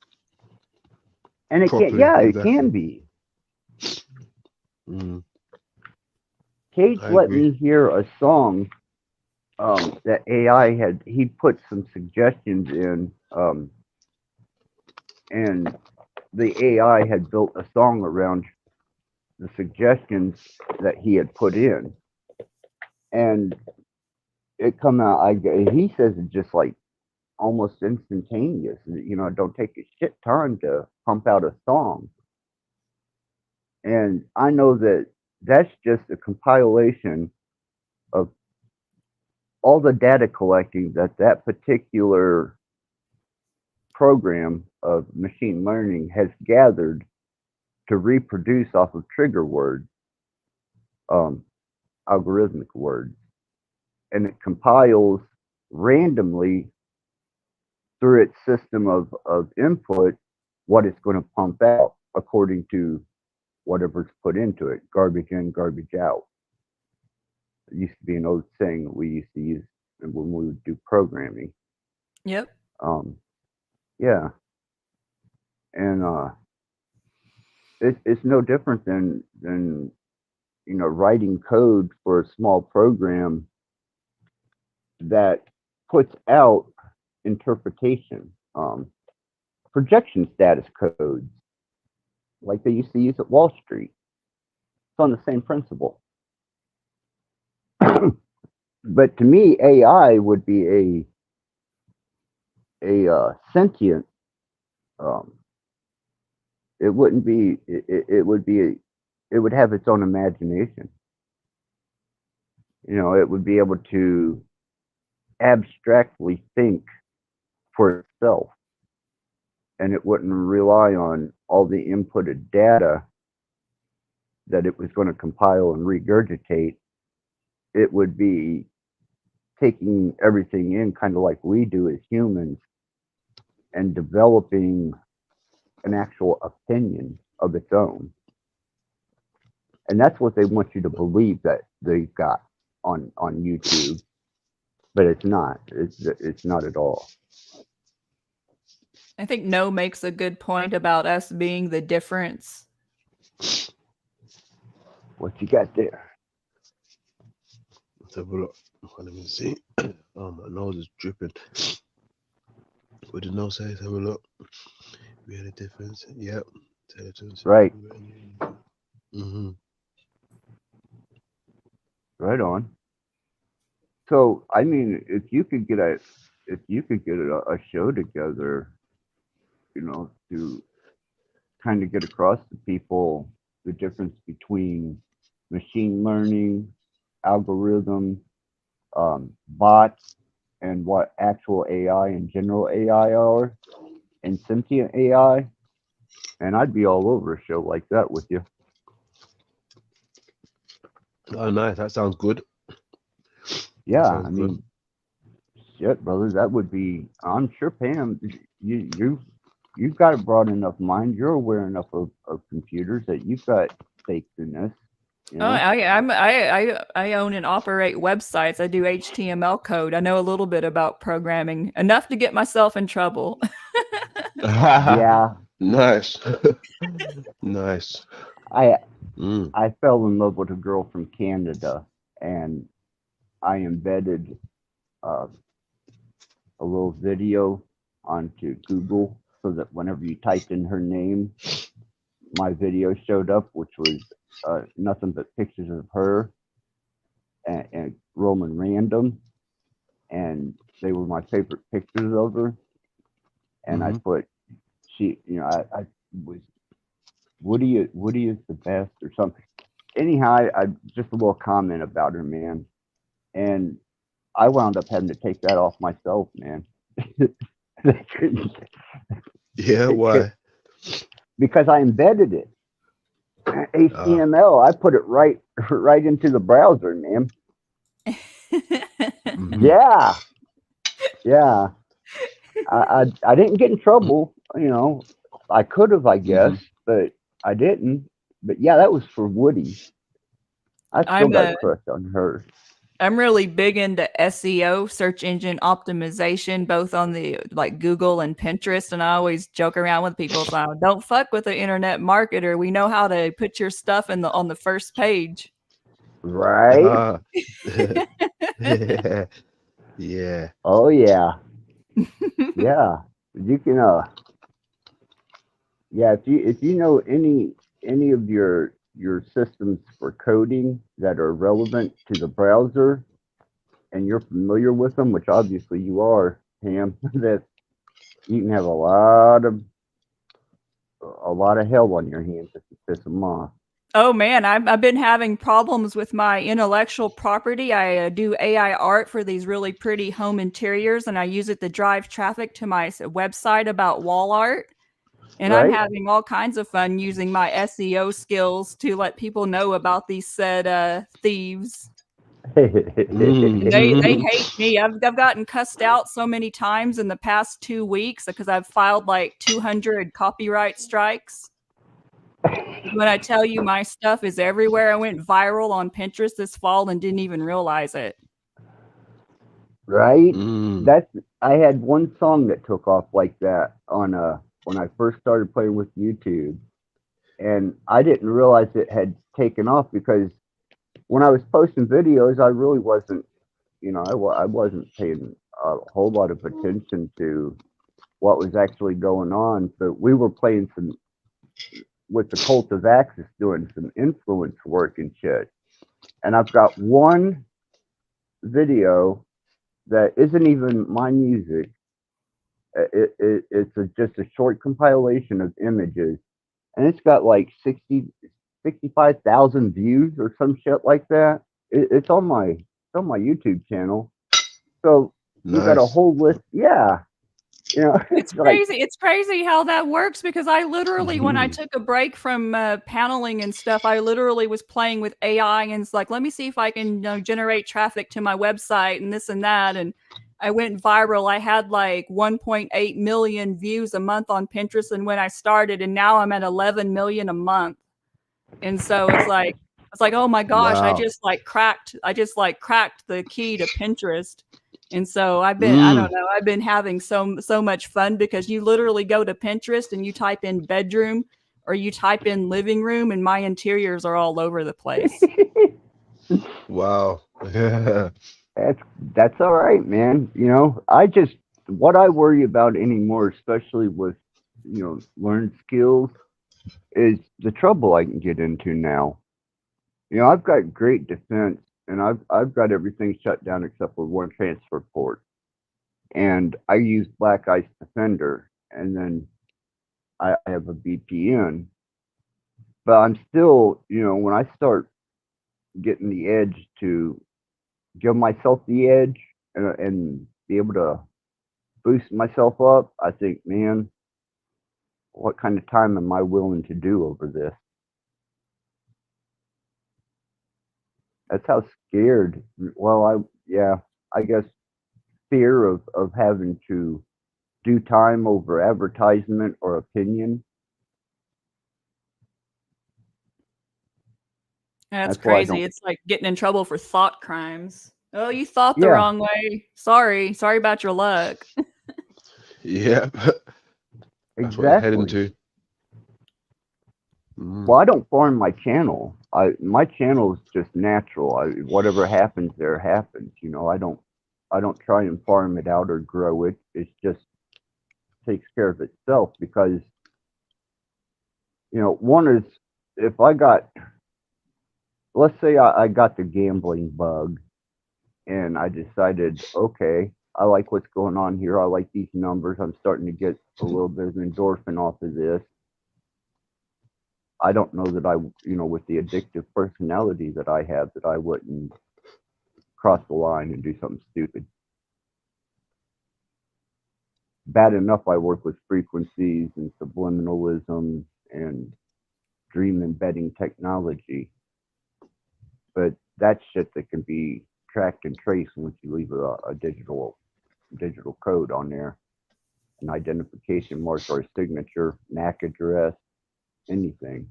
Speaker 4: And it can, yeah, it can be. Cage let me hear a song that AI he put some suggestions in, and the AI had built a song around the suggestions that he had put in. and it come out. He says it's just like almost instantaneous. You know, it don't take a shit ton to pump out a song. And I know that that's just a compilation of all the data collecting that particular program of machine learning has gathered to reproduce off of trigger words, algorithmic words. And it compiles randomly through its system of input what it's going to pump out according to whatever's put into it, garbage in, garbage out. It used to be an old saying that we used to use when we would do programming.
Speaker 6: Yep.
Speaker 4: Yeah. And it's no different than you know, writing code for a small program that puts out interpretation, projection status codes, like they used to use at Wall Street. It's on the same principle. But to me, AI would be a sentient. It wouldn't be. It would be. It would have its own imagination. You know, it would be able to abstractly think for itself, and it wouldn't rely on all the inputted data that it was going to compile and regurgitate. It would be taking everything in kind of like we do as humans and developing an actual opinion of its own. And that's what they want you to believe that they've got on YouTube, but it's not. It's not at all.
Speaker 6: I think No makes a good point about us being the difference.
Speaker 4: What you got there?
Speaker 7: Let's have a look. Let me see. Oh, my nose is dripping. What did nose say? Let's have a look. We had a difference. Yep.
Speaker 4: Right.
Speaker 7: Mm-hmm.
Speaker 4: Right on. So, I mean, if you could get a show together, you know, to kind of get across to people the difference between machine learning, algorithms, bots, and what actual AI and general AI are, and sentient AI, and I'd be all over a show like that with you.
Speaker 7: Oh, nice. That sounds good.
Speaker 4: Yeah, I mean, shit, brother, that would be. I'm sure, Pam, you've got a broad enough mind. You're aware enough of computers that you've got stakes in this. You know?
Speaker 6: I own and operate websites. I do HTML code. I know a little bit about programming, enough to get myself in trouble.
Speaker 4: Yeah.
Speaker 7: Nice. Nice.
Speaker 4: I fell in love with a girl from Canada, and I embedded a little video onto Google so that whenever you typed in her name, my video showed up, which was nothing but pictures of her and Roman random, and they were my favorite pictures of her. And I put I was Woody is the best or something. Anyhow, I just a little comment about her, man, and I wound up having to take that off myself, man.
Speaker 7: Yeah, why?
Speaker 4: Because I embedded it. HTML, I put it right into the browser, man. Yeah. I didn't get in trouble, you know. I could have, I guess, but I didn't. But yeah, that was for Woody. I still got a crush on her.
Speaker 6: I'm really big into SEO, search engine optimization, both on the like Google and Pinterest. And I always joke around with people, so don't fuck with the internet marketer. We know how to put your stuff on the first page.
Speaker 4: Right?
Speaker 7: Yeah.
Speaker 4: Oh yeah. Yeah. You can yeah, if you know any of your your systems for coding that are relevant to the browser, and you're familiar with them, which obviously you are, Pam, that you can have a lot of hell on your hands if you piss them off.
Speaker 6: Oh man, I've been having problems with my intellectual property. I do AI art for these really pretty home interiors, and I use it to drive traffic to my website about wall art. And I'm
Speaker 4: Right?
Speaker 6: having all kinds of fun using my SEO skills to let people know about these said thieves. And they hate me. I've gotten cussed out so many times in the past 2 weeks because I've filed like 200 copyright strikes. When I tell you my stuff is everywhere, I went viral on Pinterest this fall and didn't even realize it.
Speaker 4: Right?
Speaker 7: Mm.
Speaker 4: That's I had one song that took off like that on when I first started playing with YouTube, and I didn't realize it had taken off because when I was posting videos, I really wasn't, I wasn't paying a whole lot of attention to what was actually going on. So we were playing some with the Cult of Axis, doing some influence work and shit. And I've got one video that isn't even my music. It's just a short compilation of images, and it's got like 65,000 views or some shit like that. It's on my YouTube channel. So we got a
Speaker 7: Nice.
Speaker 4: whole list. Yeah,
Speaker 6: It's
Speaker 4: it's like,
Speaker 6: crazy. It's crazy how that works because I literally, when I took a break from paneling and stuff, I literally was playing with AI and it's like, let me see if I can generate traffic to my website and this and that. And I went viral. I had like 1.8 million views a month on Pinterest. And when I started, and now I'm at 11 million a month. And so it's like, oh my gosh, I
Speaker 7: Wow.
Speaker 6: just like cracked the key to Pinterest. And so I
Speaker 7: Mm.
Speaker 6: don't know, I've been having so much fun because you literally go to Pinterest and you type in bedroom or you type in living room and my interiors are all over the place.
Speaker 7: Wow.
Speaker 4: that's all right, man. What I worry about anymore, especially with learned skills, is the trouble I can get into now. I've got great defense, and I've got everything shut down except for one transfer port, and I use Black Ice Defender, and then I have a VPN. But I'm still, when I start getting the edge to give myself the edge and be able to boost myself up, I think, man, what kind of time am I willing to do over this? That's how scared. Well, I guess fear of having to do time over advertisement or opinion.
Speaker 6: That's
Speaker 4: That's why I
Speaker 6: crazy.
Speaker 4: don't.
Speaker 6: It's like getting in trouble for thought crimes. Oh, you thought the
Speaker 4: Yeah,
Speaker 6: wrong way. Sorry about your luck.
Speaker 7: Yeah. That's what it's heading
Speaker 4: exactly.
Speaker 7: to. Mm.
Speaker 4: Well, I don't farm my channel. My channel is just natural. Whatever happens there happens. I don't try and farm it out or grow it. It just takes care of itself because one is, if I got, let's say I got the gambling bug and I decided, okay, I like what's going on here. I like these numbers. I'm starting to get a little bit of endorphin off of this. I don't know that with the addictive personality that I have, that I wouldn't cross the line and do something stupid. Bad enough I work with frequencies and subliminalism and dream embedding technology, but that's shit that can be tracked and traced once you leave a digital code on there, an identification mark or a signature, MAC address, anything.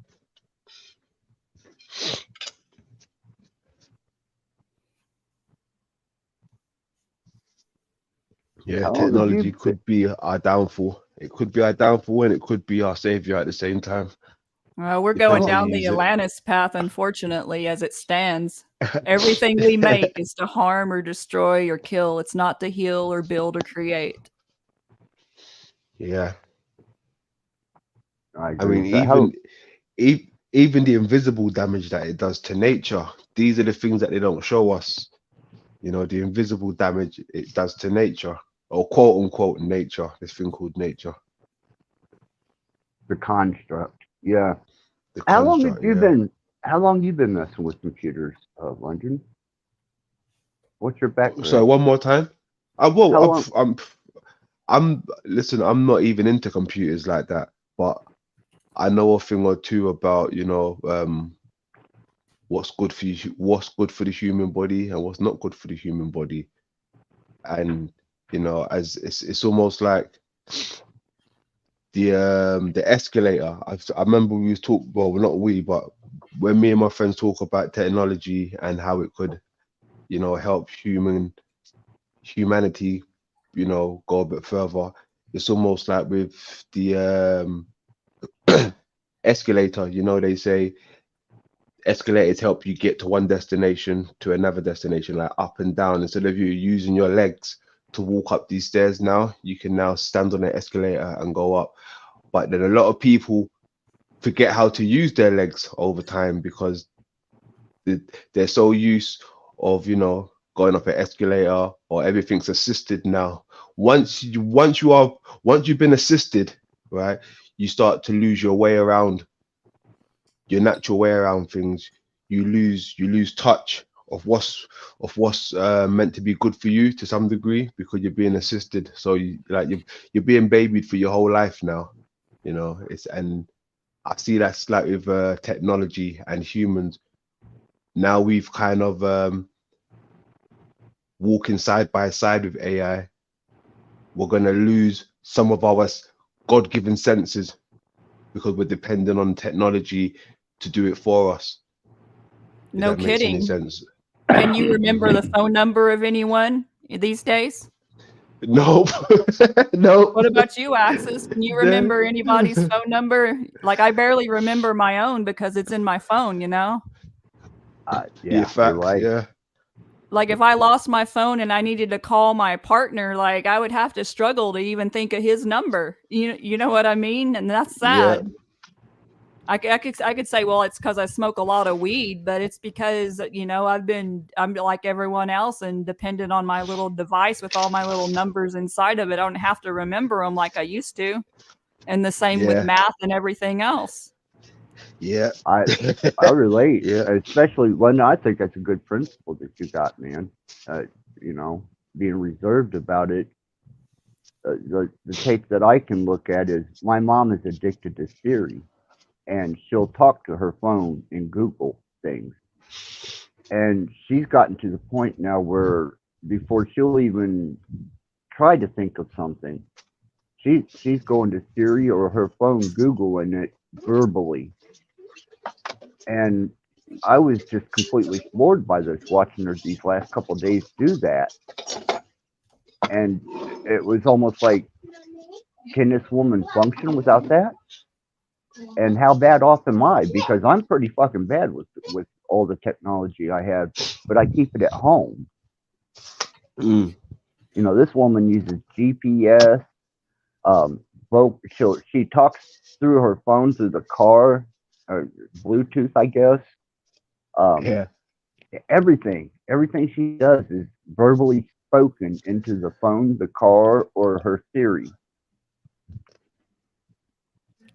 Speaker 7: Yeah,
Speaker 4: How long have
Speaker 7: technology
Speaker 4: you?
Speaker 7: could be our downfall. It could be our downfall and it could be our savior at the same time.
Speaker 6: We're going
Speaker 7: Depends how you
Speaker 6: down the
Speaker 7: use it.
Speaker 6: Atlantis path, unfortunately, as it stands. Everything we make is to harm or destroy or kill. It's not to heal or build or create.
Speaker 7: Yeah.
Speaker 4: I
Speaker 7: I
Speaker 4: agree
Speaker 7: mean,
Speaker 4: with that. How?
Speaker 7: even even the invisible damage that it does to nature. These are the things that they don't show us. You know, the invisible damage it does to nature, or quote unquote nature. This thing called nature,
Speaker 4: The construct. Yeah.
Speaker 7: the
Speaker 4: How long have
Speaker 7: construct.
Speaker 4: you
Speaker 7: Yeah.
Speaker 4: been? How long you been messing with computers, London? What's your
Speaker 7: So
Speaker 4: background?
Speaker 7: one more time. Well,
Speaker 4: How long?
Speaker 7: I'm. Listen, I'm not even into computers like that, but I know a thing or two about, what's good for you, what's good for the human body, and what's not good for the human body. And as it's almost like the escalator. I remember we was talk. Well, not we, but when me and my friends talk about technology and how it could, help humanity, go a bit further. It's almost like with the escalator. They say escalators help you get to one destination to another destination, like up and down. Instead of you using your legs to walk up these stairs, now you can now stand on the escalator and go up. But then a lot of people forget how to use their legs over time because they're so used of going up an escalator, or everything's assisted now. Once you've been assisted, right, you start to lose your way around, your natural way around things. You lose touch of what's meant to be good for you to some degree, because you're being assisted. So you're being babied for your whole life now. And I see that's like with technology and humans. Now we've kind of walking side by side with AI. We're gonna lose some of our God-given senses because we're dependent on technology to do it for us. If
Speaker 6: No
Speaker 7: that makes any
Speaker 6: kidding.
Speaker 7: sense.
Speaker 6: Can you remember the phone number of anyone these days?
Speaker 7: Nope. Nope.
Speaker 6: What about you, Axis? Can you remember anybody's phone number? Like, I barely remember my own because it's in my phone,
Speaker 7: Yeah,
Speaker 4: You're
Speaker 7: facts.
Speaker 4: right.
Speaker 7: Yeah.
Speaker 6: Like, if I lost my phone and I needed to call my partner, like, I would have to struggle to even think of his number. You know what I mean? And that's sad.
Speaker 7: Yeah.
Speaker 6: I could say, well, it's because I smoke a lot of weed, but it's because, I'm like everyone else and dependent on my little device with all my little numbers inside of it. I don't have to remember them like I used to. And the same with
Speaker 7: Yeah.
Speaker 6: math and everything else.
Speaker 7: Yeah.
Speaker 4: I relate,
Speaker 7: Yeah.
Speaker 4: especially when I think that's a good principle that you got, man. Being reserved about it. The tape that I can look at is my mom is addicted to Siri, and she'll talk to her phone and Google things. And she's gotten to the point now where before she'll even try to think of something, she's going to Siri or her phone Googling it verbally. And I was just completely floored by this, watching her these last couple of days do that. And it was almost like, can this woman function without that? And how bad off am I? Because I'm pretty fucking bad with all the technology I have, but I keep it at home.
Speaker 7: Mm.
Speaker 4: This woman uses GPS. She talks through her phone through the car, or Bluetooth, I guess.
Speaker 7: Yeah.
Speaker 4: Everything she does is verbally spoken into the phone, the car, or her Siri.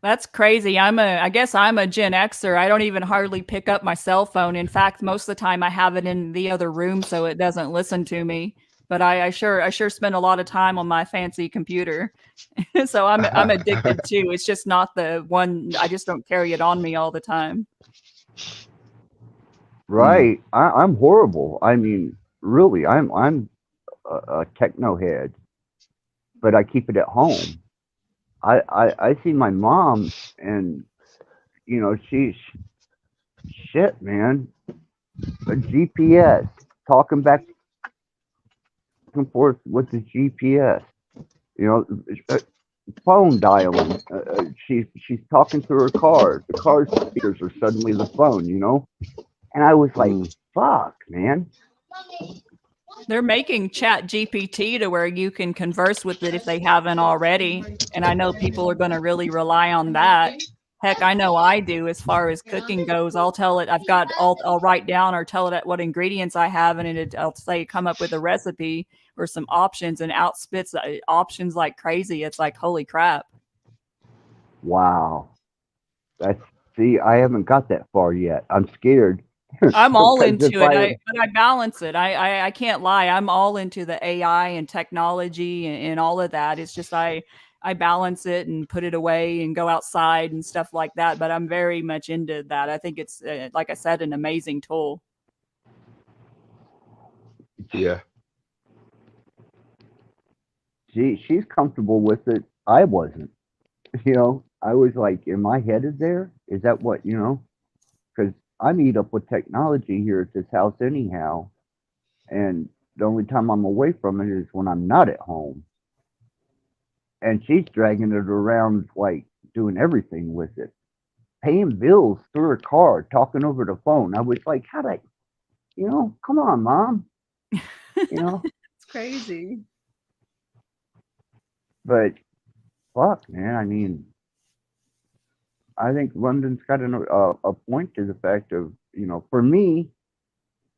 Speaker 6: That's crazy. I guess I'm a Gen Xer. I don't even hardly pick up my cell phone. In fact, most of the time I have it in the other room so it doesn't listen to me. But I sure spend a lot of time on my fancy computer. So I'm addicted too. It's just not the one. I just don't carry it on me all the time.
Speaker 4: Right. I'm horrible. I mean, really, I'm a techno head, but I keep it at home. I see my mom, and she's shit, man. A GPS, talking back and forth with the GPS. Phone dialing. She's talking through her car. The car speakers are suddenly the phone. And I was like, fuck, man.
Speaker 6: They're making Chat GPT to where you can converse with it if they haven't already. And I know people are going to really rely on that. Heck, I know I do. As far as cooking goes, I'll tell it. I'll write down or tell it what ingredients I have, and I'll say come up with a recipe or some options, and out spits options like crazy. It's like holy crap.
Speaker 4: Wow. That's see, I haven't got that far yet. I'm scared.
Speaker 6: I'm all
Speaker 4: Because if
Speaker 6: into it. But I balance it. I can't lie. I'm all into the AI and technology and all of that. It's just I balance it and put it away and go outside and stuff like that. But I'm very much into that. I think it's like I said, an amazing tool.
Speaker 7: Yeah.
Speaker 4: she's comfortable with it. I wasn't. I was like, am I headed there? Is that what, because I meet up with technology here at this house anyhow. And the only time I'm away from it is when I'm not at home. And she's dragging it around, like doing everything with it, paying bills through her car, talking over the phone. I was like, how do come on, mom,
Speaker 6: It's crazy.
Speaker 4: but fuck, man. I mean, I think London's got a point to the fact of, for me,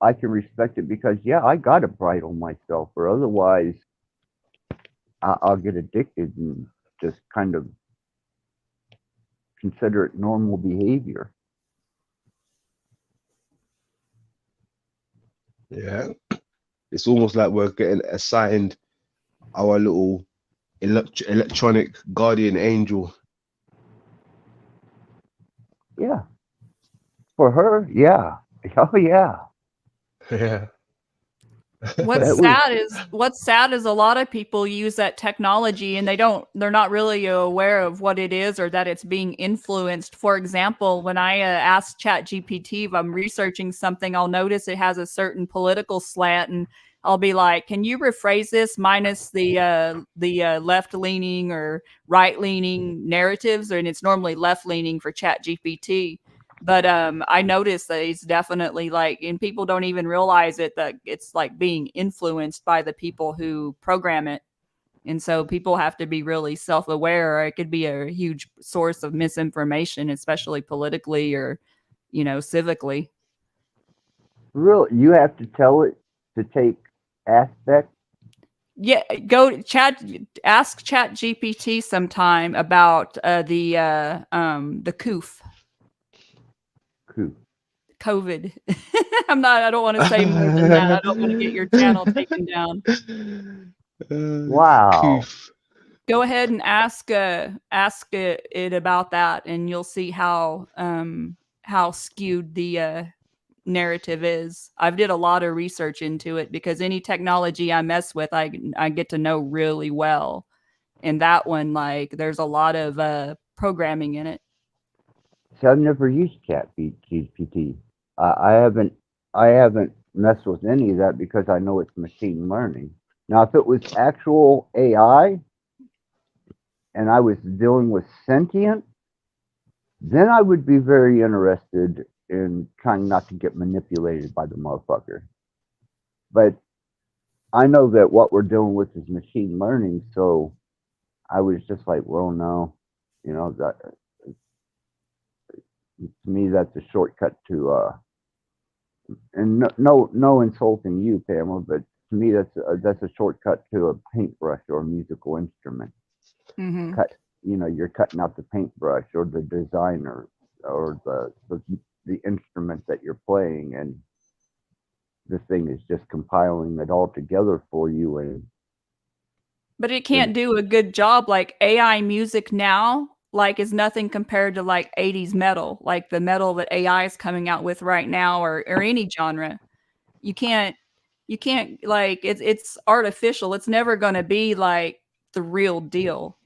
Speaker 4: I can respect it because, yeah, I got to bridle myself, or otherwise I'll get addicted and just kind of consider it normal behavior.
Speaker 7: Yeah. It's almost like we're getting assigned our little electronic guardian angel.
Speaker 4: Yeah. For her, yeah. Oh, yeah.
Speaker 7: Yeah.
Speaker 6: What's
Speaker 4: That was,
Speaker 6: sad is a lot of people use that technology and they're not really aware of what it is or that it's being influenced. For example, when I ask ChatGPT if I'm researching something, I'll notice it has a certain political slant, and I'll be like, "Can you rephrase this minus the left leaning or right leaning narratives?" And it's normally left leaning for ChatGPT. But I noticed that it's definitely like, and people don't even realize it, that it's like being influenced by the people who program it. And so people have to be really self-aware, or it could be a huge source of misinformation, especially politically or, civically.
Speaker 4: real. You have to tell it to take aspect.
Speaker 6: Yeah, ask Chat GPT sometime about the COOF.
Speaker 4: Cool.
Speaker 6: COVID. I don't want to say more than that. I don't want to get your channel taken down.
Speaker 4: Wow.
Speaker 7: Coof.
Speaker 6: Go ahead and ask it about that, and you'll see how skewed the narrative is. I've did a lot of research into it because any technology I mess with, I get to know really well. And that one, like, there's a lot of programming in it.
Speaker 4: See, I've never used Chat GPT. I haven't messed with any of that because I know it's machine learning. Now, if it was actual AI and I was dealing with sentient, then I would be very interested in trying not to get manipulated by the motherfucker. But I know that what we're dealing with is machine learning, so I was just like, well, no, that to me that's a shortcut to and no insulting you, Pamela, but to me that's a shortcut to a paintbrush or a musical instrument.
Speaker 6: Mm-hmm.
Speaker 4: You're cutting out the paintbrush or the designer or the instrument that you're playing, and this thing is just compiling it all together for you. And
Speaker 6: But it can't do a good job. Like AI music now, like, is nothing compared to like 80s metal, like the metal that AI is coming out with right now, or any genre. You can't like, it's artificial. It's never going to be like the real deal.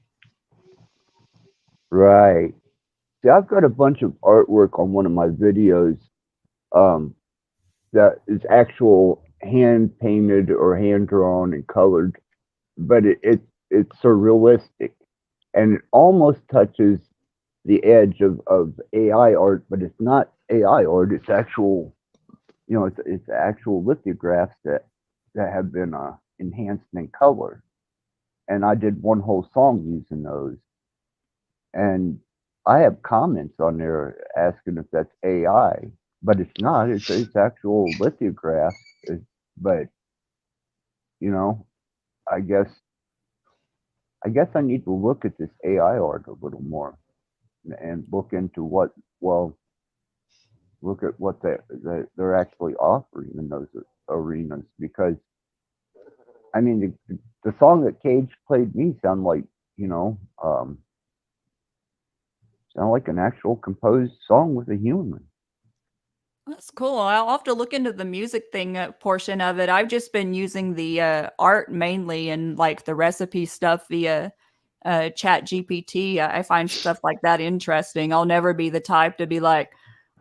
Speaker 4: right. See, I've got a bunch of artwork on one of my videos um, that is actual hand painted or hand drawn and colored, but it's surrealistic, and it almost touches the edge of AI art, but it's not AI art. It's actual, it's actual lithographs that have been enhanced in color. And I did one whole song using those, and I have comments on there asking if that's AI, but it's not. It's actual lithograph. But you know, I guess I guess I need to look at this AI art a little more and look into well, look at what they're actually offering in those arenas because I mean the song that Cage played me sound like an actual composed song with a human.
Speaker 6: That's cool. I'll have to look into the music thing portion of it. I've just been using the art mainly and like the recipe stuff via Chat GPT. I find stuff like that interesting. I'll never be the type to be like,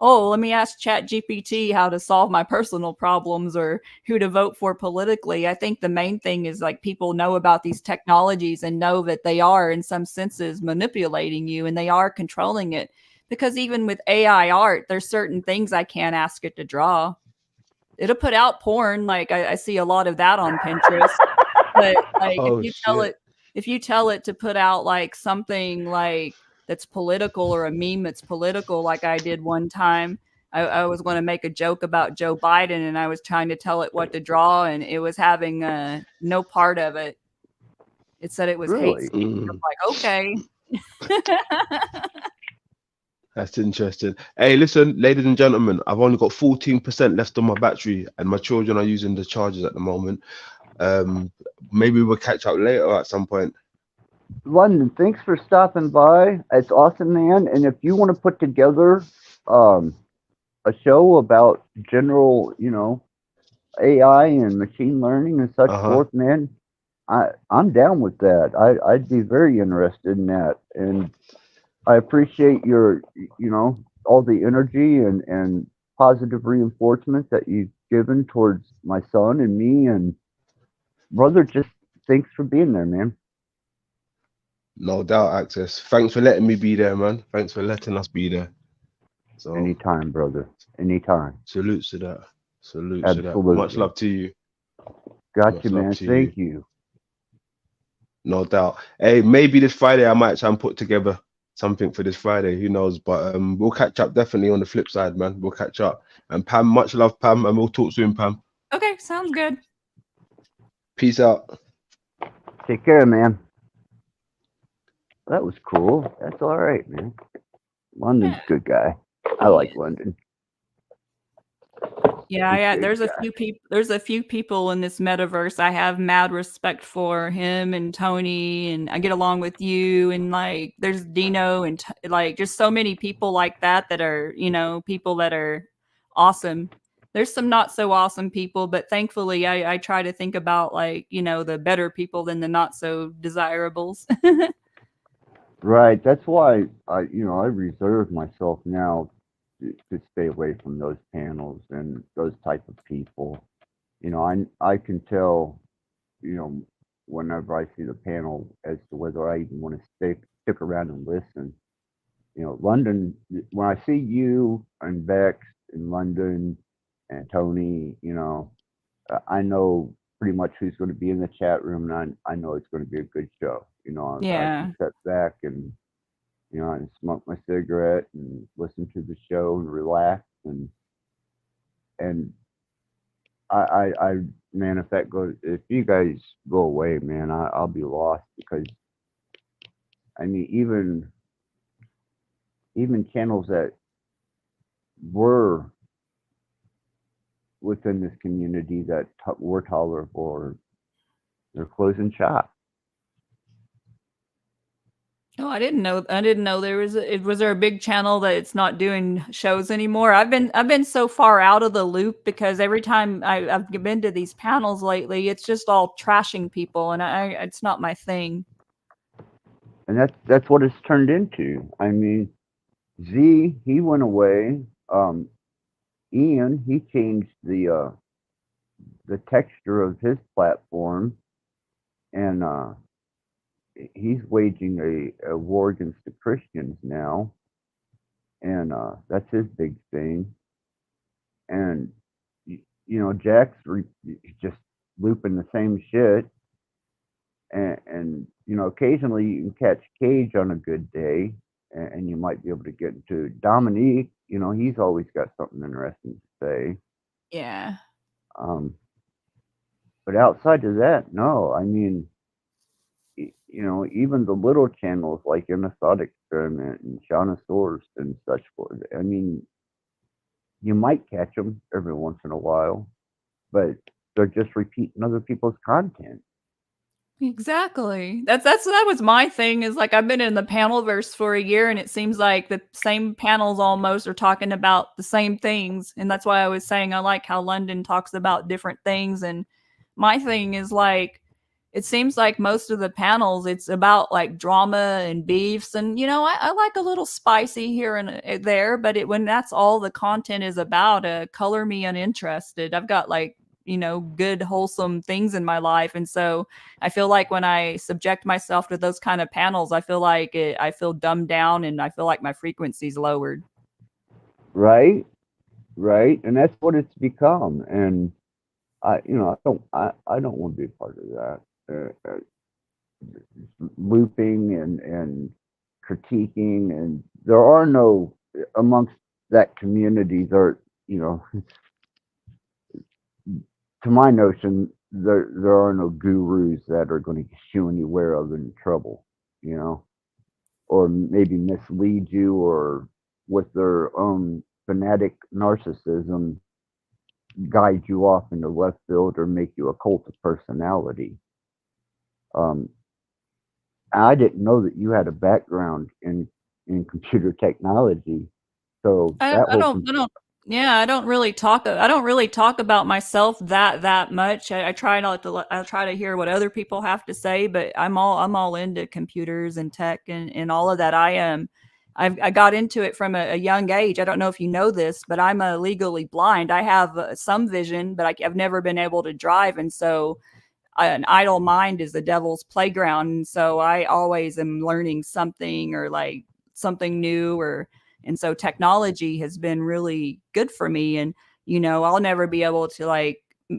Speaker 6: oh, let me ask Chat GPT how to solve my personal problems or who to vote for politically. I think the main thing is like people know about these technologies and know that they are in some senses manipulating you and they are controlling it. Because even with AI art, there's certain things I can't ask it to draw. It'll put out porn, like I see a lot of that on Pinterest. But like
Speaker 7: Oh shit.
Speaker 6: if you tell it to put out like something like that's political or a meme that's political, like I did one time, I was going to make a joke about Joe Biden and I was trying to tell it what to draw and it was having no part of it. It said it was hate
Speaker 4: Really?
Speaker 6: speech. I'm
Speaker 7: Mm,
Speaker 6: like, okay.
Speaker 7: that's interesting. Hey, listen, ladies and gentlemen, I've only got 14% left on my battery, and my children are using the chargers at the moment. Um, Maybe we'll catch up later at some point.
Speaker 4: London, thanks for stopping by. It's awesome, man. And if you want to put together um, a show about general, AI and machine learning and such
Speaker 7: Uh-huh.
Speaker 4: forth, man, I'm down with that. I'd be very interested in that. And I appreciate your, all the energy and positive reinforcement that you've given towards my son and me. And brother, just thanks for being there, man.
Speaker 7: No doubt, Access. Thanks for letting me be there, man. Thanks for letting us be there. So,
Speaker 4: Anytime, brother. Anytime.
Speaker 7: salutes to that. Salutes to that. Much
Speaker 4: Absolutely.
Speaker 7: love to you.
Speaker 4: Got you,
Speaker 7: Much love
Speaker 4: man.
Speaker 7: to you.
Speaker 4: Thank you.
Speaker 7: No doubt. Hey, maybe this Friday I might try and put together something for this Friday. Who knows? But we'll catch up definitely on the flip side, man. We'll catch up. And Pam, much love, Pam, and we'll talk soon, Pam.
Speaker 6: Okay, sounds good.
Speaker 7: Peace out.
Speaker 4: Take care, man. That was cool. That's all right, man. London's
Speaker 6: Yeah.
Speaker 4: a good guy. I
Speaker 6: He
Speaker 4: like
Speaker 6: is.
Speaker 4: London.
Speaker 6: Yeah,
Speaker 4: He's
Speaker 6: yeah.
Speaker 4: a good
Speaker 6: There's a
Speaker 4: guy.
Speaker 6: few people. There's a few people in this metaverse. I have mad respect for him and Tony, and I get along with you. And like, there's Dino and like just so many people like that that are people that are awesome. There's some not so awesome people, but thankfully, I try to think about like the better people than the not so desirables.
Speaker 4: Right. That's why I reserve myself now to stay away from those panels and those type of people. I can tell, you know, whenever I see the panel as to whether I even want to stick around and listen. London, when I see you and Bex in London and Tony, I know pretty much who's going to be in the chat room, and I know it's going to be a good show. I can
Speaker 6: Yeah.
Speaker 4: sit back and and smoke my cigarette and listen to the show and relax and I man, if you guys go away, man, I'll be lost because I mean even channels that were within this community that were tolerable, they're closing shop.
Speaker 6: Oh, I didn't know. I didn't know there was. Was there a big channel that it's not doing shows anymore? I've been so far out of the loop because every time I've been to these panels lately, it's just all trashing people, and it's not my thing.
Speaker 4: And that's what it's turned into. I mean, Z, he went away. Um, Ian, he changed the texture of his platform, and he's waging a war against the Christians now, and that's his big thing. And Jack's just looping the same shit, and occasionally you can catch Cage on a good day, and you might be able to get into Dominique. He's always got something interesting to say.
Speaker 6: Yeah.
Speaker 4: Um, but outside of that, no. I mean, even the little channels like Thought Experiment and Shauna Source and such forth. I mean, you might catch them every once in a while, but they're just repeating other people's content.
Speaker 6: Exactly. That was my thing, is like I've been in the panelverse for a year and it seems like the same panels almost are talking about the same things. And that's why I was saying I like how London talks about different things. And my thing is like it seems like most of the panels it's about like drama and beefs, and I like a little spicy here and there, but when that's all the content is about, color me uninterested. I've got like good wholesome things in my life, and so I feel like when I subject myself to those kind of panels, I feel like I feel dumbed down and I feel like my frequency's lowered.
Speaker 4: Right, right, and that's what it's become. And I don't want to be a part of that. Looping and critiquing, and there are no amongst that community. There, to my notion, there are no gurus that are going to shoo anywhere other than trouble, or maybe mislead you, or with their own fanatic narcissism guide you off into left field or make you a cult of personality. Um, I didn't know that you had a background in computer technology, so that
Speaker 6: I
Speaker 4: whole
Speaker 6: don't. Yeah, I don't really talk. I don't really talk about myself that much. I try not to. I try to hear what other people have to say, but I'm all into computers and tech and all of that. I got into it from a young age. I don't know if you know this, but I'm legally blind. I have some vision, but I've never been able to drive, and so an idle mind is the devil's playground. And so I always am learning something or like something new, or and so technology has been really good for me. And I'll never be able to like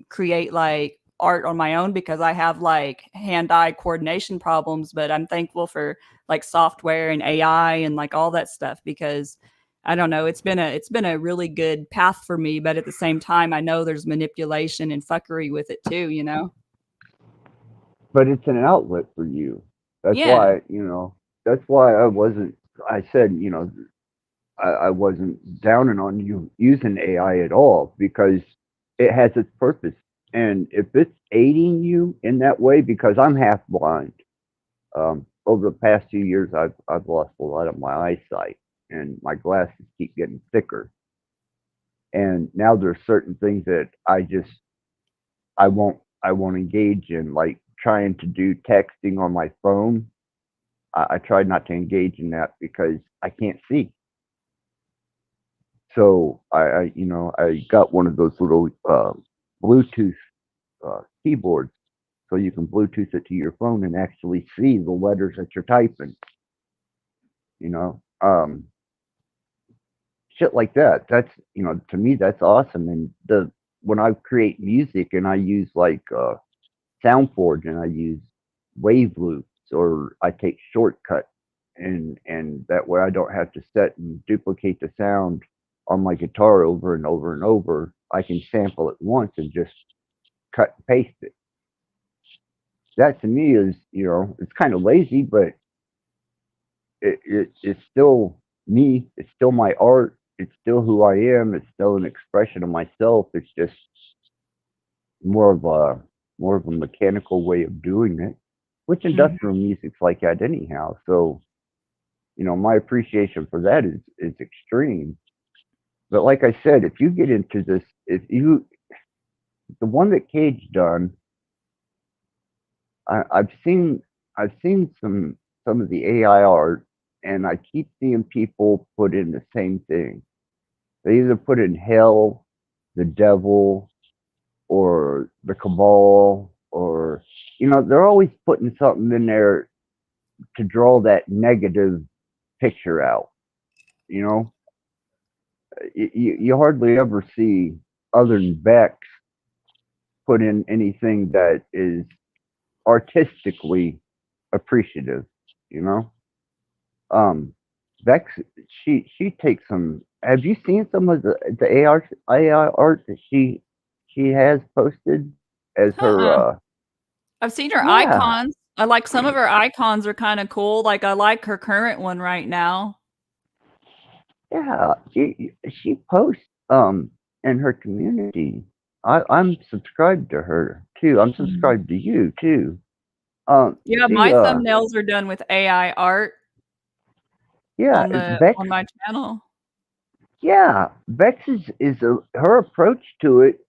Speaker 6: create like art on my own because I have like hand-eye coordination problems, but I'm thankful for like software and AI and like all that stuff, because I don't know, it's been a really good path for me, but at the same time I know there's manipulation and fuckery with it too.
Speaker 4: but it's an outlet for you. That's
Speaker 6: Yeah.
Speaker 4: why, that's why I said, I wasn't downing on you using AI at all, because it has its purpose. And if it's aiding you in that way, because I'm half blind, over the past few years, I've lost a lot of my eyesight, and my glasses keep getting thicker. And now there's certain things that I won't engage in, like trying to do texting on my phone. I tried not to engage in that because I can't see. So I got one of those little Bluetooth keyboards, so you can Bluetooth it to your phone and actually see the letters that you're typing. You know, shit like that. That's to me that's awesome. And the when I create music and I use like SoundForge and I use wave loops, or I take shortcuts, and that way I don't have to set and duplicate the sound on my guitar over and over and over. I can sample it once and just cut and paste it. That to me is, it's kind of lazy, but it's still me. It's still my art. It's still who I am. It's still an expression of myself. It's just more of a mechanical way of doing it, which
Speaker 6: Mhm.
Speaker 4: industrial music's like that anyhow. So, my appreciation for that is extreme. But like I said, if you get into this, if you the one that Cage done, I've seen some of the AI art, and I keep seeing people put in the same thing. They either put in hell, the devil, or the cabal, or they're always putting something in there to draw that negative picture out. You know, you hardly ever see, other than Beck, put in anything that is artistically appreciative. You know, um, Vex, she takes some. Have you seen some of the AI art that she has posted as her?
Speaker 6: Huh. I've seen her
Speaker 4: Yeah,
Speaker 6: icons. I like some of her icons are kind of cool. Like I like her current one right now.
Speaker 4: yeah. She posts in her community. I'm subscribed to her too. I'm
Speaker 6: Mhm.
Speaker 4: subscribed to you too.
Speaker 6: Yeah,
Speaker 4: See,
Speaker 6: my thumbnails are done with AI art
Speaker 4: yeah,
Speaker 6: on the
Speaker 4: Vex.
Speaker 6: on my channel.
Speaker 4: Yeah, Vex is her approach to it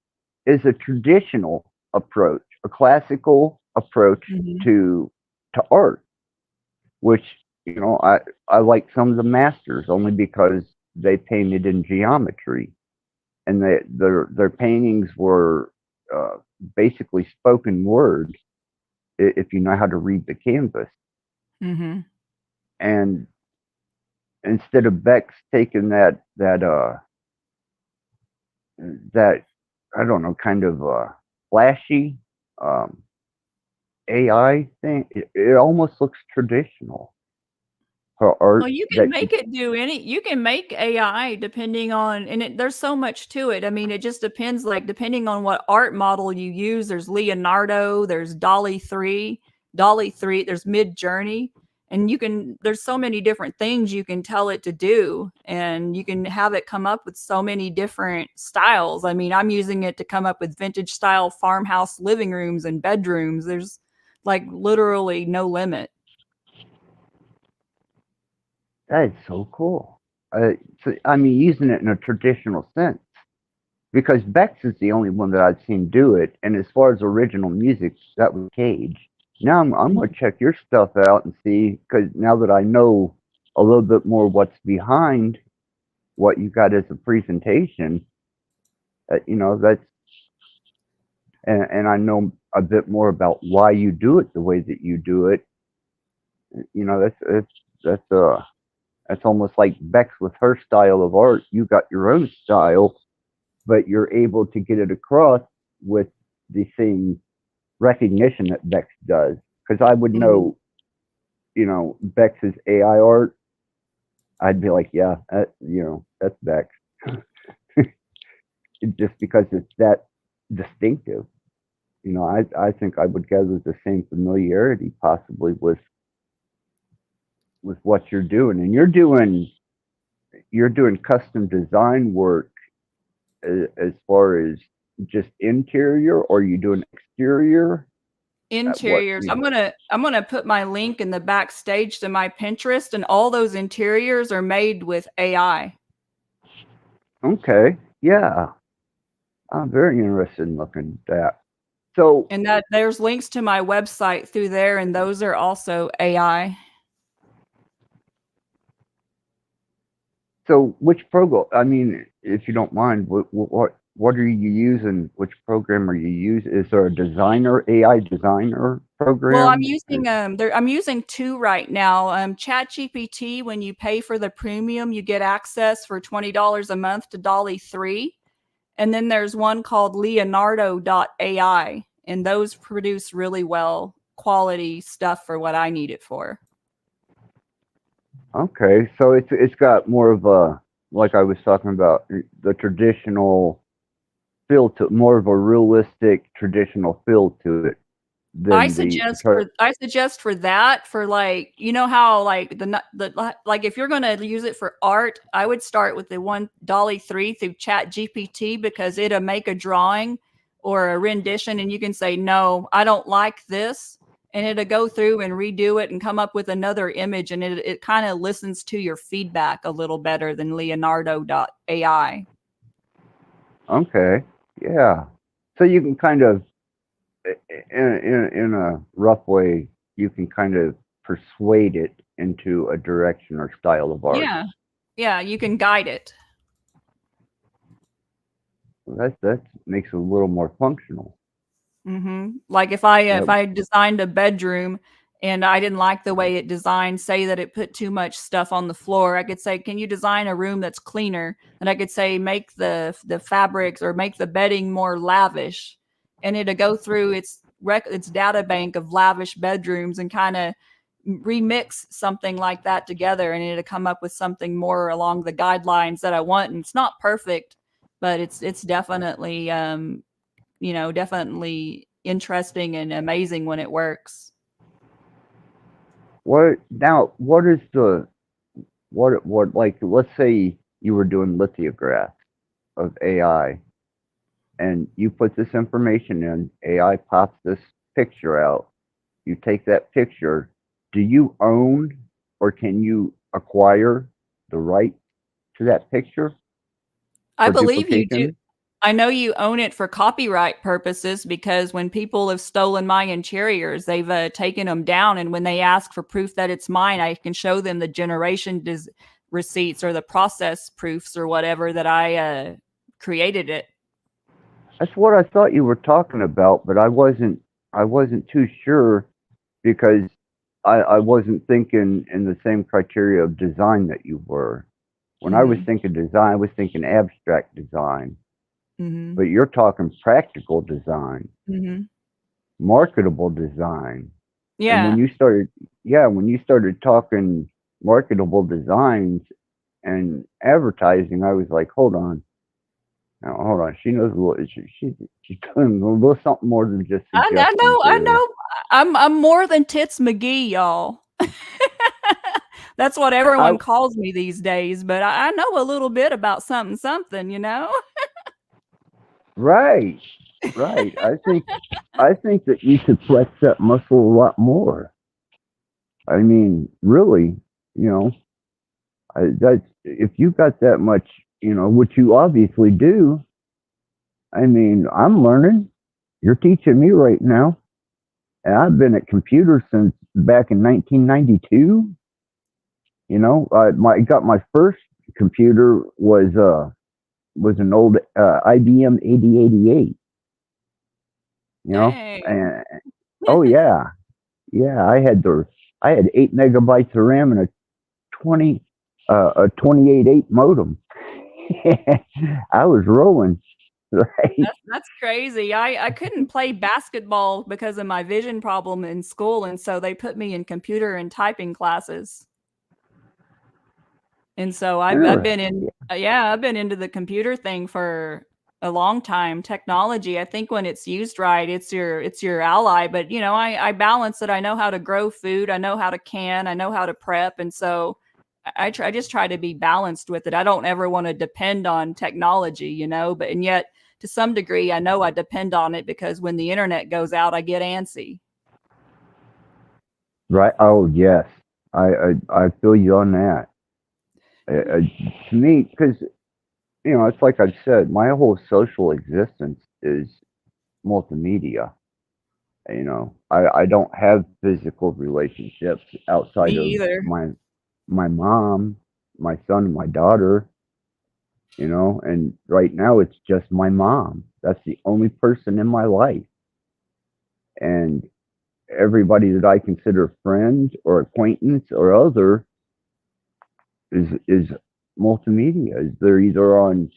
Speaker 4: is a traditional approach, a classical approach
Speaker 6: Mhm.
Speaker 4: to art, which I like some of the masters only because they painted in geometry, and their paintings were uh, basically spoken word if you know how to read the canvas.
Speaker 6: Mhm.
Speaker 4: And instead of Beck's taking that I don't know kind of flashy um, AI thing, it almost looks traditional. Her
Speaker 6: Well,
Speaker 4: art
Speaker 6: you can
Speaker 4: that
Speaker 6: make
Speaker 4: she
Speaker 6: it do any you can make AI depending on and there's so much to it. I mean, it just depends like depending on what art model you use. There's Leonardo, there's Dolly 3, there's Mid Journey, and you can there's so many different things you can tell it to do and you can have it come up with so many different styles. I mean, I'm using it to come up with vintage style farmhouse living rooms and bedrooms. There's like literally no limit.
Speaker 4: that is so cool. So, I mean, using it in a traditional sense because Beck's is the only one that I've seen do it. And as far as original music, that was Cage. Now I'm gonna check your stuff out and see because now that I know a little bit more what's behind what you got as a presentation, that's and I know a bit more about why you do it the way that you do it. That's that's almost like Beck's with her style of art. You got your own style, but you're able to get it across with the same recognition that Bex does. Because I would
Speaker 6: Mhm.
Speaker 4: know, Bex's AI art. I'd be like, yeah, that's Bex, just because it's that distinctive. I think I would gather the same familiarity possibly with what you're doing, and you're doing custom design work as far as just interior, or are you doing exterior? At what
Speaker 6: Interiors. I'm gonna put my link in the backstage to my Pinterest, and all those interiors are made with AI.
Speaker 4: Okay, yeah, I'm very interested in looking at that. So,
Speaker 6: And that there's links to my website through there, and those are also AI.
Speaker 4: so which program? I mean, if you don't mind, what are you using? Which program are you using? Is there a designer AI designer
Speaker 6: Well, I'm
Speaker 4: program?
Speaker 6: using I'm using two right now. ChatGPT, when you pay for the premium, you get access for $20 a month to Dolly 3. And then there's one called Leonardo.ai, and those produce really well quality stuff for what I need it for.
Speaker 4: Okay, so it's got more of a, like I was talking about, the traditional feel to more of a realistic traditional feel to it than the
Speaker 6: I suggest for that for like you know how like like if you're gonna use it for art, I would start with the one Dolly 3 through Chat GPT because it'll make a drawing or a rendition and you can say, no, I don't like this. And it'll go through and redo it and come up with another image and it kind of listens to your feedback a little better than Leonardo.ai.
Speaker 4: Okay, yeah. So you can kind of in a rough way, you can kind of persuade it into a direction or style of art.
Speaker 6: Yeah. Yeah, you can guide it.
Speaker 4: Well, that makes it a little more functional.
Speaker 6: Like
Speaker 4: Yeah.
Speaker 6: if I designed a bedroom and I didn't like the way it designed, say that it put too much stuff on the floor, I could say, "Can you design a room that's cleaner?" And I could say, "Make the fabrics or make the bedding more lavish." And it'll go through its data bank of lavish bedrooms and kind of remix something like that together, and it'll come up with something more along the guidelines that I want. And it's not perfect, but it's definitely definitely interesting and amazing when it works.
Speaker 4: What now? What is the what like? Let's say you were doing lithographs of AI, and you put this information in. AI pops this picture out. You take that picture. Do you own or can you acquire the right to that picture
Speaker 6: I
Speaker 4: for
Speaker 6: believe you do.
Speaker 4: duplication?
Speaker 6: I know you own it for copyright purposes, because when people have stolen my interiors, they've taken them down. And when they ask for proof that it's mine, I can show them the receipts or the process proofs or whatever that I created it.
Speaker 4: That's what I thought you were talking about, but I wasn't. I wasn't too sure because I wasn't thinking in the same criteria of design that you were. When I was
Speaker 6: Mm-hmm.
Speaker 4: thinking design, I was thinking abstract design,
Speaker 6: Mm-hmm.
Speaker 4: but you're talking practical design,
Speaker 6: Mm-hmm.
Speaker 4: marketable design. And
Speaker 6: Yeah.
Speaker 4: when you started talking marketable designs and advertising, I was like, hold on, now, hold on. She knows what she's doing a little something more than just suggestions
Speaker 6: I
Speaker 4: here.
Speaker 6: know. I'm more than Tits McGee, y'all. That's what
Speaker 4: I
Speaker 6: everyone calls me these days, but I know a little bit about something, you know?
Speaker 4: right, right. I think that you should flex that muscle a lot more. I mean, really, you know, that's if you've got that much, you know, which you obviously do. I mean, I'm learning. You're teaching me right now, and I've been at computers since back in 1992. You know, my got my first computer was an old IBM 8088. You know,
Speaker 6: Dang.
Speaker 4: and oh yeah, yeah, I had 8 megabytes of RAM and 20 a 28.8 modem. I was rolling, right?
Speaker 6: That's crazy. I couldn't play basketball because of my vision problem in school, and so they put me in computer and typing classes. And so I've been
Speaker 4: Interesting.
Speaker 6: in yeah, I've been into the computer thing for a long time. Technology, I think when it's used right, it's your ally. But I balance it. I know how to grow food. I know how to can. I know how to prep. And so I just try to be balanced with it. I don't ever want to depend on technology, but and yet to some degree, I know I depend on it because when the internet goes out, I get antsy.
Speaker 4: Right? Oh yes, I feel you on that. To me, because it's like I've said, my whole social existence is multimedia. I don't have physical relationships
Speaker 6: Me
Speaker 4: outside of
Speaker 6: either.
Speaker 4: my mom, my son, and my daughter. And right now it's just my mom. That's the only person in my life, and everybody that I consider friend or acquaintance or other is multimedia. They're either on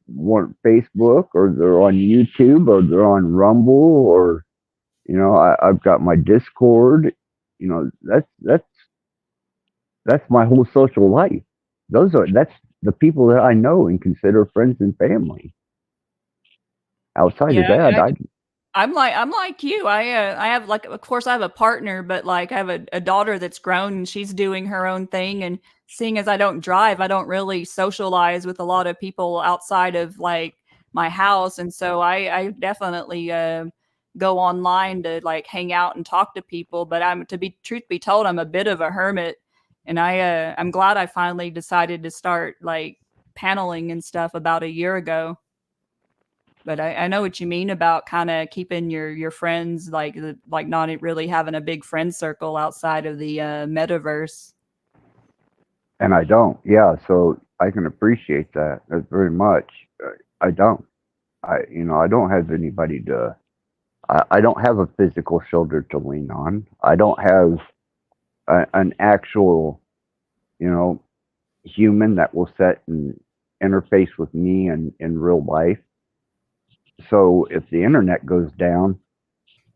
Speaker 4: one Facebook, or they're on YouTube, or they're on Rumble, or I've got my Discord. That's my whole social life. That's the people that I know and consider friends and family. Outside of
Speaker 6: Yeah,
Speaker 4: that,
Speaker 6: I'm like you. I have, like, of course I have a partner, but like I have a daughter that's grown and she's doing her own thing. And seeing as I don't drive, I don't really socialize with a lot of people outside of like my house. And so I definitely go online to like hang out and talk to people. But truth be told, I'm a bit of a hermit, and I'm glad I finally decided to start like paneling and stuff about a year ago. But I know what you mean about kind of keeping your friends, like not really having a big friend circle outside of the metaverse.
Speaker 4: and I don't. Yeah, so I can appreciate that very much. I don't. I don't have anybody to. I don't have a physical shoulder to lean on. I don't have an actual, you know, human that will sit and interface with me in real life. So if the internet goes down,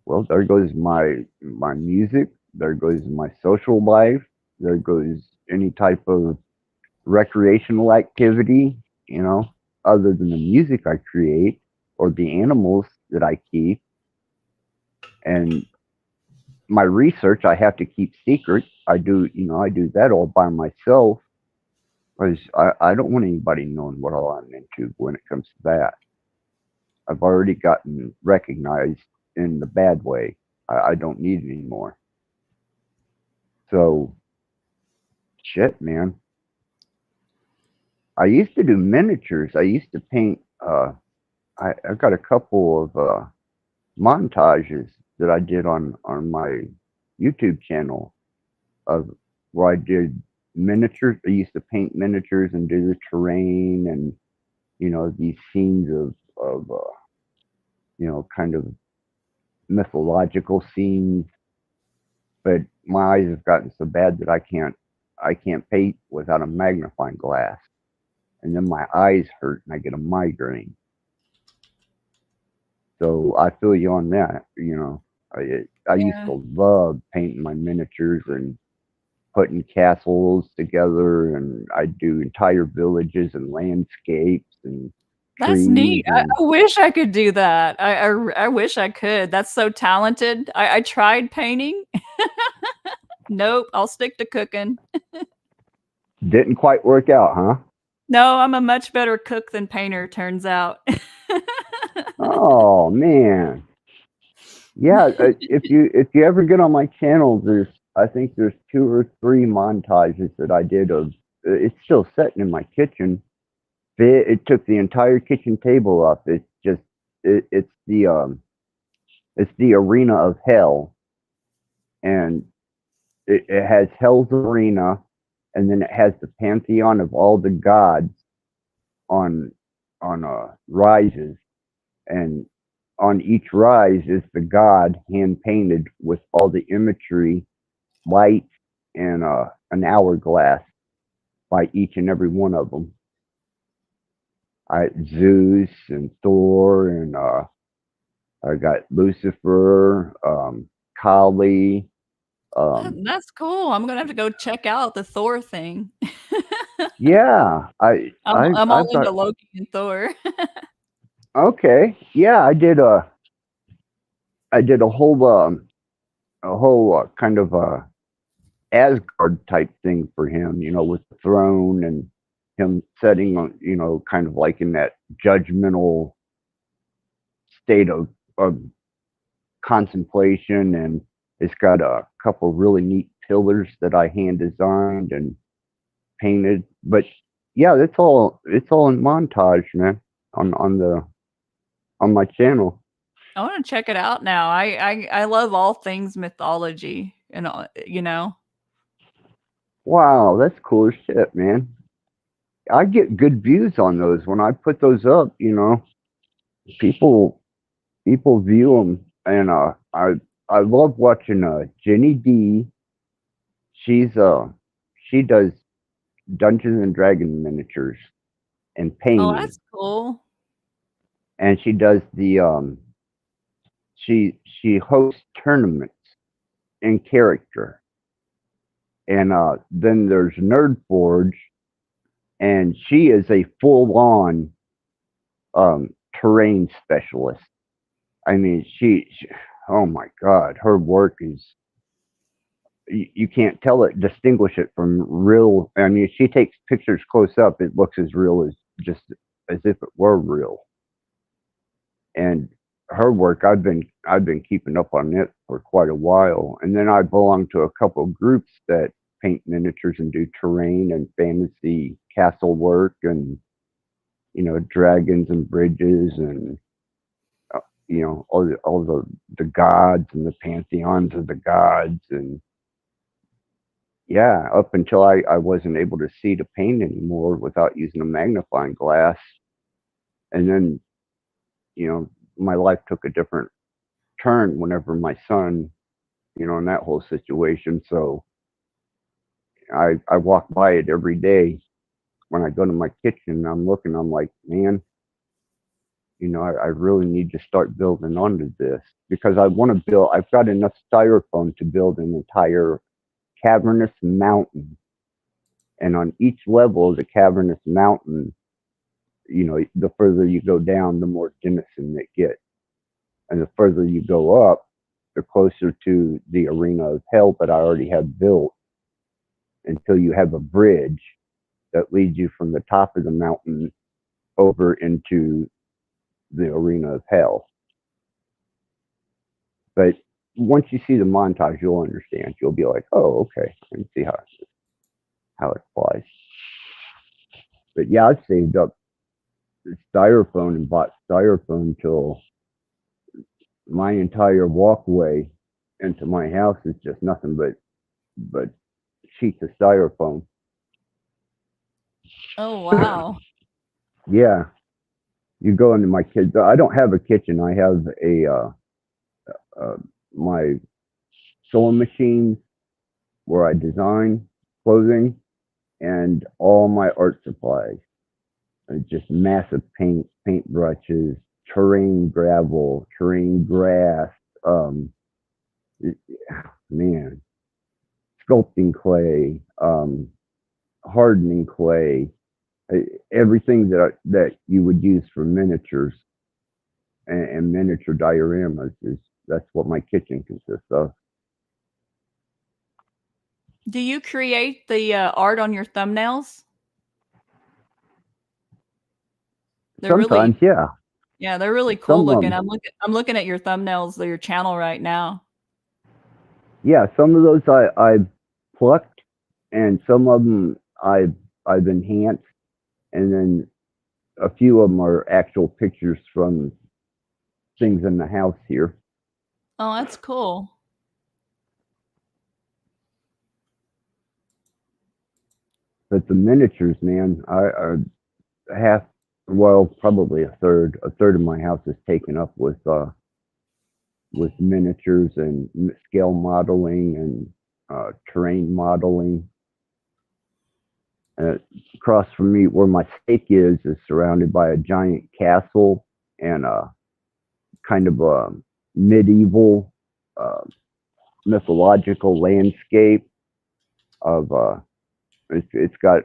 Speaker 4: well, there goes my music, There goes my social life. There goes any type of recreational activity, you know, other than the music I create or the animals that I keep. And my research I have to keep secret. I do, I do that all by myself because I don't want anybody knowing what all I'm into when it comes to that. I've already gotten recognized in the bad way. I don't need it anymore. So, shit, man. I used to do miniatures. I used to paint. I've got a couple of montages that I did on my YouTube channel of where I did miniatures. I used to paint miniatures and do the terrain and these scenes of kind of mythological scenes. But my eyes have gotten so bad that I can't paint without a magnifying glass, and then my eyes hurt and I get a migraine. So I feel you on that. I used
Speaker 6: Yeah.
Speaker 4: to love painting my miniatures and putting castles together, and I do entire villages and landscapes and
Speaker 6: That's neat.
Speaker 4: trees and
Speaker 6: I wish I could do that. I wish I could. That's so talented. I tried painting. Nope, I'll stick to cooking.
Speaker 4: didn't quite work out, huh?
Speaker 6: No, I'm a much better cook than painter, turns out.
Speaker 4: Oh man, yeah. If you ever get on my channel, I think there's 2 or 3 montages that I did of. It's still sitting in my kitchen. It took the entire kitchen table up. It's just it's the arena of hell, and it has Hell's Arena, and then it has the pantheon of all the gods on rises, and on each rise is the god hand painted with all the imagery, light, and an hourglass by each and every one of them. Zeus and Thor, and I got Lucifer, Kali.
Speaker 6: That's cool. I'm gonna have to go check out the Thor thing.
Speaker 4: Yeah,
Speaker 6: I'm
Speaker 4: I've
Speaker 6: all
Speaker 4: got.
Speaker 6: into Loki and Thor.
Speaker 4: Okay, yeah, I did a whole kind of Asgard type thing for him, with the throne and him sitting on, kind of like in that judgmental state of contemplation. And it's got a couple really neat pillars that I hand designed and painted. But yeah, it's all in montage, man, on my channel.
Speaker 6: I want to check it out now. I love all things mythology and all.
Speaker 4: Wow, that's cool as shit, man. I get good views on those when I put those up. People people view them, and I love watching Jenny D. She does Dungeons and Dragon miniatures and
Speaker 6: Oh,
Speaker 4: painting,
Speaker 6: that's cool.
Speaker 4: and she does she hosts tournaments in character. And then there's Nerd Forge, and she is a full on terrain specialist. I mean, oh my God, her work is, you can't distinguish it from real. I mean, she takes pictures close up, it looks as real as just as if it were real. And her work, I've been keeping up on it for quite a while. And then I belong to a couple of groups that paint miniatures and do terrain and fantasy castle work, and dragons and bridges, and all the gods and the pantheons of the gods. And yeah, up until I wasn't able to see to paint anymore without using a magnifying glass. And then my life took a different turn whenever my son, in that whole situation. So I walk by it every day when I go to my kitchen. I'm looking, I'm like, man, I really need to start building onto this because I want to build. I've got enough styrofoam to build an entire cavernous mountain, and on each level of the cavernous mountain, the further you go down, the more denison it gets, and the further you go up, the closer to the arena of hell that I already have built. Until you have a bridge that leads you from the top of the mountain over into the arena of hell. But once you see the montage, you'll understand. You'll be like, "Oh, okay, I can see how it applies." But yeah, I've saved up styrofoam and bought styrofoam till my entire walkway into my house is just nothing but sheets of styrofoam.
Speaker 6: Oh wow.
Speaker 4: Yeah, you go into my kids. I don't have a kitchen. I have my sewing machine where I design clothing and all my art supplies. Just massive paint brushes, terrain gravel, terrain grass, um, man, sculpting clay, hardening clay, everything that you would use for miniatures and miniature dioramas is that's what my kitchen consists of.
Speaker 6: Do you create the art on your thumbnails? They're
Speaker 4: Sometimes,
Speaker 6: really,
Speaker 4: yeah,
Speaker 6: yeah, they're really cool
Speaker 4: some of
Speaker 6: looking.
Speaker 4: them,
Speaker 6: I'm looking at your thumbnails, your channel right now.
Speaker 4: yeah, some of those I plucked, and some of them I've enhanced, and then a few of them are actual pictures from things in the house here.
Speaker 6: Oh, that's cool.
Speaker 4: But the miniatures, man, half, well, probably a third of my house is taken up with miniatures and scale modeling and terrain modeling. Across from me, where my stake is surrounded by a giant castle and a kind of a medieval, uh, mythological landscape of it's got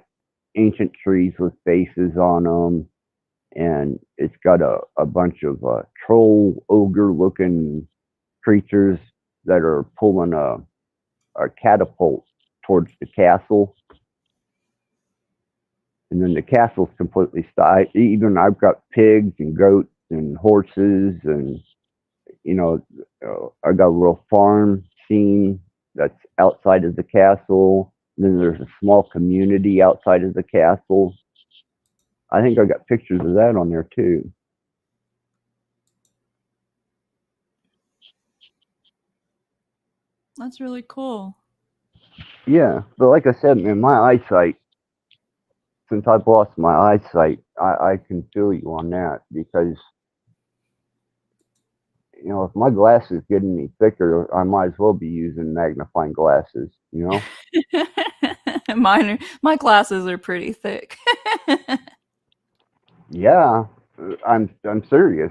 Speaker 4: ancient trees with faces on them, and it's got a bunch of troll ogre looking creatures that are pulling a catapult towards the castle. And then the castle's completely stocked. Even I've got pigs and goats and horses, and I got a little farm scene that's outside of the castle. And then there's a small community outside of the castle. I think I got pictures of that on there too.
Speaker 6: That's really cool.
Speaker 4: Yeah, but like I said, man, my eyesight, since I've lost my eyesight, I can feel you on that because, if my glasses get any thicker, I might as well be using magnifying glasses.
Speaker 6: My glasses are pretty thick.
Speaker 4: Yeah, I'm serious.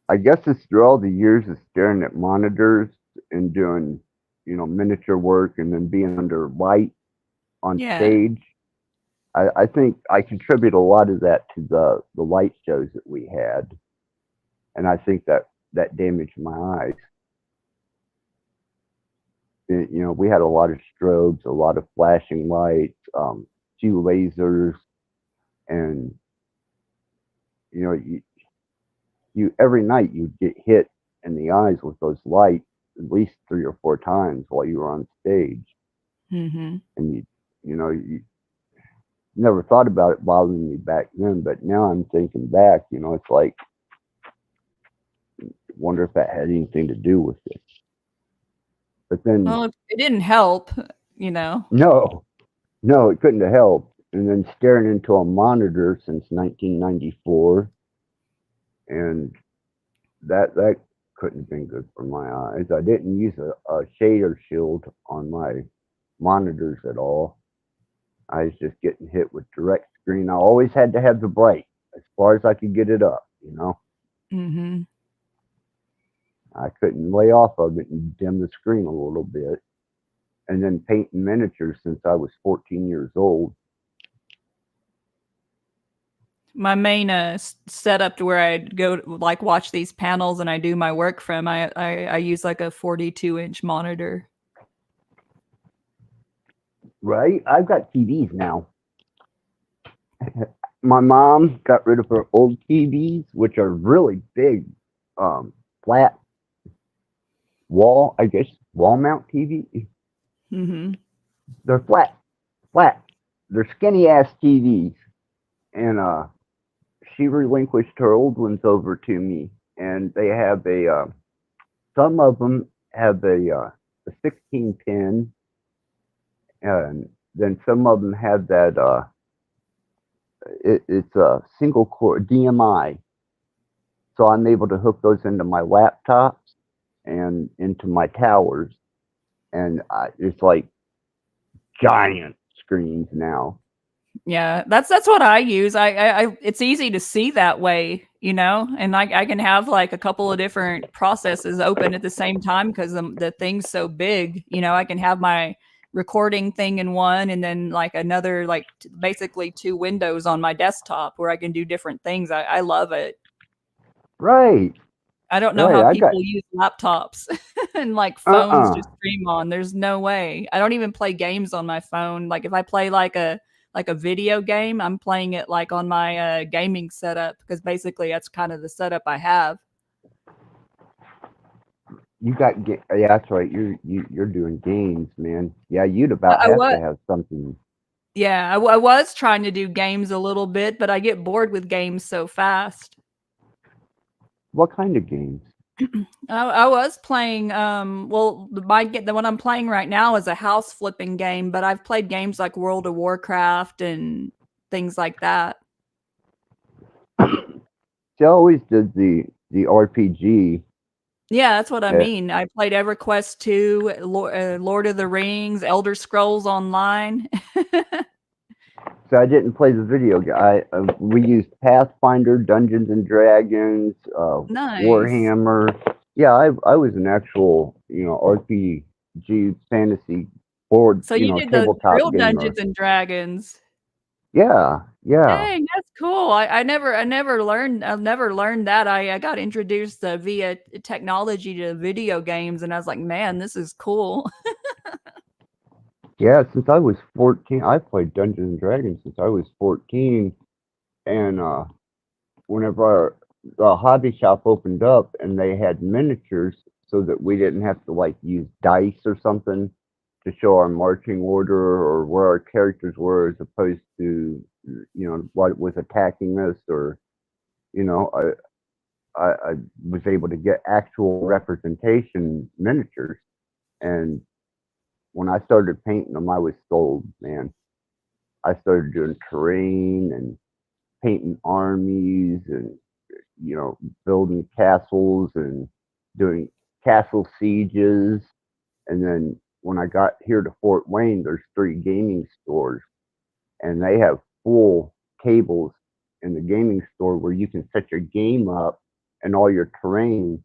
Speaker 4: I guess it's through all the years of staring at monitors and doing, miniature work and then being under light on
Speaker 6: Yeah.
Speaker 4: stage. I think I contribute a lot of that to the light shows that we had, and I think that damaged my eyes. We had a lot of strobes, a lot of flashing lights, few lasers, and you every night you'd get hit in the eyes with those lights at least 3 or 4 times while you were on stage,
Speaker 6: Hmm.
Speaker 4: and you never thought about it bothering me back then, but now I'm thinking back, it's like, wonder if that had anything to do with it. But then,
Speaker 6: Well, it didn't help.
Speaker 4: no, no, it couldn't have helped. And then staring into a monitor since 1994, and that couldn't have been good for my eyes. I didn't use a shader shield on my monitors at all. I was just getting hit with direct screen. I always had to have the bright. as far as I could get it up, you know.
Speaker 6: Mm-hmm.
Speaker 4: I couldn't lay off of it and dim the screen a little bit. And then painting miniatures since I was 14 years old.
Speaker 6: My main setup to where I go like watch these panels and I do my work from, I use like a 42-inch monitor.
Speaker 4: Right? I've got TVs now. My mom got rid of her old TVs, which are really big, flat wall, I guess, wall mount TV.
Speaker 6: Mm-hmm.
Speaker 4: They're flat. They're skinny ass TVs. And she relinquished her old ones over to me. And they have some of them have a 16 pin. And then some of them have that, it's a single core DMI. So I'm able to hook those into my laptops and into my towers. And it's like giant screens now.
Speaker 6: Yeah, that's what I use. I it's easy to see that way, you know, and I can have like a couple of different processes open at the same time because the thing's so big. You know, I can have my recording thing in one and then like another, like basically two windows on my desktop where I can do different things. I love it.
Speaker 4: Right.
Speaker 6: I don't know
Speaker 4: Right.
Speaker 6: how
Speaker 4: I got
Speaker 6: people use laptops and like phones to stream on. There's no way. I don't even play games on my phone. Like if I play like a video game, I'm playing it like on my gaming setup because basically that's kind of the setup I have.
Speaker 4: yeah, that's right. You're doing games, man. Yeah, you'd about
Speaker 6: I
Speaker 4: have
Speaker 6: was
Speaker 4: to have something.
Speaker 6: Yeah, I was trying to do games a little bit, but I get bored with games so fast.
Speaker 4: What kind of games?
Speaker 6: I was playing well the one I'm playing right now is a house flipping game, but I've played games like World of Warcraft and things like that.
Speaker 4: She always did the RPG.
Speaker 6: Yeah, that's what I
Speaker 4: Uh,
Speaker 6: mean. I played EverQuest 2, Lord of the Rings, Elder Scrolls Online.
Speaker 4: so I didn't play the video game. We used Pathfinder, Dungeons and Dragons,
Speaker 6: Nice.
Speaker 4: Warhammer. Yeah, I was an actual RPG fantasy board
Speaker 6: So you did the
Speaker 4: tabletop
Speaker 6: real
Speaker 4: gamer.
Speaker 6: Dungeons and Dragons.
Speaker 4: Yeah.
Speaker 6: Dang, that's cool. I never learned that. I got introduced via technology to video games, and I was like, man, this is cool.
Speaker 4: Yeah, since I was 14, I played Dungeons and Dragons since I was 14, and whenever the hobby shop opened up and they had miniatures so that we didn't have to like use dice or something to show our marching order or where our characters were as opposed to what was attacking us or I was able to get actual representation miniatures. And when I started painting them, I was sold, man. I started doing terrain and painting armies and building castles and doing castle sieges. And then when I got here to Fort Wayne, there's 3 gaming stores, and they have full tables in the gaming store where you can set your game up and all your terrain.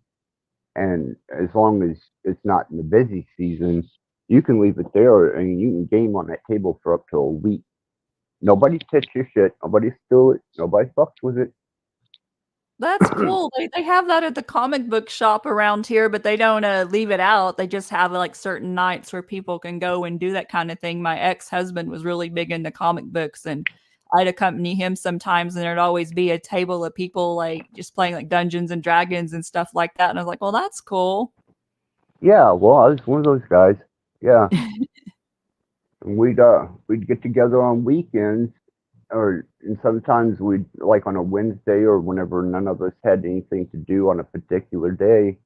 Speaker 4: And as long as it's not in the busy season, you can leave it there and you can game on that table for up to a week. Nobody touch your shit. Nobody steal it. Nobody fucks with it.
Speaker 6: That's cool. They have that at the comic book shop around here, but they don't leave it out. They just have like certain nights where people can go and do that kind of thing. My ex-husband was really big into comic books, and I'd accompany him sometimes, and there'd always be a table of people like just playing like Dungeons and Dragons and stuff like that. And I was like, well, that's cool.
Speaker 4: Yeah, well, I was one of those guys. Yeah. And we'd get together on weekends, and sometimes we'd like on a Wednesday or whenever none of us had anything to do on a particular day,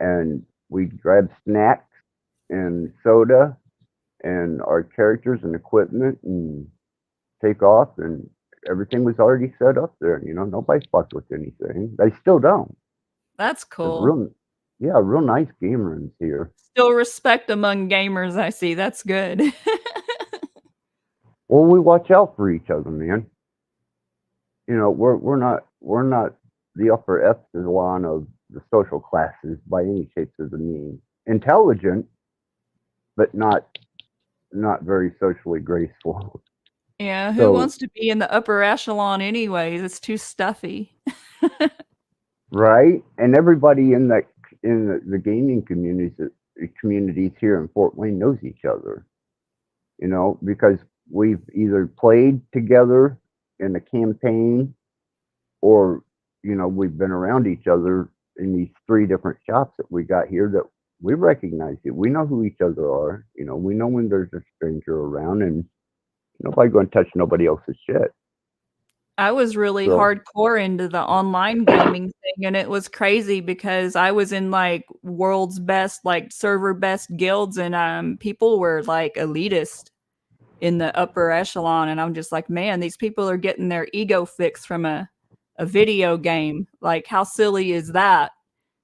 Speaker 4: and we'd grab snacks and soda and our characters and equipment and take off, and everything was already set up there. Nobody fucked with anything. They still don't.
Speaker 6: That's
Speaker 4: There's
Speaker 6: cool.
Speaker 4: real nice game rooms here.
Speaker 6: Still respect among gamers, I see. That's good.
Speaker 4: Well, we watch out for each other, man. we're not the upper echelon of the social classes by any shapes of the means. Intelligent, but not very socially graceful.
Speaker 6: Yeah, who
Speaker 4: So
Speaker 6: wants to be in the upper echelon anyways? It's too stuffy.
Speaker 4: right, and everybody in the gaming communities here in Fort Wayne knows each other. Because we've either played together in a campaign or we've been around each other in these three different shops that we got here that we recognize it. We know who each other are. We know when there's a stranger around, and nobody going to touch nobody else's shit.
Speaker 6: I was really
Speaker 4: So
Speaker 6: hardcore into the online gaming thing, and it was crazy because I was in like world's best, like server best guilds, and people were like elitist in the upper echelon, and I'm just like, man, these people are getting their ego fix from a video game. Like, how silly is that?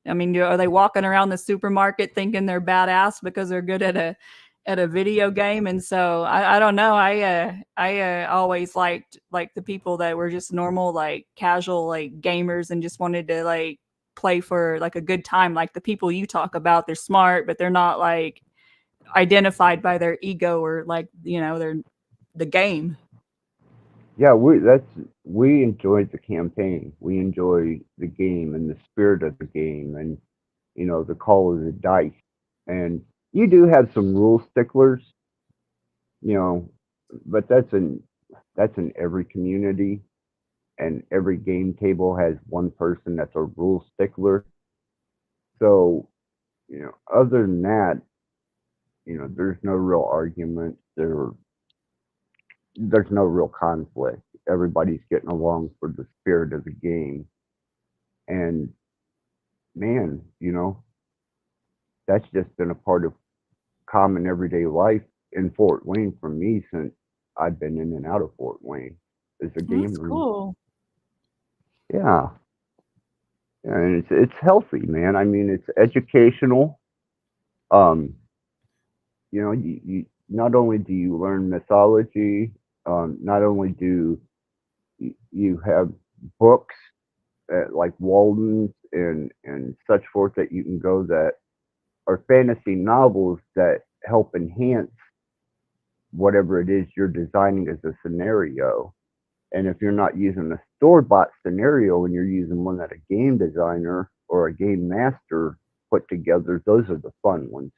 Speaker 6: I mean, are they walking around the supermarket thinking they're badass because they're good at a video game? And so I don't know. I always liked like the people that were just normal, like casual, like gamers, and just wanted to like play for like a good time. Like the people you talk about, they're smart, but they're not like identified by their ego or like they're the game.
Speaker 4: yeah, we enjoyed the campaign. We enjoy the game and the spirit of the game, and the call of the dice. And you do have some rule sticklers, you know, but that's in every community, and every game table has one person that's a rule stickler. So, other than that, there's no real argument. There's no real conflict. Everybody's getting along for the spirit of the game. And man, that's just been a part of common everyday life in Fort Wayne for me since I've been in and out of Fort Wayne as a
Speaker 6: That's
Speaker 4: gamer.
Speaker 6: cool.
Speaker 4: Yeah. Yeah, and it's healthy, man. I mean, it's educational. Um, you not only do you learn mythology, not only do you have books like Walden's and such forth that you can go that are fantasy novels that help enhance whatever it is you're designing as a scenario. And if you're not using a store bought scenario and you're using one that a game designer or a game master put together, those are the fun ones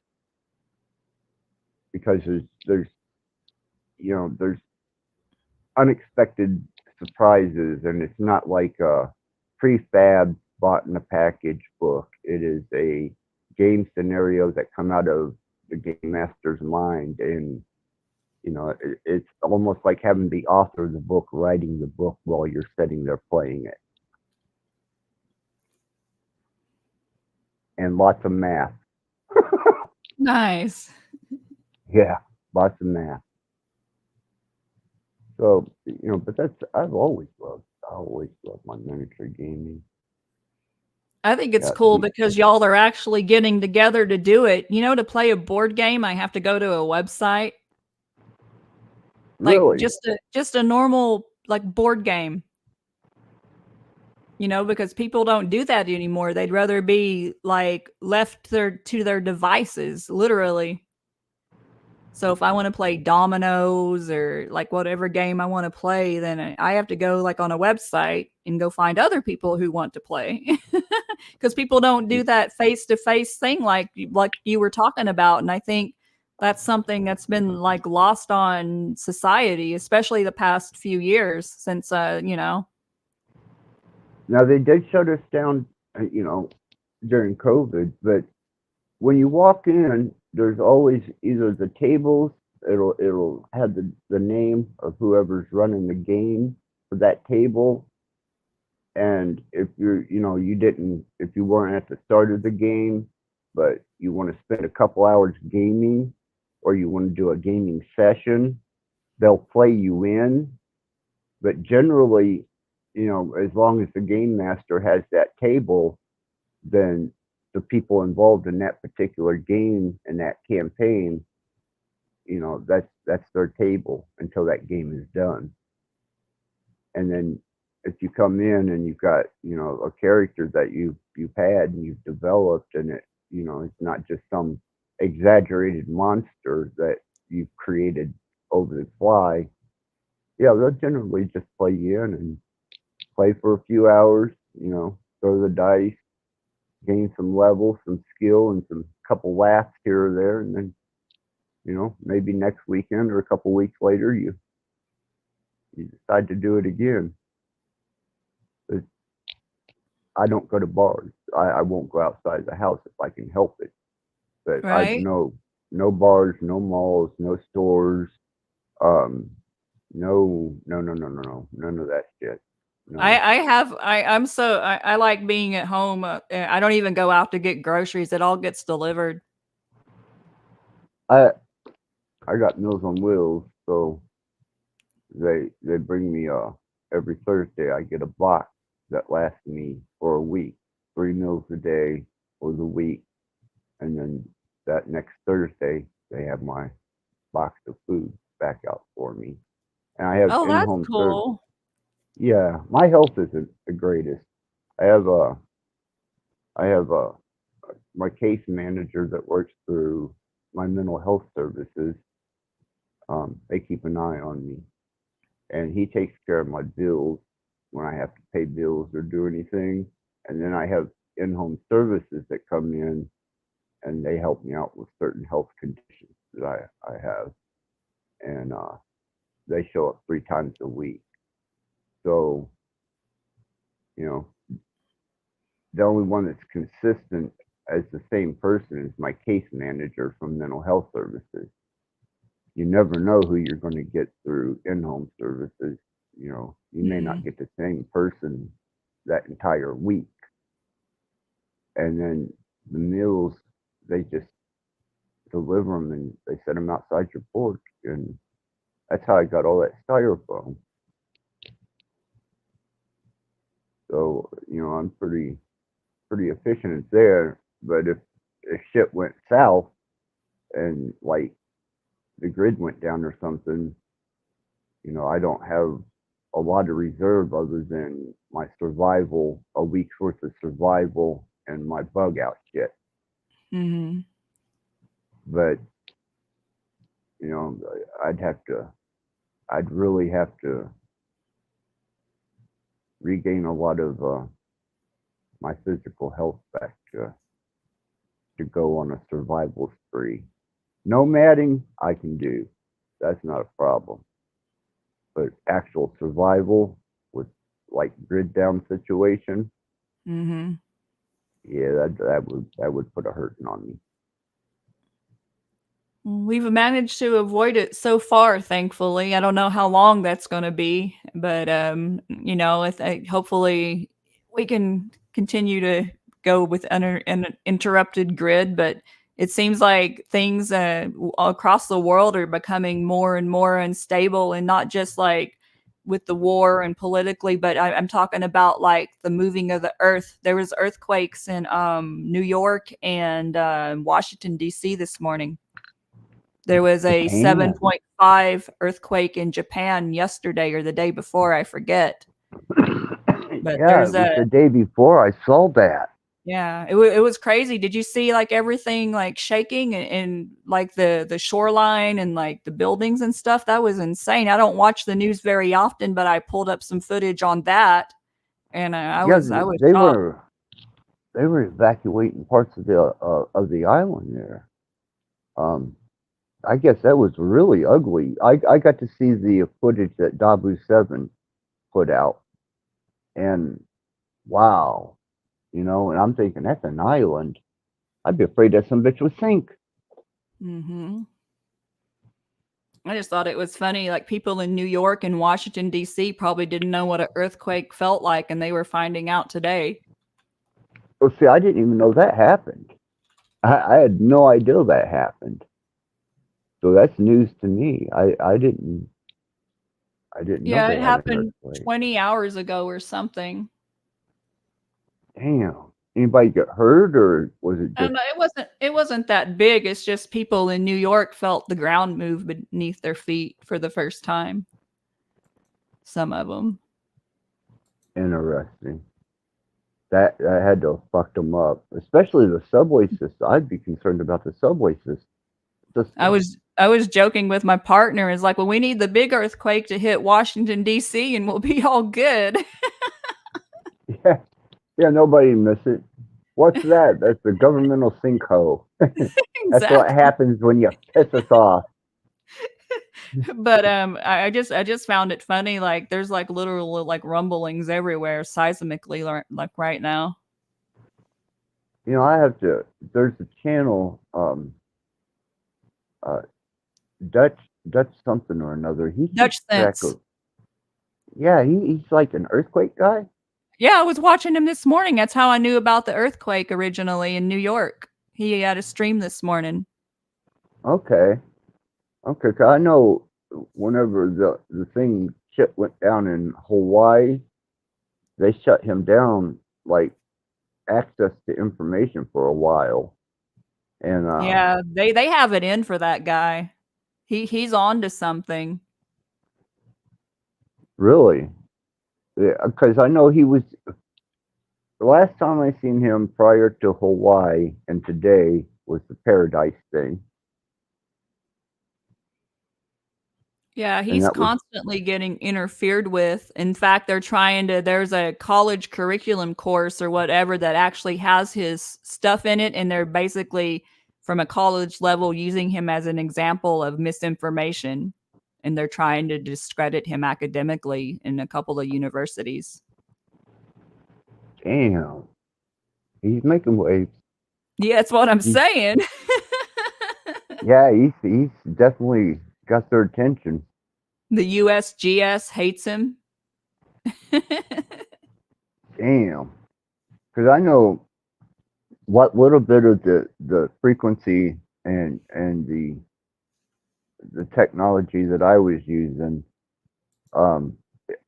Speaker 4: because there's unexpected surprises, and it's not like a prefab bought in a package book. It is a game scenario that come out of the game master's mind, and it's almost like having the author of the book writing the book while you're sitting there playing it, and lots of math.
Speaker 6: Nice.
Speaker 4: Yeah, lots of math. So but I always loved my miniature gaming.
Speaker 6: I think it's
Speaker 4: Yeah,
Speaker 6: cool because y'all are actually getting together to do it. To play a board game, I have to go to a website, like
Speaker 4: really.
Speaker 6: just a normal like board game. Because people don't do that anymore. They'd rather be like left to their devices, literally. So if I want to play dominoes or like whatever game I want to play, then I have to go like on a website and go find other people who want to play. Because people don't do that face-to-face thing like you were talking about. And I think that's something that's been like lost on society, especially the past few years since
Speaker 4: Now they did shut us down, during COVID, but when you walk in, there's always either the tables. It'll have the name of whoever's running the game for that table, and if if you weren't at the start of the game, but you want to spend a couple hours gaming, or you want to do a gaming session, they'll play you in. But generally, as long as the game master has that table, then the people involved in that particular game and that campaign, that's their table until that game is done. And then if you come in and you've got, you know, a character that you've had and you've developed, and it, you know, it's not just some exaggerated monster that you've created over the fly. Yeah, they'll generally just play you in and play for a few hours, you know, throw the dice, gain some level, some skill, and some couple laughs here or there, and then, you know, maybe next weekend or a couple weeks later, you decide to do it again. But I don't go to bars. I won't go outside the house if I can help it. But I
Speaker 6: Right.
Speaker 4: no bars, no malls, no stores, um, no, none of that shit. No.
Speaker 6: I like being at home. I don't even go out to get groceries. It all gets delivered.
Speaker 4: I I got Meals on Wheels, so they bring me every Thursday I get a box that lasts me for a week, 3 meals a day for the week, and then that next Thursday they have my box of food back out for me, and I have
Speaker 6: Oh, that's
Speaker 4: in-home service.
Speaker 6: cool.
Speaker 4: Yeah, my health isn't the greatest. I have a I have a my case manager that works through my mental health services. They keep an eye on me, and he takes care of my bills when I have to pay bills or do anything. And then I have in-home services that come in and they help me out with certain health conditions that I have, and they show up 3 times a week. So, you know, the only one that's consistent as the same person is my case manager from mental health services. You never know who you're going to get through in-home services. You know, you may not
Speaker 6: Mhm.
Speaker 4: get the same person that entire week. And then the meals, they just deliver them and they set them outside your porch. And that's how I got all that styrofoam. So, you know, I'm pretty efficient there. But if shit went south and like the grid went down or something, you know, I don't have a lot of reserve other than my survival, a week's worth of survival, and my bug out kit.
Speaker 6: Mhm.
Speaker 4: But you know, I'd have to, I'd really have to regain a lot of my physical health back to go on a survival spree. Nomading, I can do. That's not a problem. But actual survival with like grid down situation,
Speaker 6: Mhm.
Speaker 4: yeah, that would put a hurting on me.
Speaker 6: We've managed to avoid it so far, thankfully. I don't know how long that's going to be, but you know, hopefully we can continue to go with an interrupted grid. But it seems like things across the world are becoming more and more unstable, and not just like with the war and politically, but I'm talking about like the moving of the earth. There was earthquakes in New York and Washington D.C. this morning. There was a
Speaker 4: Japan.
Speaker 6: 7.5 earthquake in Japan yesterday or the day before, I forget. But
Speaker 4: Yeah,
Speaker 6: there's
Speaker 4: it was
Speaker 6: a
Speaker 4: the day before I saw that.
Speaker 6: yeah, it was crazy. Did you see like everything like shaking and like the shoreline and like the buildings and stuff? That was insane. I don't watch the news very often, but I pulled up some footage on that, and
Speaker 4: Yeah,
Speaker 6: I was
Speaker 4: they
Speaker 6: shocked.
Speaker 4: were they were evacuating parts of the island there. Um, I guess that was really ugly. I got to see the footage that Dabu 7 put out, and wow, you know, and I'm thinking that's an island. I'd be afraid that some bitch would sink.
Speaker 6: Hmm. I just thought it was funny. Like people in New York and Washington D.C. probably didn't know what an earthquake felt like, and they were finding out today.
Speaker 4: Well, see, I didn't even know that happened. I had no idea that happened. So that's news to me. I didn't know
Speaker 6: Yeah,
Speaker 4: they
Speaker 6: it
Speaker 4: had an
Speaker 6: happened
Speaker 4: earthquake.
Speaker 6: 20 hours ago or something.
Speaker 4: Damn. Anybody get hurt or was it just
Speaker 6: And it wasn't that big. It's just people in New York felt the ground move beneath their feet for the first time. Some of them.
Speaker 4: Interesting. That had to have fucked them up, especially the subway system. I'd be concerned about the subway
Speaker 6: I
Speaker 4: system.
Speaker 6: was joking with my partner. Is like, well, we need the big earthquake to hit Washington D.C. and we'll be all good.
Speaker 4: Yeah, yeah. Nobody miss it. What's that? That's the governmental sinkhole. That's what
Speaker 6: Exactly.
Speaker 4: happens when you piss us off.
Speaker 6: But I just found it funny. Like there's like literal like rumblings everywhere seismically like right now.
Speaker 4: You know, I have to. There's a channel, uh, Dutch something or another. He keeps
Speaker 6: Dutch
Speaker 4: track
Speaker 6: sense.
Speaker 4: of. Yeah, he's like an earthquake guy.
Speaker 6: Yeah, I was watching him this morning. That's how I knew about the earthquake originally in New York. He had a stream this morning.
Speaker 4: Okay, okay. 'Cause I know whenever the thing shit went down in Hawaii, they shut him down like access to information for a while, and
Speaker 6: Yeah, they have it in for that guy. He's on to something.
Speaker 4: really, because I know he was the last time I seen him prior to Hawaii and today was the Paradise thing,
Speaker 6: Yeah,
Speaker 4: and
Speaker 6: he's
Speaker 4: that was
Speaker 6: constantly getting interfered with. In fact, there's a college curriculum course or whatever that actually has his stuff in it, and they're basically from a college level using him as an example of misinformation. And they're trying to discredit him academically in a couple of universities.
Speaker 4: damn. He's making waves.
Speaker 6: Yeah, that's what I'm
Speaker 4: He's,
Speaker 6: saying.
Speaker 4: yeah, he's definitely got their attention.
Speaker 6: The USGS hates him.
Speaker 4: Damn, because I know what little bit of the frequency and the technology that I was using,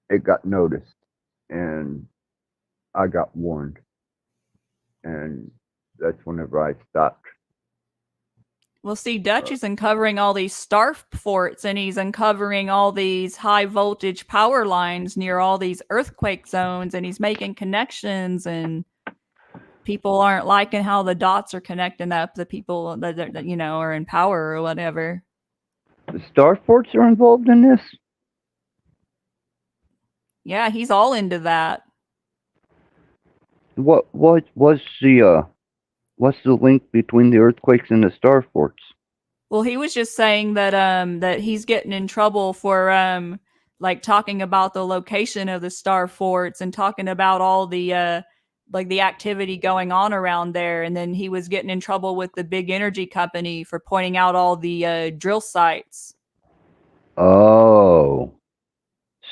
Speaker 4: it got noticed, and I got warned, and that's whenever I stopped.
Speaker 6: Well, see, Dutch
Speaker 4: Uh,
Speaker 6: is uncovering all these star forts and he's uncovering all these high voltage power lines near all these earthquake zones and he's making connections and people aren't liking how the dots are connecting up the people that are in power or whatever.
Speaker 4: the Star Forts are involved in this.
Speaker 6: Yeah, he's all into that.
Speaker 4: What was the what's the link between the earthquakes and the Star Forts?
Speaker 6: Well, he was just saying that he's getting in trouble for like talking about the location of the star forts and talking about all the like the activity going on around there, and then he was getting in trouble with the big energy company for pointing out all the drill sites.
Speaker 4: Oh,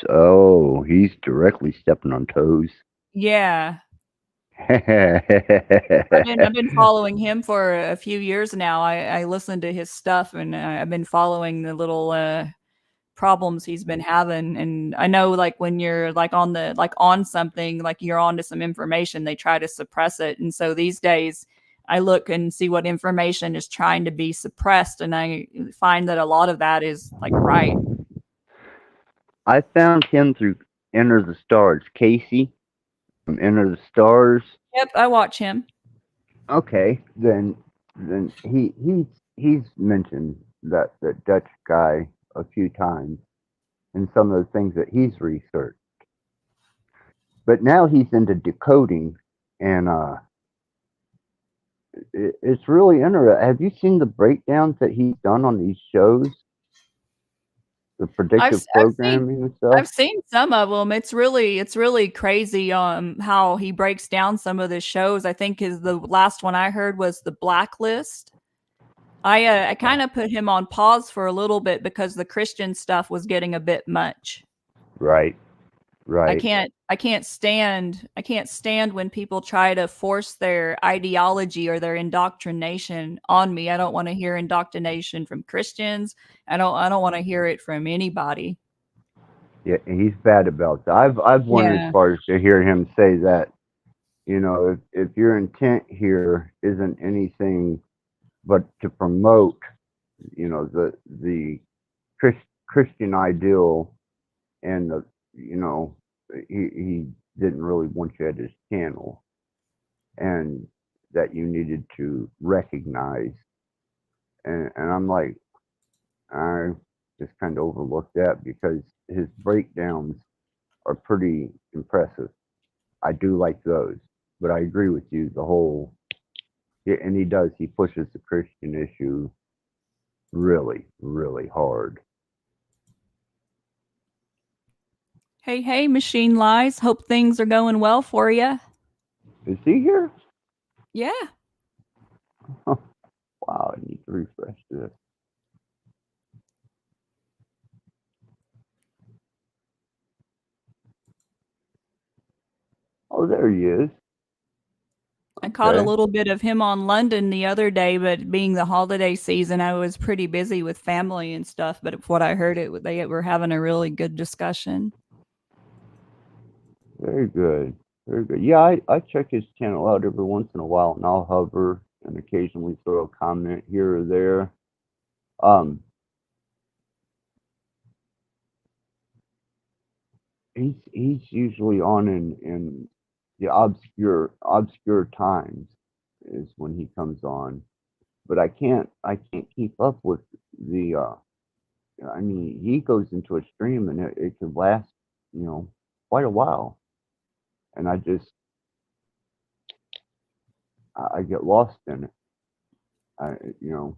Speaker 4: so he's directly stepping on toes.
Speaker 6: Yeah.
Speaker 4: Yeah,
Speaker 6: I've been following him for a few years now. I listen to his stuff and I've been following the little problems he's been having. And I know like when you're like on something, like you're onto some information, they try to suppress it. And so these days I look and see what information is trying to be suppressed. And I find that a lot of that is like right.
Speaker 4: I found him through Enter the Stars. Casey from Enter the Stars.
Speaker 6: Yep, I watch him.
Speaker 4: Okay, then he's mentioned that Dutch guy a few times in some of the things that he's researched. But now he's into decoding, and it's really interesting. Have you seen the breakdowns that he's done on these shows? The
Speaker 6: I've
Speaker 4: predictive
Speaker 6: I've seen
Speaker 4: programming and stuff.
Speaker 6: I've seen some of them. It's really crazy how he breaks down some of the shows. I think is the last one I heard was The Blacklist. I kind of put him on pause for a little bit because the Christian stuff was getting a bit much.
Speaker 4: Right,
Speaker 6: I
Speaker 4: right.
Speaker 6: can't stand when people try to force their ideology or their indoctrination on me. I don't want to hear indoctrination from Christians. I don't want to hear it from anybody.
Speaker 4: Yeah, he's bad about that. I've went as
Speaker 6: Yeah.
Speaker 4: far as to hear him say that, you know, if your intent here isn't anything but to promote, you know, the Christian ideal, and the, you know, he didn't really want you at his channel, and that you needed to recognize. And I'm like, I just kind of overlooked that because his breakdowns are pretty impressive. I do like those, but I agree with you. The whole, yeah, and he pushes the Christian issue really, really hard.
Speaker 6: Hey, hey, Machine Lies. Hope things are going well for you.
Speaker 4: Is he here?
Speaker 6: Yeah.
Speaker 4: Wow, I need to refresh this. Oh, there he is.
Speaker 6: I caught a
Speaker 4: Okay.
Speaker 6: little bit of him on London the other day, but being the holiday season, I was pretty busy with family and stuff. But if what I heard, they were having a really good discussion.
Speaker 4: Very good. Very good. Yeah, I check his channel out every once in a while, and I'll hover and occasionally throw a comment here or there. He's usually on in the obscure times is when he comes on, but I can't keep up with the. I mean, he goes into a stream and it could last, quite a while, and I get lost in it. I, you know,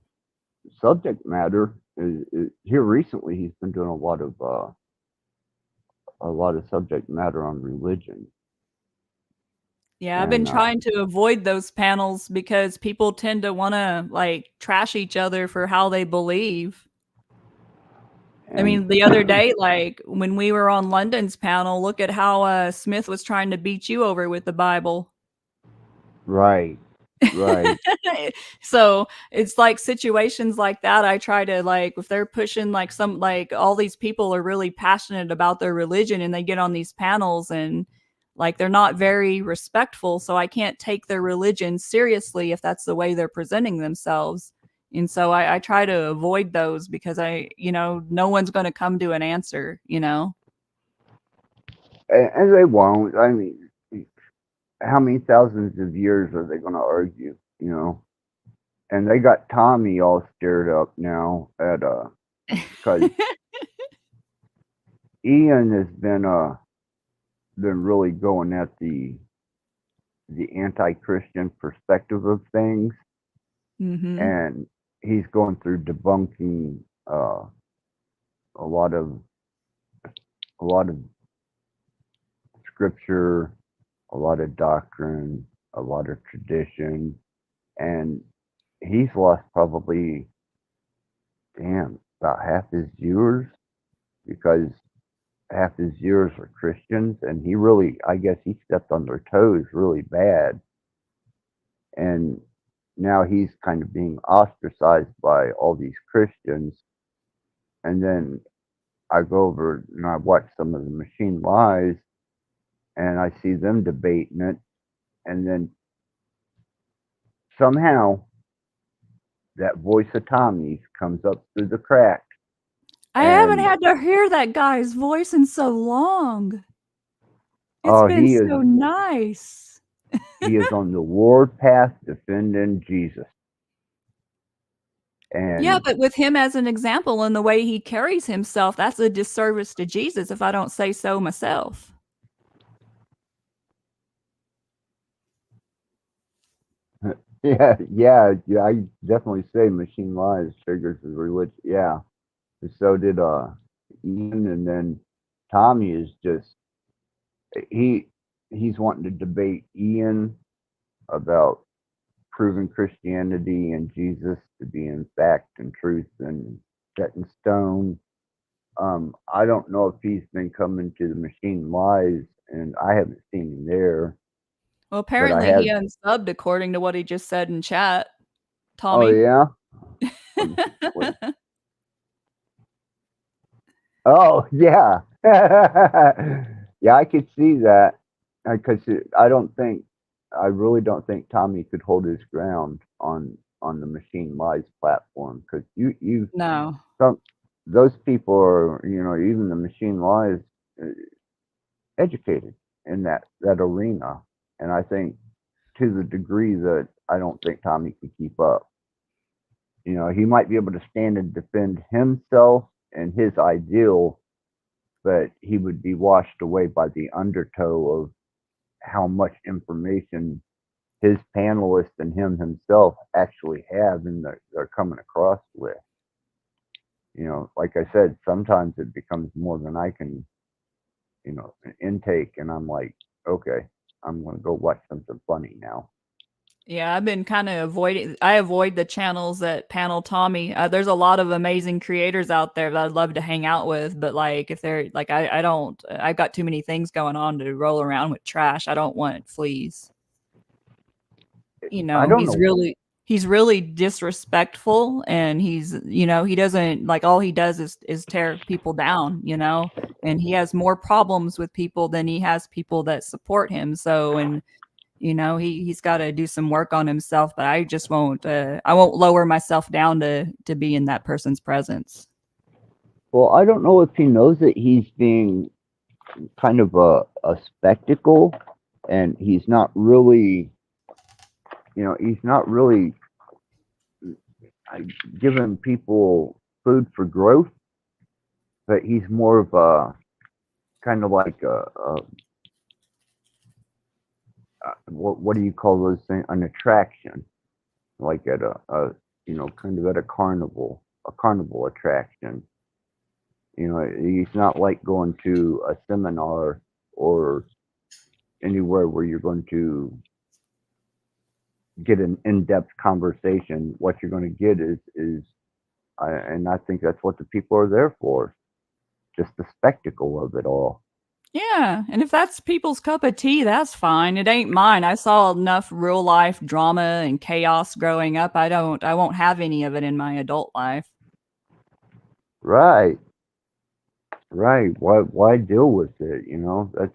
Speaker 4: Subject matter is here recently. He's been doing a lot of subject matter on religion,
Speaker 6: Yeah, I've been
Speaker 4: and
Speaker 6: trying to avoid those panels because people tend to want to like trash each other for how they believe. I
Speaker 4: and
Speaker 6: mean, the other day, like when we were on London's panel, look at how Smith was trying to beat you over with the Bible.
Speaker 4: right, right,
Speaker 6: So it's like situations like that. I try to like if they're pushing like some like all these people are really passionate about their religion and they get on these panels and like they're not very respectful. So I can't take their religion seriously if that's the way they're presenting themselves. And so I try to avoid those because no one's going to come to an answer.
Speaker 4: and they won't. I mean, how many thousands of years are they going to argue? And they got Tommy all stirred up now at because Ian has been really going at the anti-Christian perspective of things,
Speaker 6: Hmm.
Speaker 4: and he's going through debunking a lot of a lot of scripture, a lot of doctrine, a lot of tradition, and he's lost probably about half his viewers because half his viewers are Christians, and I guess he stepped on their toes really bad, and now he's kind of being ostracized by all these Christians. And then I go over and I watch some of the Machine Lies, and I see them debating it, and then somehow that voice of Tommy's comes up through the crack,
Speaker 6: I haven't
Speaker 4: and
Speaker 6: had to hear that guy's voice in so long. It's
Speaker 4: oh,
Speaker 6: been so nice.
Speaker 4: he is on the warpath defending Jesus,
Speaker 6: Yeah,
Speaker 4: and
Speaker 6: but with him as an example and the way he carries himself, that's a disservice to Jesus if I don't say so myself.
Speaker 4: yeah, I definitely say Machine Lies triggers the religion. Yeah, and so did Ian, and then Tommy is just he he's wanting to debate Ian about proving Christianity and Jesus to be in fact and truth and set in stone. I don't know if he's been coming to the Machine Lies, and I haven't seen him there,
Speaker 6: Well,
Speaker 4: but I
Speaker 6: apparently he
Speaker 4: have.
Speaker 6: unsubbed according to what he just said in chat,
Speaker 4: Oh
Speaker 6: Tommy.
Speaker 4: yeah. Wait. Oh yeah. Yeah, I could see that because I really don't think Tommy could hold his ground on the Machine Lies platform because you
Speaker 6: No.
Speaker 4: some those people are even the Machine Lies educated. in that arena. And I think to the degree that I don't think Tommy can keep up. He might be able to stand and defend himself and his ideal, but he would be washed away by the undertow of how much information his panelists and him himself actually have and they're coming across with. Like I said, sometimes it becomes more than I can, an intake, and I'm like, okay, I'm going to go watch something funny now.
Speaker 6: Yeah, I've been kind of I avoid the channels that panel Tommy. There's a lot of amazing creators out there that I'd love to hang out with, but like if they're like, I don't, I've got too many things going on to roll around with trash. I don't want fleas.
Speaker 4: I don't know.
Speaker 6: He's really disrespectful, and he doesn't like, all he does is tear people down, and he has more problems with people than he has people that support him. So, and he's got to do some work on himself, but I just won't I won't lower myself down to be in that person's presence.
Speaker 4: Well, I don't know if he knows that he's being kind of a spectacle, and he's not really giving people food for growth, but he's more of a kind of like what do you call those things? An attraction, like at a kind of at a carnival attraction. He's not like going to a seminar or anywhere where you're going to get an in-depth conversation. What you're going to get and I think that's what the people are there for, just the spectacle of it all.
Speaker 6: Yeah, and if that's people's cup of tea, that's fine. It ain't mine. I saw enough real life drama and chaos growing up. I won't have any of it in my adult life.
Speaker 4: Right. Why deal with it? That's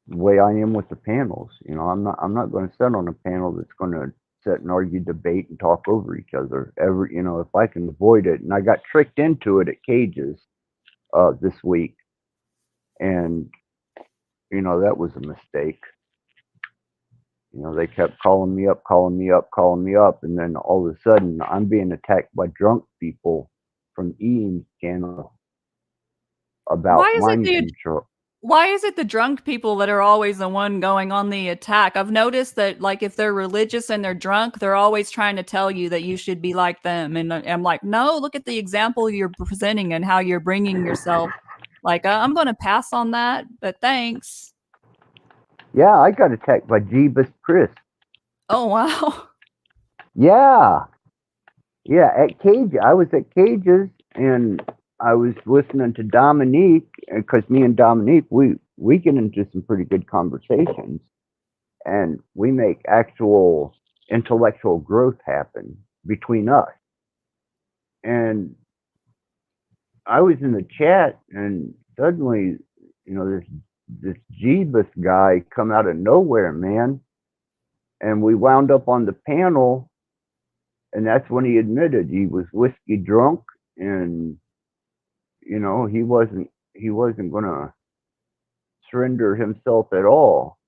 Speaker 4: the way I am with the panels. I'm not going to sit on a panel that's going to sit and argue, debate, and talk over each other. If I can avoid it. And I got tricked into it at Cages this week, and that was a mistake. They kept calling me up, and then all of a sudden I'm being attacked by drunk people from Ian's channel about mind control.
Speaker 6: Why is it the drunk people that are always the one going on the attack? I've noticed that, like, if they're religious and they're drunk, they're always trying to tell you that you should be like them. And I'm like, no, look at the example you're presenting and how you're bringing yourself. Like, I'm going to pass on that, but thanks.
Speaker 4: Yeah, I got attacked by Jeebus Chris.
Speaker 6: Oh, wow.
Speaker 4: Yeah, at Cages. I was at Cages, and I was listening to Dominique, because me and Dominique, we get into some pretty good conversations, and we make actual intellectual growth happen between us. And I was in the chat, and suddenly, this Jeebus guy come out of nowhere, man. And we wound up on the panel, and that's when he admitted he was whiskey drunk, and he wasn't going to surrender himself at all,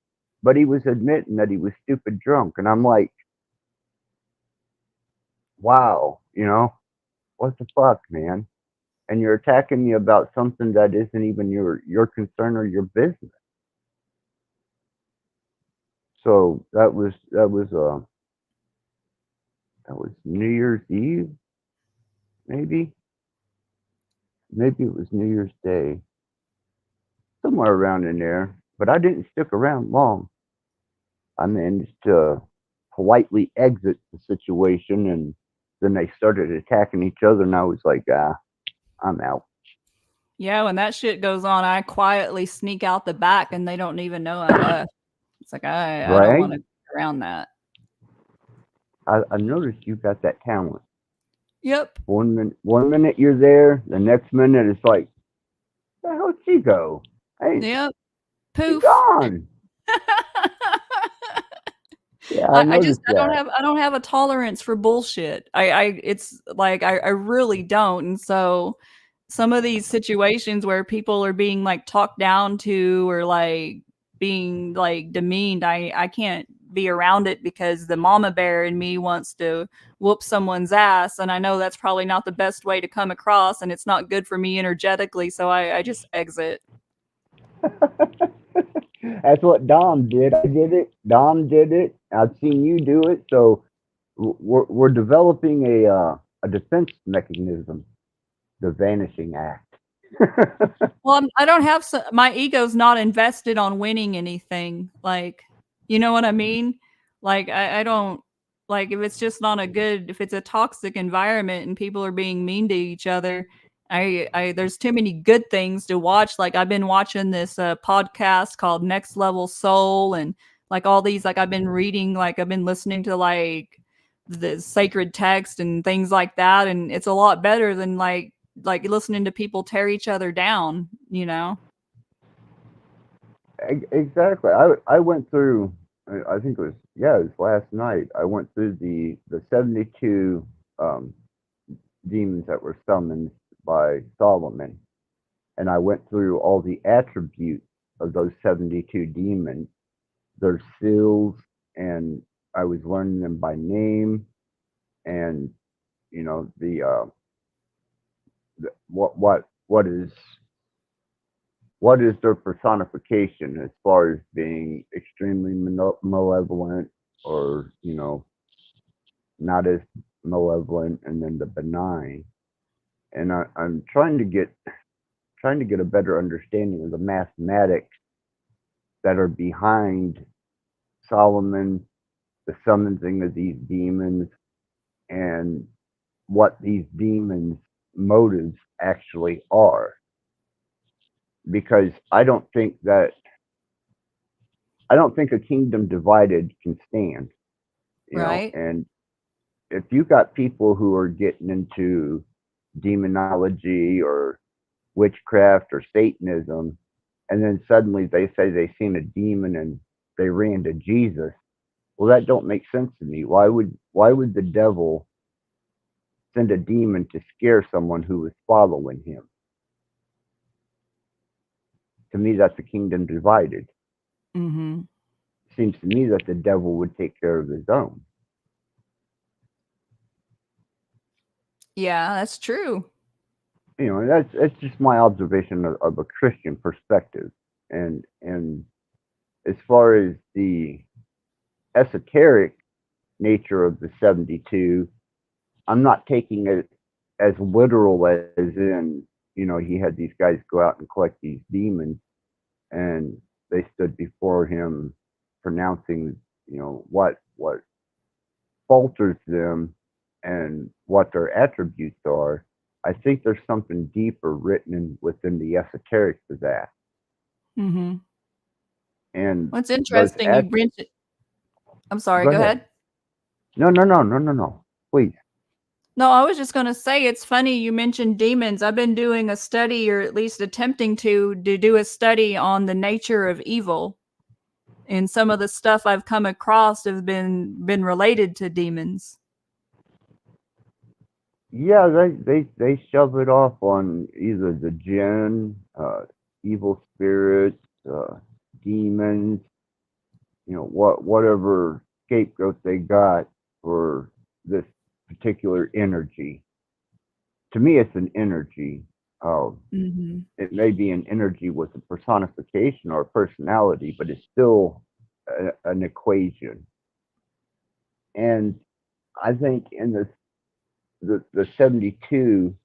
Speaker 4: but he was admitting that he was stupid drunk. And I'm like, wow, what the fuck, man? And you're attacking me about something that isn't even your concern or your business. So that was New Year's Eve, maybe it was New Year's Day, somewhere around in there. But I didn't stick around long. I managed to politely exit the situation, and then they started attacking each other, and I was like, I'm out.
Speaker 6: Yeah, when that shit goes on, I quietly sneak out the back, and they don't even know I left. It's like, I don't want to get around that.
Speaker 4: I noticed you got that talent.
Speaker 6: Yep.
Speaker 4: One minute you're there, the next minute it's like, where the hell did she go? Hey,
Speaker 6: yep. Poof.
Speaker 4: She's gone. Yeah, I
Speaker 6: don't have a tolerance for bullshit. It's like I really don't. And so some of these situations where people are being like talked down to, or like being like demeaned, I can't be around it because the mama bear in me wants to whoop someone's ass, and I know that's probably not the best way to come across, and it's not good for me energetically, so I just exit.
Speaker 4: That's what Dom did. I did it. Dom did it. I've seen you do it. So we're developing a defense mechanism, the vanishing act.
Speaker 6: Well, I don't have my ego's not invested on winning anything. Like, you know what I mean? Like, I don't like if it's just not a good, if it's a toxic environment and people are being mean to each other. I there's too many good things to watch. Like I've been watching this podcast called Next Level Soul, and like all these, like I've been reading, like I've been listening to like the sacred text and things like that, and it's a lot better than like listening to people tear each other down, you know?
Speaker 4: Exactly. I went through. I think it was, yeah, it was last night. I went through the 72 um, demons that were summoned by Solomon, and I went through all the attributes of those 72 demons, their seals, and I was learning them by name, and you know what is their personification as far as being extremely malevolent, or not as malevolent, and then the benign. And I'm trying to get a better understanding of the mathematics that are behind Solomon, the summoning of these demons, and what these demons' motives actually are. Because I don't think a kingdom divided can stand.
Speaker 6: Right.
Speaker 4: And if you got people who are getting into demonology or witchcraft or Satanism, and then suddenly they say they seen a demon and they ran to Jesus, well, that don't make sense to me. Why would the devil send a demon to scare someone who was following him? To me, that's a kingdom divided.
Speaker 6: Mm-hmm.
Speaker 4: Seems to me that the devil would take care of his own.
Speaker 6: Yeah, that's true.
Speaker 4: And that's just my observation of a Christian perspective. And as far as the esoteric nature of the 72, I'm not taking it as literal as in, he had these guys go out and collect these demons, and they stood before him pronouncing, what falters them and what their attributes are. I think there's something deeper written within the esoterics of that.
Speaker 6: Mm-hmm.
Speaker 4: And
Speaker 6: What's
Speaker 4: those
Speaker 6: interesting, you mentioned, I'm sorry,
Speaker 4: go
Speaker 6: go
Speaker 4: ahead.
Speaker 6: ahead.
Speaker 4: No. Please.
Speaker 6: No, I was just going to say, it's funny you mentioned demons. I've been doing a study, or at least attempting to do a study on the nature of evil. And some of the stuff I've come across have been related to demons.
Speaker 4: Yeah, they shove it off on either the jinn, evil spirits, demons, whatever scapegoat they got for this particular energy. To me, it's an energy.
Speaker 6: Mm-hmm.
Speaker 4: It may be an energy with a personification or a personality, but it's still an equation. And I think in the 72,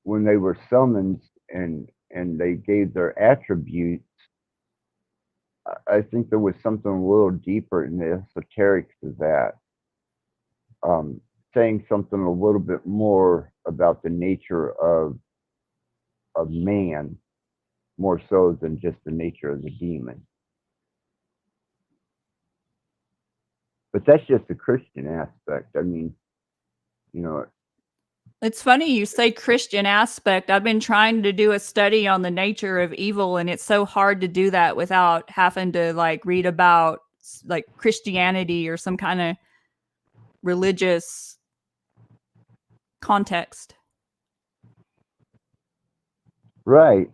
Speaker 4: when they were summoned and they gave their attributes, I think there was something a little deeper in the esoterics of that, saying something a little bit more about the nature of man, more so than just the nature of the demon. But that's just the Christian aspect. I mean,
Speaker 6: It's funny you say Christian aspect. I've been trying to do a study on the nature of evil, and it's so hard to do that without having to like read about like Christianity or some kind of religious context.
Speaker 4: right.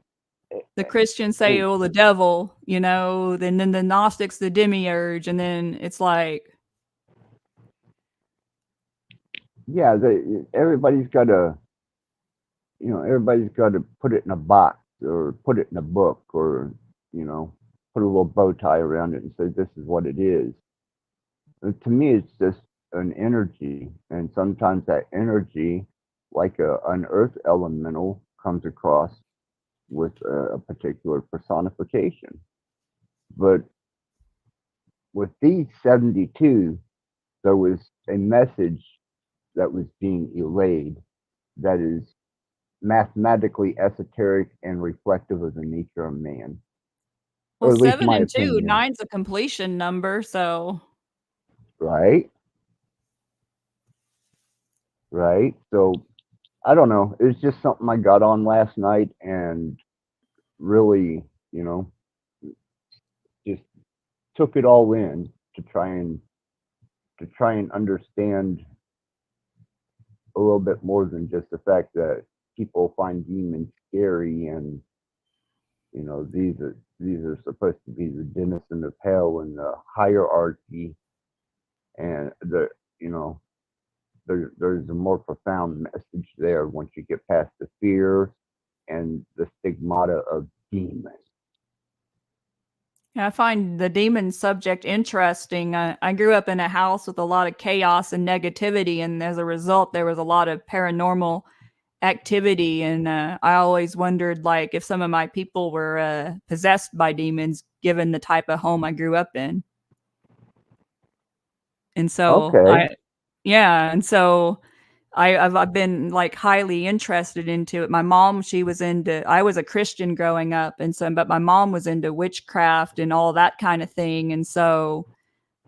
Speaker 6: the Christians say, "Oh, the devil," and then the Gnostics, the demiurge, and then it's like,
Speaker 4: yeah, everybody's got to, everybody's got to put it in a box or put it in a book or, put a little bow tie around it and say, this is what it is. And to me, it's just an energy. And sometimes that energy, like an earth elemental, comes across with a particular personification. But with these 72, there was a message that was being relayed that is mathematically esoteric and reflective of the nature of man,
Speaker 6: well,
Speaker 4: or at least
Speaker 6: 7
Speaker 4: my
Speaker 6: and 2,
Speaker 4: opinion,
Speaker 6: 9's a completion number, so
Speaker 4: right? Right. So I don't know. It's just something I got on last night and really, just took it all in to try and understand a little bit more than just the fact that people find demons scary and these are supposed to be the denizens of hell and the hierarchy and there's a more profound message there once you get past the fear and the stigmata of demons.
Speaker 6: I find the demon subject interesting. I grew up in a house with a lot of chaos and negativity, and as a result, there was a lot of paranormal activity. And I always wondered, like, if some of my people were possessed by demons, given the type of home I grew up in. And so
Speaker 4: Okay.
Speaker 6: I've been like highly interested into it. My mom, I was a Christian growing up, but my mom was into witchcraft and all that kind of thing. And so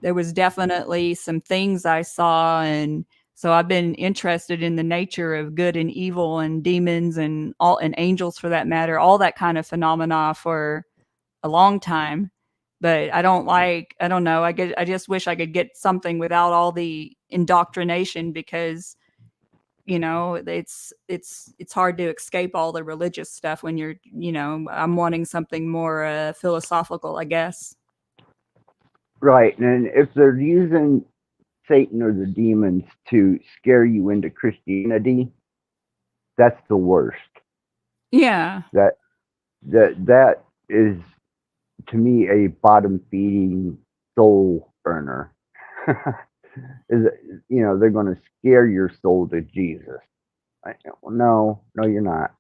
Speaker 6: there was definitely some things I saw. And so I've been interested in the nature of good and evil and demons and angels for that matter, all that kind of phenomena for a long time. But I don't know. I just wish I could get something without all the indoctrination because it's hard to escape all the religious stuff when I'm wanting something more philosophical, I guess.
Speaker 4: Right. And if they're using Satan or the demons to scare you into Christianity, that's the worst.
Speaker 6: Yeah.
Speaker 4: That is, to me, a bottom feeding soul burner. Is they're going to scare your soul to Jesus. No, you're not.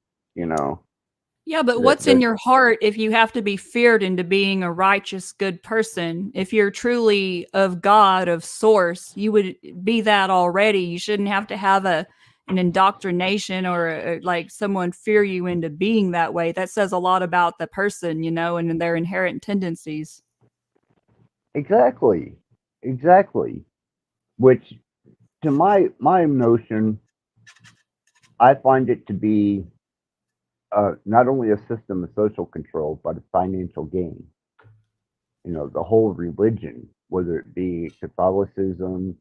Speaker 6: Yeah, but
Speaker 4: That
Speaker 6: what's in
Speaker 4: that
Speaker 6: your heart if you have to be feared into being a righteous, good person? If you're truly of God, of source, you would be that already. You shouldn't have to have an indoctrination or like someone fear you into being that way. That says a lot about the person, and their inherent tendencies.
Speaker 4: exactly, exactly. Which, to my notion, I find it to be not only a system of social control, but a financial gain. The whole religion, whether it be Catholicism,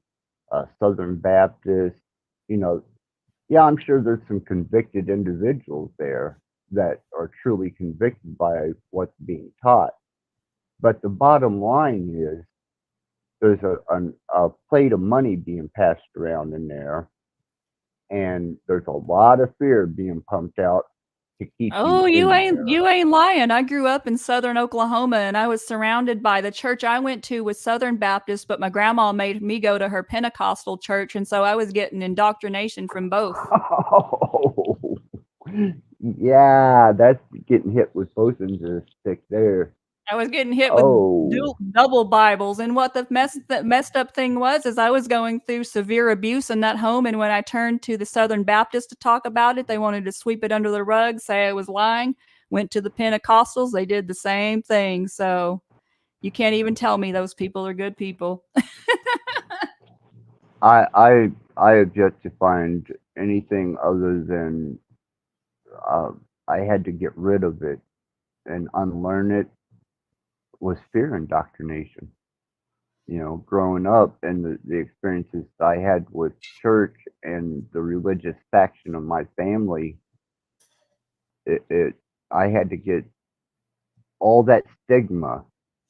Speaker 4: Southern Baptist, you know, yeah, I'm sure there's some convicted individuals there that are truly convicted by what's being taught. But the bottom line is there's a plate of money being passed around in there, and there's a lot of fear being pumped out to keep
Speaker 6: Oh,
Speaker 4: you
Speaker 6: you
Speaker 4: in
Speaker 6: ain't
Speaker 4: there.
Speaker 6: you ain't lying. I grew up in Southern Oklahoma and I was surrounded by the church I went to was Southern Baptist, but my grandma made me go to her Pentecostal church, and so I was getting indoctrination from both.
Speaker 4: Oh, yeah, that's getting hit with both ends of the stick there.
Speaker 6: I was getting hit with
Speaker 4: Oh,
Speaker 6: double Bibles, and what the messed up thing was is I was going through severe abuse in that home, and when I turned to the Southern Baptist to talk about it, they wanted to sweep it under the rug, say I was lying. Went to the Pentecostals, they did the same thing. So you can't even tell me those people are good people.
Speaker 4: I have yet to find anything other than uh, I had to get rid of it and unlearn it was fear indoctrination. Growing up and the experiences I had with church and the religious faction of my family, it I had to get all that stigma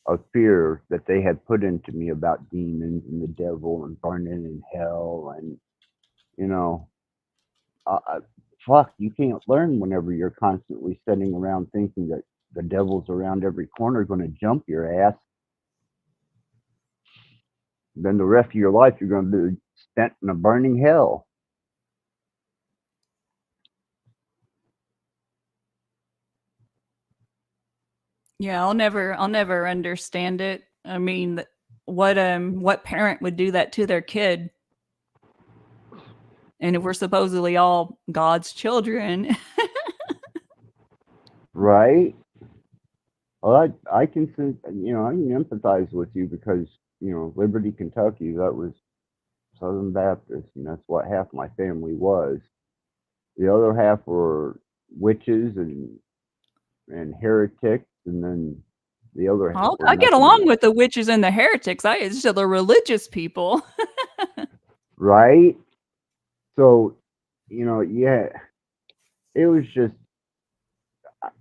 Speaker 4: of fear that they had put into me about demons and the devil and burning in hell, and you know, fuck, you can't learn whenever you're constantly sitting around thinking that the devil's around every corner going to jump your ass. Then the rest of your life you're going to be spent in a burning hell.
Speaker 6: Yeah, I'll never understand it. I mean, what parent would do that to their kid? And if we're supposedly all God's children,
Speaker 4: Right? Well, I can I can empathize with you because Liberty, Kentucky, that was Southern Baptist, and that's what half my family was. The other half were witches and heretics, and then the other half were
Speaker 6: I get along
Speaker 4: Methodists.
Speaker 6: with the witches and the heretics. It's just the religious people.
Speaker 4: Right? So, yeah, it was just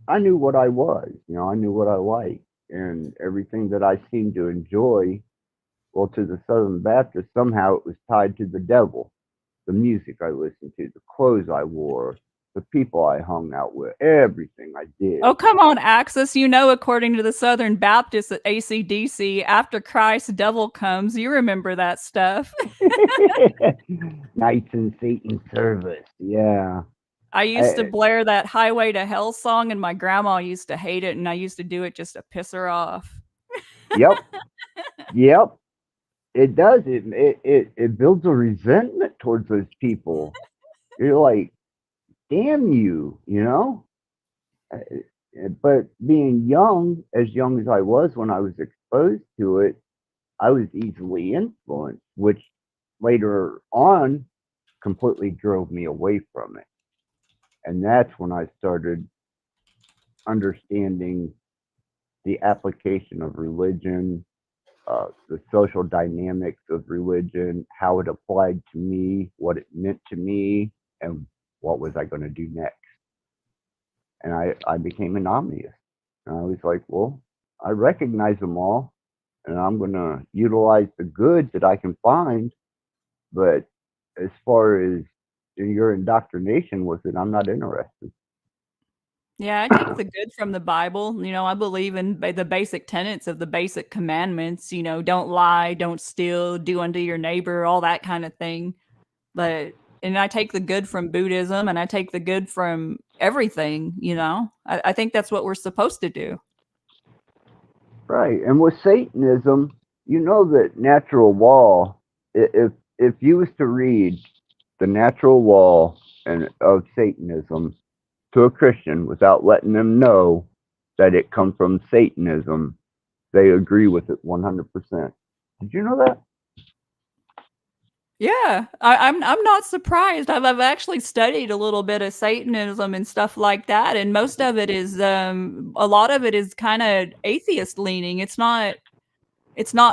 Speaker 4: I knew what I was, I knew what I liked, and everything that I seemed to enjoy. Well, to the Southern Baptist, somehow it was tied to the devil. The music I listened to, the clothes I wore, the people I hung out with, everything I did.
Speaker 6: Oh, come on, Axis. According to the Southern Baptists at AC/DC, after Christ, devil comes. You remember that stuff.
Speaker 4: Knights in Satan's service. Yeah.
Speaker 6: I used to blare that Highway to Hell song, and my grandma used to hate it, and I used to do it just to piss her off.
Speaker 4: Yep. Yep. It does. It builds a resentment towards those people. You're like, damn you, But being as young as I was when I was exposed to it, I was easily influenced, which later on completely drove me away from it. And that's when I started understanding the application of religion, the social dynamics of religion, how it applied to me, what it meant to me, and what was I going to do next. And I became an omniist. And I was like, well, I recognize them all, and I'm going to utilize the good that I can find. But as far as your indoctrination with it, I'm not interested.
Speaker 6: Yeah, I take the good from the Bible. I believe in the basic tenets of the basic commandments. Don't lie, don't steal, do unto your neighbor, all that kind of thing. And I take the good from Buddhism, and I take the good from everything. I think that's what we're supposed to do.
Speaker 4: Right. And with Satanism, that natural law, if you was to read the natural law of Satanism to a Christian without letting them know that it comes from Satanism, they agree with it 100%. Did you know that?
Speaker 6: Yeah, I'm not surprised. I've actually studied a little bit of Satanism and stuff like that, and most of it is a lot of it is kind of atheist leaning. It's not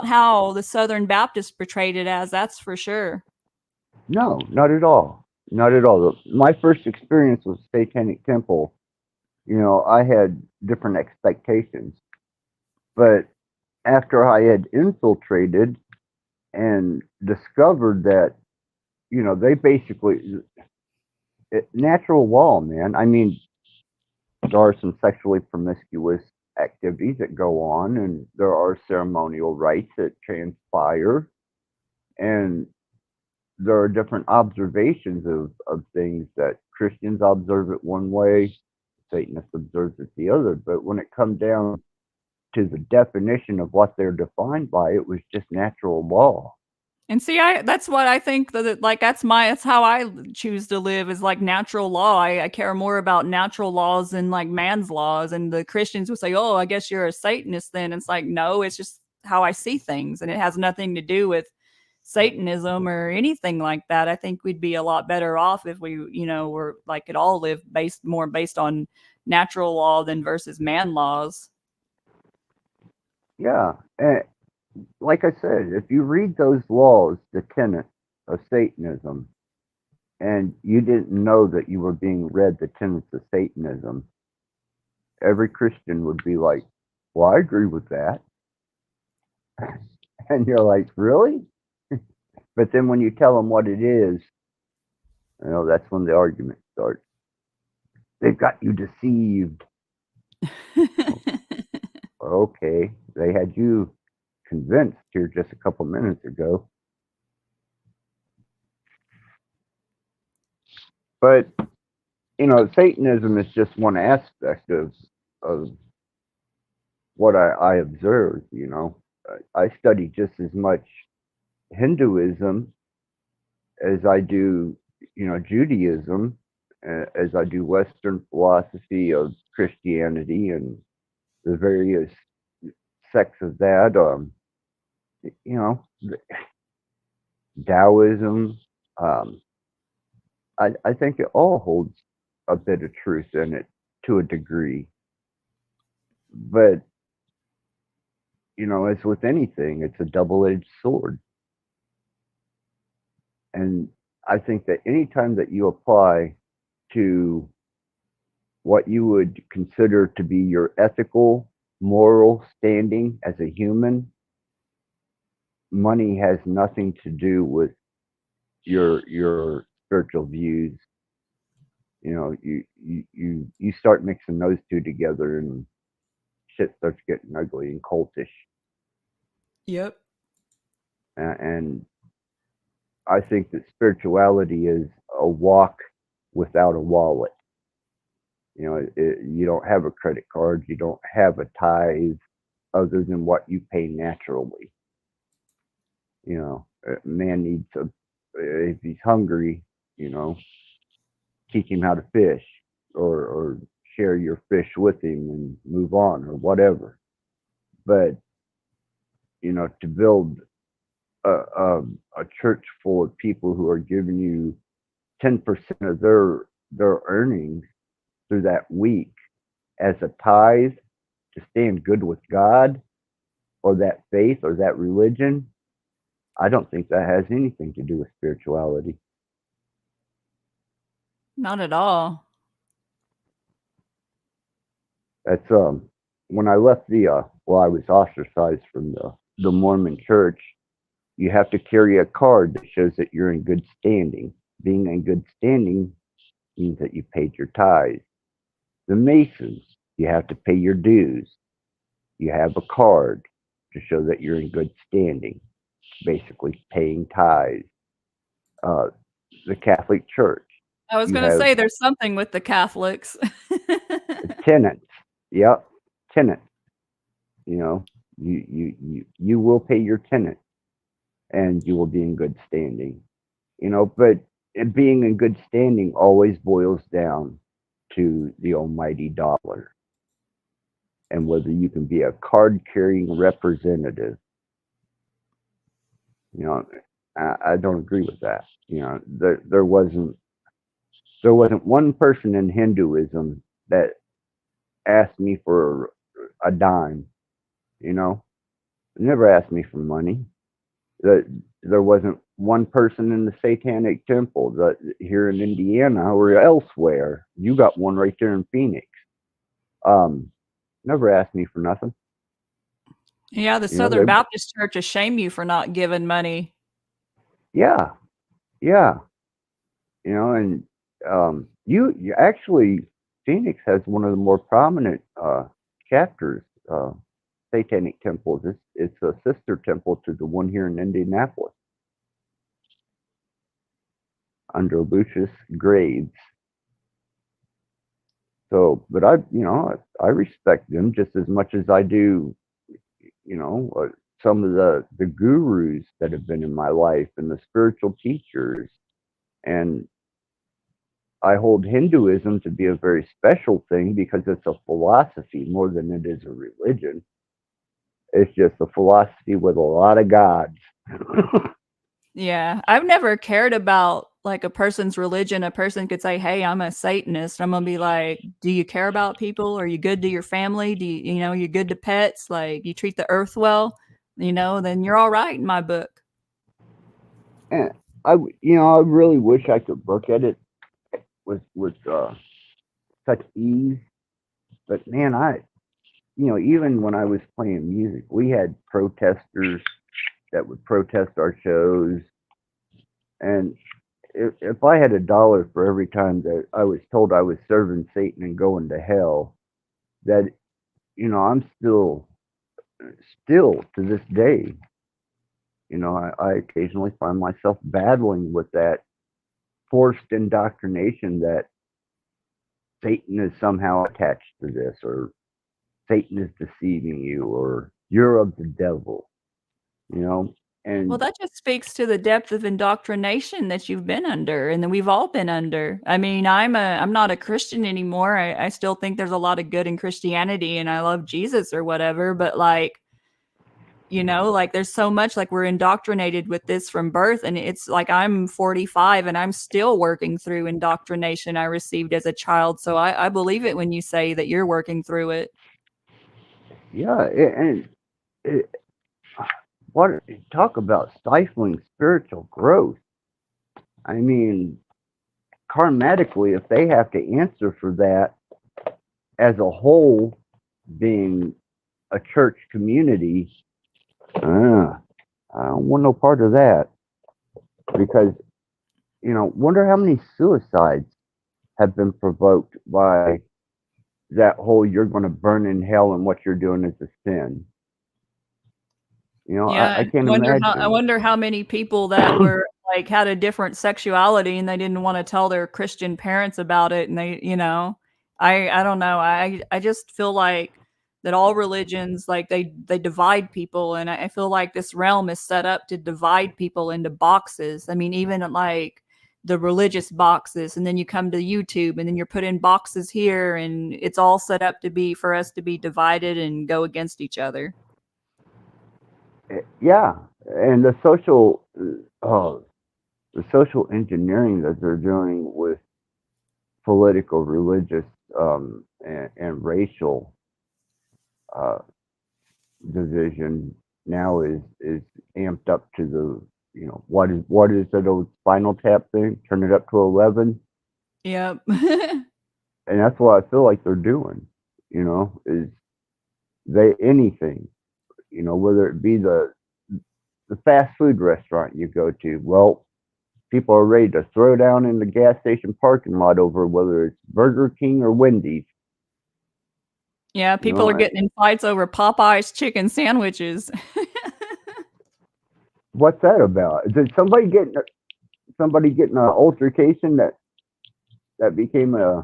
Speaker 6: how the Southern Baptists portrayed it as, that's for sure.
Speaker 4: No, not at all. Not at all. My first experience with Satanic Temple, I had different expectations. But after I had infiltrated and discovered that, they basically, natural law, man. I mean, there are some sexually promiscuous activities that go on, and there are ceremonial rites that transpire, and there are different observations of things that Christians observe it one way, Satanists observe it the other. But when it comes down to the definition of what they're defined by, it was just natural law.
Speaker 6: And see, that's what I think that's how I choose to live, is like natural law. I care more about natural laws than like man's laws. And the Christians would say, "Oh, I guess you're a Satanist then." It's like, no, it's just how I see things, and it has nothing to do with Satanism or anything like that. I think we'd be a lot better off if we, were like it all lived based on natural law than versus man laws.
Speaker 4: Yeah. And like I said, if you read those laws, the tenets of Satanism, and you didn't know that you were being read the tenets of Satanism, every Christian would be like, well, I agree with that. And you're like, really? But then when you tell them what it is, that's when the argument starts. They've got you deceived. Okay, they had you convinced here just a couple minutes ago. But Satanism is just one aspect of what I observe. I study just as much Hinduism as I do, Judaism, as I do Western philosophy of Christianity and the various sects of that. You know, Taoism. Um, I think it all holds a bit of truth in it to a degree, but as with anything, it's a double-edged sword. And I think that anytime that you apply to what you would consider to be your ethical, moral standing as a human, money has nothing to do with your spiritual views. You start mixing those two together and shit starts getting ugly and cultish.
Speaker 6: Yep.
Speaker 4: And I think that spirituality is a walk without a wallet. You don't have a credit card, you don't have a tithe other than what you pay naturally. A man needs if he's hungry, teach him how to fish or share your fish with him and move on or whatever. But, to build a church full of people who are giving you 10% of their earnings through that week as a tithe to stand good with God or that faith or that religion, I don't think that has anything to do with spirituality.
Speaker 6: Not at all.
Speaker 4: That's when I left I was ostracized from the Mormon church. You have to carry a card that shows that you're in good standing. Being in good standing means that you paid your tithes. The Masons, you have to pay your dues. You have a card to show that you're in good standing, basically paying tithes. The Catholic Church,
Speaker 6: I was
Speaker 4: you
Speaker 6: going to
Speaker 4: have
Speaker 6: say there's something with the Catholics.
Speaker 4: tenants. Yep, tenants. You will pay your tenant, and you will be in good standing. But being in good standing always boils down to the almighty dollar, and whether you can be a card-carrying representative. I don't agree with that. There wasn't one person in Hinduism that asked me for a dime. Never asked me for money. There wasn't one person in the Satanic Temple that here in Indiana or elsewhere. You got one right there in Phoenix. Never asked me for nothing.
Speaker 6: Yeah, the Southern Baptist Church will shame you for not giving money.
Speaker 4: Yeah. And you actually, Phoenix has one of the more prominent chapters, Satanic temples. It's a sister temple to the one here in Indianapolis under Lucius Graves. So, but I respect them just as much as I do, some of the gurus that have been in my life and the spiritual teachers. And I hold Hinduism to be a very special thing because it's a philosophy more than it is a religion. It's just a philosophy with a lot of gods.
Speaker 6: Yeah, I've never cared about like a person's religion. A person could say, "Hey, I'm a Satanist." I'm gonna be like, "Do you care about people? Are you good to your family? Do you good to pets? Like, you treat the earth well? Then you're all right in my book."
Speaker 4: And I really wish I could look at it with such ease, but man, even when I was playing music, we had protesters that would protest our shows. And if I had $1 for every time that I was told I was serving Satan and going to hell, that, I'm still to this day, I occasionally find myself battling with that forced indoctrination that Satan is somehow attached to this, or Satan is deceiving you, or you're of the devil, you know?
Speaker 6: Well,
Speaker 4: And
Speaker 6: that just speaks to the depth of indoctrination that you've been under and that we've all been under. I mean, I'm not a Christian anymore. I still think there's a lot of good in Christianity and I love Jesus or whatever, but like, like there's so much like we're indoctrinated with this from birth. And it's like I'm 45 and I'm still working through indoctrination I received as a child. So I believe it when you say that you're working through it.
Speaker 4: yeah, and it, what talk about stifling spiritual growth. I mean, karmatically, if they have to answer for that as a whole, being a church community, I don't want no part of that, because wonder how many suicides have been provoked by that whole "you're going to burn in hell and what you're doing is a sin."
Speaker 6: Yeah,
Speaker 4: I can't
Speaker 6: I
Speaker 4: imagine.
Speaker 6: wonder how many people that were like had a different sexuality and they didn't want to tell their Christian parents about it and I don't know. I just feel like that all religions like they divide people and I feel like this realm is set up to divide people into boxes. I mean, even like the religious boxes, and then you come to YouTube and then you're put in boxes here and it's all set up to be for us to be divided and go against each other.
Speaker 4: Yeah, and the social engineering that they're doing with political, religious, and racial uh, division now is amped up to the what is that old Spinal Tap thing? Turn it up to 11,
Speaker 6: Yep.
Speaker 4: and that's what I feel like they're doing. Is they anything, whether it be the fast food restaurant you go to. Well, people are ready to throw down in the gas station parking lot over whether it's Burger King or Wendy's.
Speaker 6: Yeah,
Speaker 4: You
Speaker 6: people
Speaker 4: know,
Speaker 6: are getting in fights over Popeye's chicken sandwiches.
Speaker 4: what's that about? Did somebody get in an altercation that became a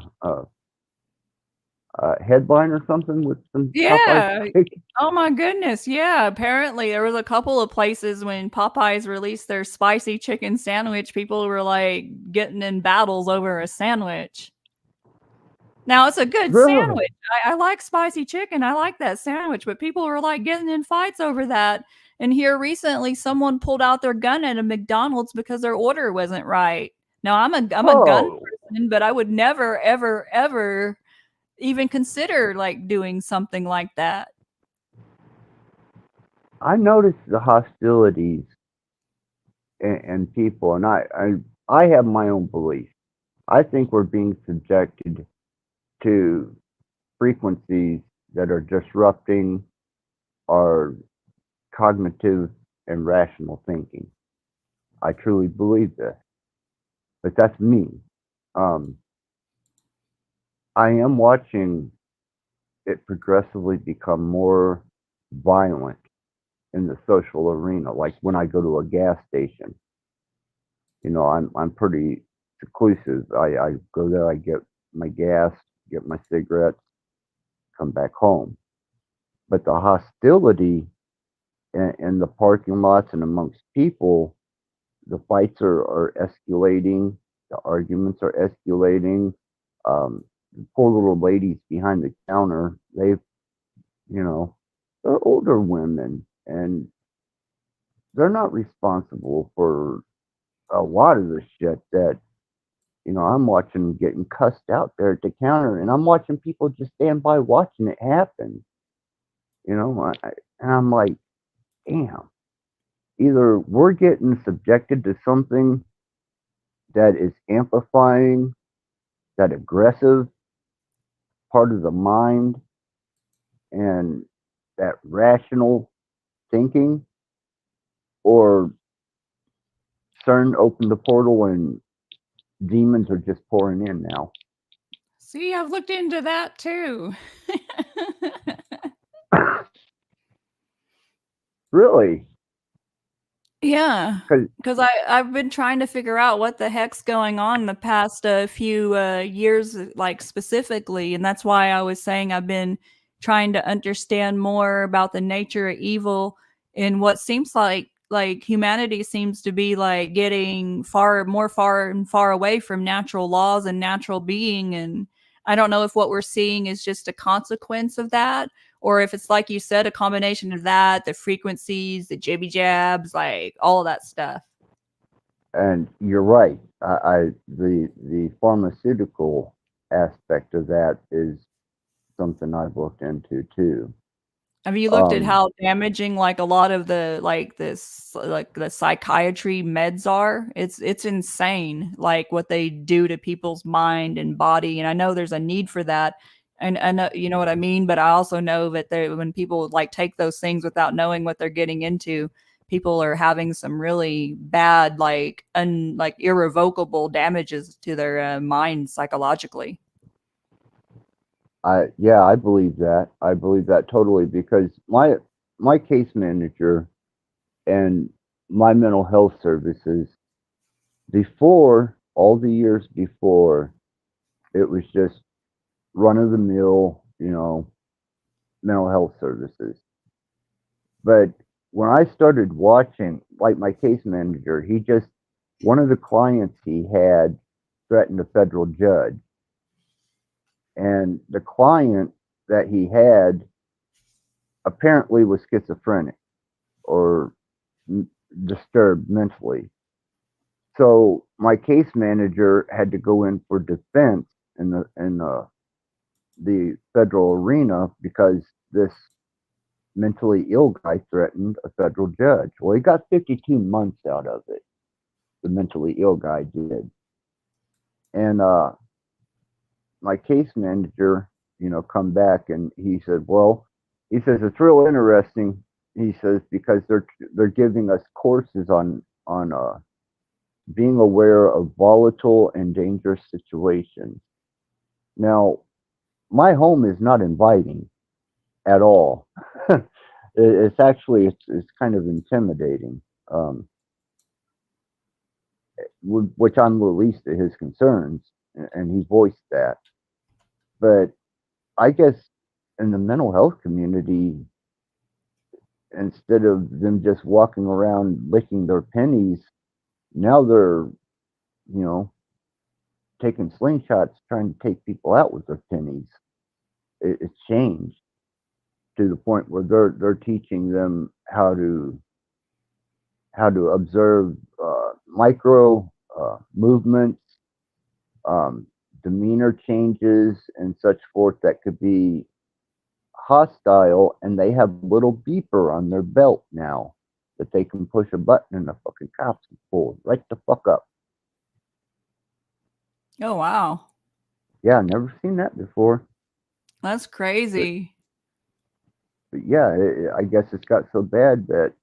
Speaker 4: headline or something with some Popeye
Speaker 6: Yeah.
Speaker 4: chicken?
Speaker 6: Oh my goodness. Yeah. Apparently, there was a couple of places when Popeyes released their spicy chicken sandwich, people were like getting in battles over a sandwich. Now, it's a good
Speaker 4: Really?
Speaker 6: sandwich. I like spicy chicken. I like that sandwich, but people were like getting in fights over that. And here recently, someone pulled out their gun at a McDonald's because their order wasn't right. Now, I'm a gun
Speaker 4: Oh,
Speaker 6: person, but I would never, ever, ever even consider like doing something like that.
Speaker 4: I noticed the hostilities and people, and I have my own beliefs. I think we're being subjected to frequencies that are disrupting our cognitive and rational thinking. I truly believe this, but that's me. Um, I am watching it progressively become more violent in the social arena. Like when I go to a gas station, I'm pretty seclusive. I go there, I get my gas, get my cigarettes, come back home. But the hostility in the parking lots and amongst people, the fights are escalating, the arguments are escalating. Poor little ladies behind the counter, you know, they're older women and they're not responsible for a lot of the shit that, I'm watching getting cussed out there at the counter, and I'm watching people just stand by watching it happen. And I'm like, damn, either we're getting subjected to something that is amplifying that aggressive part of the mind, and that rational thinking, or CERN opened the portal and demons are just pouring in now.
Speaker 6: See, I've looked into that too.
Speaker 4: Really?
Speaker 6: Yeah,
Speaker 4: 'Cause
Speaker 6: because I've been trying to figure out what the heck's going on the past few years, like specifically, and that's why I was saying I've been trying to understand more about the nature of evil in what seems like humanity seems to be like getting far and far away from natural laws and natural being, and I don't know if what we're seeing is just a consequence of that, or if it's like you said, a combination of that, the frequencies, the jibby jabs, like all of that stuff.
Speaker 4: and you're right. The pharmaceutical aspect of that is something I've looked into too.
Speaker 6: Have you looked at
Speaker 4: Um,
Speaker 6: how damaging like a lot of the like the psychiatry meds are? It's insane like what they do to people's mind and body. And I know there's a need for that. And I know you know what I mean, but I also know that when people like take those things without knowing what they're getting into, people are having some really bad like irrevocable damages to their mind psychologically.
Speaker 4: I believe that. I believe that totally because my case manager and my mental health services before all the years before, it was just run of the mill, mental health services. But when I started watching, like my case manager, one of the clients he had threatened a federal judge. And the client that he had apparently was schizophrenic or disturbed mentally. So my case manager had to go in for defense in the federal arena because this mentally ill guy threatened a federal judge. Well, he got 52 months out of it. The mentally ill guy did, and my case manager, come back and he said, well, he says it's real interesting. He says because they're giving us courses on being aware of volatile and dangerous situations. Now, my home is not inviting at all. It's actually it's kind of intimidating, um, which I'm released to his concerns, and he voiced that. But I guess in the mental health community, instead of them just walking around licking their pennies, now they're, taking slingshots trying to take people out with their pennies. It's changed to the point where they're teaching them how to observe micro movements, um, demeanor changes, and such forth that could be hostile, and they have a little beeper on their belt now that they can push a button and the fucking cops can pull right the fuck up.
Speaker 6: Oh wow.
Speaker 4: Yeah, never seen that before.
Speaker 6: That's
Speaker 4: But,
Speaker 6: crazy.
Speaker 4: but yeah, I guess it's got so bad that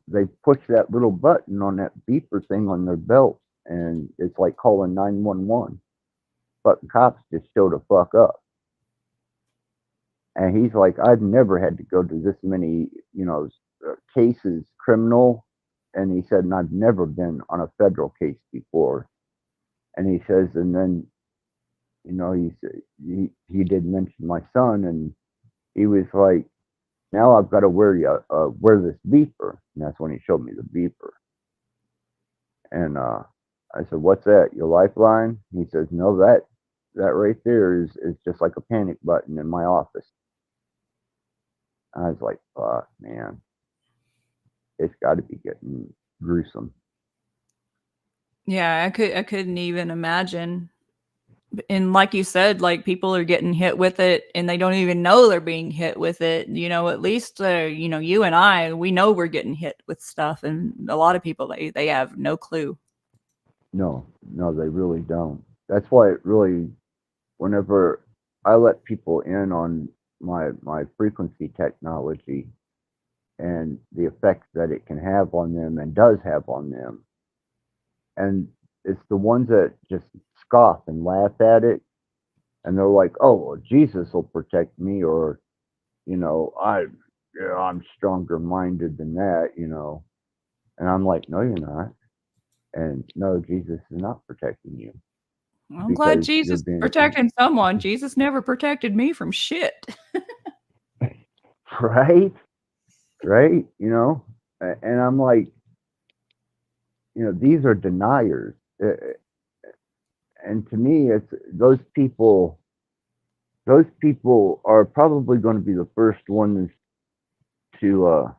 Speaker 4: they push that little button on that beeper thing on their belt, and it's like calling 911. Fucking cops just show the fuck up. And he's like, I've never had to go to this many, cases criminal. And he said, and I've never been on a federal case before. And he says, and then, he did mention my son, and he was like, now I've got to wear this beeper. And that's when he showed me the beeper. And I said, what's that? Your lifeline? He says, no, that right there is just like a panic button in my office. I was like, fuck, man, it's got to be getting gruesome.
Speaker 6: Yeah, I couldn't even imagine. And like you said, like people are getting hit with it and they don't even know they're being hit with it. At least you and I, we know we're getting hit with stuff, and a lot of people they have no clue.
Speaker 4: No, no, they really don't. That's why it really, whenever I let people in on my frequency technology and the effects that it can have on them and does have on them. And it's the ones that just scoff and laugh at it, and they're like, "Oh, well, Jesus will protect me," or I'm stronger minded than that, And I'm like, "No, you're not." And no, Jesus is not protecting you
Speaker 6: I'm glad
Speaker 4: because you're
Speaker 6: Jesus
Speaker 4: being
Speaker 6: protecting someone. Jesus never protected me from shit.
Speaker 4: right, right, And I'm like, these are deniers. And to me, it's those people. Those people are probably going to be the first ones to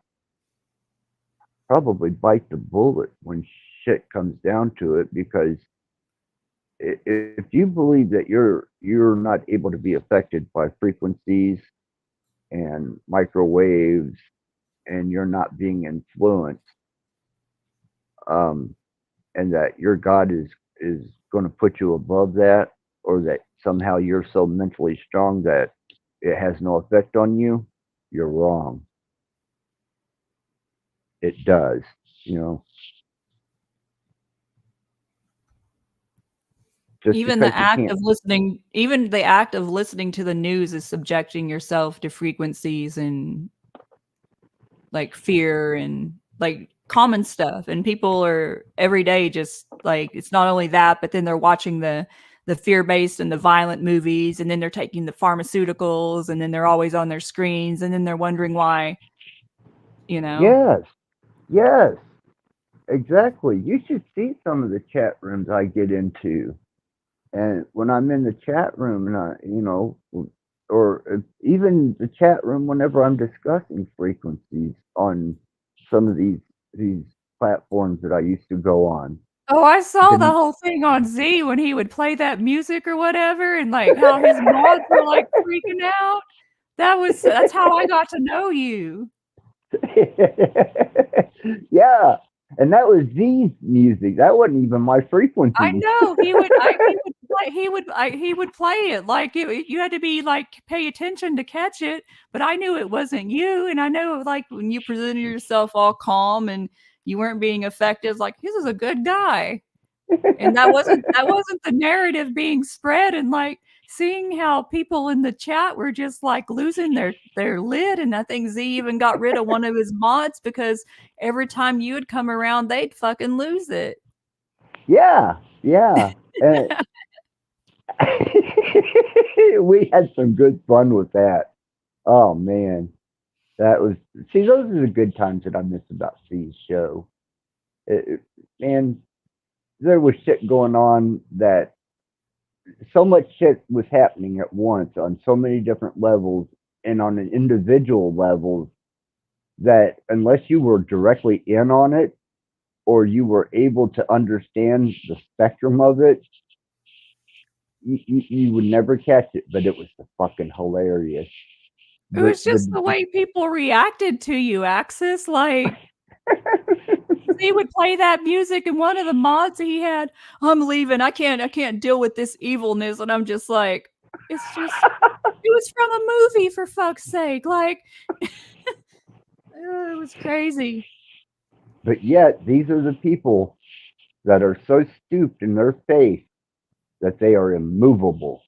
Speaker 4: probably bite the bullet when shit comes down to it, because if you believe that you're not able to be affected by frequencies and microwaves, and you're not being influenced, um, and that your God is going to put you above that, or that somehow you're so mentally strong that it has no effect on you, you're wrong. It does, you know. Just
Speaker 6: Even
Speaker 4: because
Speaker 6: the
Speaker 4: you
Speaker 6: act
Speaker 4: can't.
Speaker 6: of listening, even the act of listening to the news is subjecting yourself to frequencies and like fear and like common stuff. And people are every day just like, it's not only that, but then they're watching the fear-based and the violent movies, and then they're taking the pharmaceuticals, and then they're always on their screens, and then they're wondering why, you know.
Speaker 4: Yes, yes, exactly. You should see some of the chat rooms I get into. And when I'm in the chat room, and or even the chat room whenever I'm discussing frequencies on some of these platforms that I used to go on.
Speaker 6: Oh, I saw the
Speaker 4: Then
Speaker 6: whole thing on Z when he would play that music or whatever, and like how his mods were like freaking out. That's how I got to know you.
Speaker 4: yeah, and that was Z's music. That wasn't even my
Speaker 6: I
Speaker 4: frequency.
Speaker 6: know he would play it like you had to be like pay attention to catch it, but I knew it wasn't you, and I know like when you presented yourself all calm and you weren't being affected, like this is a good guy. And that wasn't the narrative being spread, and like seeing how people in the chat were just like losing their lid. And I think Z even got rid of one of his mods because every time you would come around they'd fucking lose it.
Speaker 4: Yeah, yeah. And we had some good fun with that. Oh man, that was those are the good times that I miss about C's show. Man, there was shit going on, that so much shit was happening at once on so many different levels and on an individual level, that unless you were directly in on it, or you were able to understand the spectrum of it, you would never catch it. But it was fucking hilarious.
Speaker 6: It was just
Speaker 4: The
Speaker 6: the way people reacted to you, Axis. Like he would play that music, and one of the mods he had, I'm leaving. I can't deal with this evilness. And I'm just like, it's just it was from a movie, for fuck's sake. Like it was crazy.
Speaker 4: But yet, these are the people that are so stooped in their faith that they are immovable.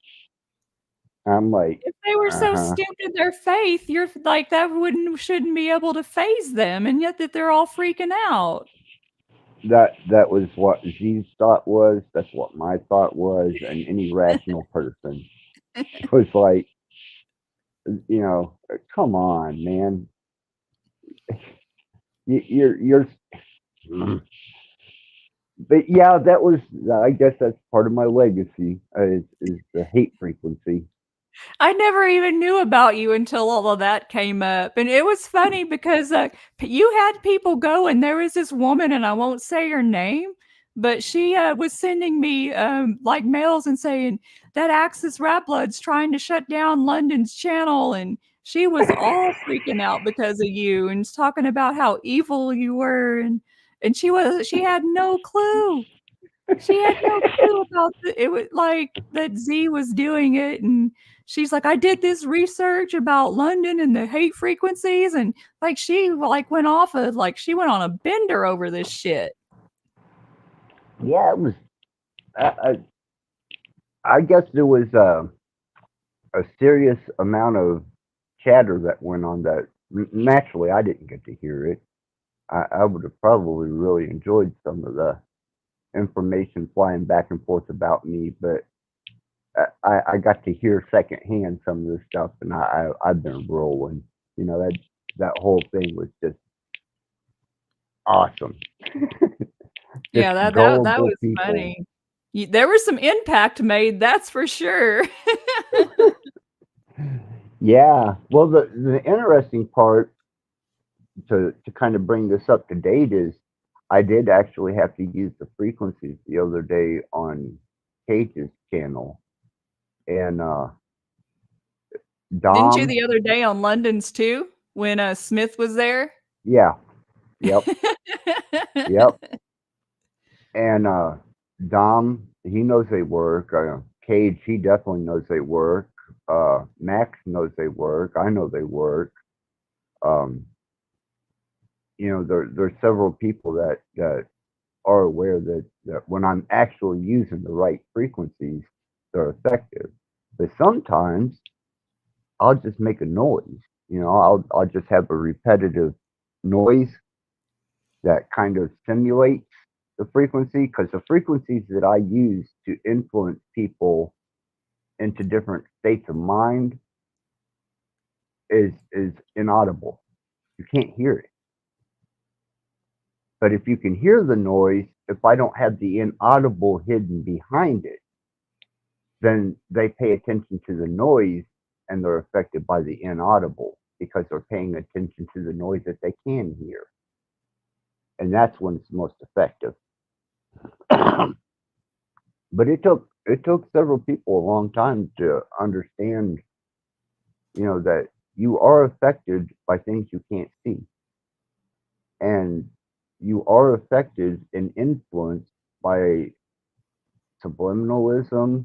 Speaker 4: I'm like,
Speaker 6: If they were so
Speaker 4: uh-huh.
Speaker 6: stupid in their faith, you're like that shouldn't be able to phase them, and yet that they're all freaking out.
Speaker 4: That was what G's thought was. That's what my thought was, and any rational person was like, come on, man. You're. But yeah, that was. I guess that's part of my legacy, is the hate frequency.
Speaker 6: I never even knew about you until all of that came up. And it was funny because you had people go, and there was this woman, and I won't say her name, but she was sending me like mails and saying that Axis Rattblood's trying to shut down London's channel. And she was all freaking out because of you and talking about how evil you were. And she had no clue. She had no clue about it was like that Z was doing it. And she's like, I did this research about London and the hate frequencies, and like she like went off of like she went on a bender over this shit.
Speaker 4: Yeah, it was. I, I guess there was a serious amount of chatter that went on that. Naturally, I didn't get to hear it. I would have probably really enjoyed some of the information flying back and forth about me, but I got to hear secondhand some of this stuff, and I've been rolling. You know, that whole thing was just awesome.
Speaker 6: Yeah,
Speaker 4: Just
Speaker 6: that
Speaker 4: gullible
Speaker 6: was
Speaker 4: people.
Speaker 6: funny. There was some impact made, that's for sure.
Speaker 4: Yeah. Well, the interesting part to kind of bring this up to date is I did actually have to use the frequencies the other day on Cage's channel, and
Speaker 6: Didn't you
Speaker 4: Dom.
Speaker 6: the other day on London's too when Smith was there?
Speaker 4: Yeah. Yep. Yep. And Dom, he knows they work. Cage, he definitely knows they work. Max knows they work. I know they work. Um, you know, there's several people that are aware that when I'm actually using the right frequencies, they're effective. But sometimes I'll just make a noise. You know, I'll just have a repetitive noise that kind of simulates the frequency, because the frequencies that I use to influence people into different states of mind is inaudible. You can't hear it. But if you can hear the noise, if I don't have the inaudible hidden behind it, then they pay attention to the noise and they're affected by the inaudible because they're paying attention to the noise that they can hear. And that's when it's most effective. But it took several people a long time to understand, you know, that you are affected by things you can't see. And you are affected and influenced by subliminalism,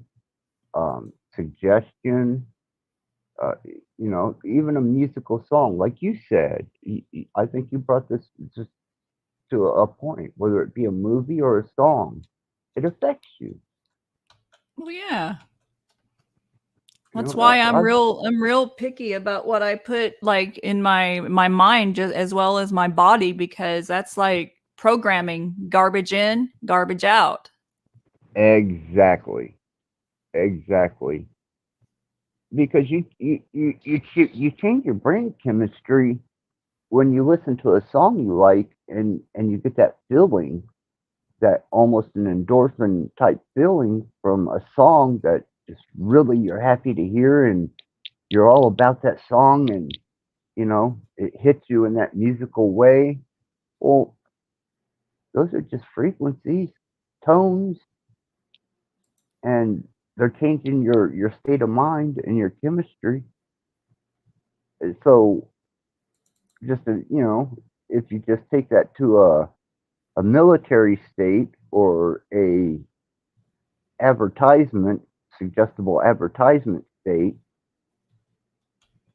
Speaker 4: suggestion, you know, even a musical song, like you said. I think you brought this just to a point, whether it be a movie or a song, it affects you.
Speaker 6: Well, yeah.
Speaker 4: You
Speaker 6: That's
Speaker 4: know,
Speaker 6: why I'm real picky about what I put like in my mind just as well as my body, because that's like programming, garbage in, garbage out.
Speaker 4: exactly, exactly. Because you change your brain chemistry when you listen to a song you like, and you get that feeling, that almost an endorphin type feeling from a song that just really you're happy to hear, and you're all about that song, and you know it hits you in that musical way. Well, those are just frequencies, tones, and they're changing your state of mind and your chemistry. So just you know, if you just take that to a military state or a advertisement, suggestible advertisement state,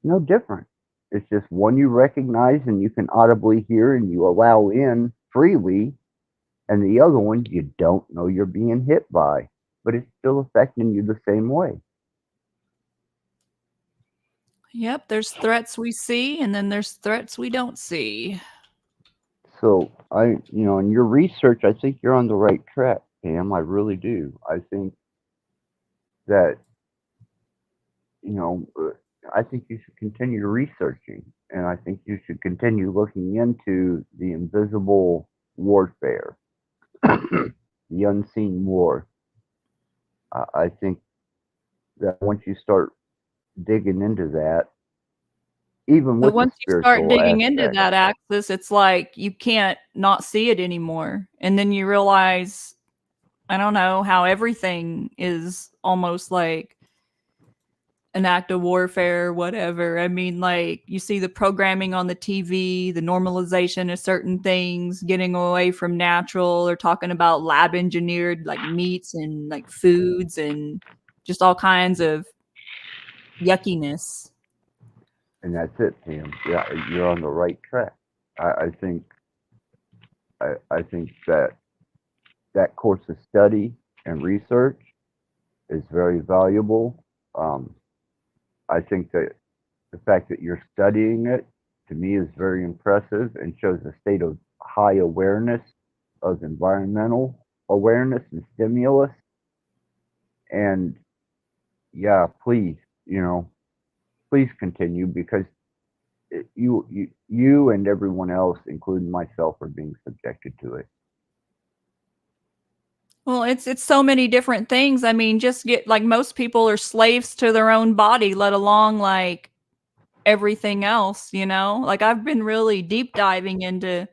Speaker 4: no different. It's just one you recognize and you can audibly hear and you allow in freely, and the other one you don't know you're being hit by, but it's still affecting you the same way.
Speaker 6: Yep, there's threats we see and then there's threats we don't see.
Speaker 4: So you know, in your research, I think you're on the right track, Pam. I really do. I think that, you know, I think you should continue researching, and I think you should continue looking into the invisible warfare, the unseen war. I think that once you start digging into that, even
Speaker 6: But
Speaker 4: with the
Speaker 6: once you start
Speaker 4: spiritual
Speaker 6: digging into
Speaker 4: aspect,
Speaker 6: that axis, it's like you can't not see it anymore. And then you realize, I don't know, how everything is almost like an act of warfare or whatever. I mean, like you see the programming on the TV, the normalization of certain things, getting away from natural, or talking about lab engineered like meats and like foods and just all kinds of yuckiness.
Speaker 4: And that's it, Pam. Yeah, you're on the right track. I think I think that course of study and research is very valuable. I think that the fact that you're studying it to me is very impressive and shows a state of high awareness of environmental awareness and stimulus. And yeah, please, please continue because you and everyone else, including myself, are being subjected to it.
Speaker 6: Well, it's so many different things. I mean, just get like most people are slaves to their own body, let alone like everything else, Like I've been really deep diving into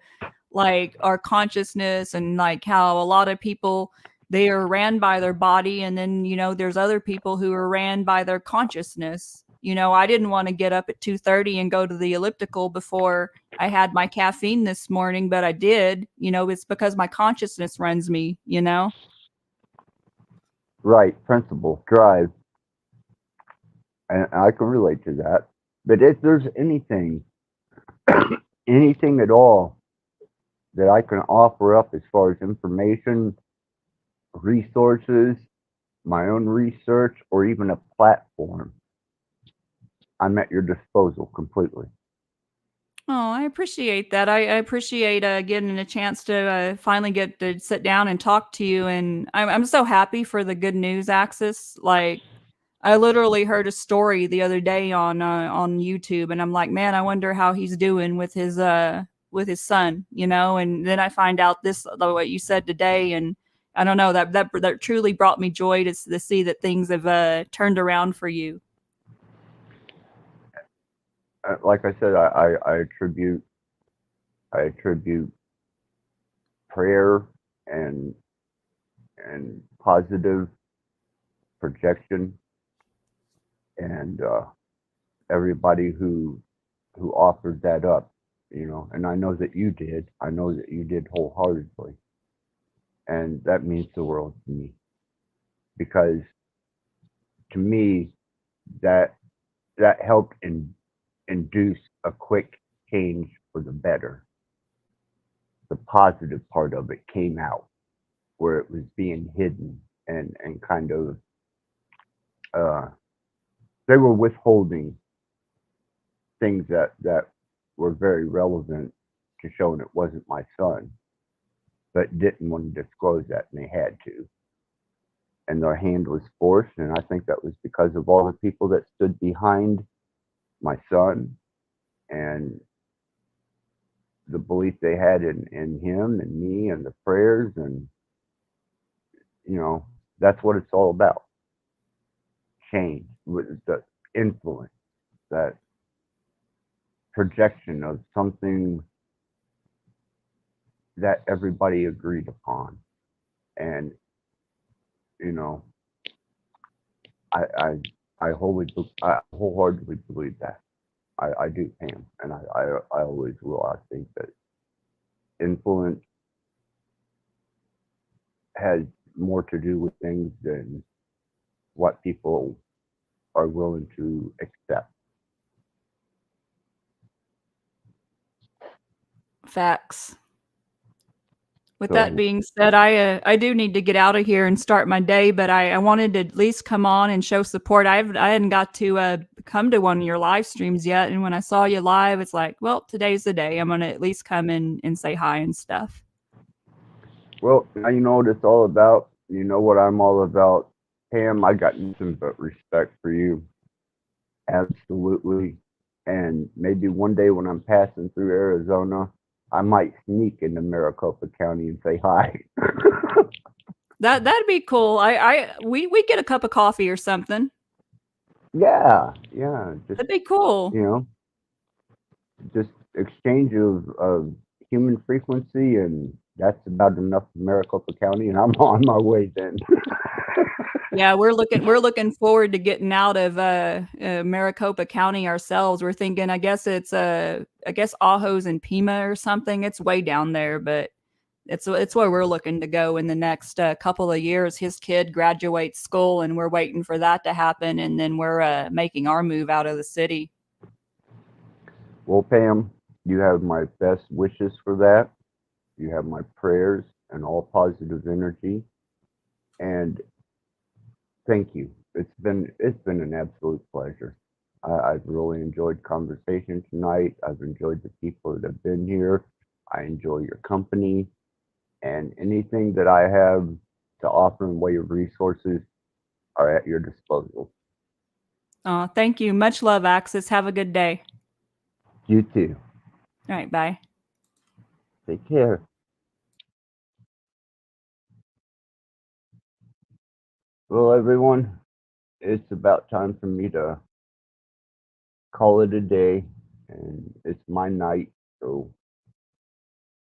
Speaker 6: like our consciousness and like how a lot of people they are ran by their body and then there's other people who are ran by their consciousness. I didn't want to get up at 2:30 and go to the elliptical before I had my caffeine this morning, but I did. It's because my consciousness runs me.
Speaker 4: Right, principle, drive, and I can relate to that. But if there's anything, anything at all that I can offer up as far as information, resources, my own research, or even a platform, I'm at your disposal completely.
Speaker 6: Oh, I appreciate that. I appreciate getting a chance to finally get to sit down and talk to you. And I'm so happy for the good news axis. Like, I literally heard a story the other day on YouTube, and I'm like, man, I wonder how he's doing with his son, And then I find out this what you said today, and I don't know that truly brought me joy to see that things have turned around for you.
Speaker 4: Like I said, I attribute prayer and positive projection and everybody who offered that up, and I know that you did. I know that you did wholeheartedly, and that means the world to me because to me that helped induce a quick change for the better. The positive part of it came out where it was being hidden and kind of they were withholding things that were very relevant to showing it wasn't my son, but didn't want to disclose that, and they had to. And their hand was forced, and I think that was because of all the people that stood behind my son and the belief they had in him and me and the prayers, and that's what it's all about. Change with the influence, that projection of something that everybody agreed upon. And I wholeheartedly believe that. I do, Pam, and I always will. I think that influence has more to do with things than what people are willing to accept.
Speaker 6: Facts. With
Speaker 4: So,
Speaker 6: that being said, I do need to get out of here and start my day, but I wanted to at least come on and show support. I hadn't got to come to one of your live streams yet, and when I saw you live, it's like, well, today's the day. I'm gonna at least come in and say hi and stuff.
Speaker 4: well, now you know what it's all about. You know what I'm all about, Pam. I got nothing but respect for you, absolutely. And maybe one day when I'm passing through Arizona, I might sneak into Maricopa County and say hi.
Speaker 6: That'd be cool. We get a cup of coffee or something.
Speaker 4: Yeah. Just,
Speaker 6: That'd be cool.
Speaker 4: Just exchange of human frequency, and that's about enough for Maricopa County, and I'm on my way then.
Speaker 6: Yeah, we're looking forward to getting out of Maricopa County ourselves. We're thinking, I guess it's Ajos and Pima or something. It's way down there, but it's where we're looking to go in the next couple of years. His kid graduates school, and we're waiting for that to happen, and then we're making our move out of the city.
Speaker 4: Well, Pam, you have my best wishes for that. You have my prayers and all positive energy. And thank you. It's been an absolute pleasure. I've really enjoyed conversation tonight. I've enjoyed the people that have been here. I enjoy your company, and anything that I have to offer in way of resources are at your disposal.
Speaker 6: Thank you. Much love, Axis. Have a good day.
Speaker 4: You too.
Speaker 6: All right, bye.
Speaker 4: Take care. Well, everyone, it's about time for me to call it a day, and it's my night. So,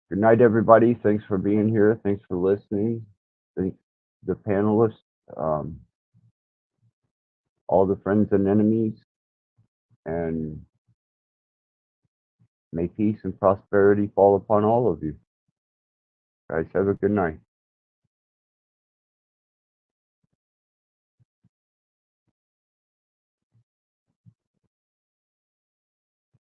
Speaker 4: good night, everybody. Thanks for being here. Thanks for listening. Thanks the panelists, um, all the friends and enemies, and may peace and prosperity fall upon all of you. Guys, have a good night.